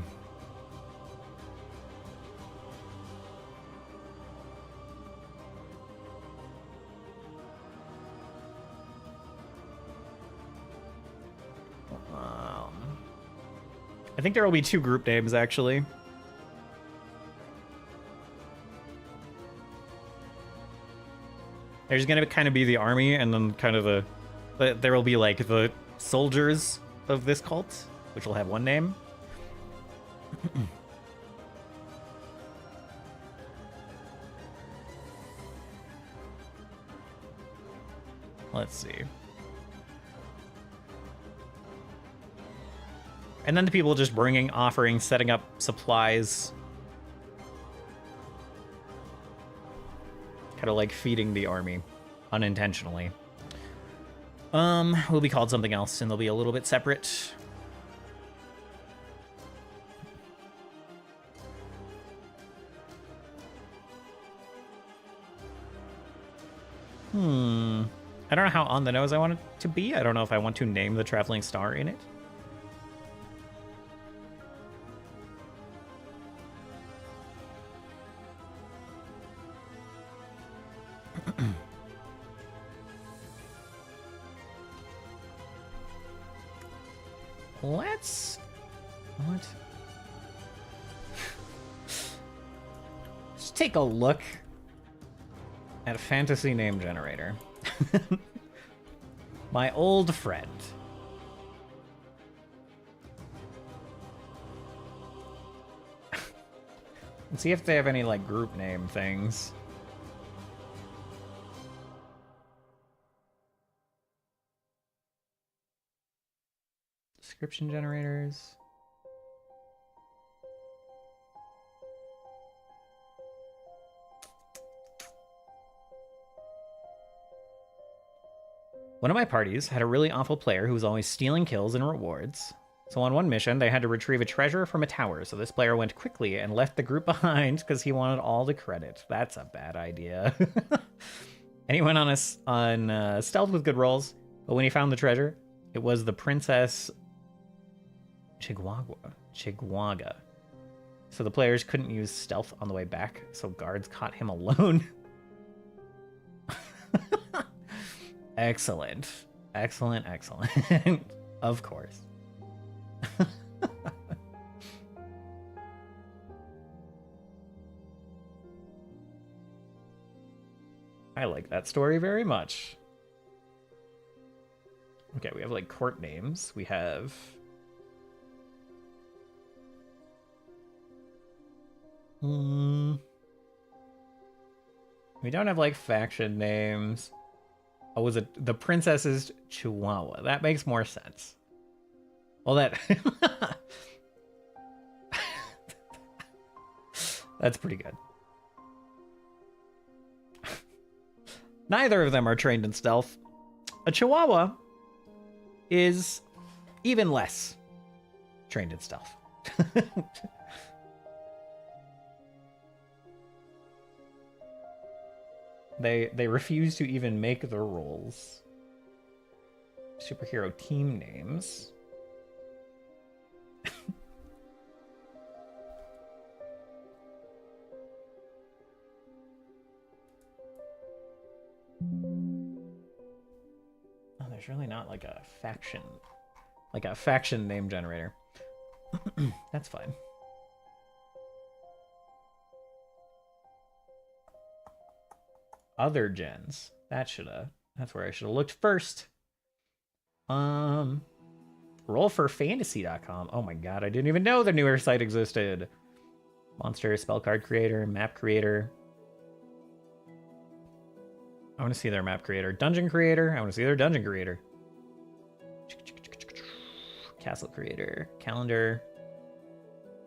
Speaker 1: I think there will be 2 group names actually. There's gonna kind of be the army, and then kind of there will be like the soldiers of this cult, which will have one name. Let's see. And then the people just bringing, offering, setting up supplies. Kind of like feeding the army unintentionally. Will be called something else, and they'll be a little bit separate. I don't know how on the nose I want it to be. I don't know if I want to name the Traveling Star in it. What? Let's take a look at a fantasy name generator. My old friend. Let's see if they have any, like, group name things. Description generators. One of my parties had a really awful player who was always stealing kills and rewards. So on one mission, they had to retrieve a treasure from a tower, so this player went quickly and left the group behind because he wanted all the credit. That's a bad idea. And he went on stealth with good rolls, but when he found the treasure, it was the Princess Chigwaga. So the players couldn't use stealth on the way back, so guards caught him alone. Excellent. Excellent, excellent. Of course. I like that story very much. Okay, we have like court names. We have... We don't have like faction names. Oh, was it the Princess's Chihuahua? That makes more sense. Well, that... That's pretty good. Neither of them are trained in stealth. A Chihuahua is even less trained in stealth. They refuse to even make the rolls. Superhero team names. Oh, there's really not like a faction name generator. That's fine. Other gens. That's where I should have looked first. Rollforfantasy.com. Oh my god, I didn't even know the newer site existed. Monster, spell card creator, map creator. I want to see their map creator. Dungeon creator. I want to see their dungeon creator. Castle creator. Calendar.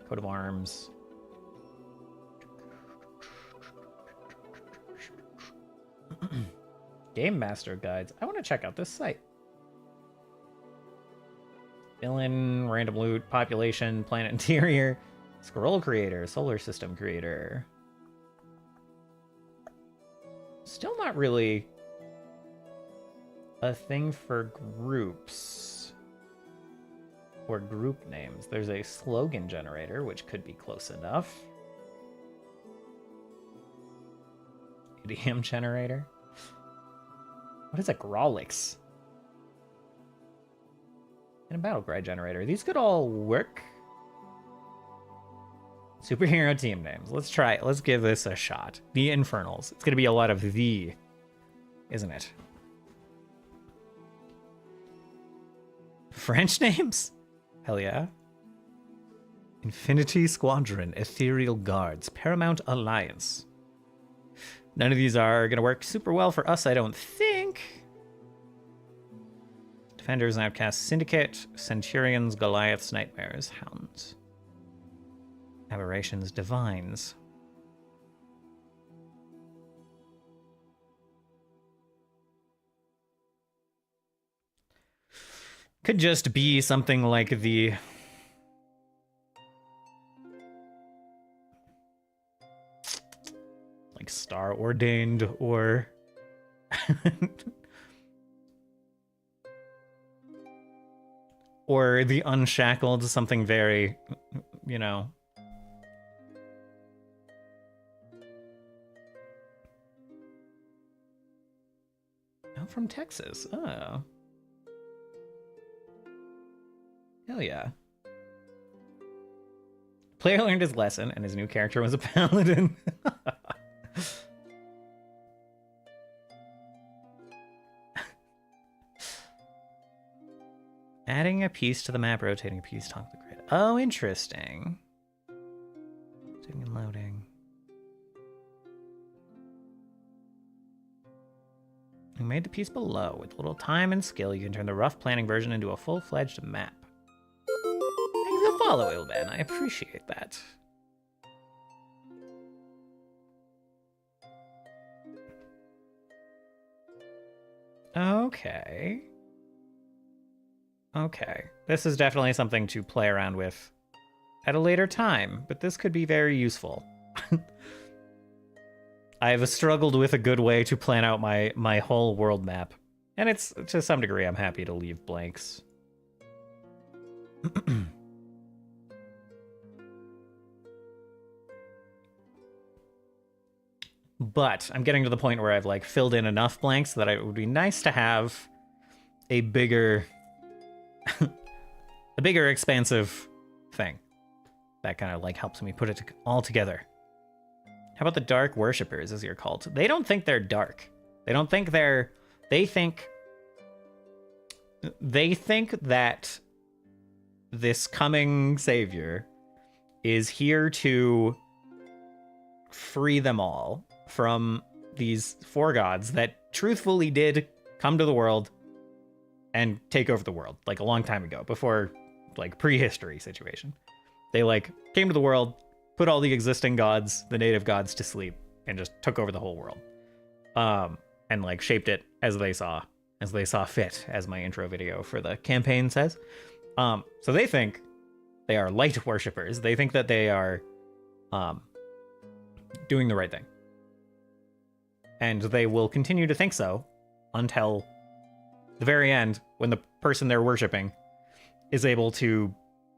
Speaker 1: Coat of arms. Game Master guides. I want to check out this site. Villain, random loot, population, planet interior, scroll creator, solar system creator. Still not really a thing for groups or group names. There's a slogan generator, which could be close enough. Idiom generator. What is a Grolix? And a battle cry generator. These could all work. Superhero team names. Let's try it. Let's give this a shot. The Infernals. It's going to be a lot of the, isn't it? French names? Hell yeah. Infinity Squadron, Ethereal Guards, Paramount Alliance. None of these are going to work super well for us, I don't think. Defenders and Outcasts Syndicate, Centurions, Goliaths, Nightmares, Hounds. Aberrations, Divines. Could just be something like the... like Star Ordained or... or the Unshackled, something very, you know... I'm from Texas. Oh. Hell yeah. Player learned his lesson, and his new character was a paladin. Adding a piece to the map, rotating a piece, top of the grid. Oh, interesting. Saving and loading. We made the piece below. With a little time and skill, you can turn the rough planning version into a full-fledged map. Thanks for the follow, Ilben. I appreciate that. Okay. Okay. This is definitely something to play around with at a later time, but this could be very useful. I've struggled with a good way to plan out my whole world map. And it's, to some degree, I'm happy to leave blanks. But I'm getting to the point where I've like filled in enough blanks that it would be nice to have a bigger, a bigger expansive thing. That kind of like helps me put it all together. How about the Dark Worshippers as your cult? They don't think they're dark. They don't think they're... They think they think that this coming savior is here to free them all from these four gods that truthfully did come to the world and take over the world, like a long time ago, before, like, prehistory situation. They, like, came to the world, put all the existing gods, the native gods, to sleep, and just took over the whole world. And, like, shaped it as they saw fit, as my intro video for the campaign says. So they think they are light worshippers. They think that they are doing the right thing. And they will continue to think so until the very end, when the person they're worshiping is able to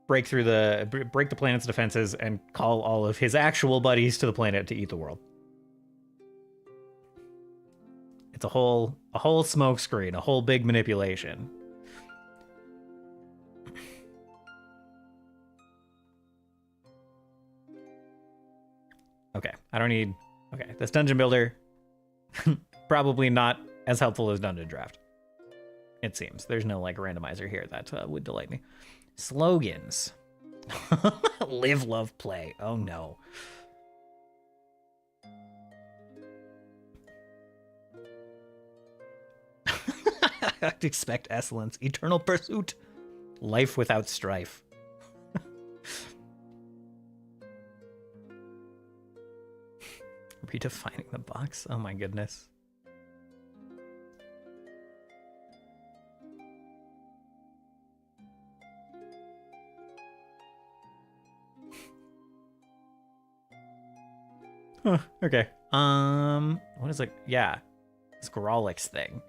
Speaker 1: break the planet's defenses and call all of his actual buddies to the planet to eat the world. It's a whole smoke screen, a whole big manipulation. Okay, this dungeon builder, probably not as helpful as Dungeon Draft. It seems. There's no, like, randomizer here that would delight me. Slogans. Live, love, play. Oh, no. I'd expect excellence. Eternal pursuit. Life without strife. Redefining the box. Oh, my goodness. Huh, okay. What is it? Yeah. This Grolix thing.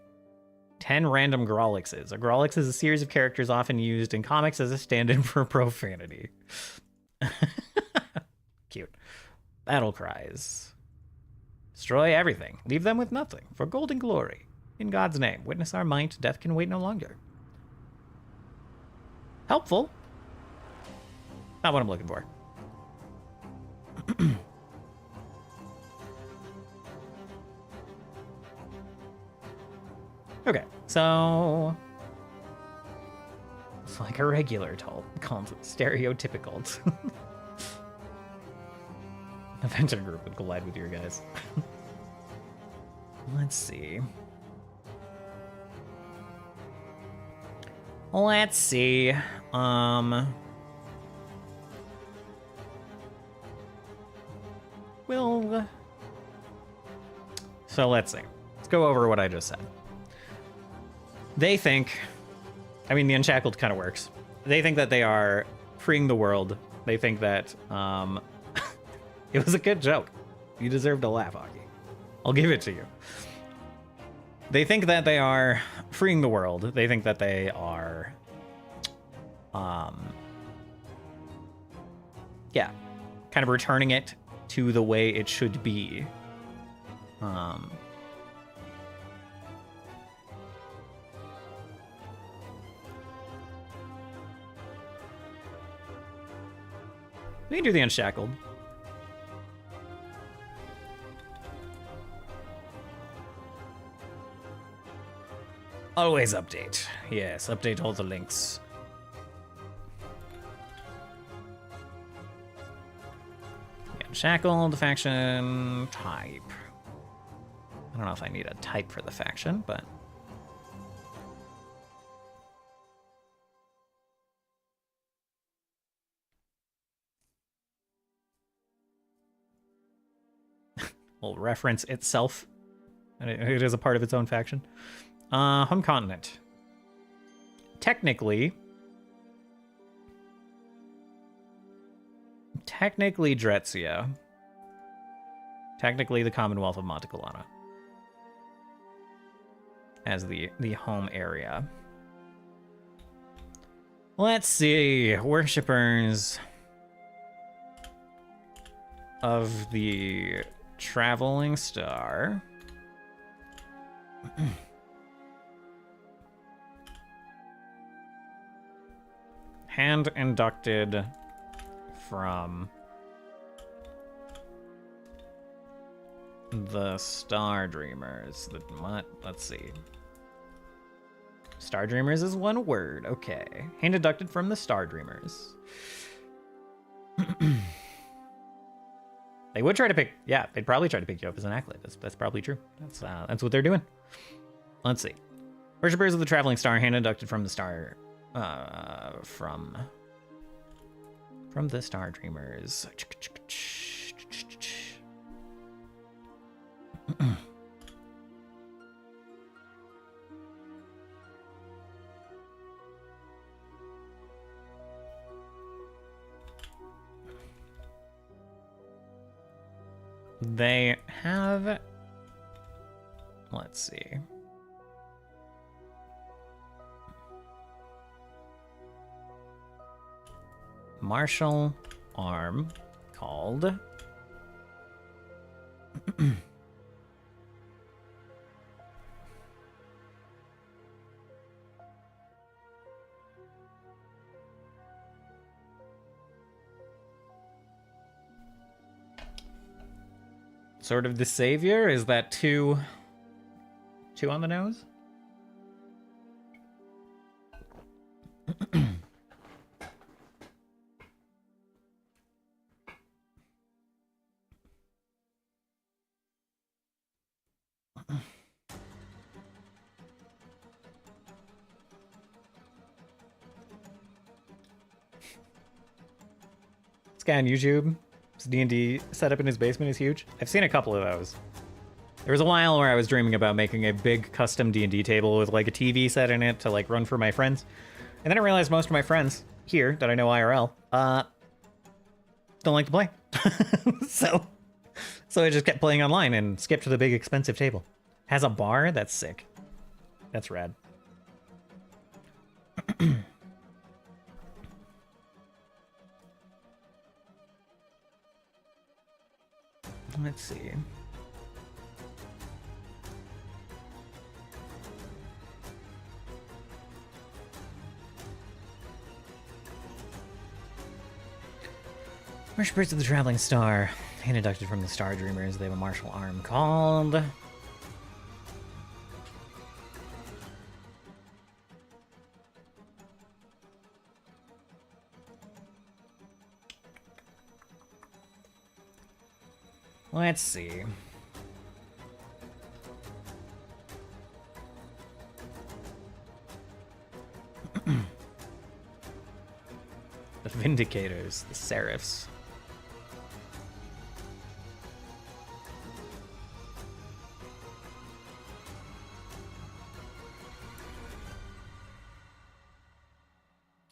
Speaker 1: 10 random Grolixes. A Grolix is a series of characters often used in comics as a stand-in for profanity. Cute. Battle cries. Destroy everything. Leave them with nothing. For golden glory. In God's name. Witness our might. Death can wait no longer. Helpful. Not what I'm looking for. Okay, so it's like a regular called stereotypical. Adventure group would collide with your guys. Let's see. So let's see. Let's go over what I just said. They think, I mean, the Unshackled kind of works. They think that they are freeing the world. They think that it was a good joke. You deserved a laugh, Aki. I'll give it to you. They think that they are freeing the world. They think that they are, yeah, kind of returning it to the way it should be. We can do the Unshackled. Always update. Yes, update all the links. Unshackled faction type. I don't know if I need a type for the faction, but will reference itself. It is a part of its own faction. Home continent. Technically Dretzia. Technically the Commonwealth of Monte Colana as the home area. Let's see. Worshippers of the Traveling Star. Hand inducted from the Star Dreamers. Let's see. Star Dreamers is one word. Okay. Hand deducted from the Star Dreamers. They would try to pick... Yeah, they'd probably try to pick you up as an acolyte. That's probably true. That's what they're doing. Let's see. Worshippers of the Traveling Star, hand deducted from the Star... from the Star Dreamers. They have... Let's see. Martial arm called... Sort of the Savior? Is that two on the nose? This guy on YouTube, his D&D setup in his basement is huge. I've seen a couple of those. There was a while where I was dreaming about making a big custom D&D table with like a TV set in it to like run for my friends. And then I realized most of my friends here that I know IRL don't like to play. so I just kept playing online and skipped to the big expensive table. Has a bar? That's sick. That's rad. Let's see. Worshippers of the Traveling Star, hand deducted from the Star Dreamers. They have a martial arm called... Let's see. The Vindicators, the Seraphs.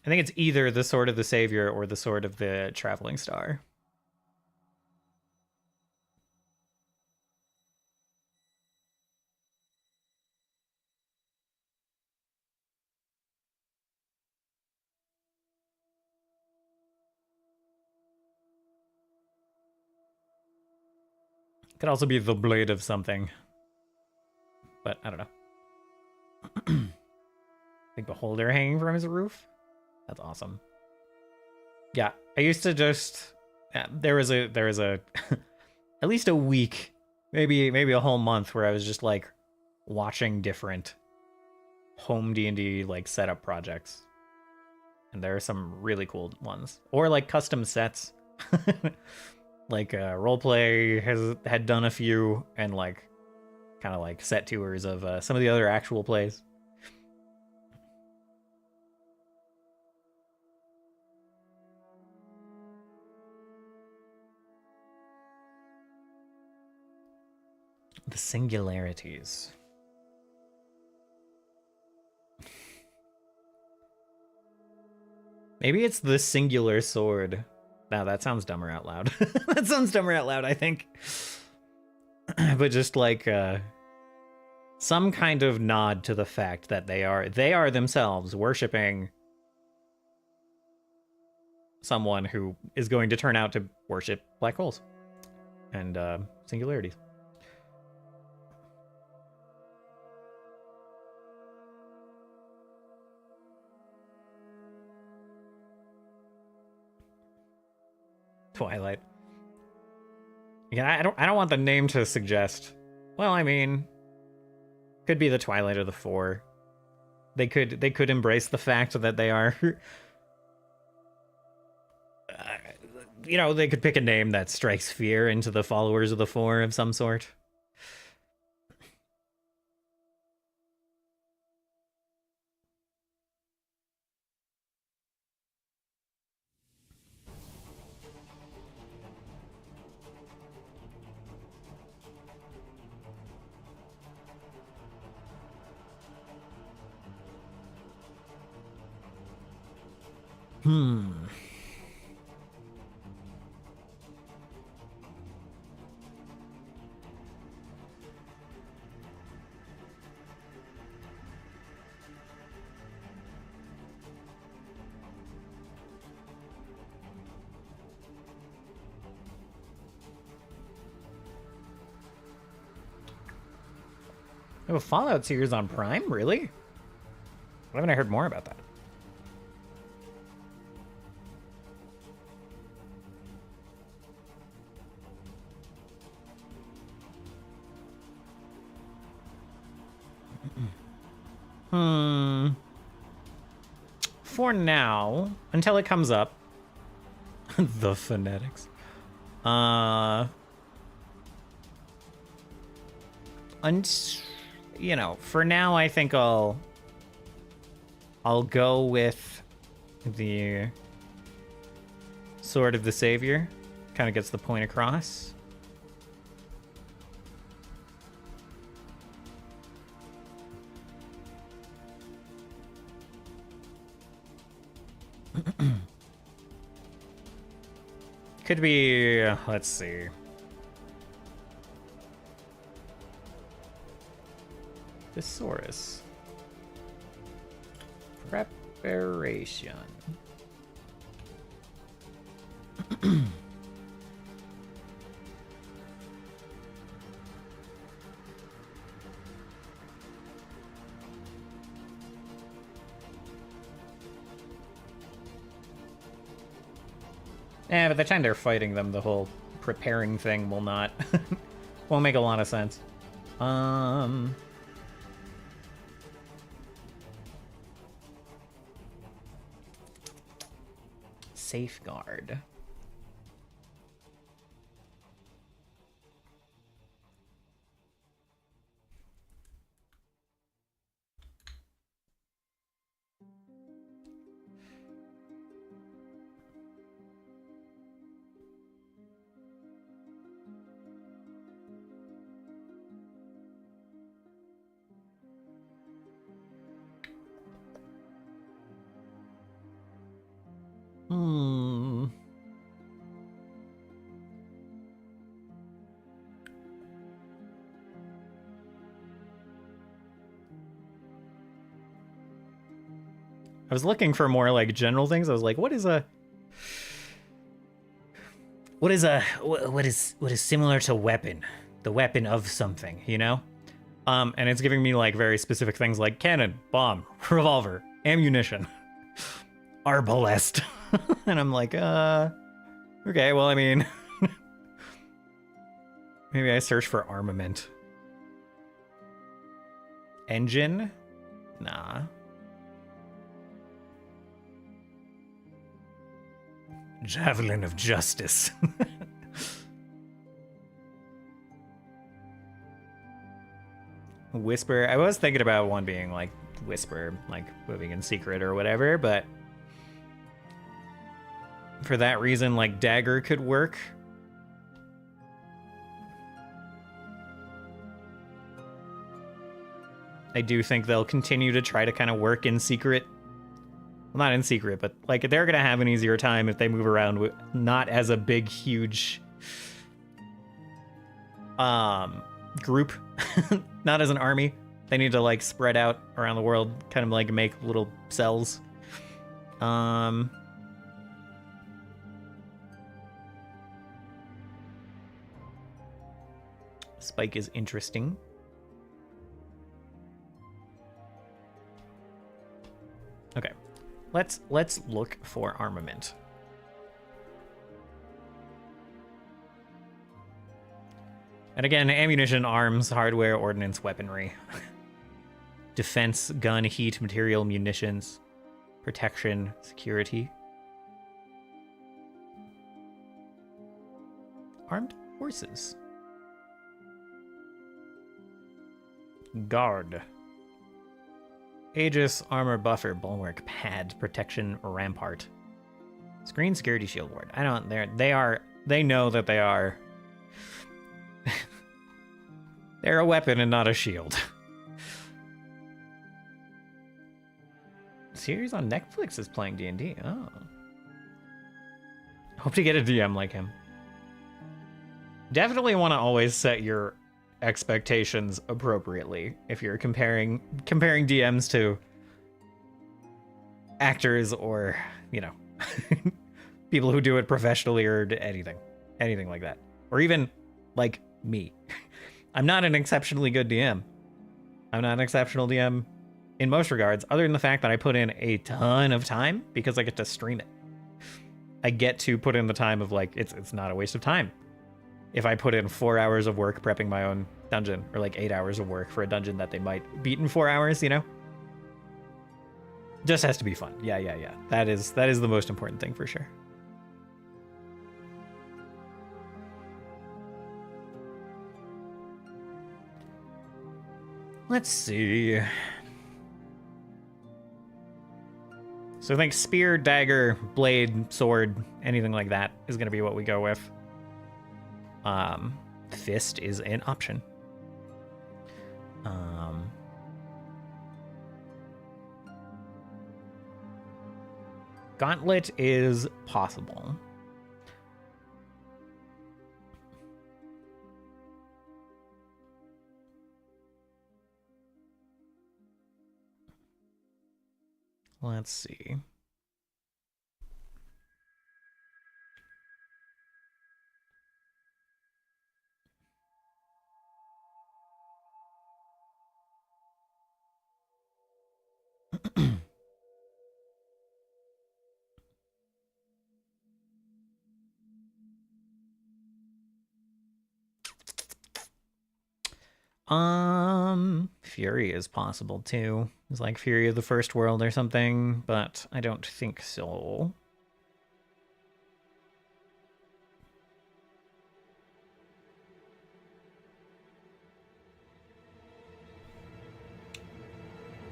Speaker 1: I think it's either the Sword of the Savior or the Sword of the Traveling Star. Could also be the blade of something. But I don't know. Big beholder hanging from his roof? That's awesome. Yeah, I used to just... there was a at least a week, maybe a whole month where I was just like watching different home D&D like setup projects. And there are some really cool ones. Or like custom sets. Like Roleplay had done a few, and like kind of like set tours of some of the other actual plays. The singularities. Maybe it's the singular sword. Now that sounds dumber out loud. That sounds dumber out loud, I think. But just like some kind of nod to the fact that they are themselves worshiping someone who is going to turn out to worship black holes and singularities. Twilight. Again, I don't want the name to suggest. Well, I mean, could be the Twilight or the Four. They could embrace the fact that they are you know, they could pick a name that strikes fear into the followers of the Four of some sort. Oh, Fallout series on Prime? Really? Why haven't I heard more about that? For now, until it comes up. The phonetics. You know, for now I think I'll go with the Sword of the Savior. Kind of gets the point across. Could be, let's see. Thesaurus. Preparation. Yeah, but the time they're fighting them, the whole preparing thing will not... won't make a lot of sense. Safeguard. I was looking for more like general things. I was like, what is similar to weapon? The weapon of something, you know? And it's giving me like very specific things like cannon, bomb, revolver, ammunition, arbalest. And I'm like, okay, well, I mean, maybe I search for armament. Engine? Nah. Javelin of Justice. Whisper. I was thinking about one being like Whisper, like moving in secret or whatever, but for that reason, like Dagger could work. I do think they'll continue to try to kind of work in secret. Well, not in secret, but like they're gonna have an easier time if they move around with not as a big, huge group, not as an army. They need to like spread out around the world, kind of like make little cells. Spike is interesting. Okay. Let's look for armament. And again, ammunition, arms, hardware, ordnance, weaponry. defense, gun, heat, material, munitions, protection, security. Armed forces. Guard. Aegis, armor, buffer, bulwark, pad, protection, rampart. Screen, security, shield ward. I don't, they know that they are. They're a weapon and not a shield. Series on Netflix is playing D&D. Oh. Hope to get a DM like him. Definitely want to always set your expectations appropriately if you're comparing DMs to actors or, you know, people who do it professionally or anything like that. Or even like me. I'm not an exceptionally good DM. I'm not an exceptional DM in most regards, other than the fact that I put in a ton of time because I get to stream it. I get to put in the time of like, it's not a waste of time. If I put in 4 hours of work prepping my own dungeon, or like 8 hours of work for a dungeon that they might beat in 4 hours, you know? Just has to be fun. Yeah. That is the most important thing for sure. Let's see. So I think spear, dagger, blade, sword, anything like that is going to be what we go with. Fist is an option. Gauntlet is possible. Let's see. Fury is possible too. It's like Fury of the First World or something, but I don't think so.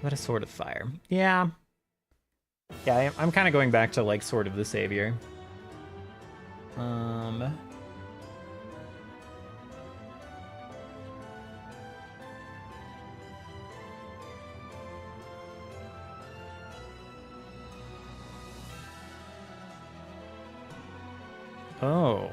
Speaker 1: What a Sword of Fire. Yeah. Yeah, I'm kind of going back to like Sword of the Savior. Oh.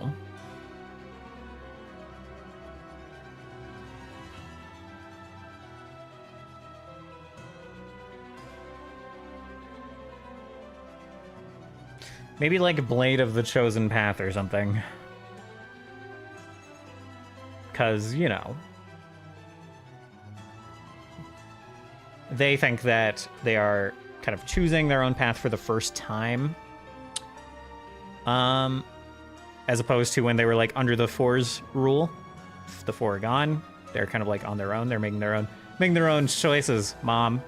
Speaker 1: Maybe like Blade of the Chosen Path or something. Because, you know, they think that they are kind of choosing their own path for the first time. As opposed to when they were like under the Four's rule. If the Four are gone, they're kind of like on their own. They're making their own choices, Mom.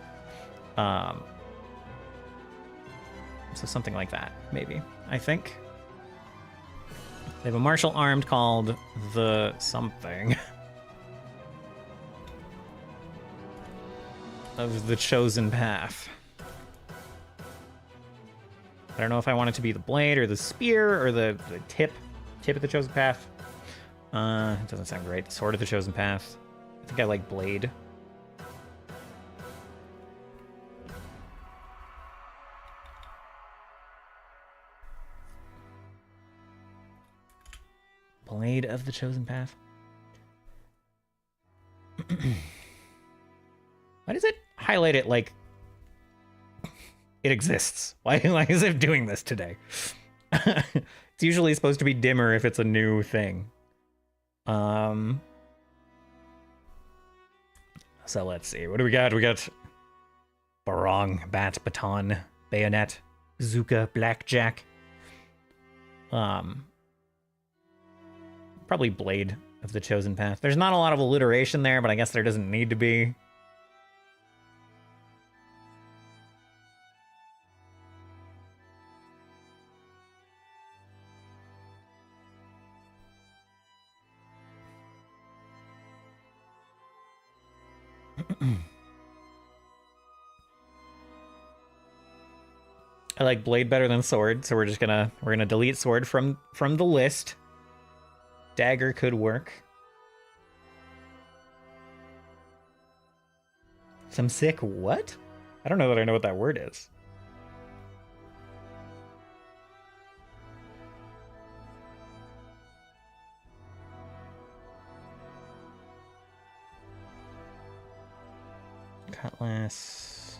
Speaker 1: So something like that, maybe. I think. They have a martial armed called the something. Of the Chosen Path. I don't know if I want it to be the blade or the spear or the tip of the Chosen Path. It doesn't sound great. Sword of the Chosen Path. I think I like blade. Blade of the Chosen Path. Why does it highlight it like it exists? Why is it doing this today? It's usually supposed to be dimmer if it's a new thing. So let's see. What do we got? We got barong, bat, baton, bayonet, bazooka, blackjack. Probably Blade of the Chosen Path. There's not a lot of alliteration there, but I guess there doesn't need to be. I like blade better than sword, so we're gonna delete sword from the list. Dagger could work. Some sick what? I don't know that I know what that word is. Cutlass.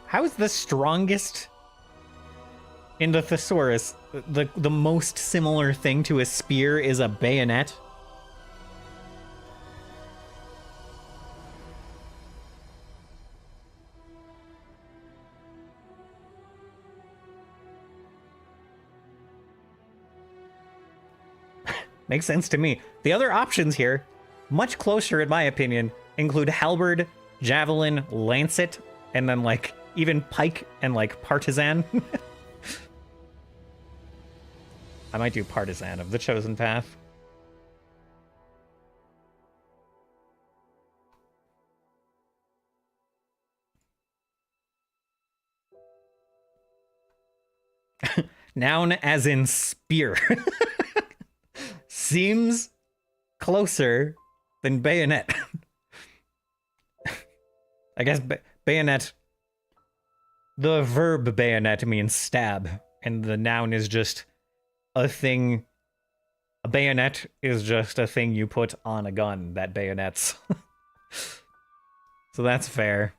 Speaker 1: How is the strongest in the thesaurus the most similar thing to a spear is a bayonet? Makes sense to me. The other options here, much closer in my opinion, include halberd, javelin, lancet, and then like even pike and like partisan. I might do partisan of the chosen path. Noun as in spear. Seems closer than bayonet. I guess bayonet. The verb bayonet means stab, and the noun is just a thing. A bayonet is just a thing you put on a gun that bayonets. So that's fair.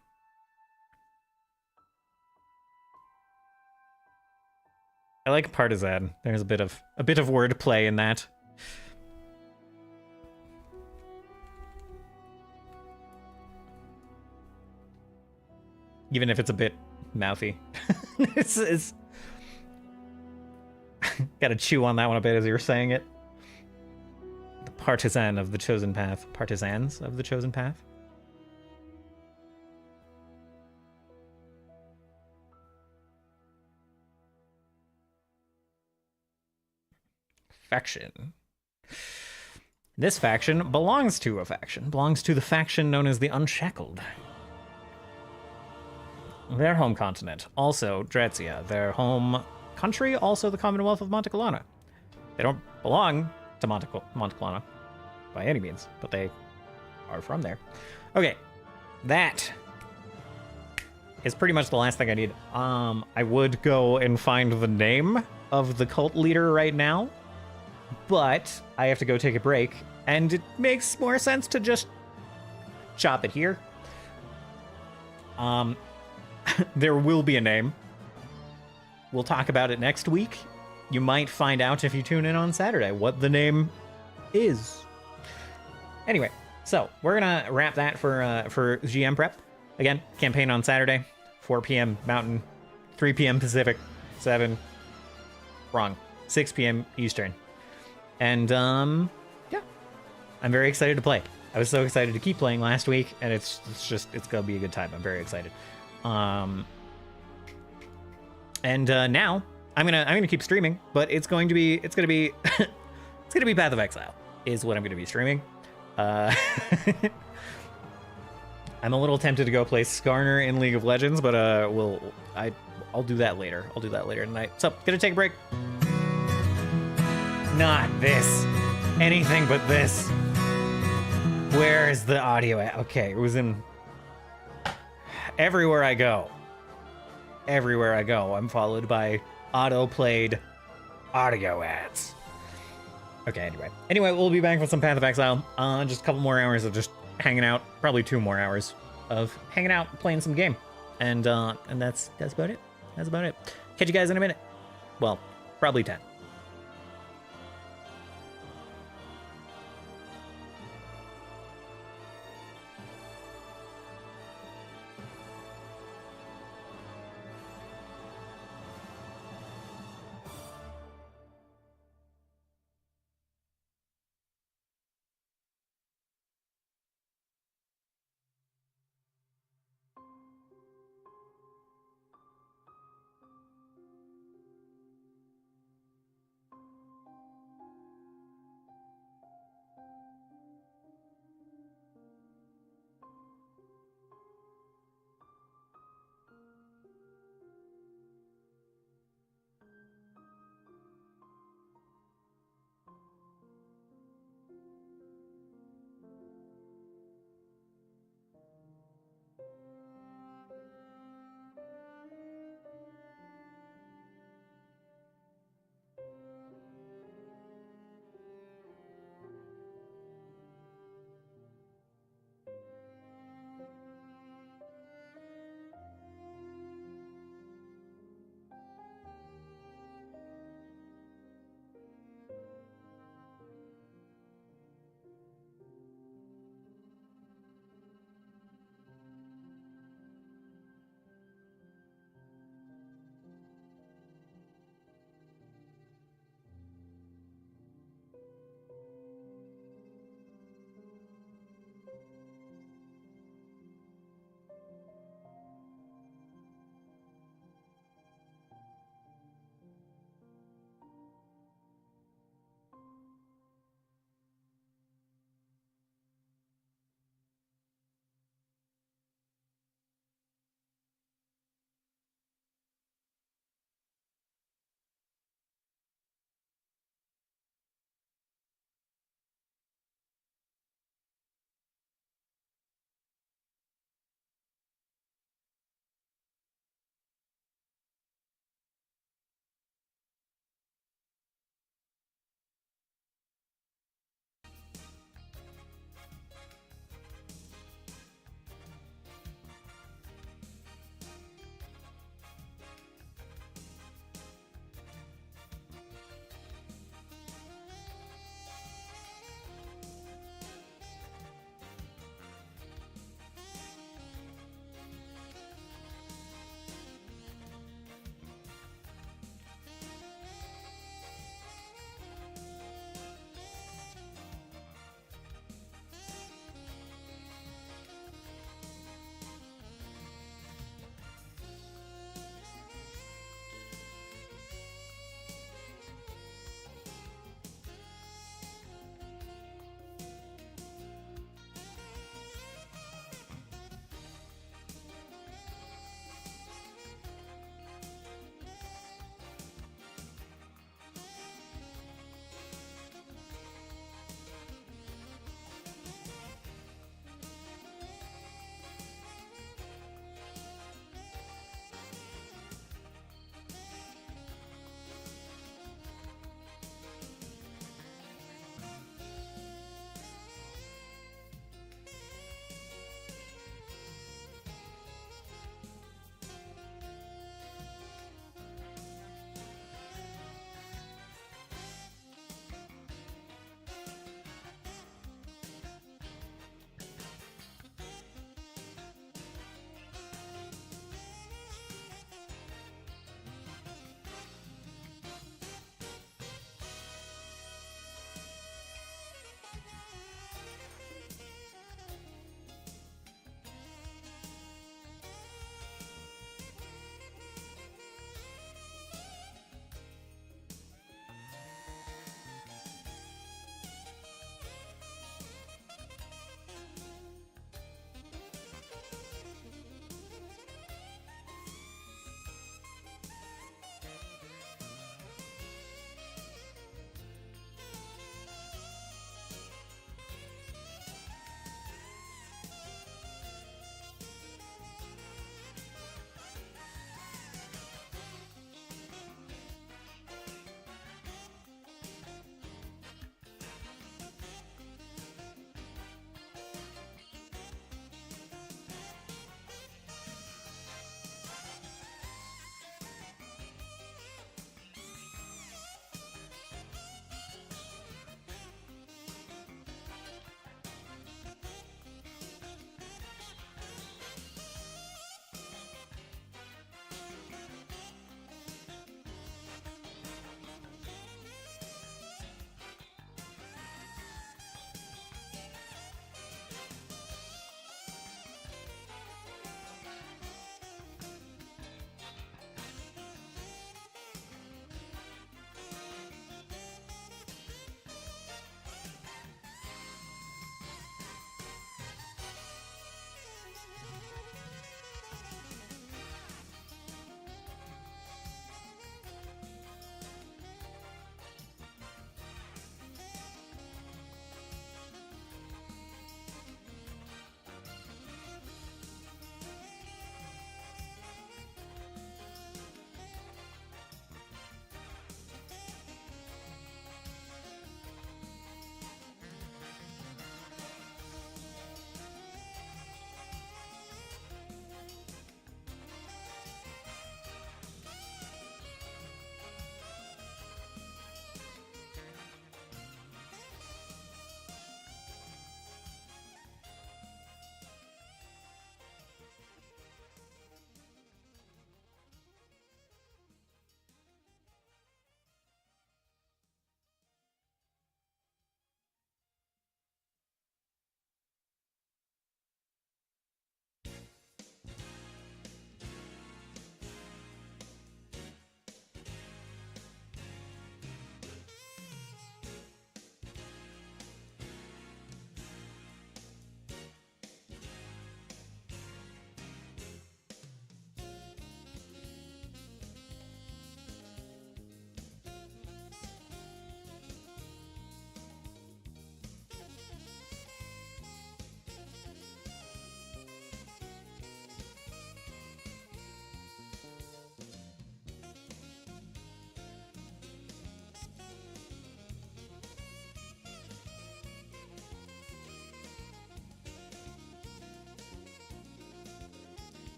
Speaker 1: I like partisan. There's a bit of wordplay in that. Even if it's a bit mouthy. it's gotta chew on that one a bit as you were saying it. The partisan of the chosen path. Partisans of the chosen path. Faction. This faction belongs to a faction. Belongs to the faction known as the Unshackled. Their home continent, also Dretzia. Their home country, also the Commonwealth of Montecalana. They don't belong to Montecalana by any means, but they are from there. Okay, that is pretty much the last thing I need. I would go and find the name of the cult leader right now, but I have to go take a break, and it makes more sense to just chop it here. There will be a name. We'll talk about it next week. You might find out if you tune in on Saturday what the name is. Anyway, so we're gonna wrap that for GM prep. Again, campaign on Saturday, 4 p.m. Mountain, 3 p.m. Pacific, 6 p.m. Eastern. And yeah, I'm very excited to play. I was so excited to keep playing last week, and it's gonna be a good time. I'm very excited. Now I'm gonna keep streaming, but it's gonna be it's gonna be Path of Exile is what I'm gonna be streaming. I'm a little tempted to go play Skarner in League of Legends, but I'll do that later. I'll do that later tonight. So gonna take a break. Not this. Anything but this. Where is the audio at? Okay, it was in everywhere I go. Everywhere I go, I'm followed by auto-played audio ads. Okay, anyway, we'll be back with some Path of Exile. Just a couple more hours of just hanging out. Probably 2 more hours of hanging out, playing some game. And that's about it. That's about it. Catch you guys in a minute. Well, probably 10.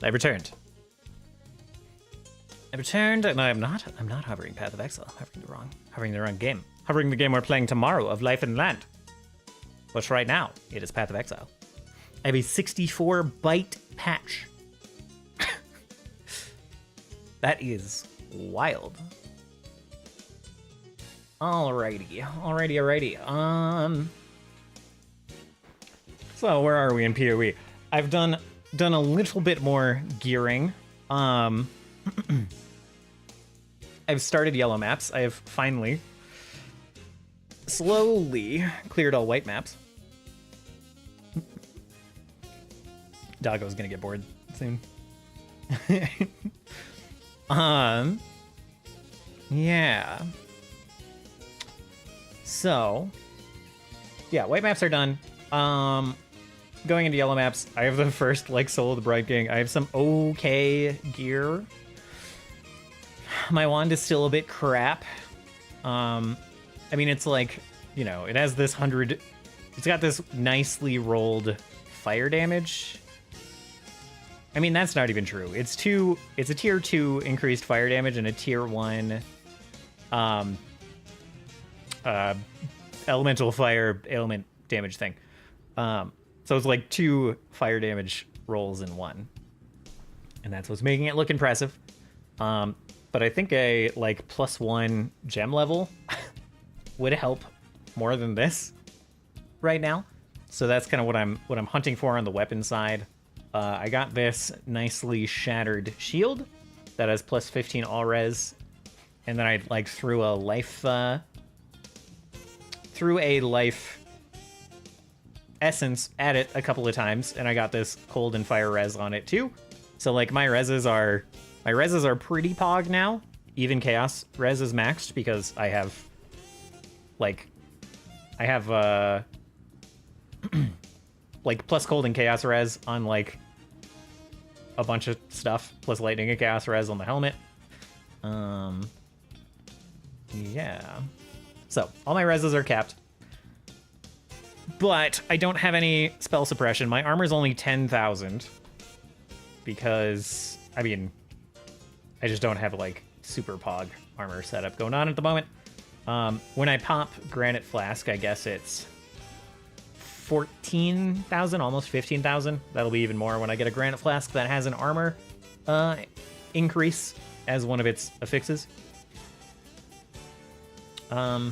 Speaker 1: I returned. I returned, and I'm not hovering Path of Exile. Hovering the wrong game. Hovering the game we're playing tomorrow of Life and Land. But right now, it is Path of Exile. I have a 64 byte patch. That is wild. Alrighty. So where are we in PoE? I've done a little bit more gearing. I've started yellow maps. I have finally slowly cleared all white maps. Doggo's gonna get bored soon. Yeah. So, yeah, white maps are done. Going into yellow maps, I have the first, like, Soul of the Bright King. I have some okay gear. My wand is still a bit crap. I mean, it's like, you know, it has this 100... It's got this nicely rolled fire damage. I mean, that's not even true. It's a tier 2 increased fire damage and a tier 1 elemental fire ailment damage thing. So it's like 2 fire damage rolls in one. And that's what's making it look impressive. But I think a like +1 gem level would help more than this right now. So that's kind of what I'm hunting for on the weapon side. I got this nicely shattered shield that has +15 all res, and then I like threw a life essence at it a couple of times, and I got this cold and fire res on it too. So like my reses are pretty pog now. Even chaos res is maxed because I have like plus cold and chaos res on like a bunch of stuff, plus lightning and chaos res on the helmet. Yeah. So all my reses are capped, but I don't have any spell suppression. My armor's only 10,000 because I mean I just don't have like super pog armor setup going on at the moment. When I pop Granite Flask, I guess it's 14,000, almost 15,000. That'll be even more when I get a Granite Flask that has an armor increase as one of its affixes. Yeah,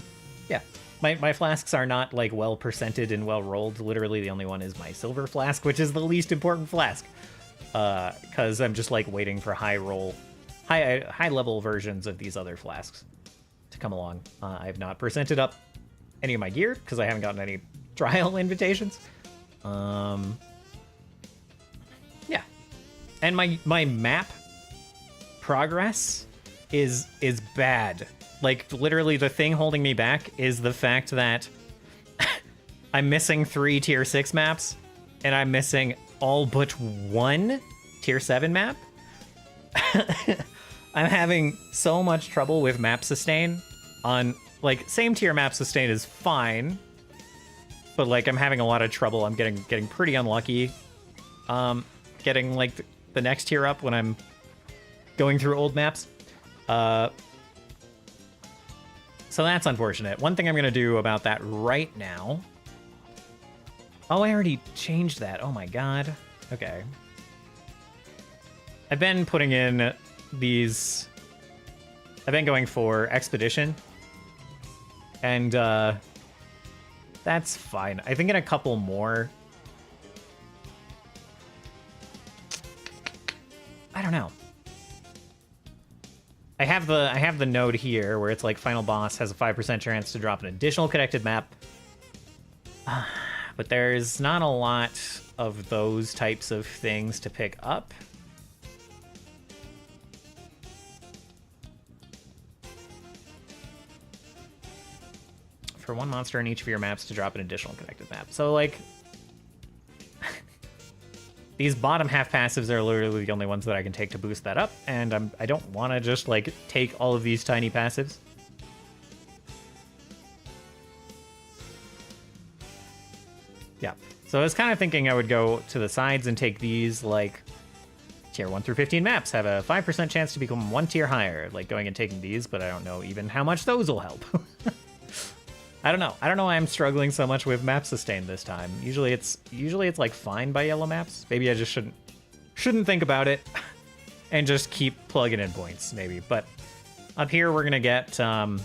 Speaker 1: my flasks are not like well percented and well rolled. Literally the only one is my silver flask, which is the least important flask, because I'm just like waiting for high level versions of these other flasks to come along. I have not percented up any of my gear because I haven't gotten any trial invitations. Yeah, and my map progress is bad. Like literally the thing holding me back is the fact that I'm missing 3 tier 6 maps and I'm missing all but 1 tier 7 map. I'm having so much trouble with map sustain on like same tier map sustain is fine, but like I'm having a lot of trouble. I'm getting pretty unlucky getting like the next tier up when I'm going through old maps. So that's unfortunate. One thing I'm gonna do about that right now. Oh, I already changed that. Oh my god. Okay. I've been putting in these. I've been going for Expedition. And that's fine. I think in a couple more. I don't know. I have the node here where it's like final boss has a 5% chance to drop an additional connected map. But there's not a lot of those types of things to pick up. For 1 monster in each of your maps to drop an additional connected map. So like these bottom half passives are literally the only ones that I can take to boost that up, and I don't want to just like take all of these tiny passives. Yeah, so I was kind of thinking I would go to the sides and take these like Tier 1 through 15 maps have a 5% chance to become one tier higher, like going and taking these, but I don't know even how much those will help. I don't know. I don't know why I'm struggling so much with map sustain this time. Usually it's like fine by yellow maps. Maybe I just shouldn't think about it and just keep plugging in points, maybe. But up here we're gonna get gonna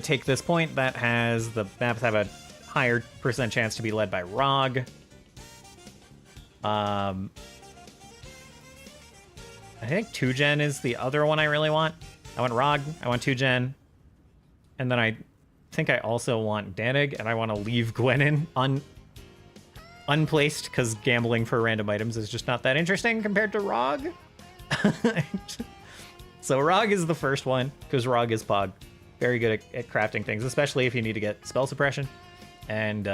Speaker 1: take this point that has the maps have a higher percent chance to be led by Rog. I think 2-gen is the other one I really want. I want Rog, I want 2-gen, and then I think I also want Danig, and I want to leave Gwenin unplaced, because gambling for random items is just not that interesting compared to Rog. So Rog is the first one, because Rog is Pog. Very good at crafting things, especially if you need to get spell suppression. And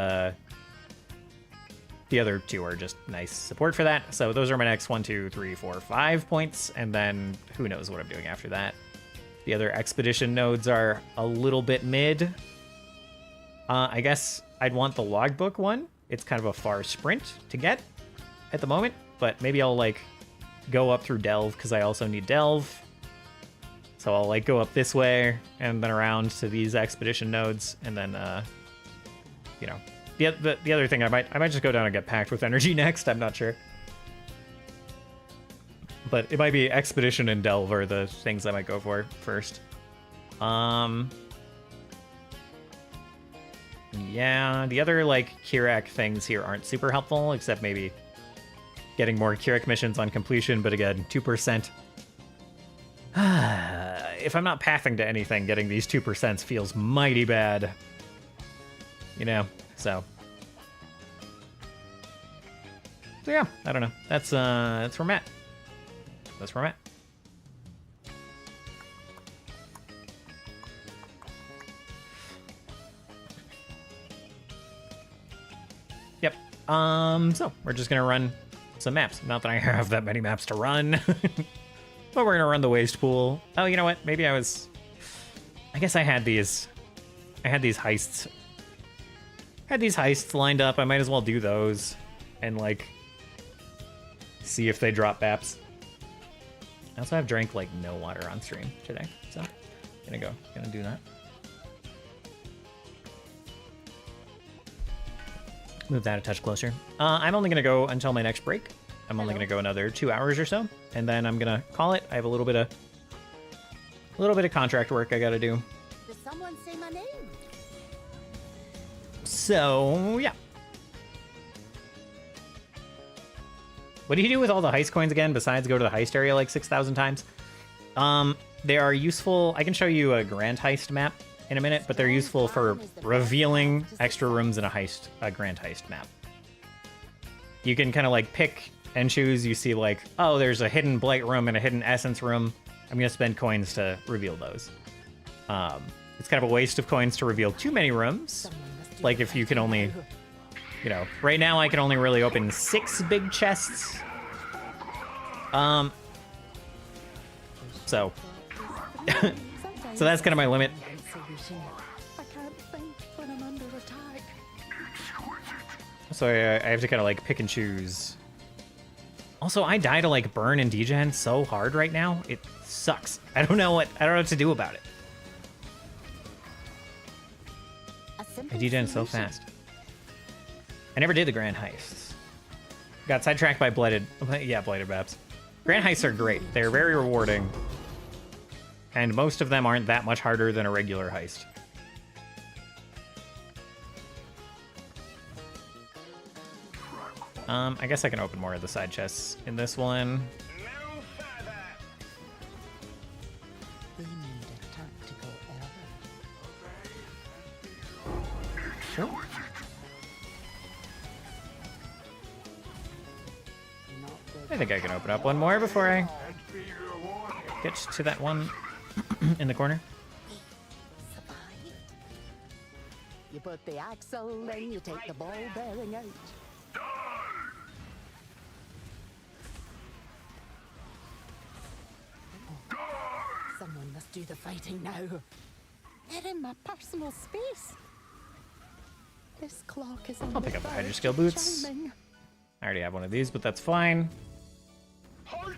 Speaker 1: the other two are just nice support for that. So those are my next 1, 2, 3, 4, 5 points, and then who knows what I'm doing after that. The other expedition nodes are a little bit mid. I guess I'd want the logbook one. It's kind of a far sprint to get at the moment, but maybe I'll like go up through Delve, because I also need Delve. So I'll like go up this way and then around to these expedition nodes, and then you know, the other thing I might just go down and get packed with energy next. I'm not sure, but it might be expedition and Delve are the things I might go for first. Yeah, the other like Kirak things here aren't super helpful, except maybe getting more Kirak missions on completion. But again, 2%. If I'm not pathing to anything, getting these 2% feels mighty bad. You know, so yeah, I don't know. That's where I'm at. That's where I'm at. Yep. So we're just gonna run some maps. Not that I have that many maps to run, but we're gonna run the waste pool. Oh, you know what? Maybe I guess I had these heists. Had these heists lined up. I might as well do those and like see if they drop maps. I also have drank like no water on stream today, so gonna do that. Move that a touch closer. I'm only gonna go until my next break. I'm only gonna go another 2 hours or so, and then I'm gonna call it. I have a little bit of contract work I gotta do.
Speaker 2: Does someone say my name?
Speaker 1: So yeah. What do you do with all the heist coins again, besides go to the heist area like 6,000 times? They are useful. I can show you a grand heist map in a minute, but they're useful for revealing extra rooms in a grand heist map. You can kind of like pick and choose. You see like, oh, there's a hidden blight room and a hidden essence room. I'm gonna spend coins to reveal those. It's kind of a waste of coins to reveal too many rooms. Like if you can only, you know, right now I can only really open 6 big chests. So so that's kind of my limit. So I have to kind of like pick and choose. Also, I die to like burn and degen so hard right now. It sucks. I don't know what to do about it. I degen so fast. I never did the grand heists. Got sidetracked by blighted maps. Grand heists are great. They're very rewarding. And most of them aren't that much harder than a regular heist. I guess I can open more of the side chests in this one. Sure. I think I can open up one more before I get to that one in the corner.
Speaker 2: You put the axle, then you take the ball bearing out. Someone must do the fighting now. They're in my personal space. This clock is on.
Speaker 1: I'll pick up the Hydra Skill boots.
Speaker 2: Chiming.
Speaker 1: I already have one of these, but that's fine.
Speaker 3: Halt!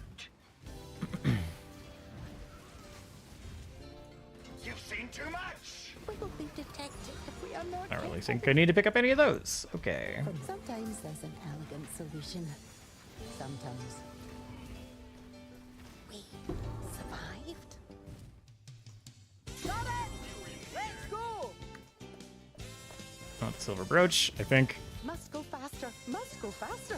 Speaker 3: You've seen too much!
Speaker 2: We will be detected if we are not
Speaker 1: I don't really
Speaker 2: careful.
Speaker 1: think I need to pick up any of those. Okay.
Speaker 2: But sometimes there's an elegant solution. Sometimes. We survived. Stop it! Let's go!
Speaker 1: Oh, the silver brooch, I think.
Speaker 2: Must go faster. Must go faster.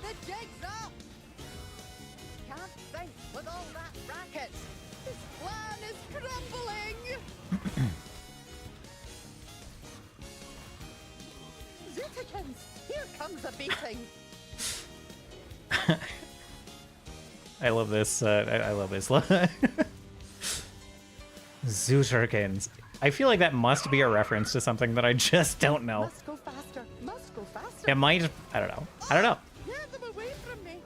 Speaker 2: The jig's up! Can't think with all that racket. This plan is crumbling. Zootikins, here comes a beating.
Speaker 1: I love this. I love this. Zooturkins. I feel like that must be a reference to something that I just don't know.
Speaker 2: Must go faster. Must go faster.
Speaker 1: It might. I don't know. I don't know.
Speaker 2: Get them away from me.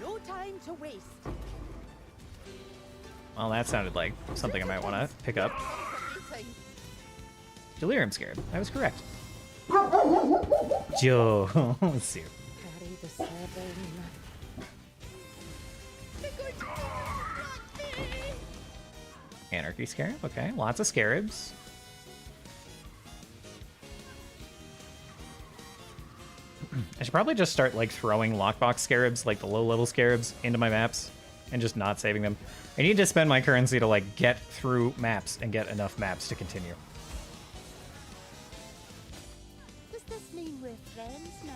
Speaker 2: No time to waste.
Speaker 1: Well, that sounded like something I might want to pick up. Delirium scared. I was correct. Joe. Let's see.
Speaker 2: Carry the 7. They're going to distract me.
Speaker 1: Anarchy scarab. Okay, lots of scarabs. I should probably just start like throwing lockbox scarabs, like the low-level scarabs, into my maps and just not saving them. I need to spend my currency to like get through maps and get enough maps to continue.
Speaker 2: Does this mean we're friends now?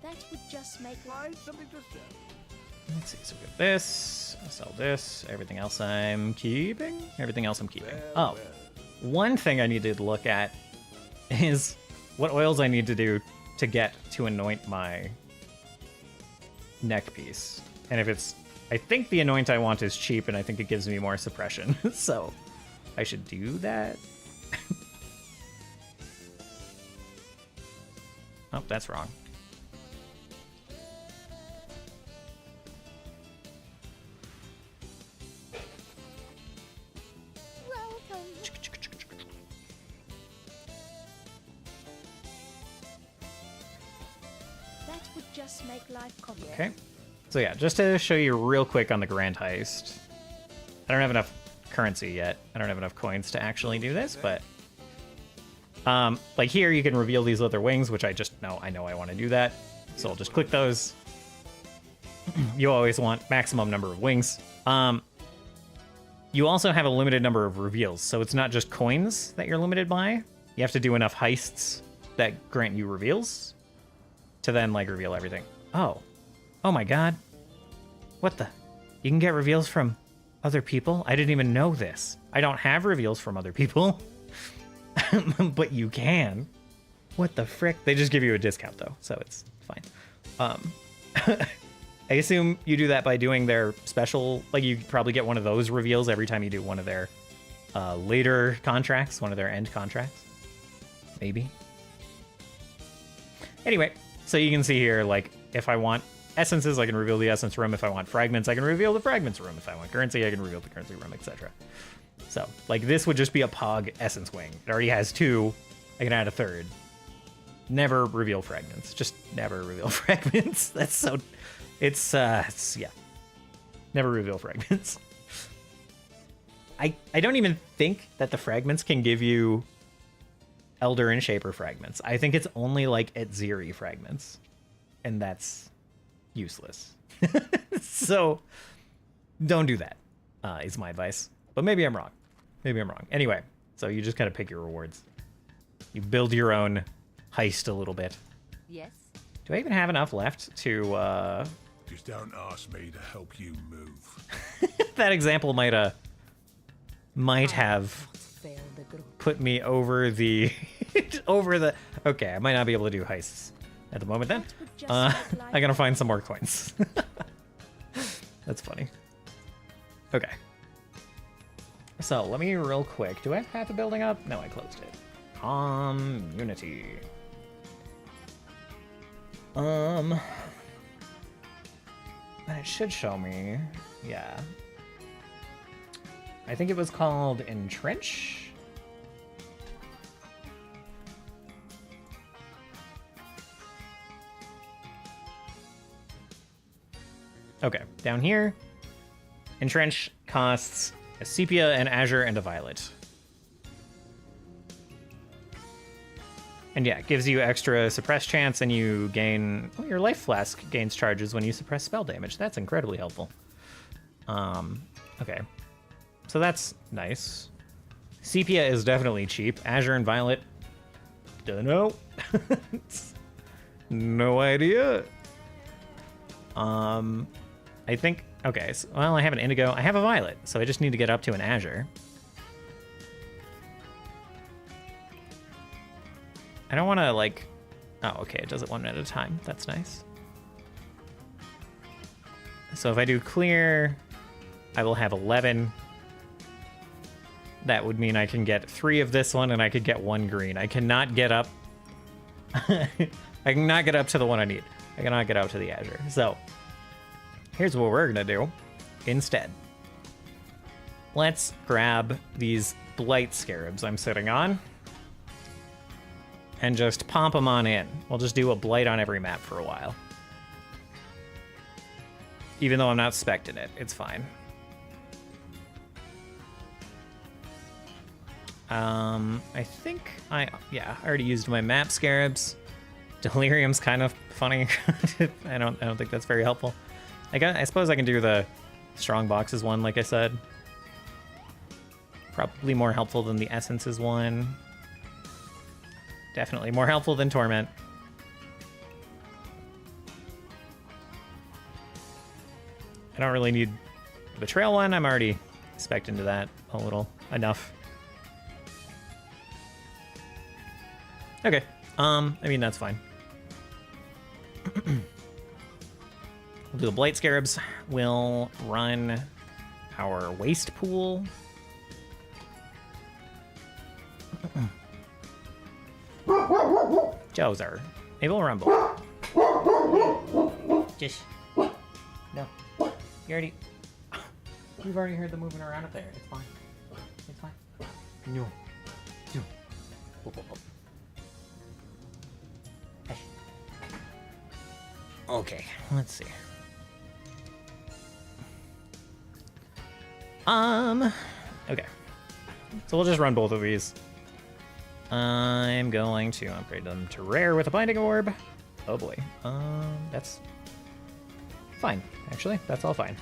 Speaker 4: That would just make life.
Speaker 1: Let's see. So we got this. I'll sell this. Everything else I'm keeping. Everything else I'm keeping. Oh, one thing I need to look at is what oils I need to do to get to anoint my neck piece. And if it's, I think the anoint I want is cheap, and I think it gives me more suppression. So I should do that. Oh, that's wrong.
Speaker 2: Welcome.
Speaker 4: That would just make life complicated.
Speaker 1: Okay. So yeah, just to show you real quick on the Grand Heist. I don't have enough currency yet. I don't have enough coins to actually do this, but like here you can reveal these leather wings, which I know I want to do that. So I'll just click those. You always want maximum number of wings. You also have a limited number of reveals, so it's not just coins that you're limited by. You have to do enough heists that grant you reveals to then like reveal everything. Oh my god. What the? You can get reveals from other people? I didn't even know this. I don't have reveals from other people. But you can. What the frick? They just give you a discount though, so it's fine. I assume you do that by doing their special, like you probably get one of those reveals every time you do one of their later contracts, one of their end contracts. Maybe. Anyway, so you can see here, like, if I want essences, I can reveal the essence room. If I want fragments, I can reveal the fragments room. If I want currency, I can reveal the currency room, etc. So, like, this would just be a Pog essence wing. It already has 2. I can add a 3rd. Never reveal fragments. Just never reveal fragments. That's so... It's yeah. Never reveal fragments. I don't even think that the fragments can give you Elder and Shaper fragments. I think it's only, like, at Ziri fragments. And that's useless. So, don't do that, is my advice. But maybe I'm wrong. Maybe I'm wrong. Anyway, so you just gotta pick your rewards. You build your own heist a little bit.
Speaker 2: Yes.
Speaker 1: Do I even have enough left to,
Speaker 3: Just don't ask me to help you move.
Speaker 1: that example might have
Speaker 2: Fail the group.
Speaker 1: put me over the... over the... Okay, I might not be able to do heists at the moment then.
Speaker 4: That would just make life
Speaker 1: I gotta find some more coins. That's funny. Okay. So let me real quick. Do I have half a building up? No, I closed it. Community. And it should show me. Yeah. I think it was called Entrench. Okay, down here, Entrench costs a sepia, an azure, and a violet. And yeah, it gives you extra suppress chance, and you gain... Oh, your life flask gains charges when you suppress spell damage. That's incredibly helpful. Okay. So that's nice. Sepia is definitely cheap. Azure and violet, dunno. No idea. I think... Okay, so, well, I have an indigo. I have a violet, so I just need to get up to an azure. I don't want to, like... Oh, okay, it does it one at a time. That's nice. So if I do clear, I will have 11. That would mean I can get 3 of this one, and I could get 1 green. I cannot get up... I cannot get up to the one I need. I cannot get up to the azure. So, here's what we're going to do instead. Let's grab these blight scarabs I'm sitting on and just pomp them on in. We'll just do a blight on every map for a while. Even though I'm not specting it, it's fine. I think I already used my map scarabs. Delirium's kind of funny. I don't think that's very helpful. I suppose I can do the strong boxes one, like I said. Probably more helpful than the essences one. Definitely more helpful than torment. I don't really need the betrayal one. I'm already spec'd into that a little enough. Okay. I mean, that's fine. We'll do the blight scarabs. We'll run our waste pool. Jozer. Maybe we'll run both. Just no. You already. We've already heard the moving around up there. It's fine. It's fine. No. No. Whoop, whoop, whoop. Okay, let's see. Okay. So we'll just run both of these. I'm going to upgrade them to rare with a binding orb. Oh boy. That's fine. Actually, that's all fine.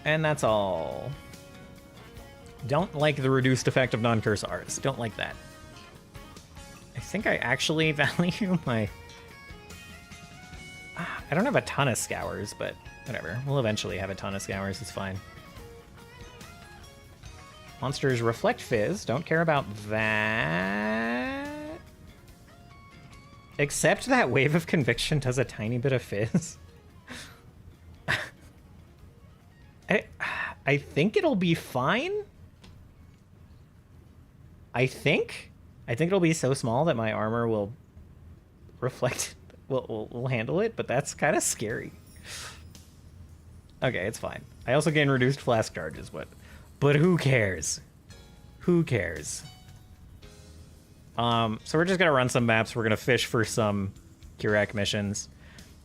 Speaker 1: And that's all. Don't like the reduced effect of non-curse Rs. Don't like that. I think I actually value my... I don't have a ton of scours, but whatever. We'll eventually have a ton of scours. It's fine. Monsters reflect fizz. Don't care about that. Except that Wave of Conviction does a tiny bit of fizz. I think it'll be fine. I think it'll be so small that my armor will reflect... We'll handle it, but that's kind of scary. Okay, it's fine. I also gain reduced flask charges, but who cares? Who cares? So we're just gonna run some maps. We're gonna fish for some Kirak missions.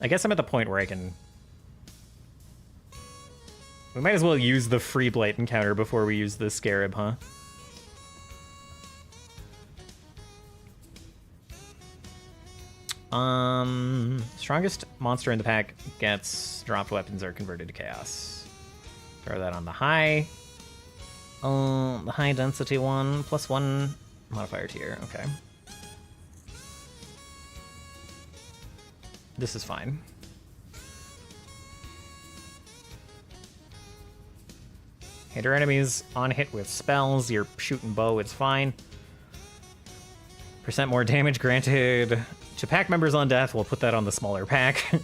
Speaker 1: I guess I'm at the point where I can... We might as well use the free blight encounter before we use the scarab, huh? Strongest monster in the pack gets dropped weapons or converted to chaos. Throw that on the high. The high density one, +1 modifier tier, okay. This is fine. Hit your enemies on hit with spells, you're shooting bow, it's fine. % more damage granted to pack members on death. We'll put that on the smaller pack.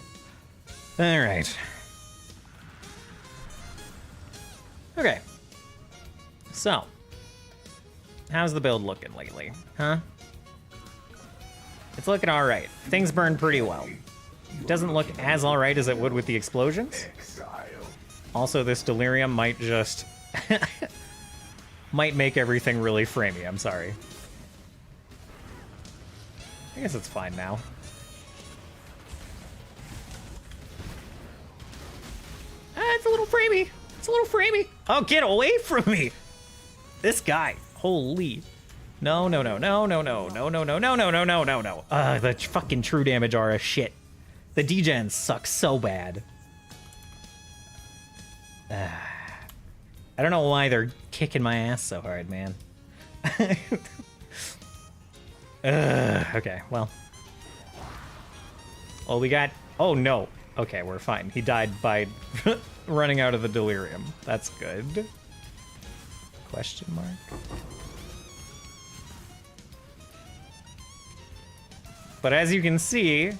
Speaker 1: Alright. Okay. So, how's the build looking lately, huh? It's looking alright. Things burn pretty well. Doesn't look as alright as it would with the explosions. Also, this delirium might just... might make everything really framey, I'm sorry. I guess it's fine now. It's a little framey. It's a little framey. Oh, get away from me! This guy. Holy... No, no, no, no, no, no, no, no, no, no, no, no, no, no, no. The fucking true damage are a shit. The degens suck so bad. I don't know why they're kicking my ass so hard, man. Okay, well. Oh, we got... Oh, no. Okay, we're fine. He died by running out of the delirium. That's good. Question mark. But as you can see,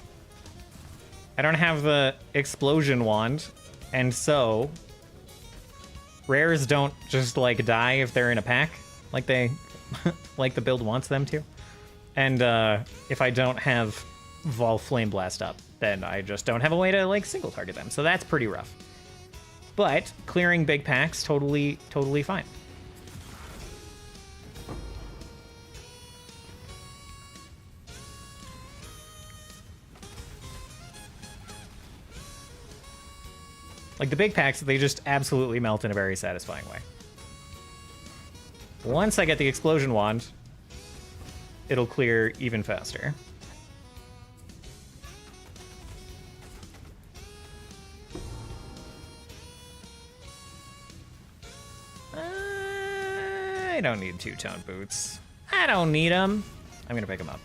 Speaker 1: I don't have the explosion wand, and so rares don't just like die if they're in a pack, like they, like the build wants them to. And if I don't have Vol Flame Blast up, then I just don't have a way to like single target them. So that's pretty rough. But clearing big packs, totally fine. Like, the big packs, they just absolutely melt in a very satisfying way. Once I get the explosion wand, it'll clear even faster. I don't need two-tone boots. I don't need them. I'm gonna pick them up.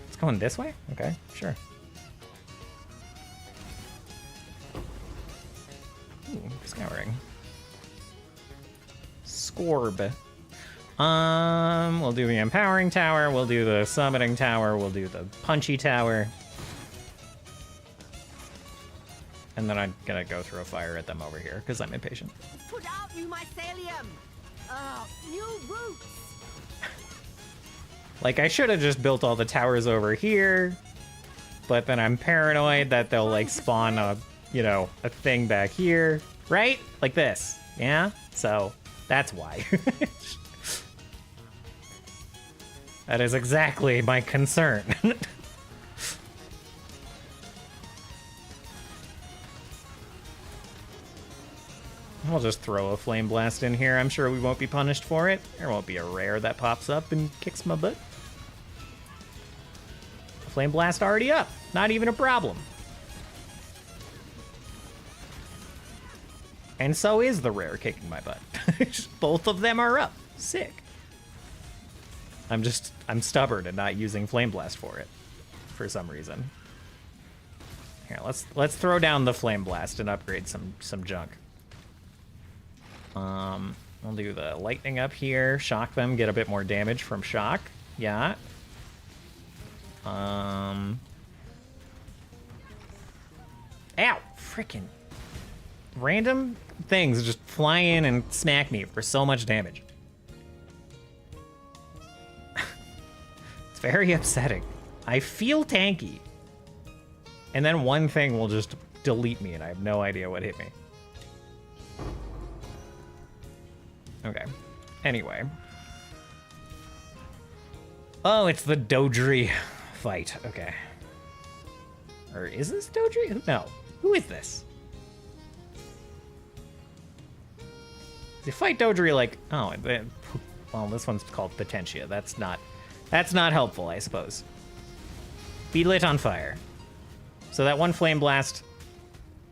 Speaker 1: It's going this way? Okay, sure. Ooh, scouring. Scorb. We'll do the empowering tower, we'll do the summoning tower, we'll do the punchy tower. And then I'm gonna go throw fire at them over here, because I'm impatient.
Speaker 2: Put out new mycelium! New roots!
Speaker 1: Like, I should have just built all the towers over here, but then I'm paranoid that they'll, like, spawn a, you know, a thing back here, right? Like this, yeah? So, that's why. That is exactly my concern. We'll just throw a flame blast in here. I'm sure we won't be punished for it. There won't be a rare that pops up and kicks my butt. Flame blast already up. Not even a problem. And so is the rare kicking my butt. Both of them are up. Sick. I'm stubborn and not using flame blast for it for some reason. Here, let's throw down the flame blast and upgrade some junk. We'll do the lightning up here, shock them, get a bit more damage from shock. Yeah. Ow! Frickin' random things just fly in and smack me for so much damage. It's very upsetting. I feel tanky. And then one thing will just delete me and I have no idea what hit me. Okay. Anyway. Oh, it's the Dodri fight. Okay. Or is this Dodri? No. Who is this? They fight Dodri like... Oh, well, this one's called Potentia. That's not helpful, I suppose. Be lit on fire. So that one flame blast,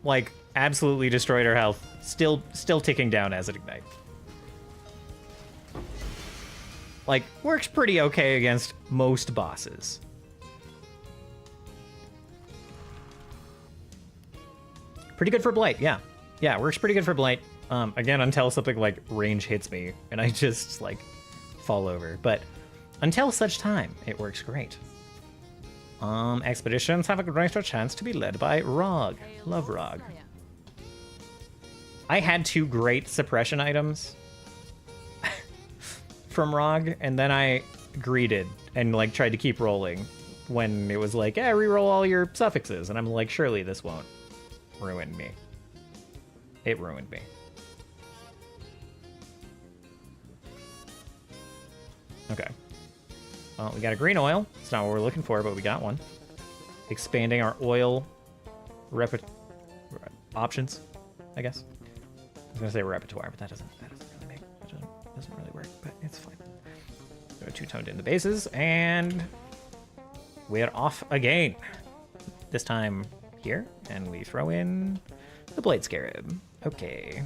Speaker 1: like, absolutely destroyed her health. Still ticking down as it ignites. Like, works pretty okay against most bosses. Pretty good for Blight, yeah. Yeah, works pretty good for Blight. Again, until something like range hits me and I just, like, fall over. But until such time, it works great. Expeditions have a greater chance to be led by Rog. Love Rog. I had 2 great suppression items from Rog, and then I greeted and like tried to keep rolling when it was like, yeah, reroll all your suffixes, and I'm like, surely this won't ruin me. It ruined me. Okay. Well, we got a green oil. It's not what we're looking for, but we got one. Expanding our oil options, I guess. I was gonna say repertoire, but that doesn't really work, but it's fine. Go two-toned in the bases, and we're off again. This time here, and we throw in the Blade Scarab. Okay.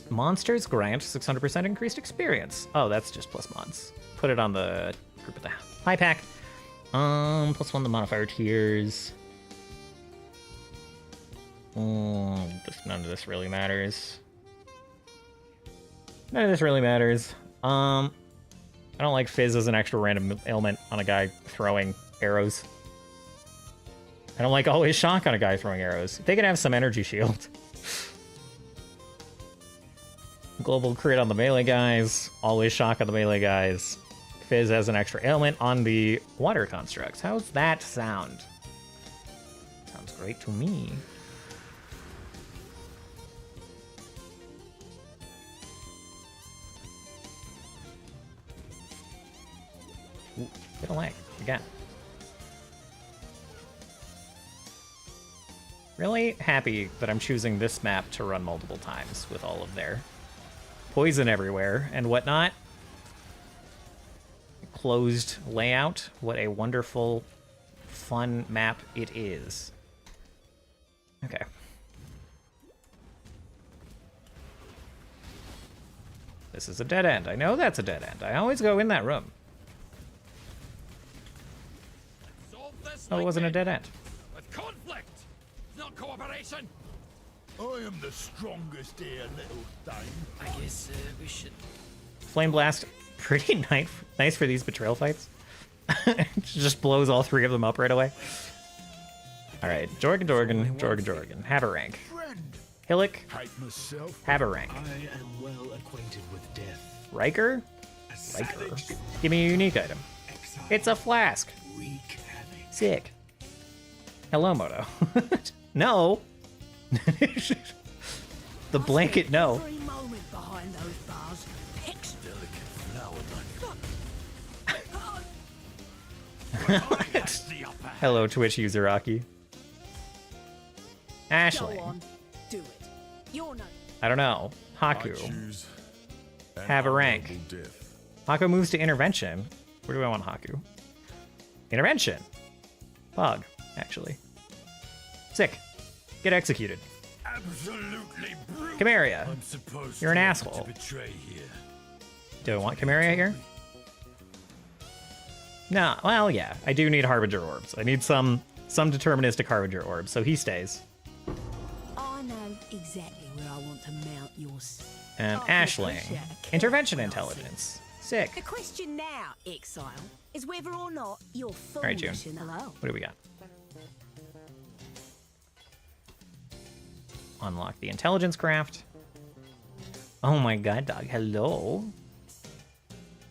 Speaker 1: Monsters grant 600% increased experience. Oh, that's just plus mods. Put it on the group of the high pack. +1 the modifier tiers. None of this really matters. None of this really matters. I don't like Fizz as an extra random ailment on a guy throwing arrows. I don't like Always Shock on a guy throwing arrows. They can have some energy shield. Global crit on the melee guys. Always Shock on the melee guys. Fizz as an extra ailment on the water constructs. How's that sound? Sounds great to me. Ooh, bit of lag again. Really happy that I'm choosing this map to run multiple times with all of their poison everywhere and whatnot. Closed layout. What a wonderful, fun map it is. Okay. This is a dead end. I know that's a dead end. I always go in that room. Oh, it wasn't a dead end.
Speaker 3: With conflict, not cooperation. I am the strongest here, little thing.
Speaker 5: I guess we should.
Speaker 1: Flame Blast, pretty nice for these betrayal fights. Just blows all 3 of them up right away. All right, Jorgen. Have a rank. Hillick,
Speaker 3: Hate myself.
Speaker 1: have a rank.
Speaker 5: I am well acquainted with death.
Speaker 1: Riker, give me a unique item. It's a flask.
Speaker 5: Wreak havoc.
Speaker 1: Sick. Hello, Moto. No. The blanket, no.
Speaker 2: Every moment behind those bars. Picks.
Speaker 1: Hello, Twitch user Aki.
Speaker 2: Go
Speaker 1: Ashley.
Speaker 2: on. Do it. You're no.
Speaker 1: I don't know. Haku.
Speaker 3: Choose an
Speaker 1: Have a rank.
Speaker 3: honorable death.
Speaker 1: Haku moves to intervention. Where do I want Haku? Intervention. Bug, actually. Sick. Get executed.
Speaker 3: Absolutely brutal.
Speaker 1: Chimeria.
Speaker 3: I'm supposed
Speaker 1: You're an
Speaker 3: to
Speaker 1: asshole.
Speaker 3: betray here.
Speaker 1: Do I want Chimeria here? No. Well, yeah. I do need Harbinger Orbs. I need some deterministic Harbinger Orbs, so he stays.
Speaker 2: I know exactly where I want to mount yours.
Speaker 1: And
Speaker 2: Oh,
Speaker 1: Ashling.
Speaker 2: appreciate it.
Speaker 1: Intervention intelligence. Sick.
Speaker 2: The question now, Exile, is whether or not you're full
Speaker 1: right, June.
Speaker 2: mission. Hello.
Speaker 1: What do we got? Unlock the intelligence craft. Oh my god, dog. Hello?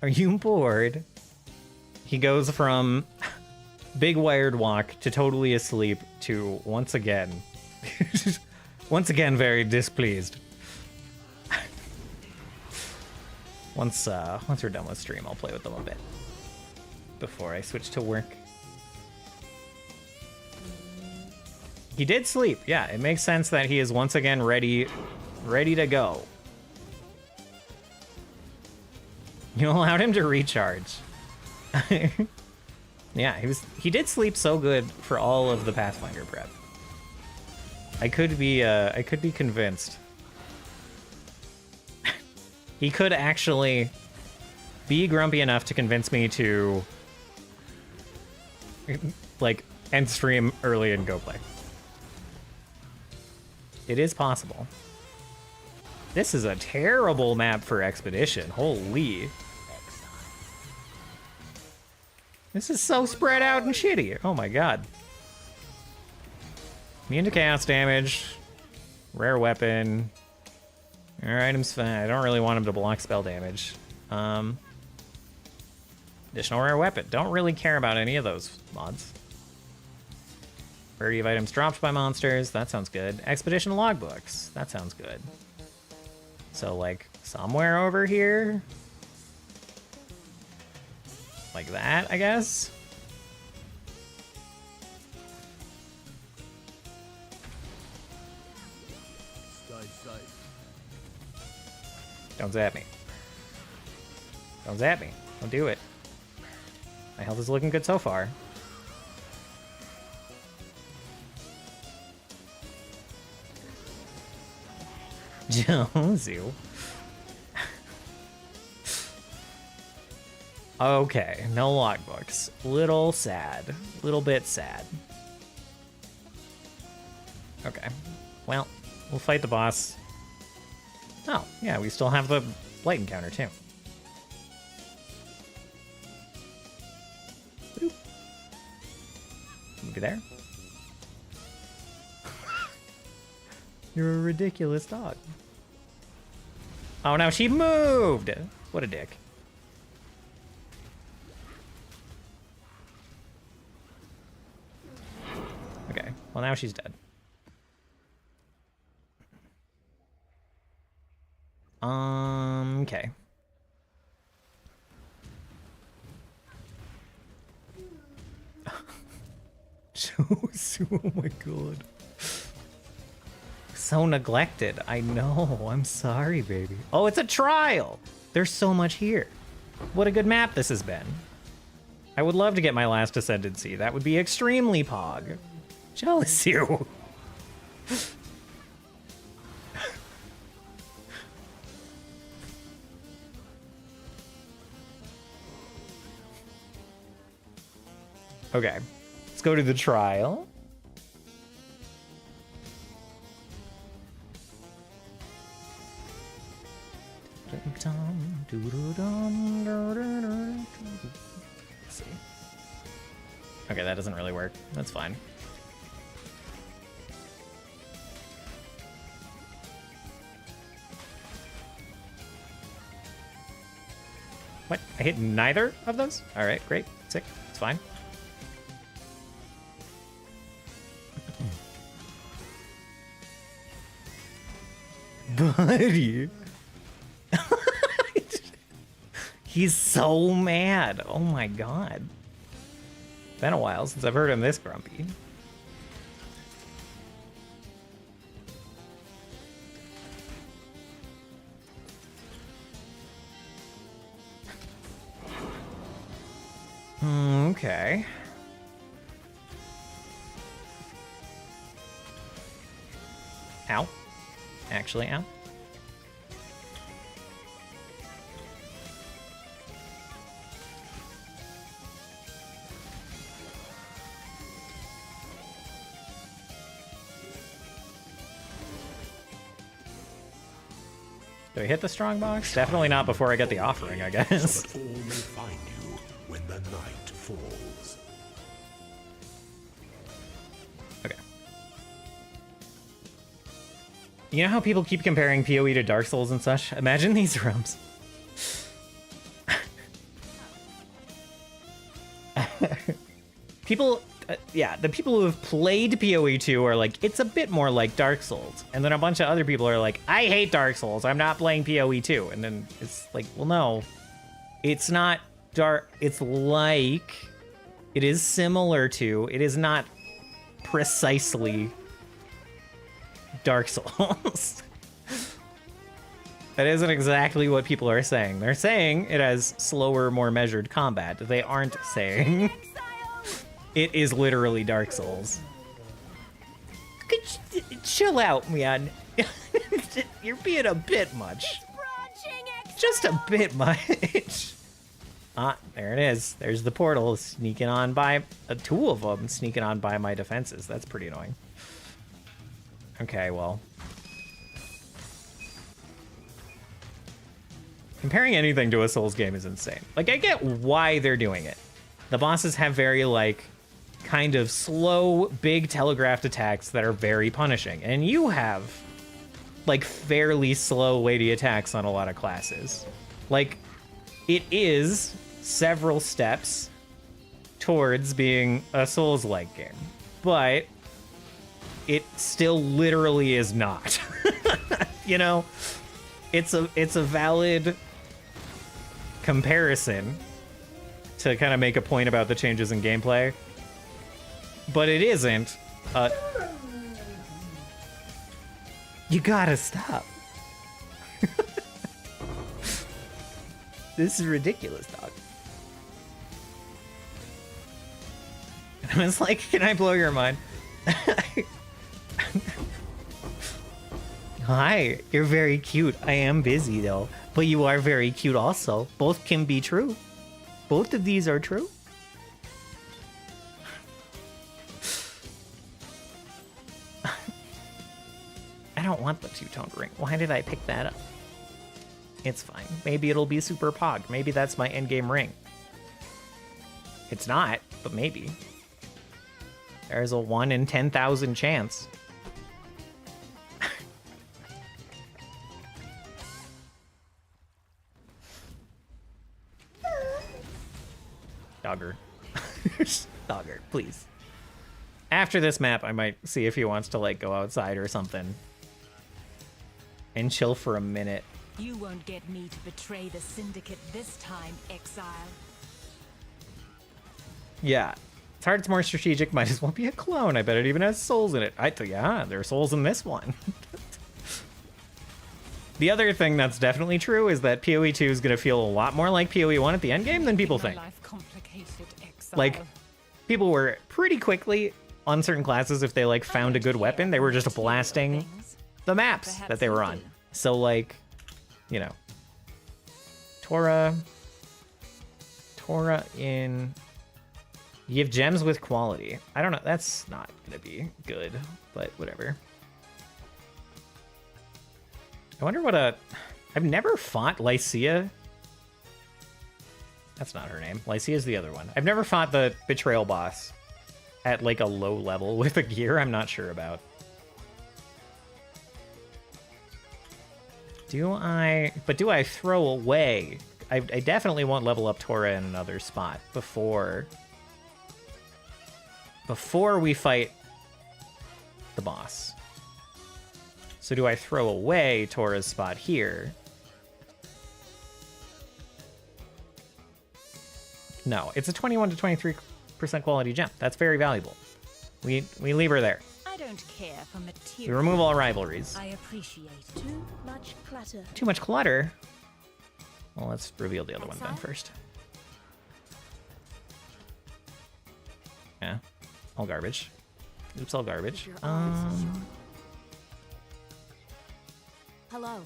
Speaker 1: Are you bored? He goes from big wired walk to totally asleep to once again very displeased. Once we're done with stream, I'll play with them a bit before I switch to work. He did sleep. Yeah, it makes sense that he is once again ready to go. You allowed him to recharge. Yeah, he did sleep so good for all of the Pathfinder prep. I could be convinced. He could actually be grumpy enough to convince me to like end stream early and go play. It is possible. This is a terrible map for Expedition. Holy. This is so spread out and shitty. Oh my god. Immune to chaos damage. Rare weapon. Rare items fine. I don't really want him to block spell damage. Additional rare weapon. Don't really care about any of those mods. Rarity of items dropped by monsters. That sounds good. Expedition logbooks. That sounds good. So, like, somewhere over here? Like that, I guess?
Speaker 3: Stay safe.
Speaker 1: Don't zap me. Don't zap me. Don't do it. My health is looking good so far. Jonesy. Okay, no logbooks. Little sad. Little bit sad. Okay. Well, we'll fight the boss. Oh, yeah, we still have the light encounter, too. Boop. Maybe there. You're a ridiculous dog. Oh, now she moved! What a dick. Okay, well now she's dead. Okay. Oh my god. So neglected. I know. I'm sorry, baby. Oh, it's a trial. There's so much here. What a good map this has been. I would love to get my last ascendancy. That would be extremely pog. Jealous you. Okay. Let's go to the trial. Let's see. Okay, that doesn't really work. That's fine. What? I hit neither of those? All right, great. Sick. It's fine. Buddy. He's so mad. Oh my god. Been a while since I've heard him this grumpy. Okay. Ow. Actually, ow. Do I hit the strong box? Definitely not before I get the offering, I guess.
Speaker 6: But all may find you when the night falls.
Speaker 1: Okay. You know how people keep comparing PoE to Dark Souls and such? Imagine these rooms. People, yeah, the people who have played PoE 2 are like, it's a bit more like Dark Souls. And then a bunch of other people are like, I hate Dark Souls, I'm not playing PoE 2. And then it's like, well, no, it's not dark. It's like, it is similar to, it is not precisely Dark Souls. That isn't exactly what people are saying. They're saying it has slower, more measured combat. They aren't saying it is literally Dark Souls. Chill out, man. You're being a bit much. Just a bit much. Ah, there it is. There's the portal sneaking on by, two of them sneaking on by my defenses. That's pretty annoying. Okay, well. Comparing anything to a Souls game is insane. Like, I get why they're doing it. The bosses have very, like, kind of slow, big telegraphed attacks that are very punishing. And you have, like, fairly slow, weighty attacks on a lot of classes. Like, it is several steps towards being a Souls-like game, but it still literally is not. You know, it's a valid comparison to kind of make a point about the changes in gameplay, but it isn't. You gotta stop. This is ridiculous, dog. And I was like, can I blow your mind? Hi, you're very cute. I am busy though, but you are very cute also. Both can be true. Both of these are true. I don't want the two-toned ring. Why did I pick that up? It's fine. Maybe it'll be super pog. Maybe that's my endgame ring. It's not, but maybe. There's a 1 in 10,000 chance. Dogger. Dogger, please. After this map, I might see if he wants to, like, go outside or something. And chill for a minute.
Speaker 7: You won't get me to betray the Syndicate this time, exile.
Speaker 1: Yeah. It's hard, it's more strategic. Might as well be a clone. I bet it even has souls in it. Yeah, there are souls in this one. The other thing that's definitely true is that PoE 2 is going to feel a lot more like PoE 1 at the end game than people think. Like, people were pretty quickly on certain classes, if they, like, found a good weapon, they were just blasting the maps that they were on. So, like, you know, Torah in... You have gems with quality. I don't know. That's not going to be good, but whatever. I wonder what a... I've never fought Lycia. That's not her name. Lycia's the other one. I've never fought the Betrayal boss at, like, a low level with a gear I'm not sure about. Do I throw away? I definitely want level up Torah in another spot before we fight the boss. So do I throw away Torah's spot here? No, it's a 21 to 23% quality gem. That's very valuable. We leave her there.
Speaker 7: I don't care for material.
Speaker 1: We remove all rivalries.
Speaker 7: I appreciate it.
Speaker 4: Too much clutter.
Speaker 1: Too much clutter? Well, let's reveal the other one then first. Yeah, all garbage. Oops, all garbage.
Speaker 4: Hello.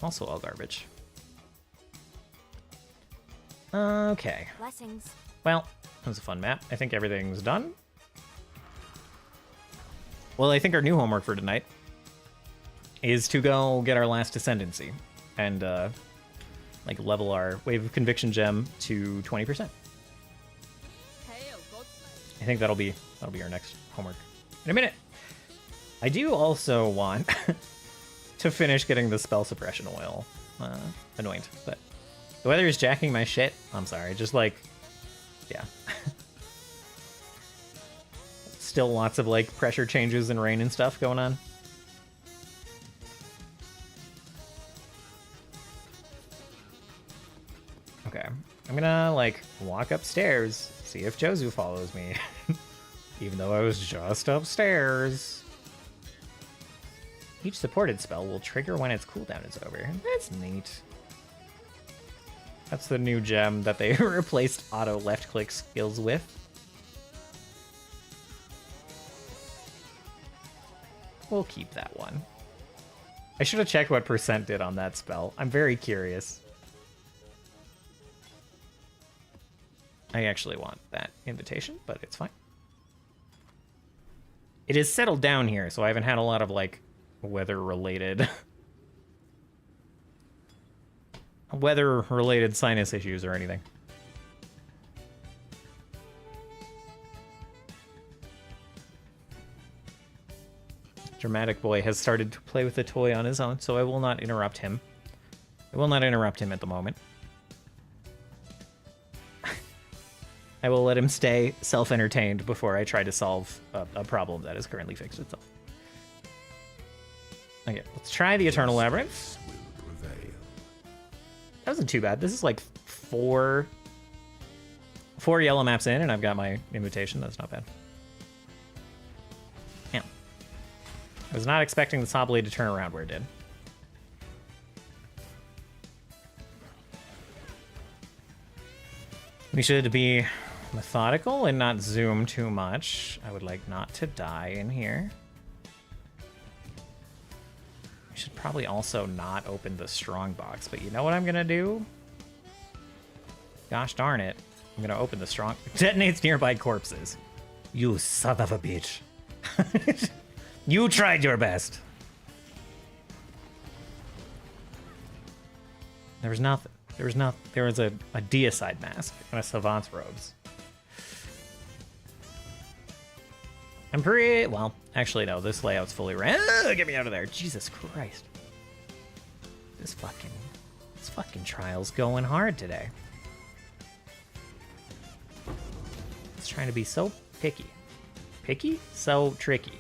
Speaker 1: Also all garbage. Okay.
Speaker 4: Blessings.
Speaker 1: Well, that was a fun map. I think everything's done. Well, I think our new homework for tonight is to go get our last Ascendancy and like level our Wave of Conviction gem to 20%. I think that'll be our next homework in a minute. I do also want to finish getting the spell suppression oil anoint, but the weather is jacking my shit. I'm sorry, just like, yeah. Still lots of like pressure changes and rain and stuff going on. Okay, I'm gonna like walk upstairs, see if Jozu follows me. Even though I was just upstairs. Each supported spell will trigger when its cooldown is over. That's neat. That's the new gem that they replaced auto left click skills with. We'll keep that one. I should have checked what percent did on that spell. I'm very curious. I actually want that invitation, but it's fine. It has settled down here, so I haven't had a lot of, like, weather-related sinus issues or anything. Dramatic boy has started to play with the toy on his own, so I will not interrupt him. I will not interrupt him at the moment. I will let him stay self-entertained before I try to solve a problem that has currently fixed itself. Okay, let's try the Eternal Labyrinth.
Speaker 6: Will prevail.
Speaker 1: That wasn't too bad. This is like four yellow maps in, and I've got my invitation. That's not bad. Yeah. I was not expecting the Saw Blade to turn around where it did. We should be methodical and not zoom too much. I would like not to die in here. We should probably also not open the strong box, but you know what I'm gonna do? Gosh darn it. I'm gonna open the strong... Detonates nearby corpses. You son of a bitch. You tried your best. There was nothing. There was a deicide mask and a savant's robes. I'm pretty... Well, actually, no. This layout's fully ran. Get me out of there. Jesus Christ. This fucking trial's going hard today. It's trying to be so picky. Picky? So tricky.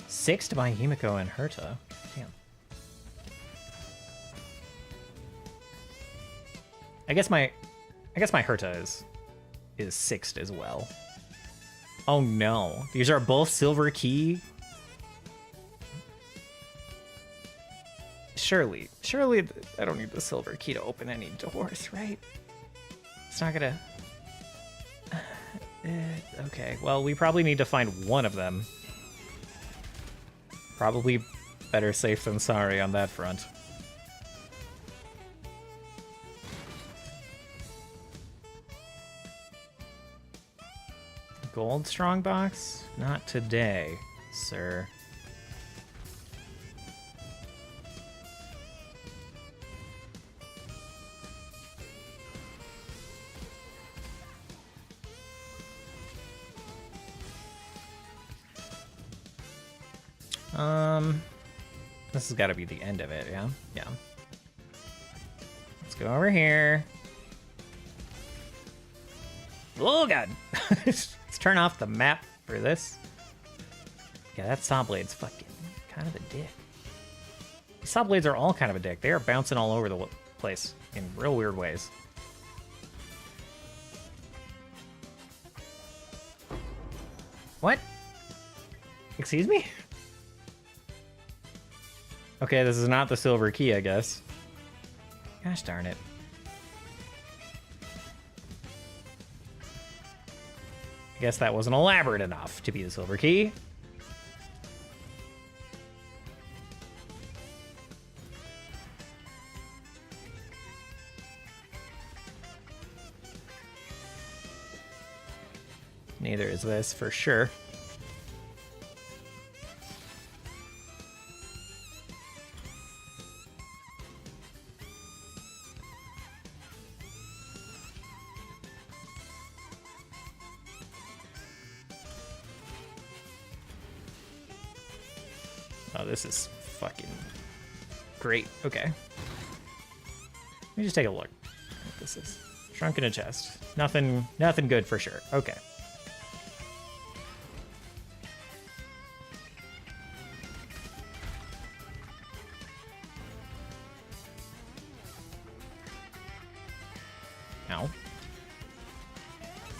Speaker 1: Sixth by Himiko and Herta. Damn. I guess my Herta is sixth as well. Oh no. These are both silver key. Surely I don't need the silver key to open any doors, right? It's not gonna... Okay, well, we probably need to find one of them. Probably better safe than sorry on that front. Gold strongbox? Not today, sir. This has got to be the end of it, yeah? Yeah. Let's go over here. Oh, God. Let's turn off the map for this. Yeah, that Saw Blade's fucking kind of a dick. These Saw Blades are all kind of a dick. They are bouncing all over the place in real weird ways. What? Excuse me? Okay, this is not the silver key, I guess. Gosh darn it. I guess that wasn't elaborate enough to be the silver key. Neither is this, for sure. Oh, this is fucking great. Okay. Let me just take a look at what this is. Shrunk in a chest. Nothing good for sure. Okay. Ow.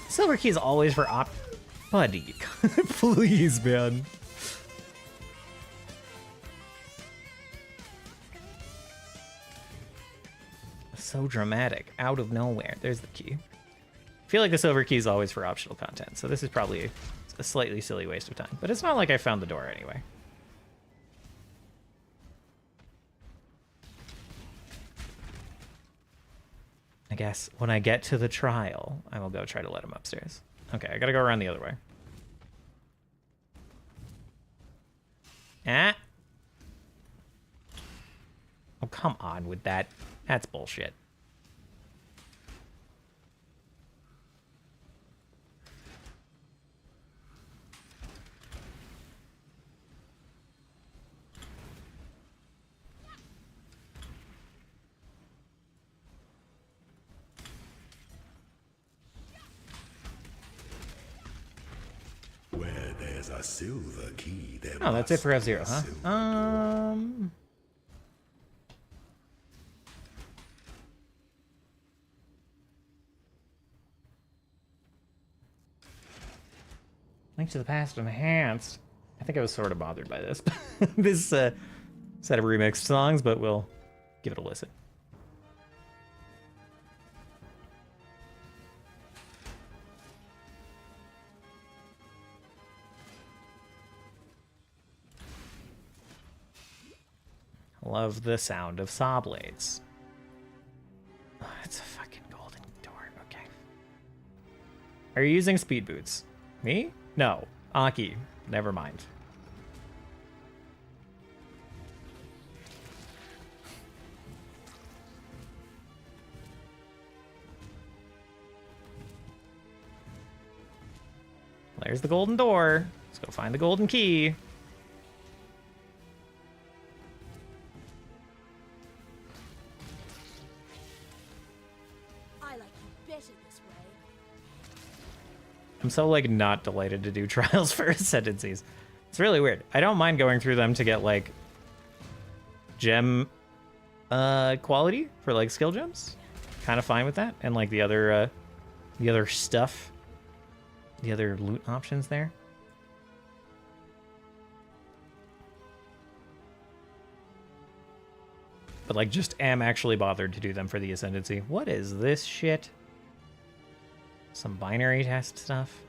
Speaker 1: Silver key is always for Buddy, please, man. So dramatic. Out of nowhere. There's the key. I feel like the silver key is always for optional content, so this is probably a slightly silly waste of time. But it's not like I found the door anyway. I guess when I get to the trial, I will go try to let him upstairs. Okay, I gotta go around the other way. Ah. Oh, come on with that. That's bullshit.
Speaker 6: Where there's a silver key, there
Speaker 1: Oh, that's it for
Speaker 6: must be
Speaker 1: F-Zero,
Speaker 6: a
Speaker 1: huh?
Speaker 6: silver
Speaker 1: Link to the Past Enhanced. I think I was sort of bothered by this. This set of remixed songs, but we'll give it a listen. Love the sound of saw blades. Oh, it's a fucking golden door. Okay. Are you using speed boots? Me? No. Aki. Never mind. There's the golden door. Let's go find the golden key.
Speaker 4: I like you better this way.
Speaker 1: I'm so, like, not delighted to do trials for ascendancies. It's really weird. I don't mind going through them to get, like, gem quality for, like, skill gems. Kind of fine with that. And, like, the other stuff. The other loot options there. But, like, just am actually bothered to do them for the ascendancy. What is this shit? Some binary test stuff.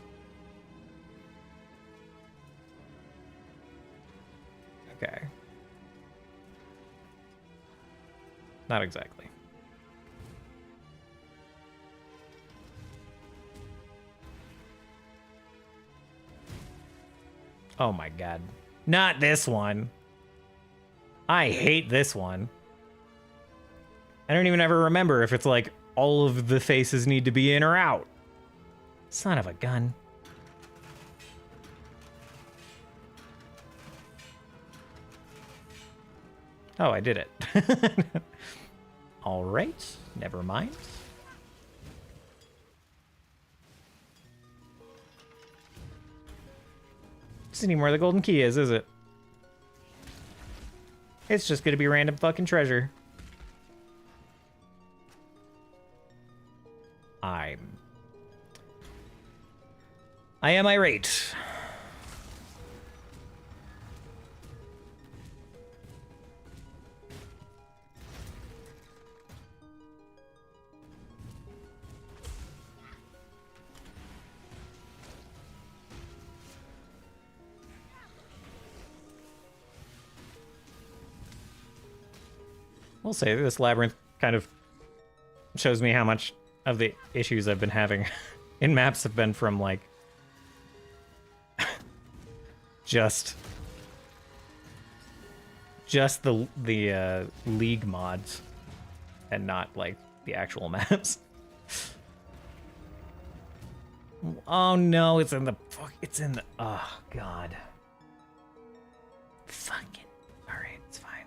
Speaker 1: Okay. Not exactly. Oh my god. Not this one. I hate this one. I don't even ever remember if it's like all of the faces need to be in or out. Son of a gun. Oh, I did it. All right, never mind. This isn't even where the golden key is it? It's just gonna be random fucking treasure. I am irate. We'll say this labyrinth kind of shows me how much of the issues I've been having in maps have been from, like, just the League mods and not, like, the actual maps. Oh no, it's in the oh god. Fuck it. Alright, it's fine.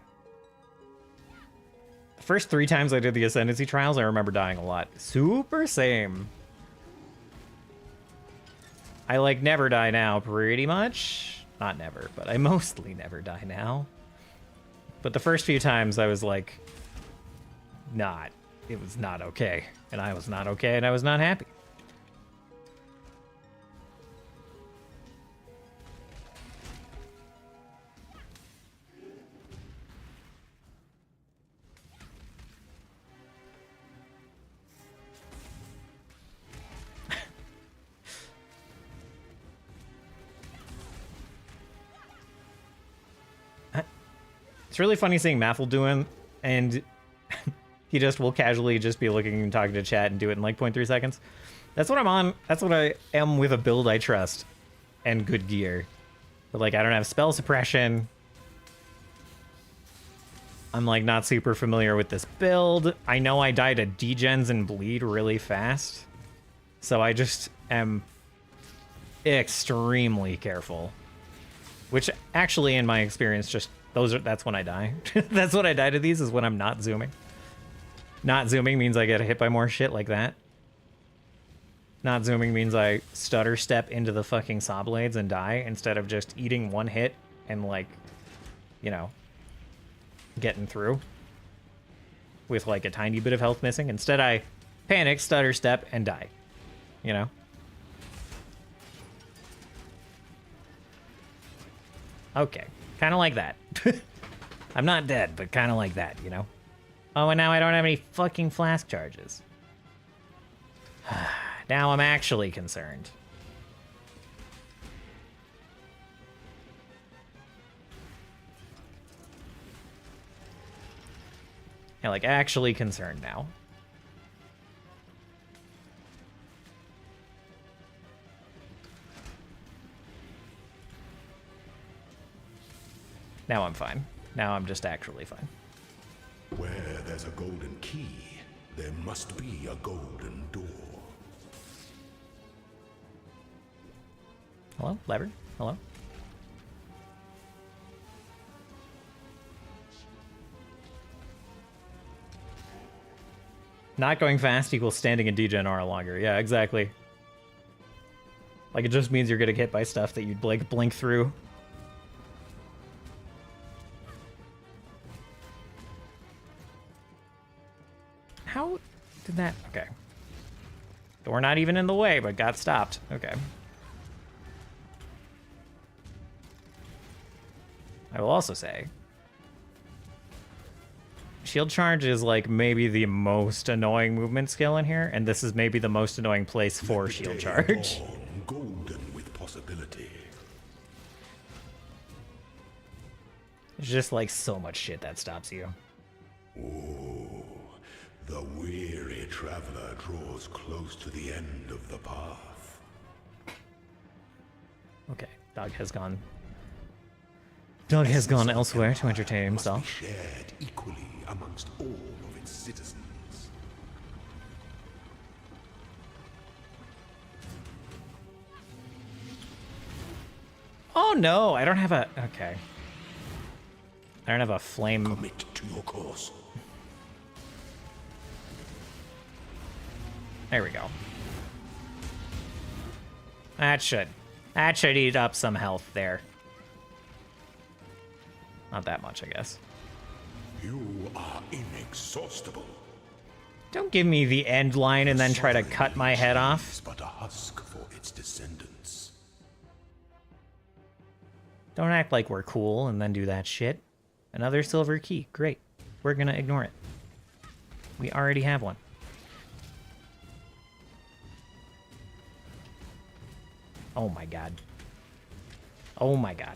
Speaker 1: The first 3 times I did the Ascendancy trials, I remember dying a lot. Super same. I, like, never die now, pretty much. Not never, but I mostly never die now. But the first few times I was, like, it was not okay. And I was not okay, and I was not happy. It's really funny seeing Mathel doing, and he just will casually just be looking and talking to chat and do it in like 0.3 seconds. That's what I'm on. That's what I am with a build I trust and good gear. But like, I don't have spell suppression. I'm like not super familiar with this build. I know I die to degens and bleed really fast. So I just am extremely careful. Which actually in my experience just that's when I die. That's when I die to these, is when I'm not zooming. Not zooming means I get hit by more shit like that. Not zooming means I stutter step into the fucking saw blades and die instead of just eating one hit and like, you know, getting through with like a tiny bit of health missing. Instead I panic, stutter step, and die. You know? Okay. Kind of like that. I'm not dead, but kind of like that, you know? Oh, and now I don't have any fucking flask charges. Now I'm actually concerned. Yeah, like, actually concerned now. Now I'm fine. Now I'm just actually fine.
Speaker 6: Where there's a golden key, there must be a golden door.
Speaker 1: Hello? Lever? Hello? Not going fast equals standing in degen aura longer. Yeah, exactly. Like, it just means you're gonna get hit by stuff that you'd, like, blink through. How did that... Okay. Door not even in the way, but got stopped. Okay. I will also say... Shield charge is like maybe the most annoying movement skill in here, and this is maybe the most annoying place for shield charge.
Speaker 6: Golden with possibility.
Speaker 1: There's just like so much shit that stops you.
Speaker 6: Oh, the weary traveler draws close to the end of the path.
Speaker 1: Okay, Dog has gone. Dog has gone elsewhere to entertain himself.
Speaker 6: Must be shared equally amongst all of its citizens.
Speaker 1: Oh no, I don't have a... Okay. I don't have a flame...
Speaker 6: Commit to your course.
Speaker 1: There we go. That should eat up some health there. Not that much, I guess.
Speaker 6: You are inexhaustible.
Speaker 1: Don't give me the end line and then try to cut my head off.
Speaker 6: Is but a husk for its descendants.
Speaker 1: Don't act like we're cool and then do that shit. Another silver key. Great. We're gonna ignore it. We already have one. Oh my god. Oh my god.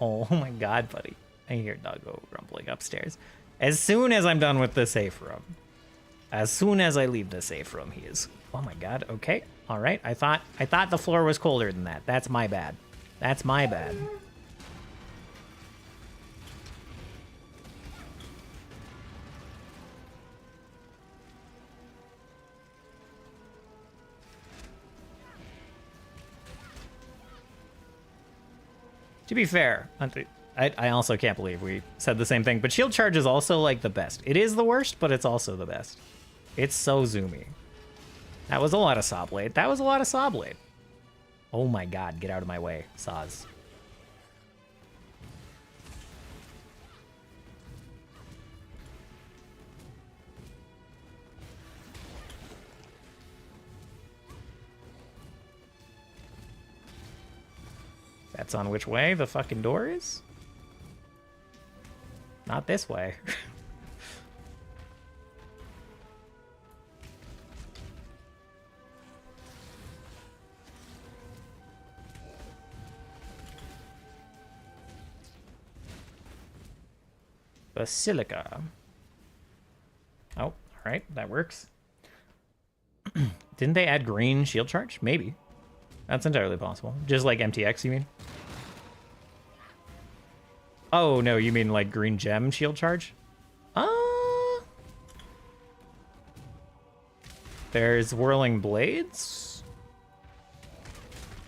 Speaker 1: Oh my god, buddy. I hear Doggo grumbling upstairs. As soon as I'm done with the safe room. As soon as I leave the safe room, he is... Oh my god, okay. Alright, I thought the floor was colder than that. That's my bad. That's my bad. To be fair, I also can't believe we said the same thing, but shield charge is also like the best. It is the worst, but it's also the best. It's so zoomy. That was a lot of saw blade. That was a lot of saw blade. Oh my god, get out of my way, saws. That's on which way the fucking door is? Not this way. Basilica. Oh, alright, that works. Didn't they add green shield charge? Maybe. That's entirely possible. Just like MTX, you mean? Oh, no, you mean like green gem shield charge? There's Whirling Blades,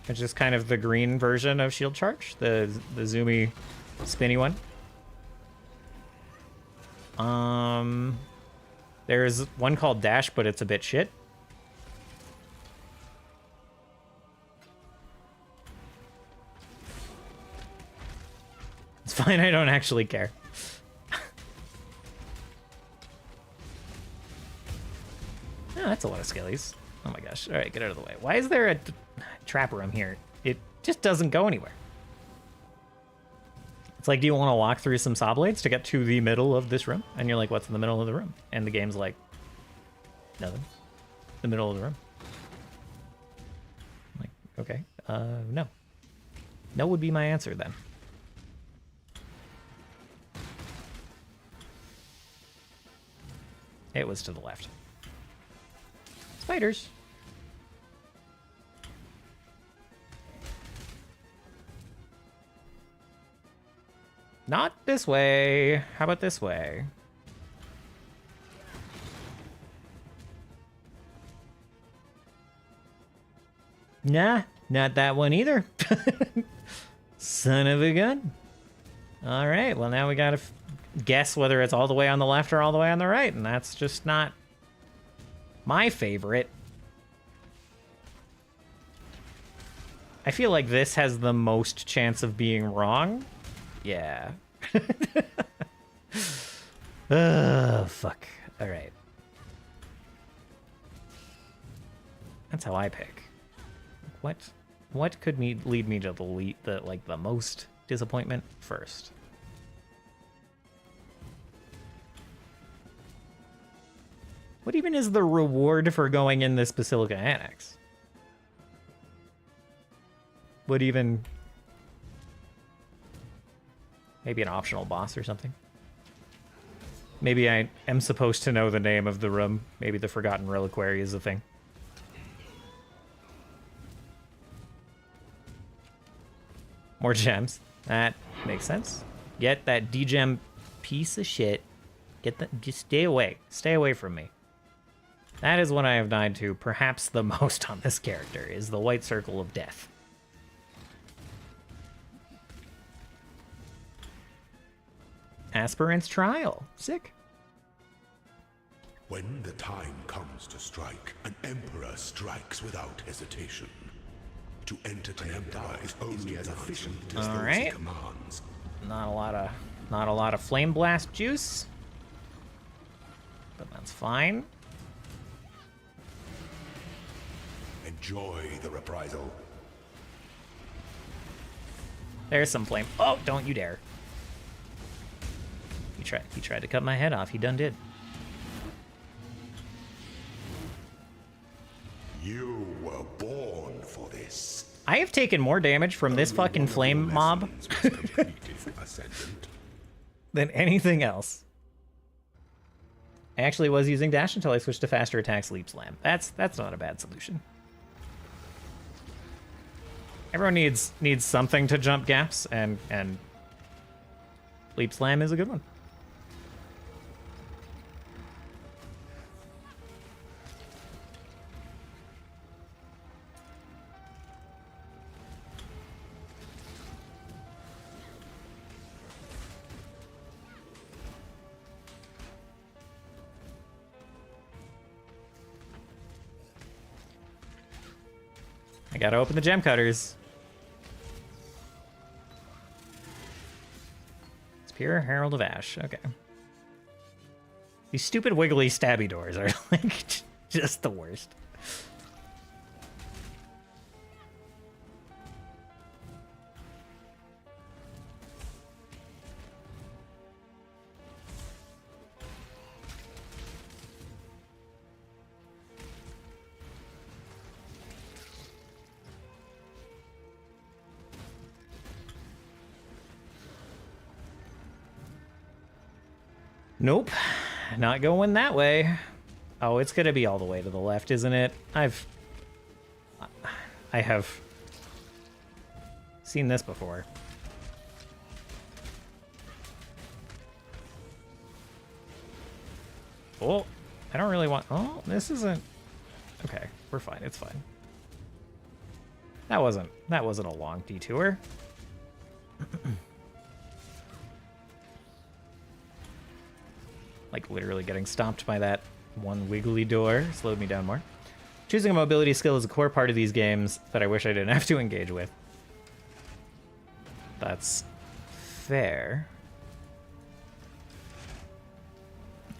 Speaker 1: which is kind of the green version of shield charge, the zoomy, spinny one. There's one called Dash, but it's a bit shit. It's fine, I don't actually care. Oh, that's a lot of skellies. Oh my gosh. All right, get out of the way. Why is there a trap room here? It just doesn't go anywhere. It's like, do you want to walk through some saw blades to get to the middle of this room? And you're like, what's in the middle of the room? And the game's like, nothing. The middle of the room. I'm like, okay, no. No would be my answer then. It was to the left. Spiders. Not this way. How about this way? Nah, not that one either. Son of a gun. All right, well now we gotta guess whether it's all the way on the left or all the way on the right, and that's just not my favorite. I feel like this has the most chance of being wrong. Yeah. Oh, fuck. All right. That's how I pick. What could lead me to the most disappointment first? What even is the reward for going in this Basilica Annex? What even... Maybe an optional boss or something? Maybe I am supposed to know the name of the room. Maybe the Forgotten Reliquary is a thing. More gems. That makes sense. Get that D-gem piece of shit. Just stay away. Stay away from me. That is what I have died to perhaps the most on this character, is the White Circle of Death. Aspirant's Trial. Sick.
Speaker 6: When the time comes to strike, an emperor strikes without hesitation. To enter an emperor is only as efficient as those he commands.
Speaker 1: Not a lot of flame blast juice. But that's fine.
Speaker 6: Enjoy the reprisal.
Speaker 1: There's some flame. Oh, don't you dare. He tried to cut my head off. He done did.
Speaker 6: You were born for this.
Speaker 1: I have taken more damage from this fucking flame mob than anything else. I actually was using dash until I switched to faster attack sleep slam. That's not a bad solution. Everyone needs something to jump gaps, and sleep slam is a good one. I gotta open the gem cutters. It's pure Herald of Ash. Okay. These stupid wiggly stabby doors are like just the worst. Nope, not going that way. Oh, it's gonna be all the way to the left, isn't it? I have Seen this before. Oh, I don't really want... Oh, this isn't... Okay, we're fine. It's fine. That wasn't a long detour. Like literally getting stopped by that one wiggly door slowed me down more. Choosing a mobility skill is a core part of these games that I wish I didn't have to engage with. That's fair.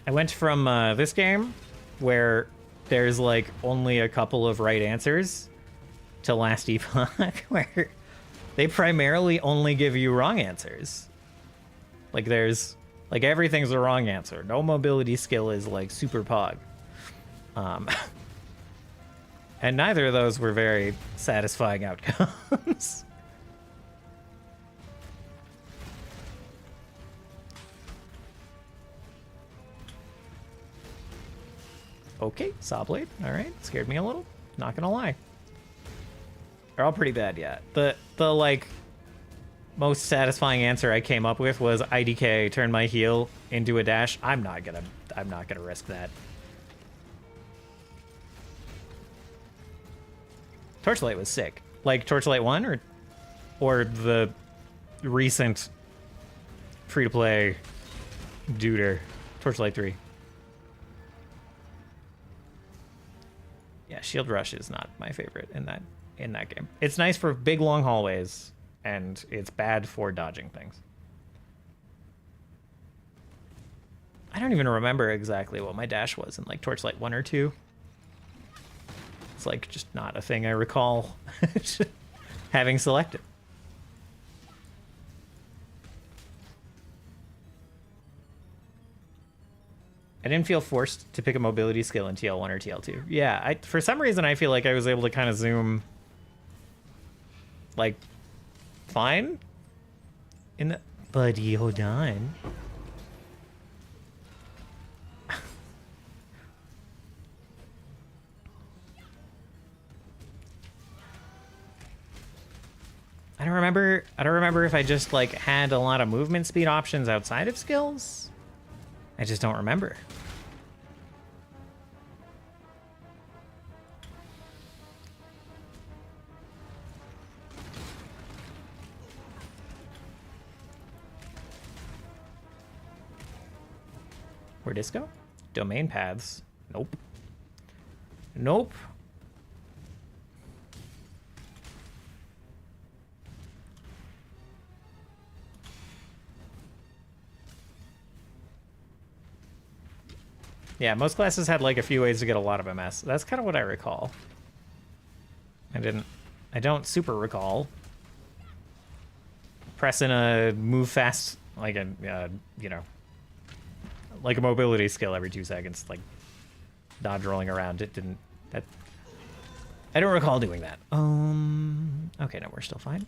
Speaker 1: I went from this game, where there's like only a couple of right answers, to Last Epoch, where they primarily only give you wrong answers. Like there's, like everything's a wrong answer. No mobility skill is like super pog. And neither of those were very satisfying outcomes. Okay, saw blade. All right, scared me a little. Not gonna lie. They're all pretty bad, yeah. The like most satisfying answer I came up with was IDK, turn my heal into a dash. I'm not gonna risk that. Torchlight was sick. Like Torchlight 1 or the recent free-to-play duder, Torchlight 3. Yeah, Shield Rush is not my favorite in that game. It's nice for big long hallways, and it's bad for dodging things. I don't even remember exactly what my dash was in like Torchlight 1 or 2. It's like just not a thing I recall having selected. I didn't feel forced to pick a mobility skill in TL1 or TL2. Yeah, for some reason I feel like I was able to kind of zoom like fine in the... Buddy, hold on. I don't remember if I just like had a lot of movement speed options outside of skills. I just don't remember. Where disco? Domain paths. Nope. Nope. Yeah, most classes had like a few ways to get a lot of MS. That's kind of what I recall. I don't super recall pressing a move fast, like a, you know, like a mobility skill every 2 seconds, like dodge rolling around. I don't recall doing that. Okay, no, we're still fine.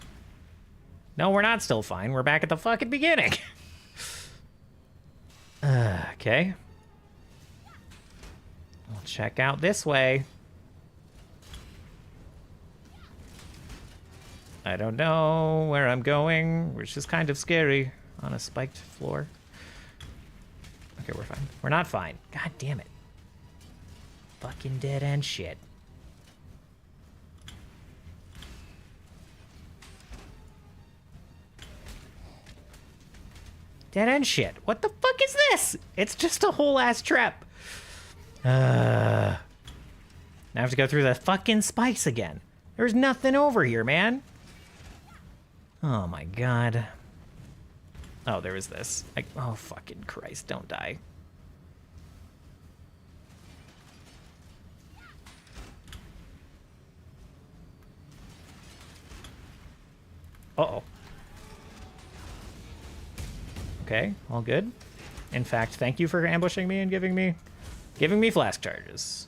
Speaker 1: No, we're not still fine. We're back at the fucking beginning. Okay. We'll check out this way. I don't know where I'm going, which is kind of scary on a spiked floor. Okay, we're fine. We're not fine. God damn it. Fucking dead end shit. Dead end shit. What the fuck is this? It's just a whole ass trap. Now I have to go through the fucking spikes again. There's nothing over here, man. Oh my god. Oh, there was this. Oh, fucking Christ, don't die. Uh-oh. Okay, all good. In fact, thank you for ambushing me and giving me flask charges.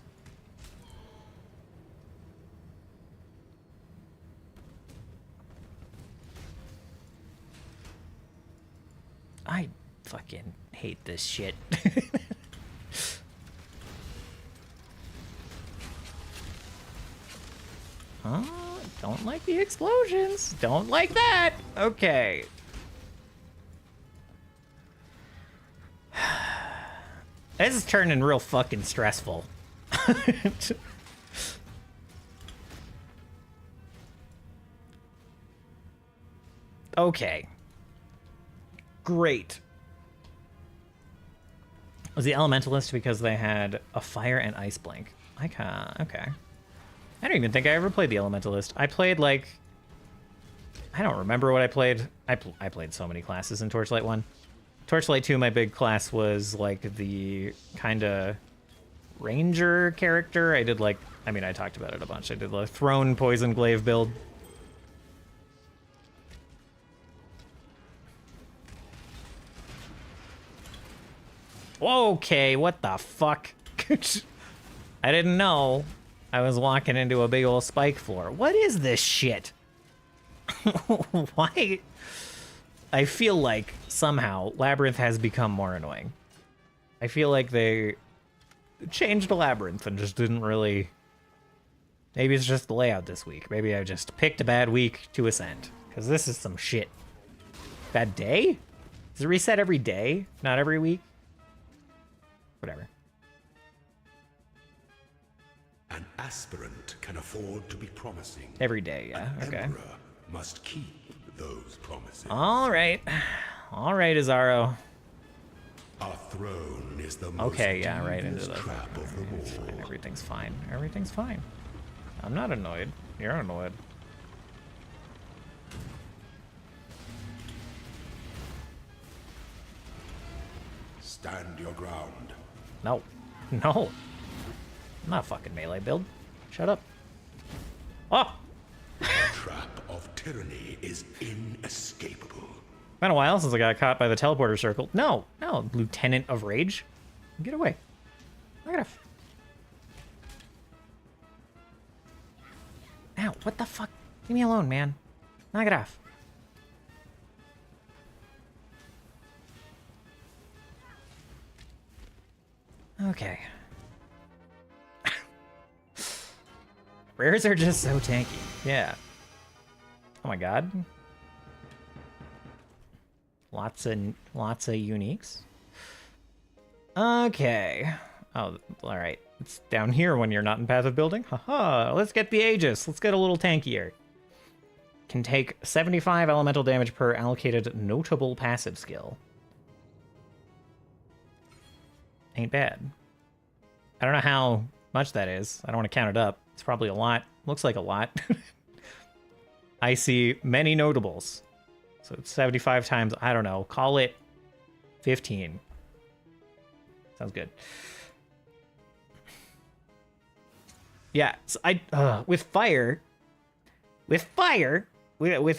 Speaker 1: I fucking hate this shit. Huh? Don't like the explosions. Don't like that. Okay. This is turning real fucking stressful. Okay. Great. Was the Elementalist because they had a fire and ice blink? I can't. Okay. I don't even think I ever played the Elementalist. I played like... I don't remember what I played. I played so many classes in Torchlight 1. Torchlight 2, my big class was like the kind of ranger character. I did like... I mean, I talked about it a bunch. I did the Throne Poison Glaive build. Okay, what the fuck? I didn't know I was walking into a big old spike floor. What is this shit? Why? I feel like somehow Labyrinth has become more annoying. I feel like they changed Labyrinth and just didn't really... Maybe it's just the layout this week. Maybe I just picked a bad week to Ascend. Because this is some shit. Bad day? Does it reset every day? Not every week? Whatever.
Speaker 6: An aspirant can afford to be promising.
Speaker 1: Every day, yeah.
Speaker 6: An
Speaker 1: Okay.
Speaker 6: emperor must keep those promises.
Speaker 1: All right. All right, Azaro.
Speaker 6: Our throne is the most
Speaker 1: Okay, yeah, right into the
Speaker 6: trap of the
Speaker 1: It's fine.
Speaker 6: war.
Speaker 1: Everything's fine. Everything's fine. I'm not annoyed. You're annoyed.
Speaker 6: Stand your ground.
Speaker 1: No. No. I'm not a fucking melee build. Shut up. Oh!
Speaker 6: The trap of tyranny is inescapable.
Speaker 1: Been a while since I got caught by the teleporter circle. No. No, Lieutenant of Rage. Get away. Knock it off. Ow, what the fuck? Leave me alone, man. Knock it off. Okay. Rares are just so tanky. Yeah. Oh my god. Lots of uniques. Okay. Oh, all right. It's down here when you're not in Path of Building. Haha. Let's get the Aegis. Let's get a little tankier. Can take 75 elemental damage per allocated notable passive skill. Ain't bad. I don't know how much that is. I don't want to count it up. It's probably a lot. Looks like a lot. I see many notables. So it's 75 times, I don't know, call it 15. Sounds good. Yeah, so with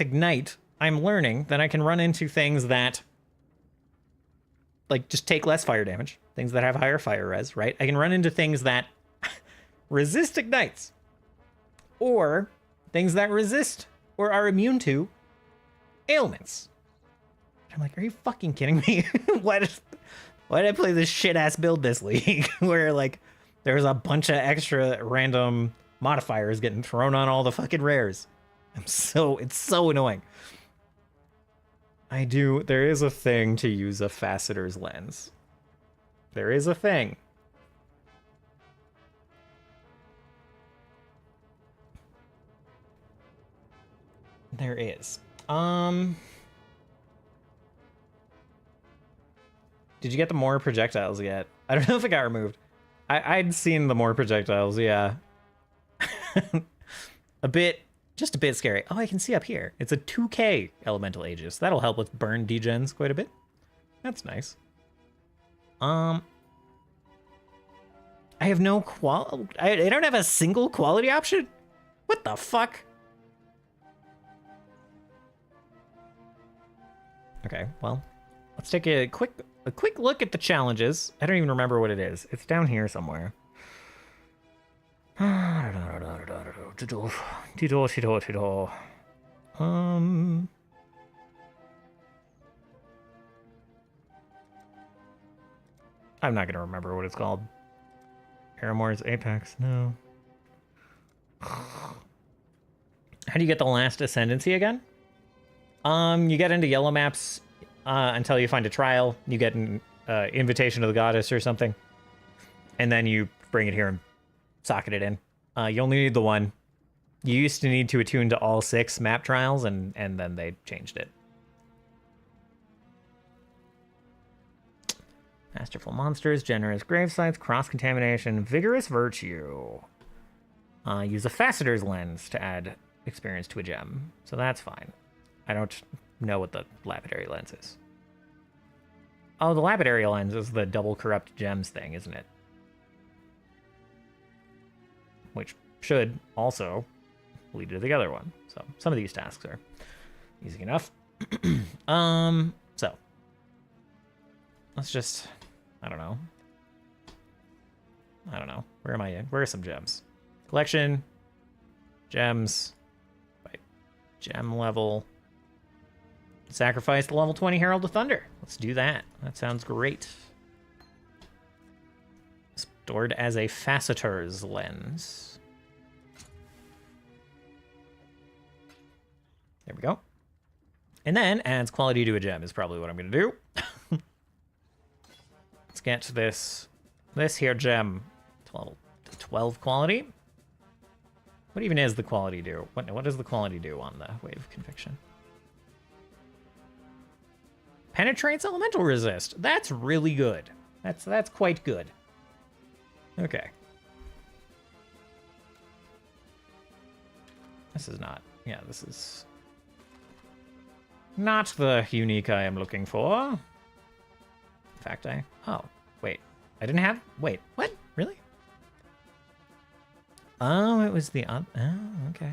Speaker 1: Ignite, I'm learning that I can run into things that like just take less fire damage, things that have higher fire res, right? I can run into things that resist ignites, or things that resist or are immune to ailments. I'm like, are you fucking kidding me? Why did I play this shit ass build this league where like there's a bunch of extra random modifiers getting thrown on all the fucking rares? It's so annoying. There is a thing to use a Faceter's Lens. There is a thing. There is. Did you get the more projectiles yet? I don't know if it got removed. I'd seen the more projectiles, yeah. Just a bit scary. Oh, I can see up here. It's a 2K Elemental Aegis. That'll help with burn degens quite a bit. That's nice. I have no I don't have a single quality option? What the fuck? Okay, well, let's take a quick look at the challenges. I don't even remember what it is. It's down here somewhere. I'm not gonna remember what it's called. Paramour's Apex, no. How do you get the last ascendancy again? You get into yellow maps until you find a trial. You get an invitation to the goddess or something. And then you bring it here and socket it in. You only need the one. You used to need to attune to all 6 map trials, and then they changed it. Masterful monsters, generous gravesites, cross-contamination, vigorous virtue. Use a faceter's lens to add experience to a gem, so that's fine. I don't know what the lapidary lens is. Oh, the lapidary lens is the double corrupt gems thing, isn't it? Which should also lead to the other one. So some of these tasks are easy enough. So let's just, I don't know. Where am I in? Where are some gems? Collection, gems, by gem level. Sacrifice the level 20 Herald of Thunder. Let's do that. That sounds great. Stored as a faceter's lens. There we go. And then adds quality to a gem is probably what I'm going to do. Let's get this here gem to level 12 quality. What even is the quality do? What does the quality do on the Wave of Conviction? Penetrates elemental resist. That's really good. That's quite good. Okay. This is not. Yeah, this is not the unique I am looking for. In fact, oh, wait. I didn't have... Wait, what? Really? Oh, it was the... Oh, okay.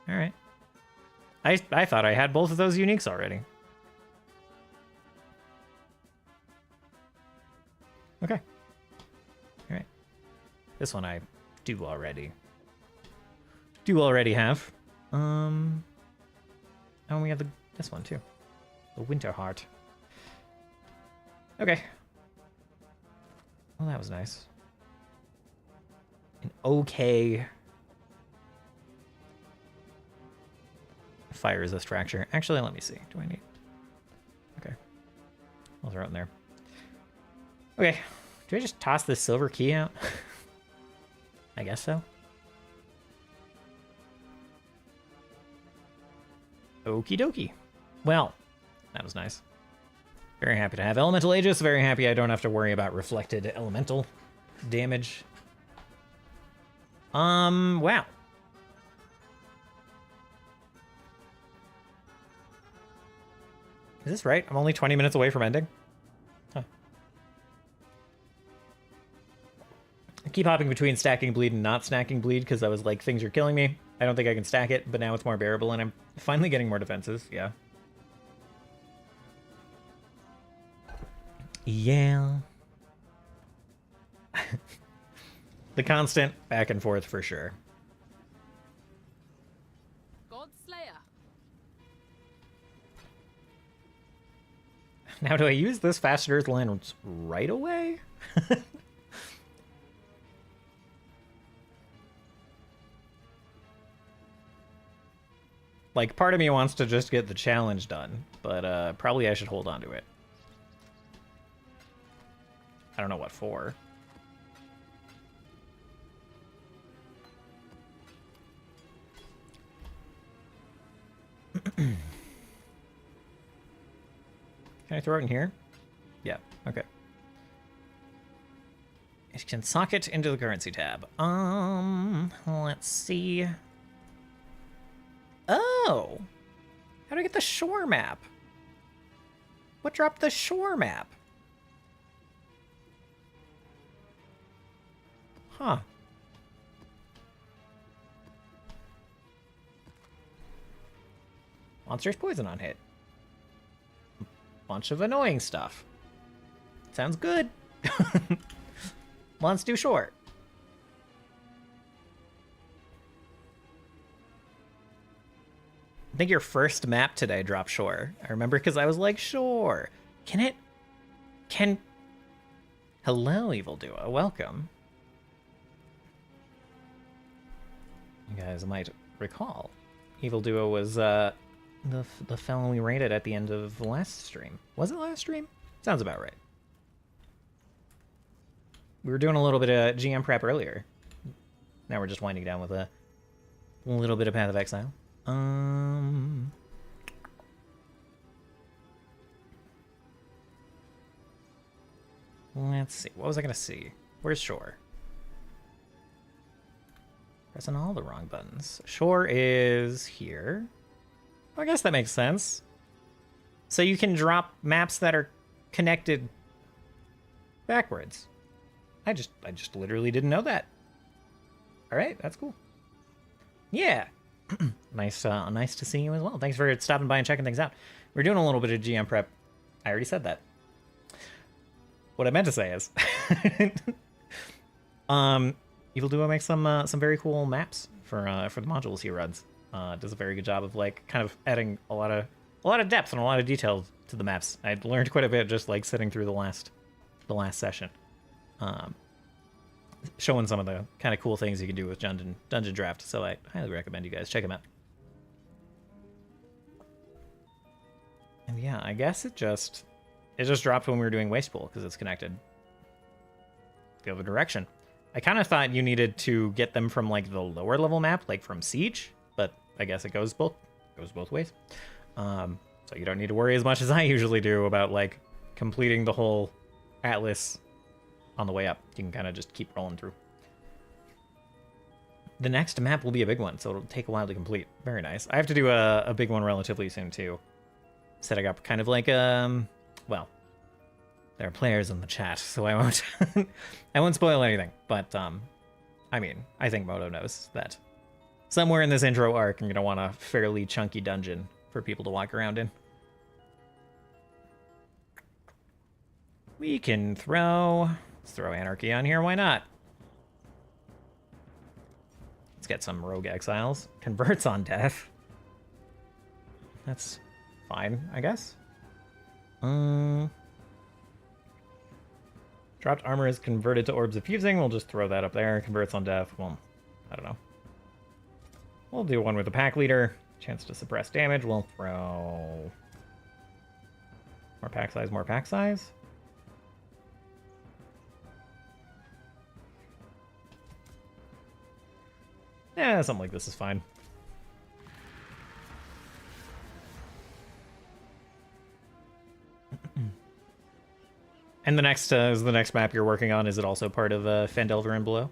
Speaker 1: All right. I thought I had both of those uniques already. Okay. All right. This one I do already have. Oh, we have this one too. The Winter Heart. Okay. Well, that was nice. An okay fire resist fracture. Actually, let me see. Do I need... Okay. I'll throw it in there. Okay. Do I just toss this silver key out? I guess so. Okie dokie. Well, that was nice. Very happy to have Elemental Aegis. Very happy I don't have to worry about reflected elemental damage. Wow. Is this right? I'm only 20 minutes away from ending? Huh. I keep hopping between stacking bleed and not stacking bleed because I was like, things are killing me. I don't think I can stack it, but now it's more bearable and I'm finally getting more defenses. Yeah. Yeah. The constant back and forth for sure.
Speaker 7: Godslayer.
Speaker 1: Now, do I use this faceter's lens right away? Like, part of me wants to just get the challenge done, but probably I should hold on to it. I don't know what for. Can I throw it in here? Yeah, okay. It can socket into the currency tab. Let's see. Oh! How do I get the shore map? What dropped the shore map? Huh. Monster's poison on hit. Bunch of annoying stuff. Sounds good. Let's do shore. I think your first map today dropped shore. I remember because I was like, shore. Can... Hello, Evil Duo. Welcome. You guys might recall Evil Duo was the fellow we raided at the end of the last stream. Was it last stream? Sounds about right. We were doing a little bit of GM prep earlier. Now we're just winding down with a little bit of Path of Exile. Let's see. What was I gonna see? Where's Shore? Pressing all the wrong buttons. Shore is here. I guess that makes sense. So you can drop maps that are connected backwards. I just literally didn't know that. All right, that's cool. Yeah. Nice to see you as well. Thanks for stopping by and checking things out. We're doing a little bit of GM prep. I already said that. What I meant to say is, Evil Duo makes some very cool maps for the modules he runs. Does a very good job of like kind of adding a lot of depth and a lot of detail to the maps. I learned quite a bit just like sitting through the last session, showing some of the kind of cool things you can do with Dungeon Draft. So I highly recommend you guys check him out. And yeah, I guess it just dropped when we were doing Waste Pool because it's connected the other direction. I kind of thought you needed to get them from like the lower level map, like from Siege, but I guess it goes both ways. So you don't need to worry as much as I usually do about like completing the whole Atlas on the way up. You can kind of just keep rolling through. The next map will be a big one, so it'll take a while to complete. Very nice. I have to do a big one relatively soon too. Setting up kind of like well, there are players in the chat, so I won't I won't spoil anything. But I mean, I think Moto knows that somewhere in this intro arc, I'm gonna want a fairly chunky dungeon for people to walk around in. We can let's throw Anarchy on here. Why not? Let's get some Rogue Exiles. Converts on death. That's fine, I guess. Dropped armor is converted to Orbs of Fusing. We'll just throw that up there. Converts on death. Well, I don't know. We'll do one with the pack leader. Chance to suppress damage. We'll throw more pack size, more pack size. Yeah, something like this is fine. And the next is the next map you're working on. Is it also part of Phandelver and Below?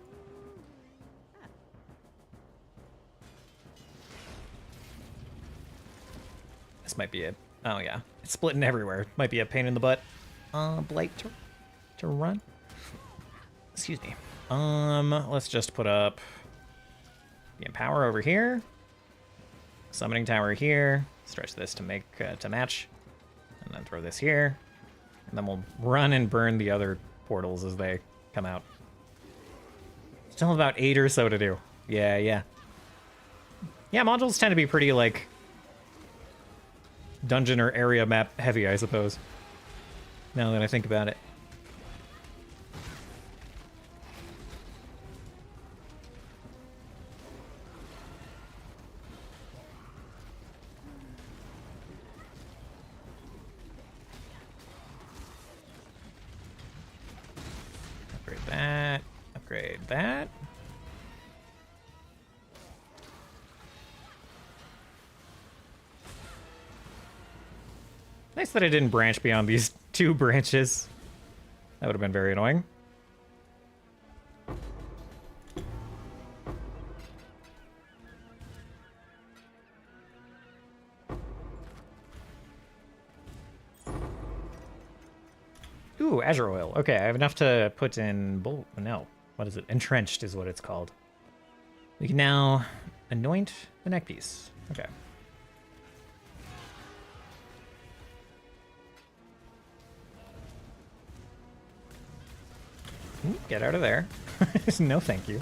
Speaker 1: This might be a... Oh, yeah. It's splitting everywhere. Might be a pain in the butt. Blight to run. Excuse me. Let's just put up the Empower over here. Summoning Tower here. Stretch this to make to match. And then throw this here. And then we'll run and burn the other portals as they come out. Still have about 8 or so to do. Yeah. Yeah, modules tend to be pretty, like, dungeon or area map heavy, I suppose. Now that I think about it. Upgrade that. Nice that I didn't branch beyond these 2 branches. That would have been very annoying. Ooh, Azure Oil. Okay, I have enough to put in... No. What is it? Entrenched is what it's called. We can now anoint the neck piece. Okay. Get out of there. No, thank you.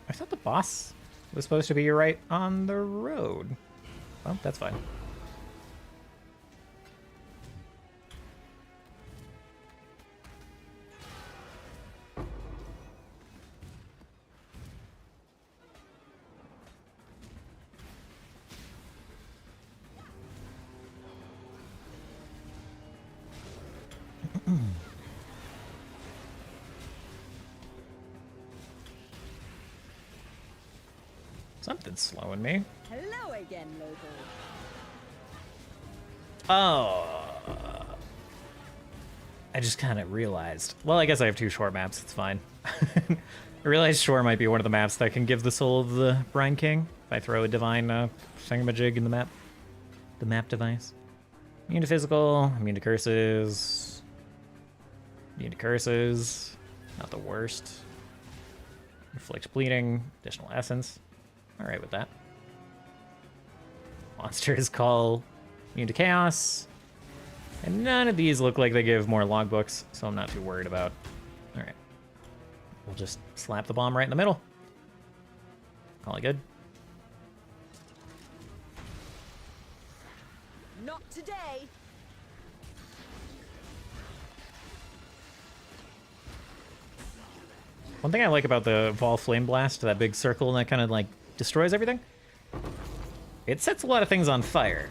Speaker 1: I thought the boss was supposed to be right on the road. Well, that's fine. Something's slowing me.
Speaker 2: Hello again, local.
Speaker 1: Oh. I just kind of realized. Well, I guess I have 2 shore maps. It's fine. I realized shore might be one of the maps that can give the soul of the Brine King if I throw a divine thingamajig in the map. The map device. Immune to physical, immune to curses. Immune to curses. Not the worst. Inflict bleeding, additional essence. Alright with that. Monsters call immune to chaos. And none of these look like they give more logbooks, so I'm not too worried about. Alright. We'll just slap the bomb right in the middle. Call it good.
Speaker 2: Not today.
Speaker 1: One thing I like about the Vol Flame Blast, that big circle that kind of like destroys everything, it sets a lot of things on fire.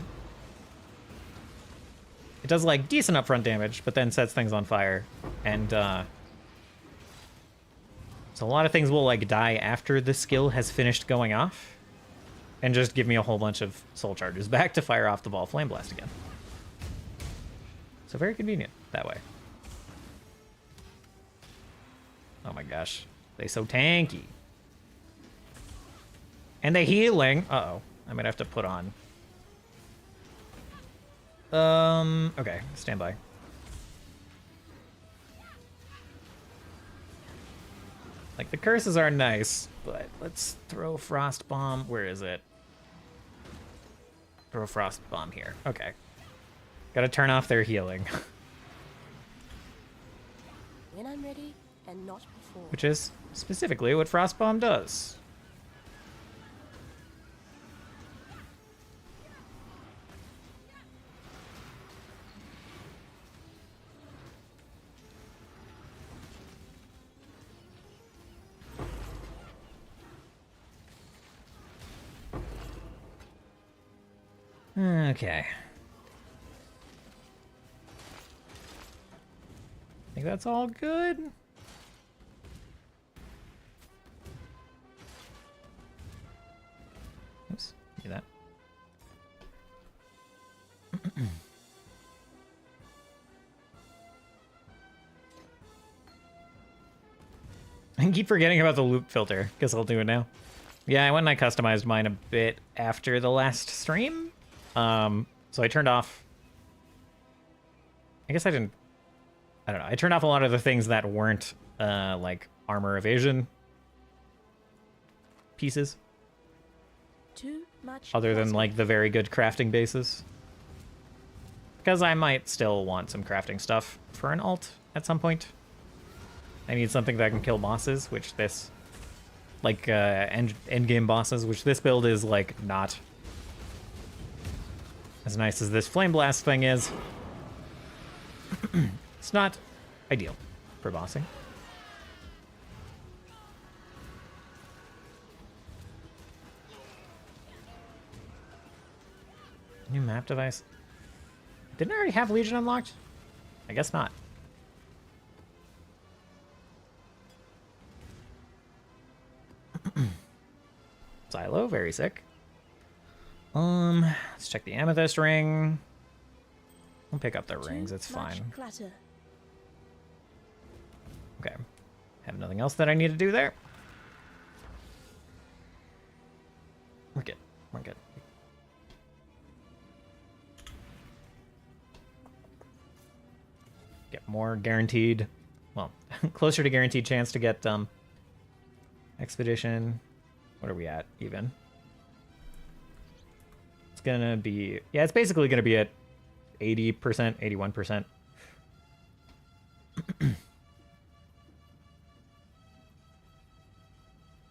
Speaker 1: It does like decent upfront damage, but then sets things on fire. And so a lot of things will like die after the skill has finished going off and just give me a whole bunch of soul charges back to fire off the Vol Flame Blast again. So very convenient that way. Oh my gosh. They so tanky. And they healing. Uh-oh. I might have to put on. Okay. Stand by. Like, the curses are nice, but let's throw Frost Bomb. Where is it? Throw Frost Bomb here. Okay. Gotta turn off their healing.
Speaker 4: When I'm ready, and not before.
Speaker 1: Which is specifically what Frost Bomb does. Okay. I think that's all good. Oops, do that. I keep forgetting about the loop filter. Guess I'll do it now. Yeah, I went and I customized mine a bit after the last stream. So I turned off... I guess I didn't... I don't know. I turned off a lot of the things that weren't, like, armor evasion pieces.
Speaker 4: Too much.
Speaker 1: Other than,
Speaker 4: plastic.
Speaker 1: like, the very good crafting bases. Because I might still want some crafting stuff for an alt at some point. I need something that can kill bosses, which this... Like, endgame bosses, which this build is, like, not as nice as this Flame Blast thing is. It's not ideal for bossing. New map device. Didn't I already have Legion unlocked? I guess not. Silo, very sick. Let's check the amethyst ring. We'll pick up the rings, it's fine.
Speaker 4: Clutter.
Speaker 1: Okay. Have nothing else that I need to do there. We're good. We're good. Get more guaranteed, well, closer to guaranteed chance to get expedition. What are we at even? It's gonna be, yeah, it's basically gonna be at 80%, 81%. I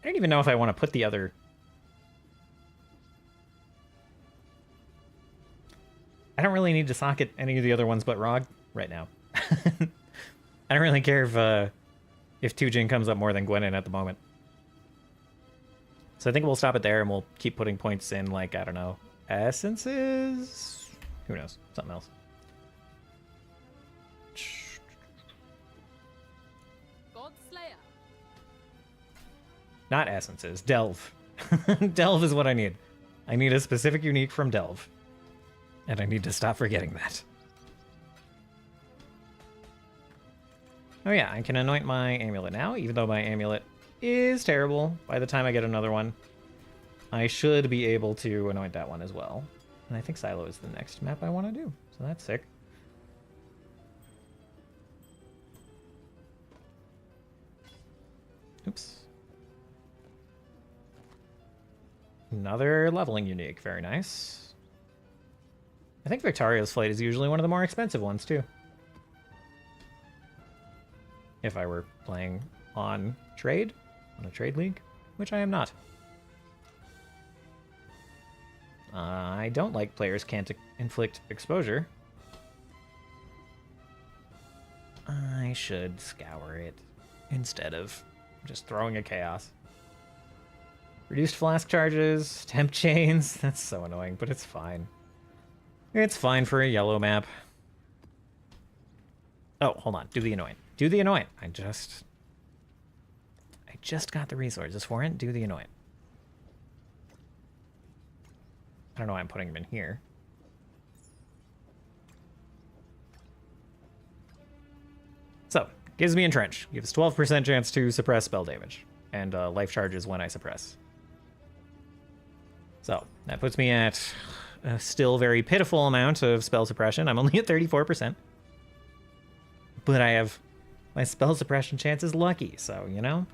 Speaker 1: don't even know if I want to put the other... I don't really need to socket any of the other ones but Rog right now. I don't really care if Tujin comes up more than Gwenin at the moment. So I think we'll stop it there and we'll keep putting points in, like, I don't know, essences? Who knows? Something else. Not essences. Delve. Delve is what I need. I need a specific unique from Delve. And I need to stop forgetting that. Oh yeah, I can anoint my amulet now, even though my amulet is terrible. By the time I get another one, I should be able to anoint that one as well. And I think Silo is the next map I want to do, so that's sick. Oops. Another leveling unique, very nice. I think Victoria's Flight is usually one of the more expensive ones, too. If I were playing on a trade league, which I am not. I don't like players can't inflict exposure. I should scour it instead of just throwing a chaos. Reduced flask charges, temp chains. That's so annoying, but it's fine. It's fine for a yellow map. Oh, hold on. Do the annoying. Do the annoying. I just got the resources for it. Do the annoying. I don't know why I'm putting them in here. So, gives me Entrench. Gives 12% chance to suppress spell damage. And life charges when I suppress. So, that puts me at a still very pitiful amount of spell suppression. I'm only at 34%. But I have... my spell suppression chance is lucky, so, you know?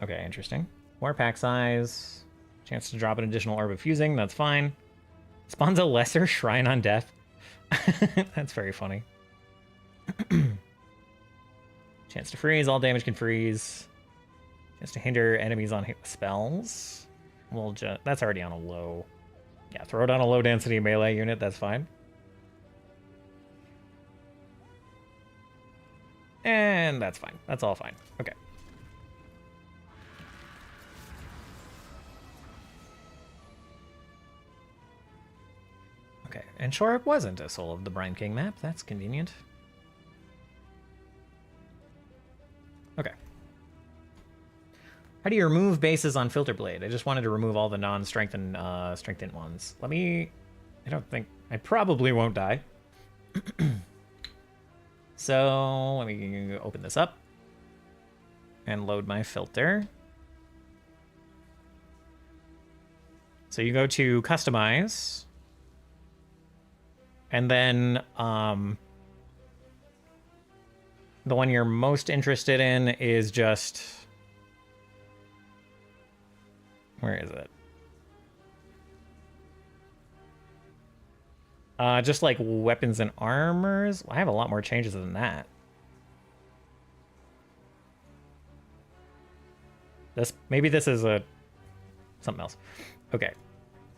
Speaker 1: Okay, interesting. More pack size. Chance to drop an additional orb of fusing, that's fine. Spawns a lesser shrine on death. That's very funny. Chance to freeze, all damage can freeze. Chance to hinder enemies on hit with spells. We'll just, that's already on a low. Yeah, throw it on a low density melee unit, that's fine. And that's fine. That's all fine. Okay. Okay, and sure, it wasn't a Soul of the Brine King map. That's convenient. Okay. How do you remove bases on Filter Blade? I just wanted to remove all the non-strengthened strengthened ones. Let me... I don't think... I probably won't die. So, let me open this up. And load my filter. So you go to Customize. And then, the one you're most interested in is just... where is it? Just like weapons and armors. I have a lot more changes than that. Maybe this is something else. Okay.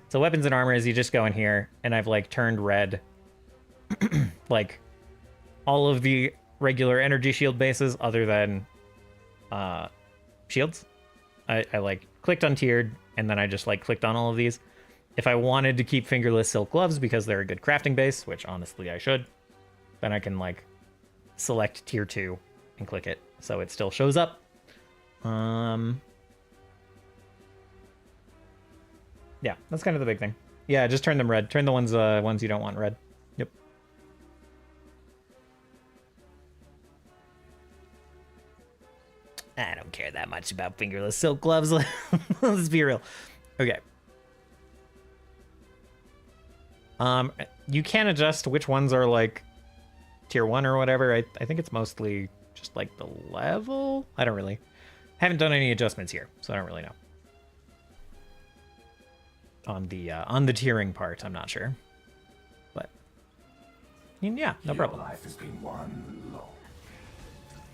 Speaker 1: So weapons and armors, you just go in here, and I've like turned red like all of the regular energy shield bases other than shields. I like clicked on tiered, and then I just like clicked on all of these. If I wanted to keep fingerless silk gloves because they're a good crafting base, which honestly I should, then I can like select tier 2 and click it so it still shows up. Yeah, that's kind of the big thing. Yeah, just turn them red. Turn the ones you don't want red. Yep. I don't care that much about fingerless silk gloves. Let's be real. Okay. You can adjust which ones are like tier 1 or whatever. I think it's mostly just like the level. I don't really. Haven't done any adjustments here, so I don't really know. On the tiering part, I'm not sure. But I mean, yeah, no problem.
Speaker 6: Life has been one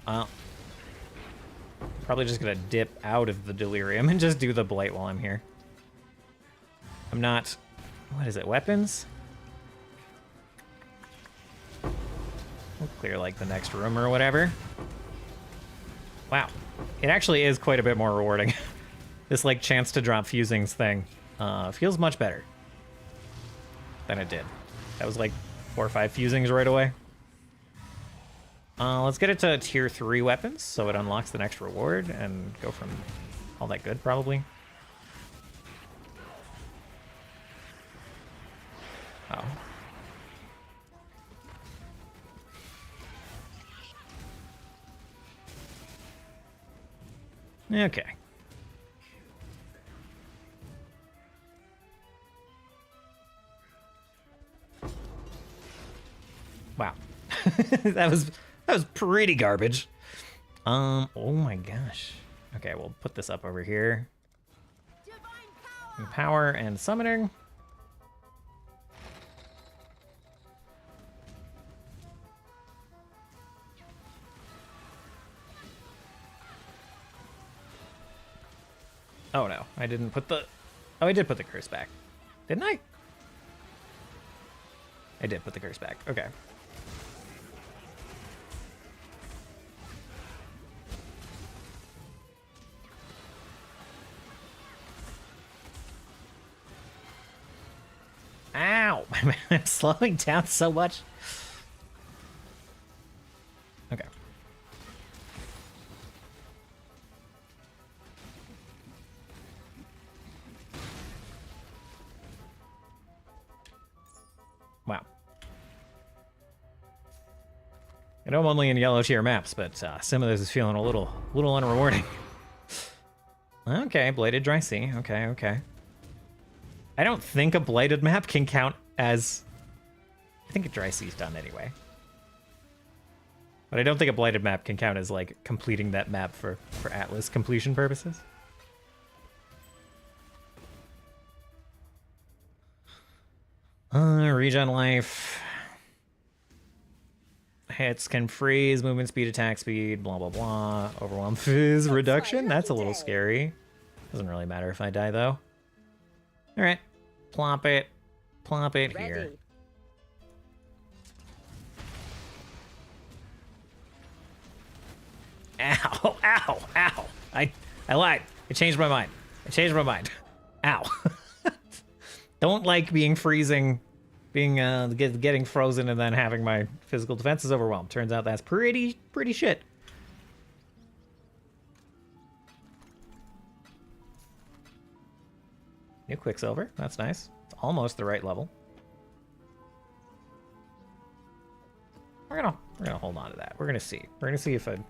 Speaker 6: long.
Speaker 1: Probably just gonna dip out of the delirium and just do the blight while I'm here. I'm not... what is it? Weapons? We'll clear like the next room or whatever. Wow. It actually is quite a bit more rewarding. This like chance to drop fusings thing. feels much better than it did. That was like 4 or 5 fusings right away. Let's get it to tier 3 weapons, so it unlocks the next reward, and go from all that good, probably. Oh. Okay. Wow. that was pretty garbage. Oh my gosh. Okay, we'll put this up over here. Power and summoning. Oh no, I didn't put the... Oh, I did put the curse back. Didn't I? I did put the curse back. Okay. Ow! I'm slowing down so much. Okay. Wow. I know I'm only in yellow tier maps, but some of this is feeling a little unrewarding. Okay, bladed dry sea. Okay, okay. I don't think a bladed map can count as... I think a dry sea's done anyway. But I don't think a bladed map can count as, like, completing that map for Atlas completion purposes. Regen life. Hits can freeze, movement speed, attack speed, blah, blah, blah. Overwhelm fizz reduction. That's a little scary. Doesn't really matter if I die, though. All right. Plop it here. Ow, ow, ow. I lied. I changed my mind. Ow. Don't like being freezing, getting frozen and then having my physical defenses overwhelmed. Turns out that's pretty shit. New Quicksilver. That's nice. It's almost the right level. We're gonna hold on to that. We're gonna see. We're gonna see if a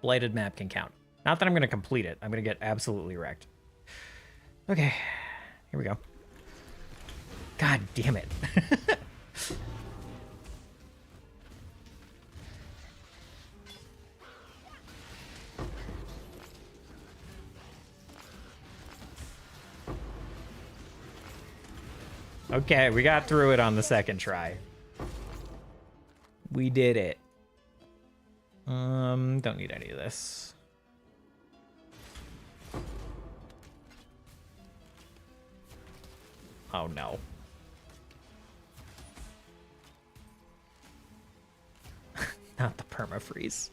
Speaker 1: bladed map can count. Not that I'm gonna complete it. I'm gonna get absolutely wrecked. Okay. Here we go. God damn it. Okay, we got through it on the second try. We did it. Don't need any of this. Oh no. Not the permafreeze.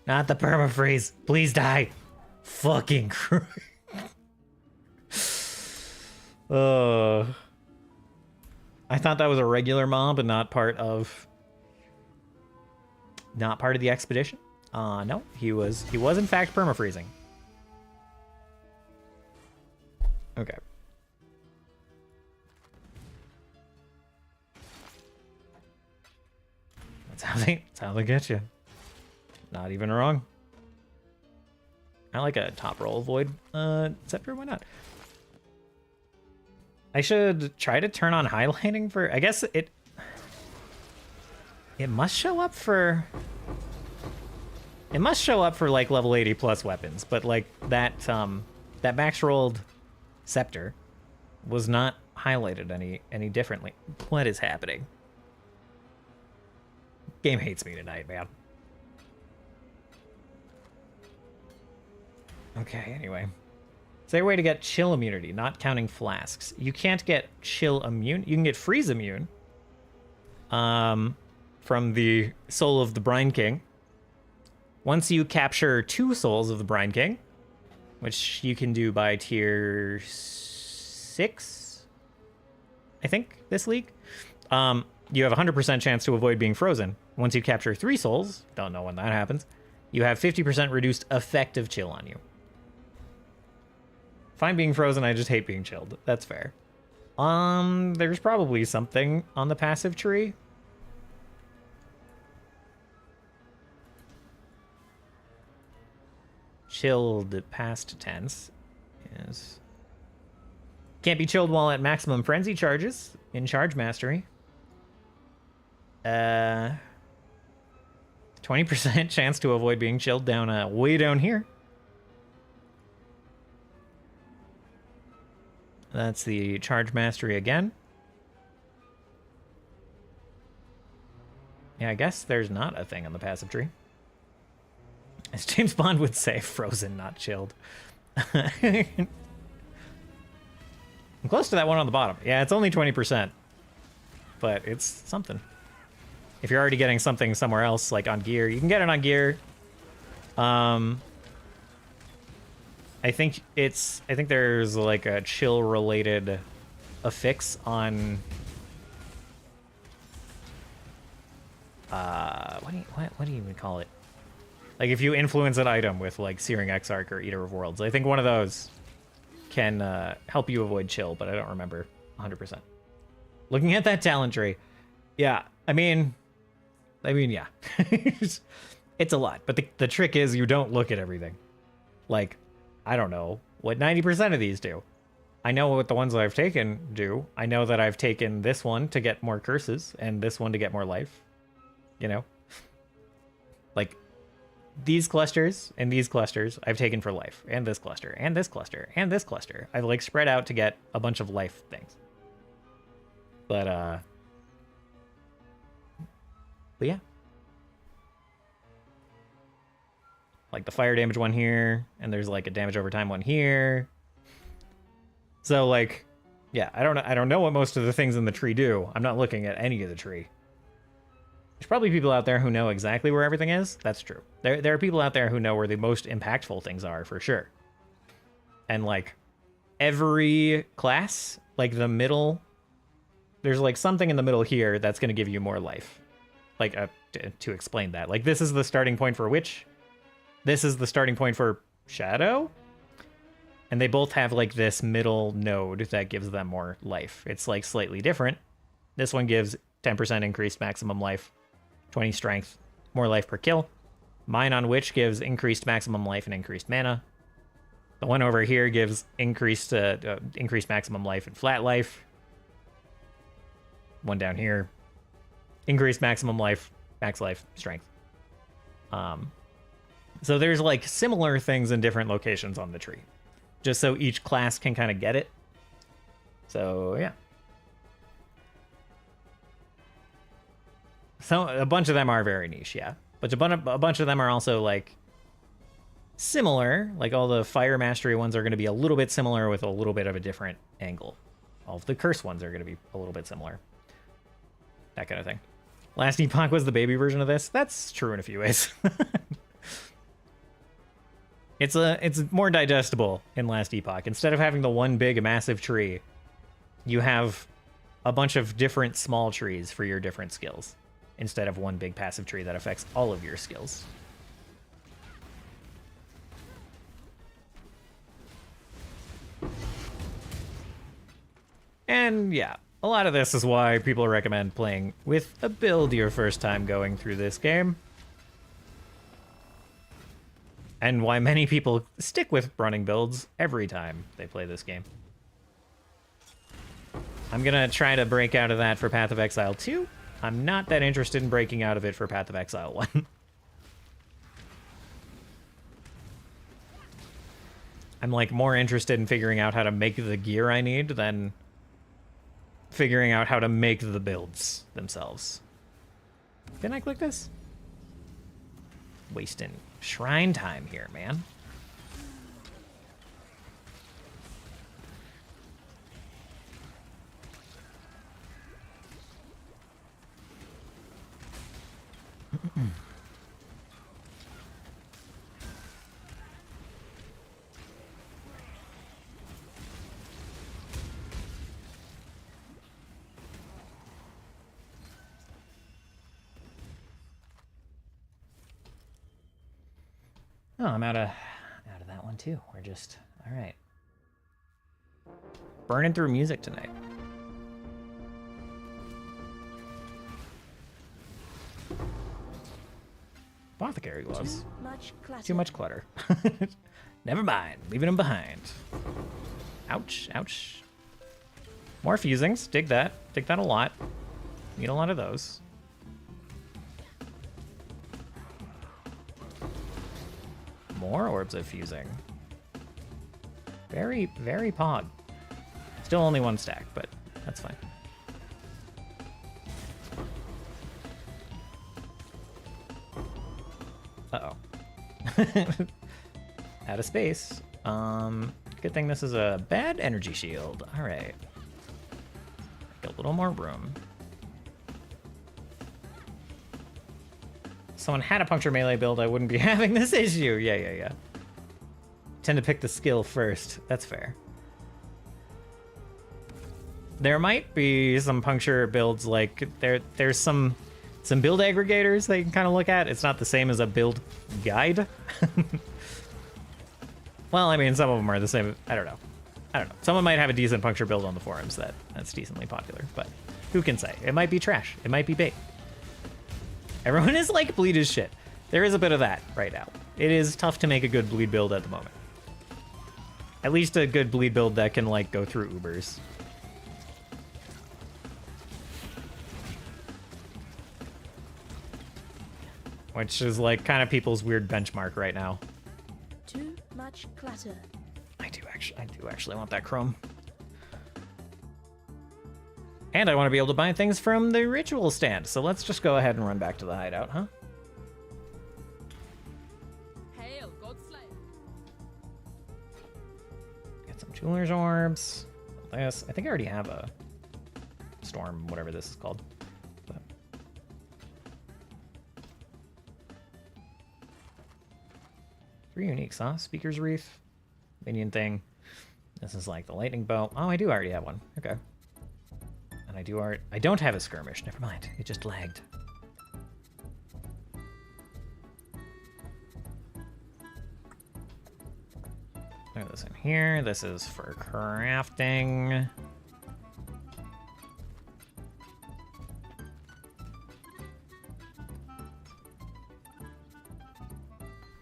Speaker 1: Not the permafreeze. Please die. Fucking Christ. I thought that was a regular mob and not part of the expedition. No, he was in fact permafreezing. Okay. That's how they get you. Not even wrong. I like a top roll void scepter. Why not? I should try to turn on highlighting for... I guess it must show up for... It must show up for like level 80 plus weapons, but like that max rolled scepter was not highlighted any differently. What is happening? Game hates me tonight, man. Okay, anyway. Is there a way to get chill immunity, not counting flasks? You can't get chill immune. You can get freeze immune. From the soul of the Brine King. Once you capture 2 souls of the Brine King, which you can do by tier 6, I think, this league. You have a 100% chance to avoid being frozen. Once you capture 3 souls, don't know when that happens, you have 50% reduced effective chill on you. Fine being frozen, I just hate being chilled. That's fair. There's probably something on the passive tree. Chilled past tense is... Can't be chilled while at maximum frenzy charges in charge mastery. 20% chance to avoid being chilled down way down here. That's the charge mastery again. Yeah, I guess there's not a thing on the passive tree. As James Bond would say, frozen, not chilled. I'm close to that one on the bottom. Yeah, it's only 20%. But it's something. If you're already getting something somewhere else, like on gear, you can get it on gear. I think there's like a chill related affix on what do you even call it? Like if you influence an item with like Searing Exarch or Eater of Worlds, I think one of those can help you avoid chill, but I don't remember 100%. Looking at that talent tree, yeah, I mean, yeah, it's a lot. But the trick is you don't look at everything. Like, I don't know what 90% of these do. I know what the ones that I've taken do. I know that I've taken this one to get more curses and this one to get more life. You know? Like, these clusters and these clusters I've taken for life. And this cluster, and this cluster, and this cluster. I've, like, spread out to get a bunch of life things. But yeah. Like the fire damage one here, and there's like a damage over time one here. So like, yeah, I don't know what most of the things in the tree do. I'm not looking at any of the tree. There's probably people out there who know exactly where everything is. That's true. There are people out there who know where the most impactful things are, for sure. And like every class, like the middle, there's like something in the middle here that's going to give you more life. Like to explain that, like this is the starting point for Witch. This is the starting point for Shadow. And they both have like this middle node that gives them more life. It's like slightly different. This one gives 10% increased maximum life, 20 strength, more life per kill. Mine on Witch gives increased maximum life and increased mana. The one over here gives increased maximum life and flat life. One down here, increased maximum life, max life, strength. So there's like similar things in different locations on the tree, just so each class can kind of get it. So yeah. So a bunch of them are very niche, yeah. But a bunch of them are also like similar. Like all the fire mastery ones are going to be a little bit similar with a little bit of a different angle. All of the curse ones are going to be a little bit similar. That kind of thing. Last Epoch was the baby version of this. That's true in a few ways. It's more digestible in Last Epoch. Instead of having the one big massive tree, you have a bunch of different small trees for your different skills, instead of one big passive tree that affects all of your skills. And yeah, a lot of this is why people recommend playing with a build your first time going through this game. And why many people stick with running builds every time they play this game. I'm gonna try to break out of that for Path of Exile 2. I'm not that interested in breaking out of it for Path of Exile 1. I'm like more interested in figuring out how to make the gear I need than figuring out how to make the builds themselves. Didn't I click this? Wasting shrine time here, man. Oh, I'm out of that one too. We're just all right. Burning through music tonight. Apothecary gloves.
Speaker 4: Too much clutter.
Speaker 1: Too much clutter. Never mind. Leaving them behind. Ouch. Ouch. More fusings. Dig that. Dig that a lot. Need a lot of those. More orbs of fusing. Very, very pog. Still only one stack, but that's fine. Uh-oh. Out of space. Good thing this is a bad energy shield. All right. Get a little more room. Someone had a puncture melee build, I wouldn't be having this issue. Yeah. Tend to pick the skill first. That's fair. There might be some puncture builds, like there's some build aggregators that you can kind of look at. It's not the same as a build guide. Well, I mean, some of them are the same. I don't know. Someone might have a decent puncture build on the forums that's decently popular, but who can say? It might be trash. It might be bait. Everyone is like bleed as shit. There is a bit of that right now. It is tough to make a good bleed build at the moment. At least a good bleed build that can like go through Ubers. Which is like kind of people's weird benchmark right now.
Speaker 4: Too much clutter.
Speaker 1: I do actually want that chrome. And I want to be able to buy things from the ritual stand. So let's just go ahead and run back to the hideout, huh?
Speaker 7: Hail, Godslayer.
Speaker 1: Get some jeweler's orbs. This. I think I already have a storm, whatever this is called. But... 3 uniques, huh? Speaker's Reef, minion thing. This is like the lightning bow. Oh, I do already have one. Okay. And I don't have a skirmish. Never mind. It just lagged. Put this in here. This is for crafting.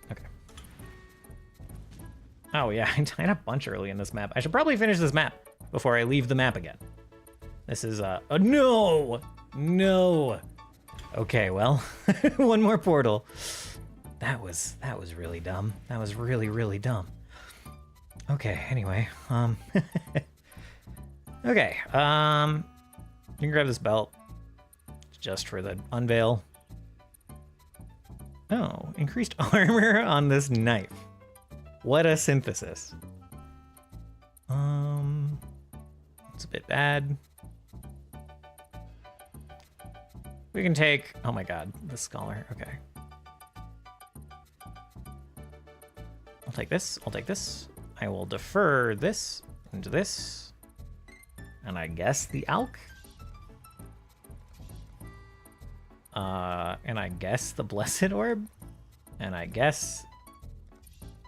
Speaker 1: Okay. Oh yeah, I had a bunch early in this map. I should probably finish this map before I leave the map again. This is no. Okay, well, one more portal. That was really dumb. That was really dumb. Okay, anyway, okay, you can grab this belt just for the unveil. Oh, increased armor on this knife. What a synthesis. It's a bit bad. We can take, oh my god, the scholar, okay. I'll take this, I will defer this into this. And I guess the Alk. And I guess the Blessed Orb. And I guess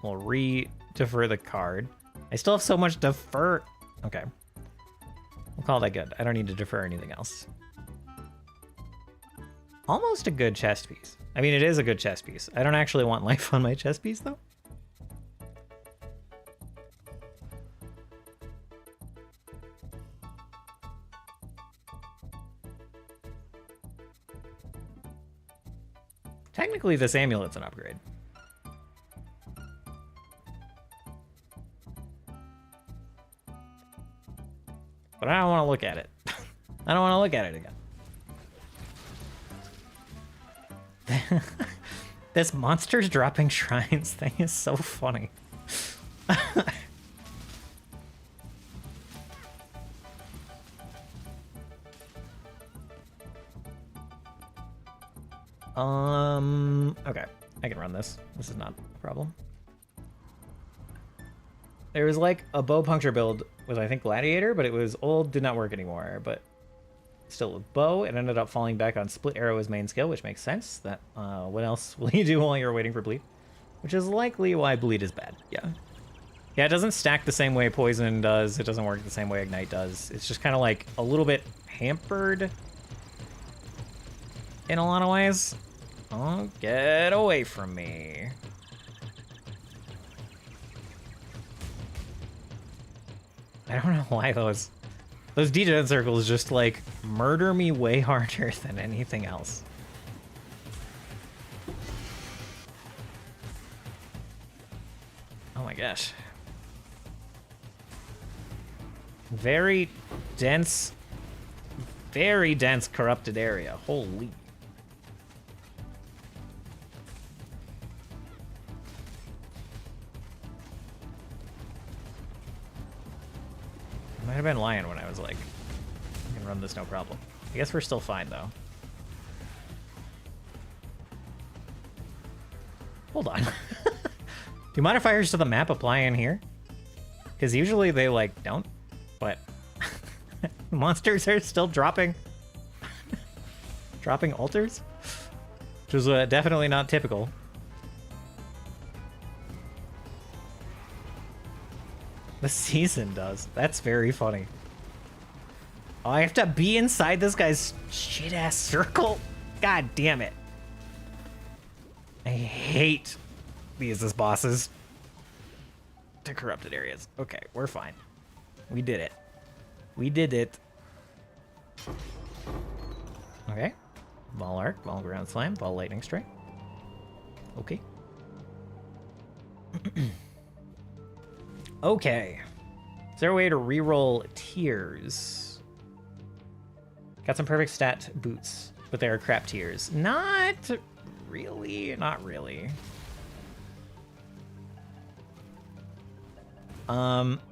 Speaker 1: we'll re-defer the card. I still have so much defer. Okay. We'll call that good. I don't need to defer anything else. Almost a good chest piece. I mean, it is a good chest piece. I don't actually want life on my chest piece, though. Technically, this amulet's an upgrade. But I don't want to look at it. I don't want to look at it again. This monsters dropping shrines thing is so funny. Okay, I can run this. This is not a problem. There was like a bow puncture build with, I think, Gladiator, but it was old, did not work anymore, but still with bow. It ended up falling back on split arrow as main skill, which makes sense. That what else will you do while you're waiting for bleed? which is likely why bleed is bad. Yeah. Yeah, it doesn't stack the same way poison does. It doesn't work the same way ignite does. It's just kind of like a little bit hampered in a lot of ways. Oh, get away from me. I don't know why those degen circles just like murder me way harder than anything else. Oh my gosh. Very dense corrupted area. Holy. Might have been lying when I was like, I can run this no problem. I guess we're still fine though. Hold on. Do modifiers to the map apply in here? Because usually they like don't, but monsters are still dropping altars, which is definitely not typical. The season does. That's very funny. Oh, I have to be inside this guy's shit-ass circle? God damn it. I hate these as bosses to corrupted areas. Okay, we're fine. We did it. We did it. Okay. Ball arc, ball ground slam, ball lightning strike. Okay. Okay. Is there a way to reroll tiers? Got some perfect stat boots, but they are crap tiers. Not really. Not really.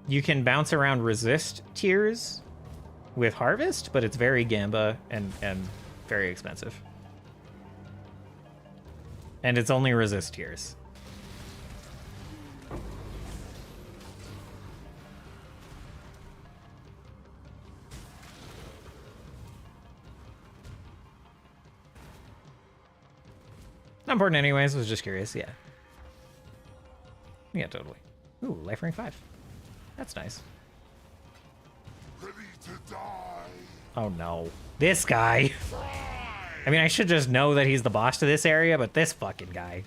Speaker 1: You can bounce around resist tiers with harvest, but it's very gamba and very expensive. And it's only resist tiers. Not important anyways, was just curious, yeah. Yeah, totally. Ooh, life ring 5. That's nice.
Speaker 3: Ready to die.
Speaker 1: Oh no. This guy. I mean, I should just know that he's the boss to this area, but this fucking guy.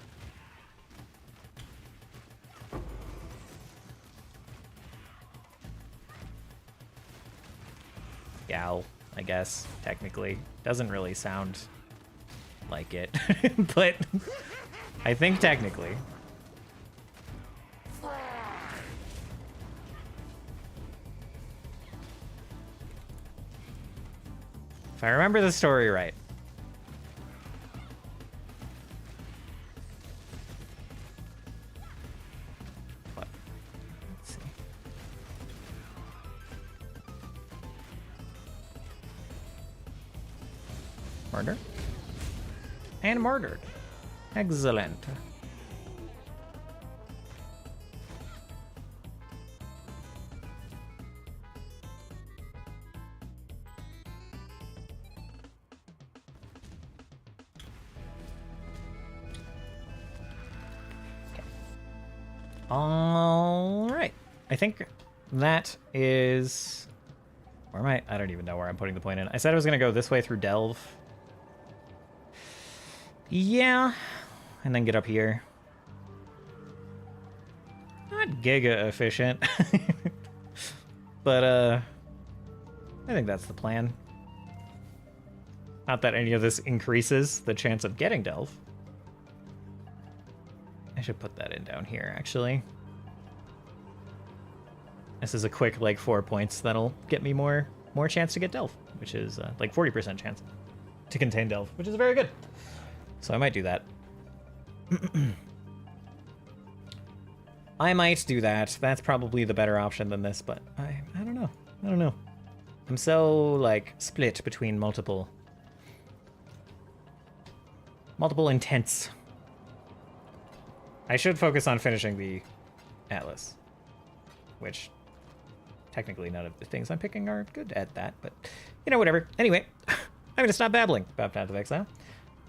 Speaker 1: Gal, I guess, technically. Doesn't really sound like it, but I think technically. If I remember the story right. What? Let's see. Murder? And murdered. Excellent. All right. I think that is... Where am I? I don't even know where I'm putting the point in. I said I was going to go this way through Delve. Yeah. And then get up here. Not giga efficient. But, I think that's the plan. Not that any of this increases the chance of getting Delve. I should put that in down here, actually. This is a quick, like, 4 points that'll get me more chance to get Delve, which is, like, 40% chance to contain Delve, which is very good. So I might do that. I might do that. That's probably the better option than this, but I don't know. I don't know. I'm so, like, split between multiple intents. I should focus on finishing the Atlas, which technically none of the things I'm picking are good at that, but, you know, whatever. Anyway, I'm going to stop babbling about Path of Exile.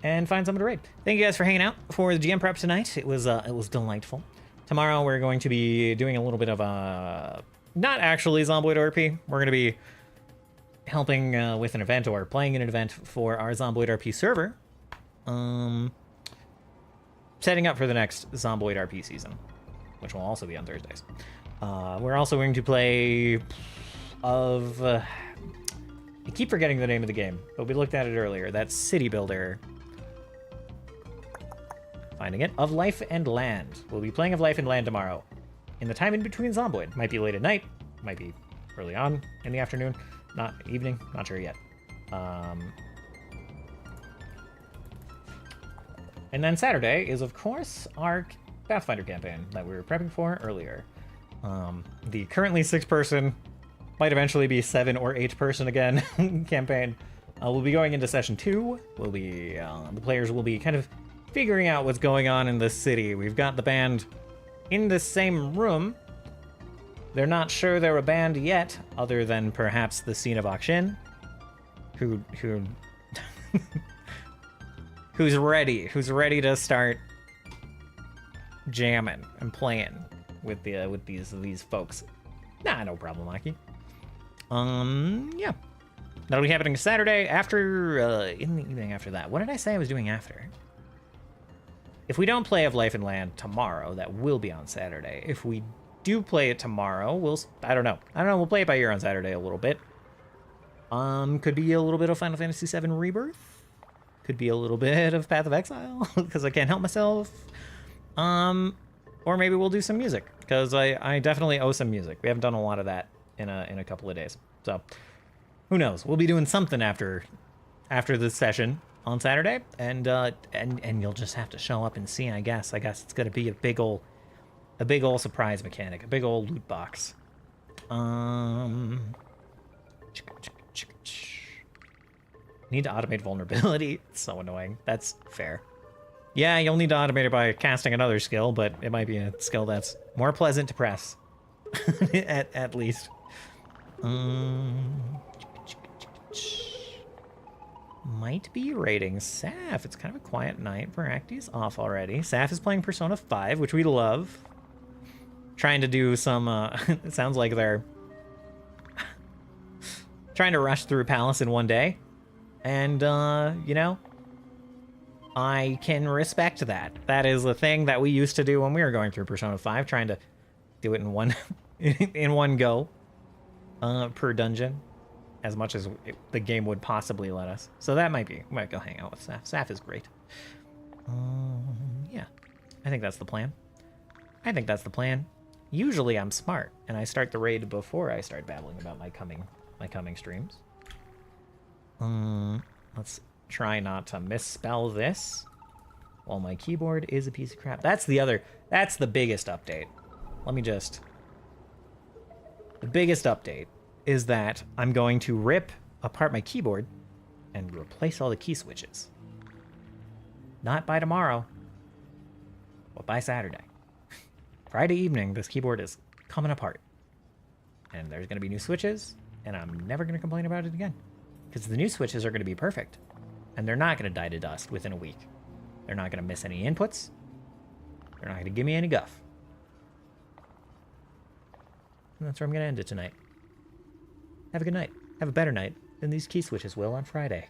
Speaker 1: and find someone to raid. Thank you guys for hanging out for the GM prep tonight. It was delightful. Tomorrow we're going to be doing a little bit of a not actually Zomboid RP. We're going to be helping with an event or playing in an event for our Zomboid RP server. Setting up for the next Zomboid RP season, which will also be on Thursdays. We're also going to play I keep forgetting the name of the game, but we looked at it earlier. That's City Builder. Finding it. Of Life and Land. We'll be playing Of Life and Land tomorrow. In the time in between Zomboid. Might be late at night. Might be early on in the afternoon. Not evening. Not sure yet. And then Saturday is, of course, our Pathfinder campaign that we were prepping for earlier. The currently 6-person, might eventually be 7 or 8-person again campaign. We'll be going into session 2. We'll be the players will be kind of figuring out what's going on in the city. We've got the band in the same room. They're not sure they're a band yet, other than perhaps the scene of Akshin, who's ready to start jamming and playing with these folks. Nah, no problem, Aki. Yeah. That'll be happening Saturday after, in the evening after that. What did I say I was doing after? If we don't play Of Life and Land tomorrow, that will be on Saturday. If we do play it tomorrow, I don't know, we'll play it by ear on Saturday a little bit. Could be a little bit of Final Fantasy VII Rebirth. Could be a little bit of Path of Exile, because I can't help myself. Or maybe we'll do some music, because I definitely owe some music. We haven't done a lot of that in a couple of days. So, who knows? We'll be doing something after this session on Saturday, and you'll just have to show up and see, I guess. I guess it's gonna be a big ol' surprise mechanic, a big old loot box. Need to automate vulnerability. It's so annoying. That's fair. Yeah, you'll need to automate it by casting another skill, but it might be a skill that's more pleasant to press. at least. Might be raiding Saf. It's kind of a quiet night. Varacti's off already. Saf is playing Persona 5, which we love. Trying to do some, it sounds like they're trying to rush through Palace in one day. And, you know, I can respect that. That is a thing that we used to do when we were going through Persona 5, trying to do it in one in one go per dungeon, as much as the game would possibly let us. So that might go hang out with Saf. Saf is great. Yeah, I think that's the plan. Usually I'm smart, and I start the raid before I start babbling about my coming streams. Let's try not to misspell this. While my keyboard is a piece of crap. That's the biggest update. The biggest update is that I'm going to rip apart my keyboard and replace all the key switches. Not by tomorrow, but by Saturday. Friday evening, this keyboard is coming apart. And there's going to be new switches, and I'm never going to complain about it again. Because the new switches are going to be perfect. And they're not going to die to dust within a week. They're not going to miss any inputs. They're not going to give me any guff. And that's where I'm going to end it tonight. Have a good night. Have a better night than these key switches will on Friday.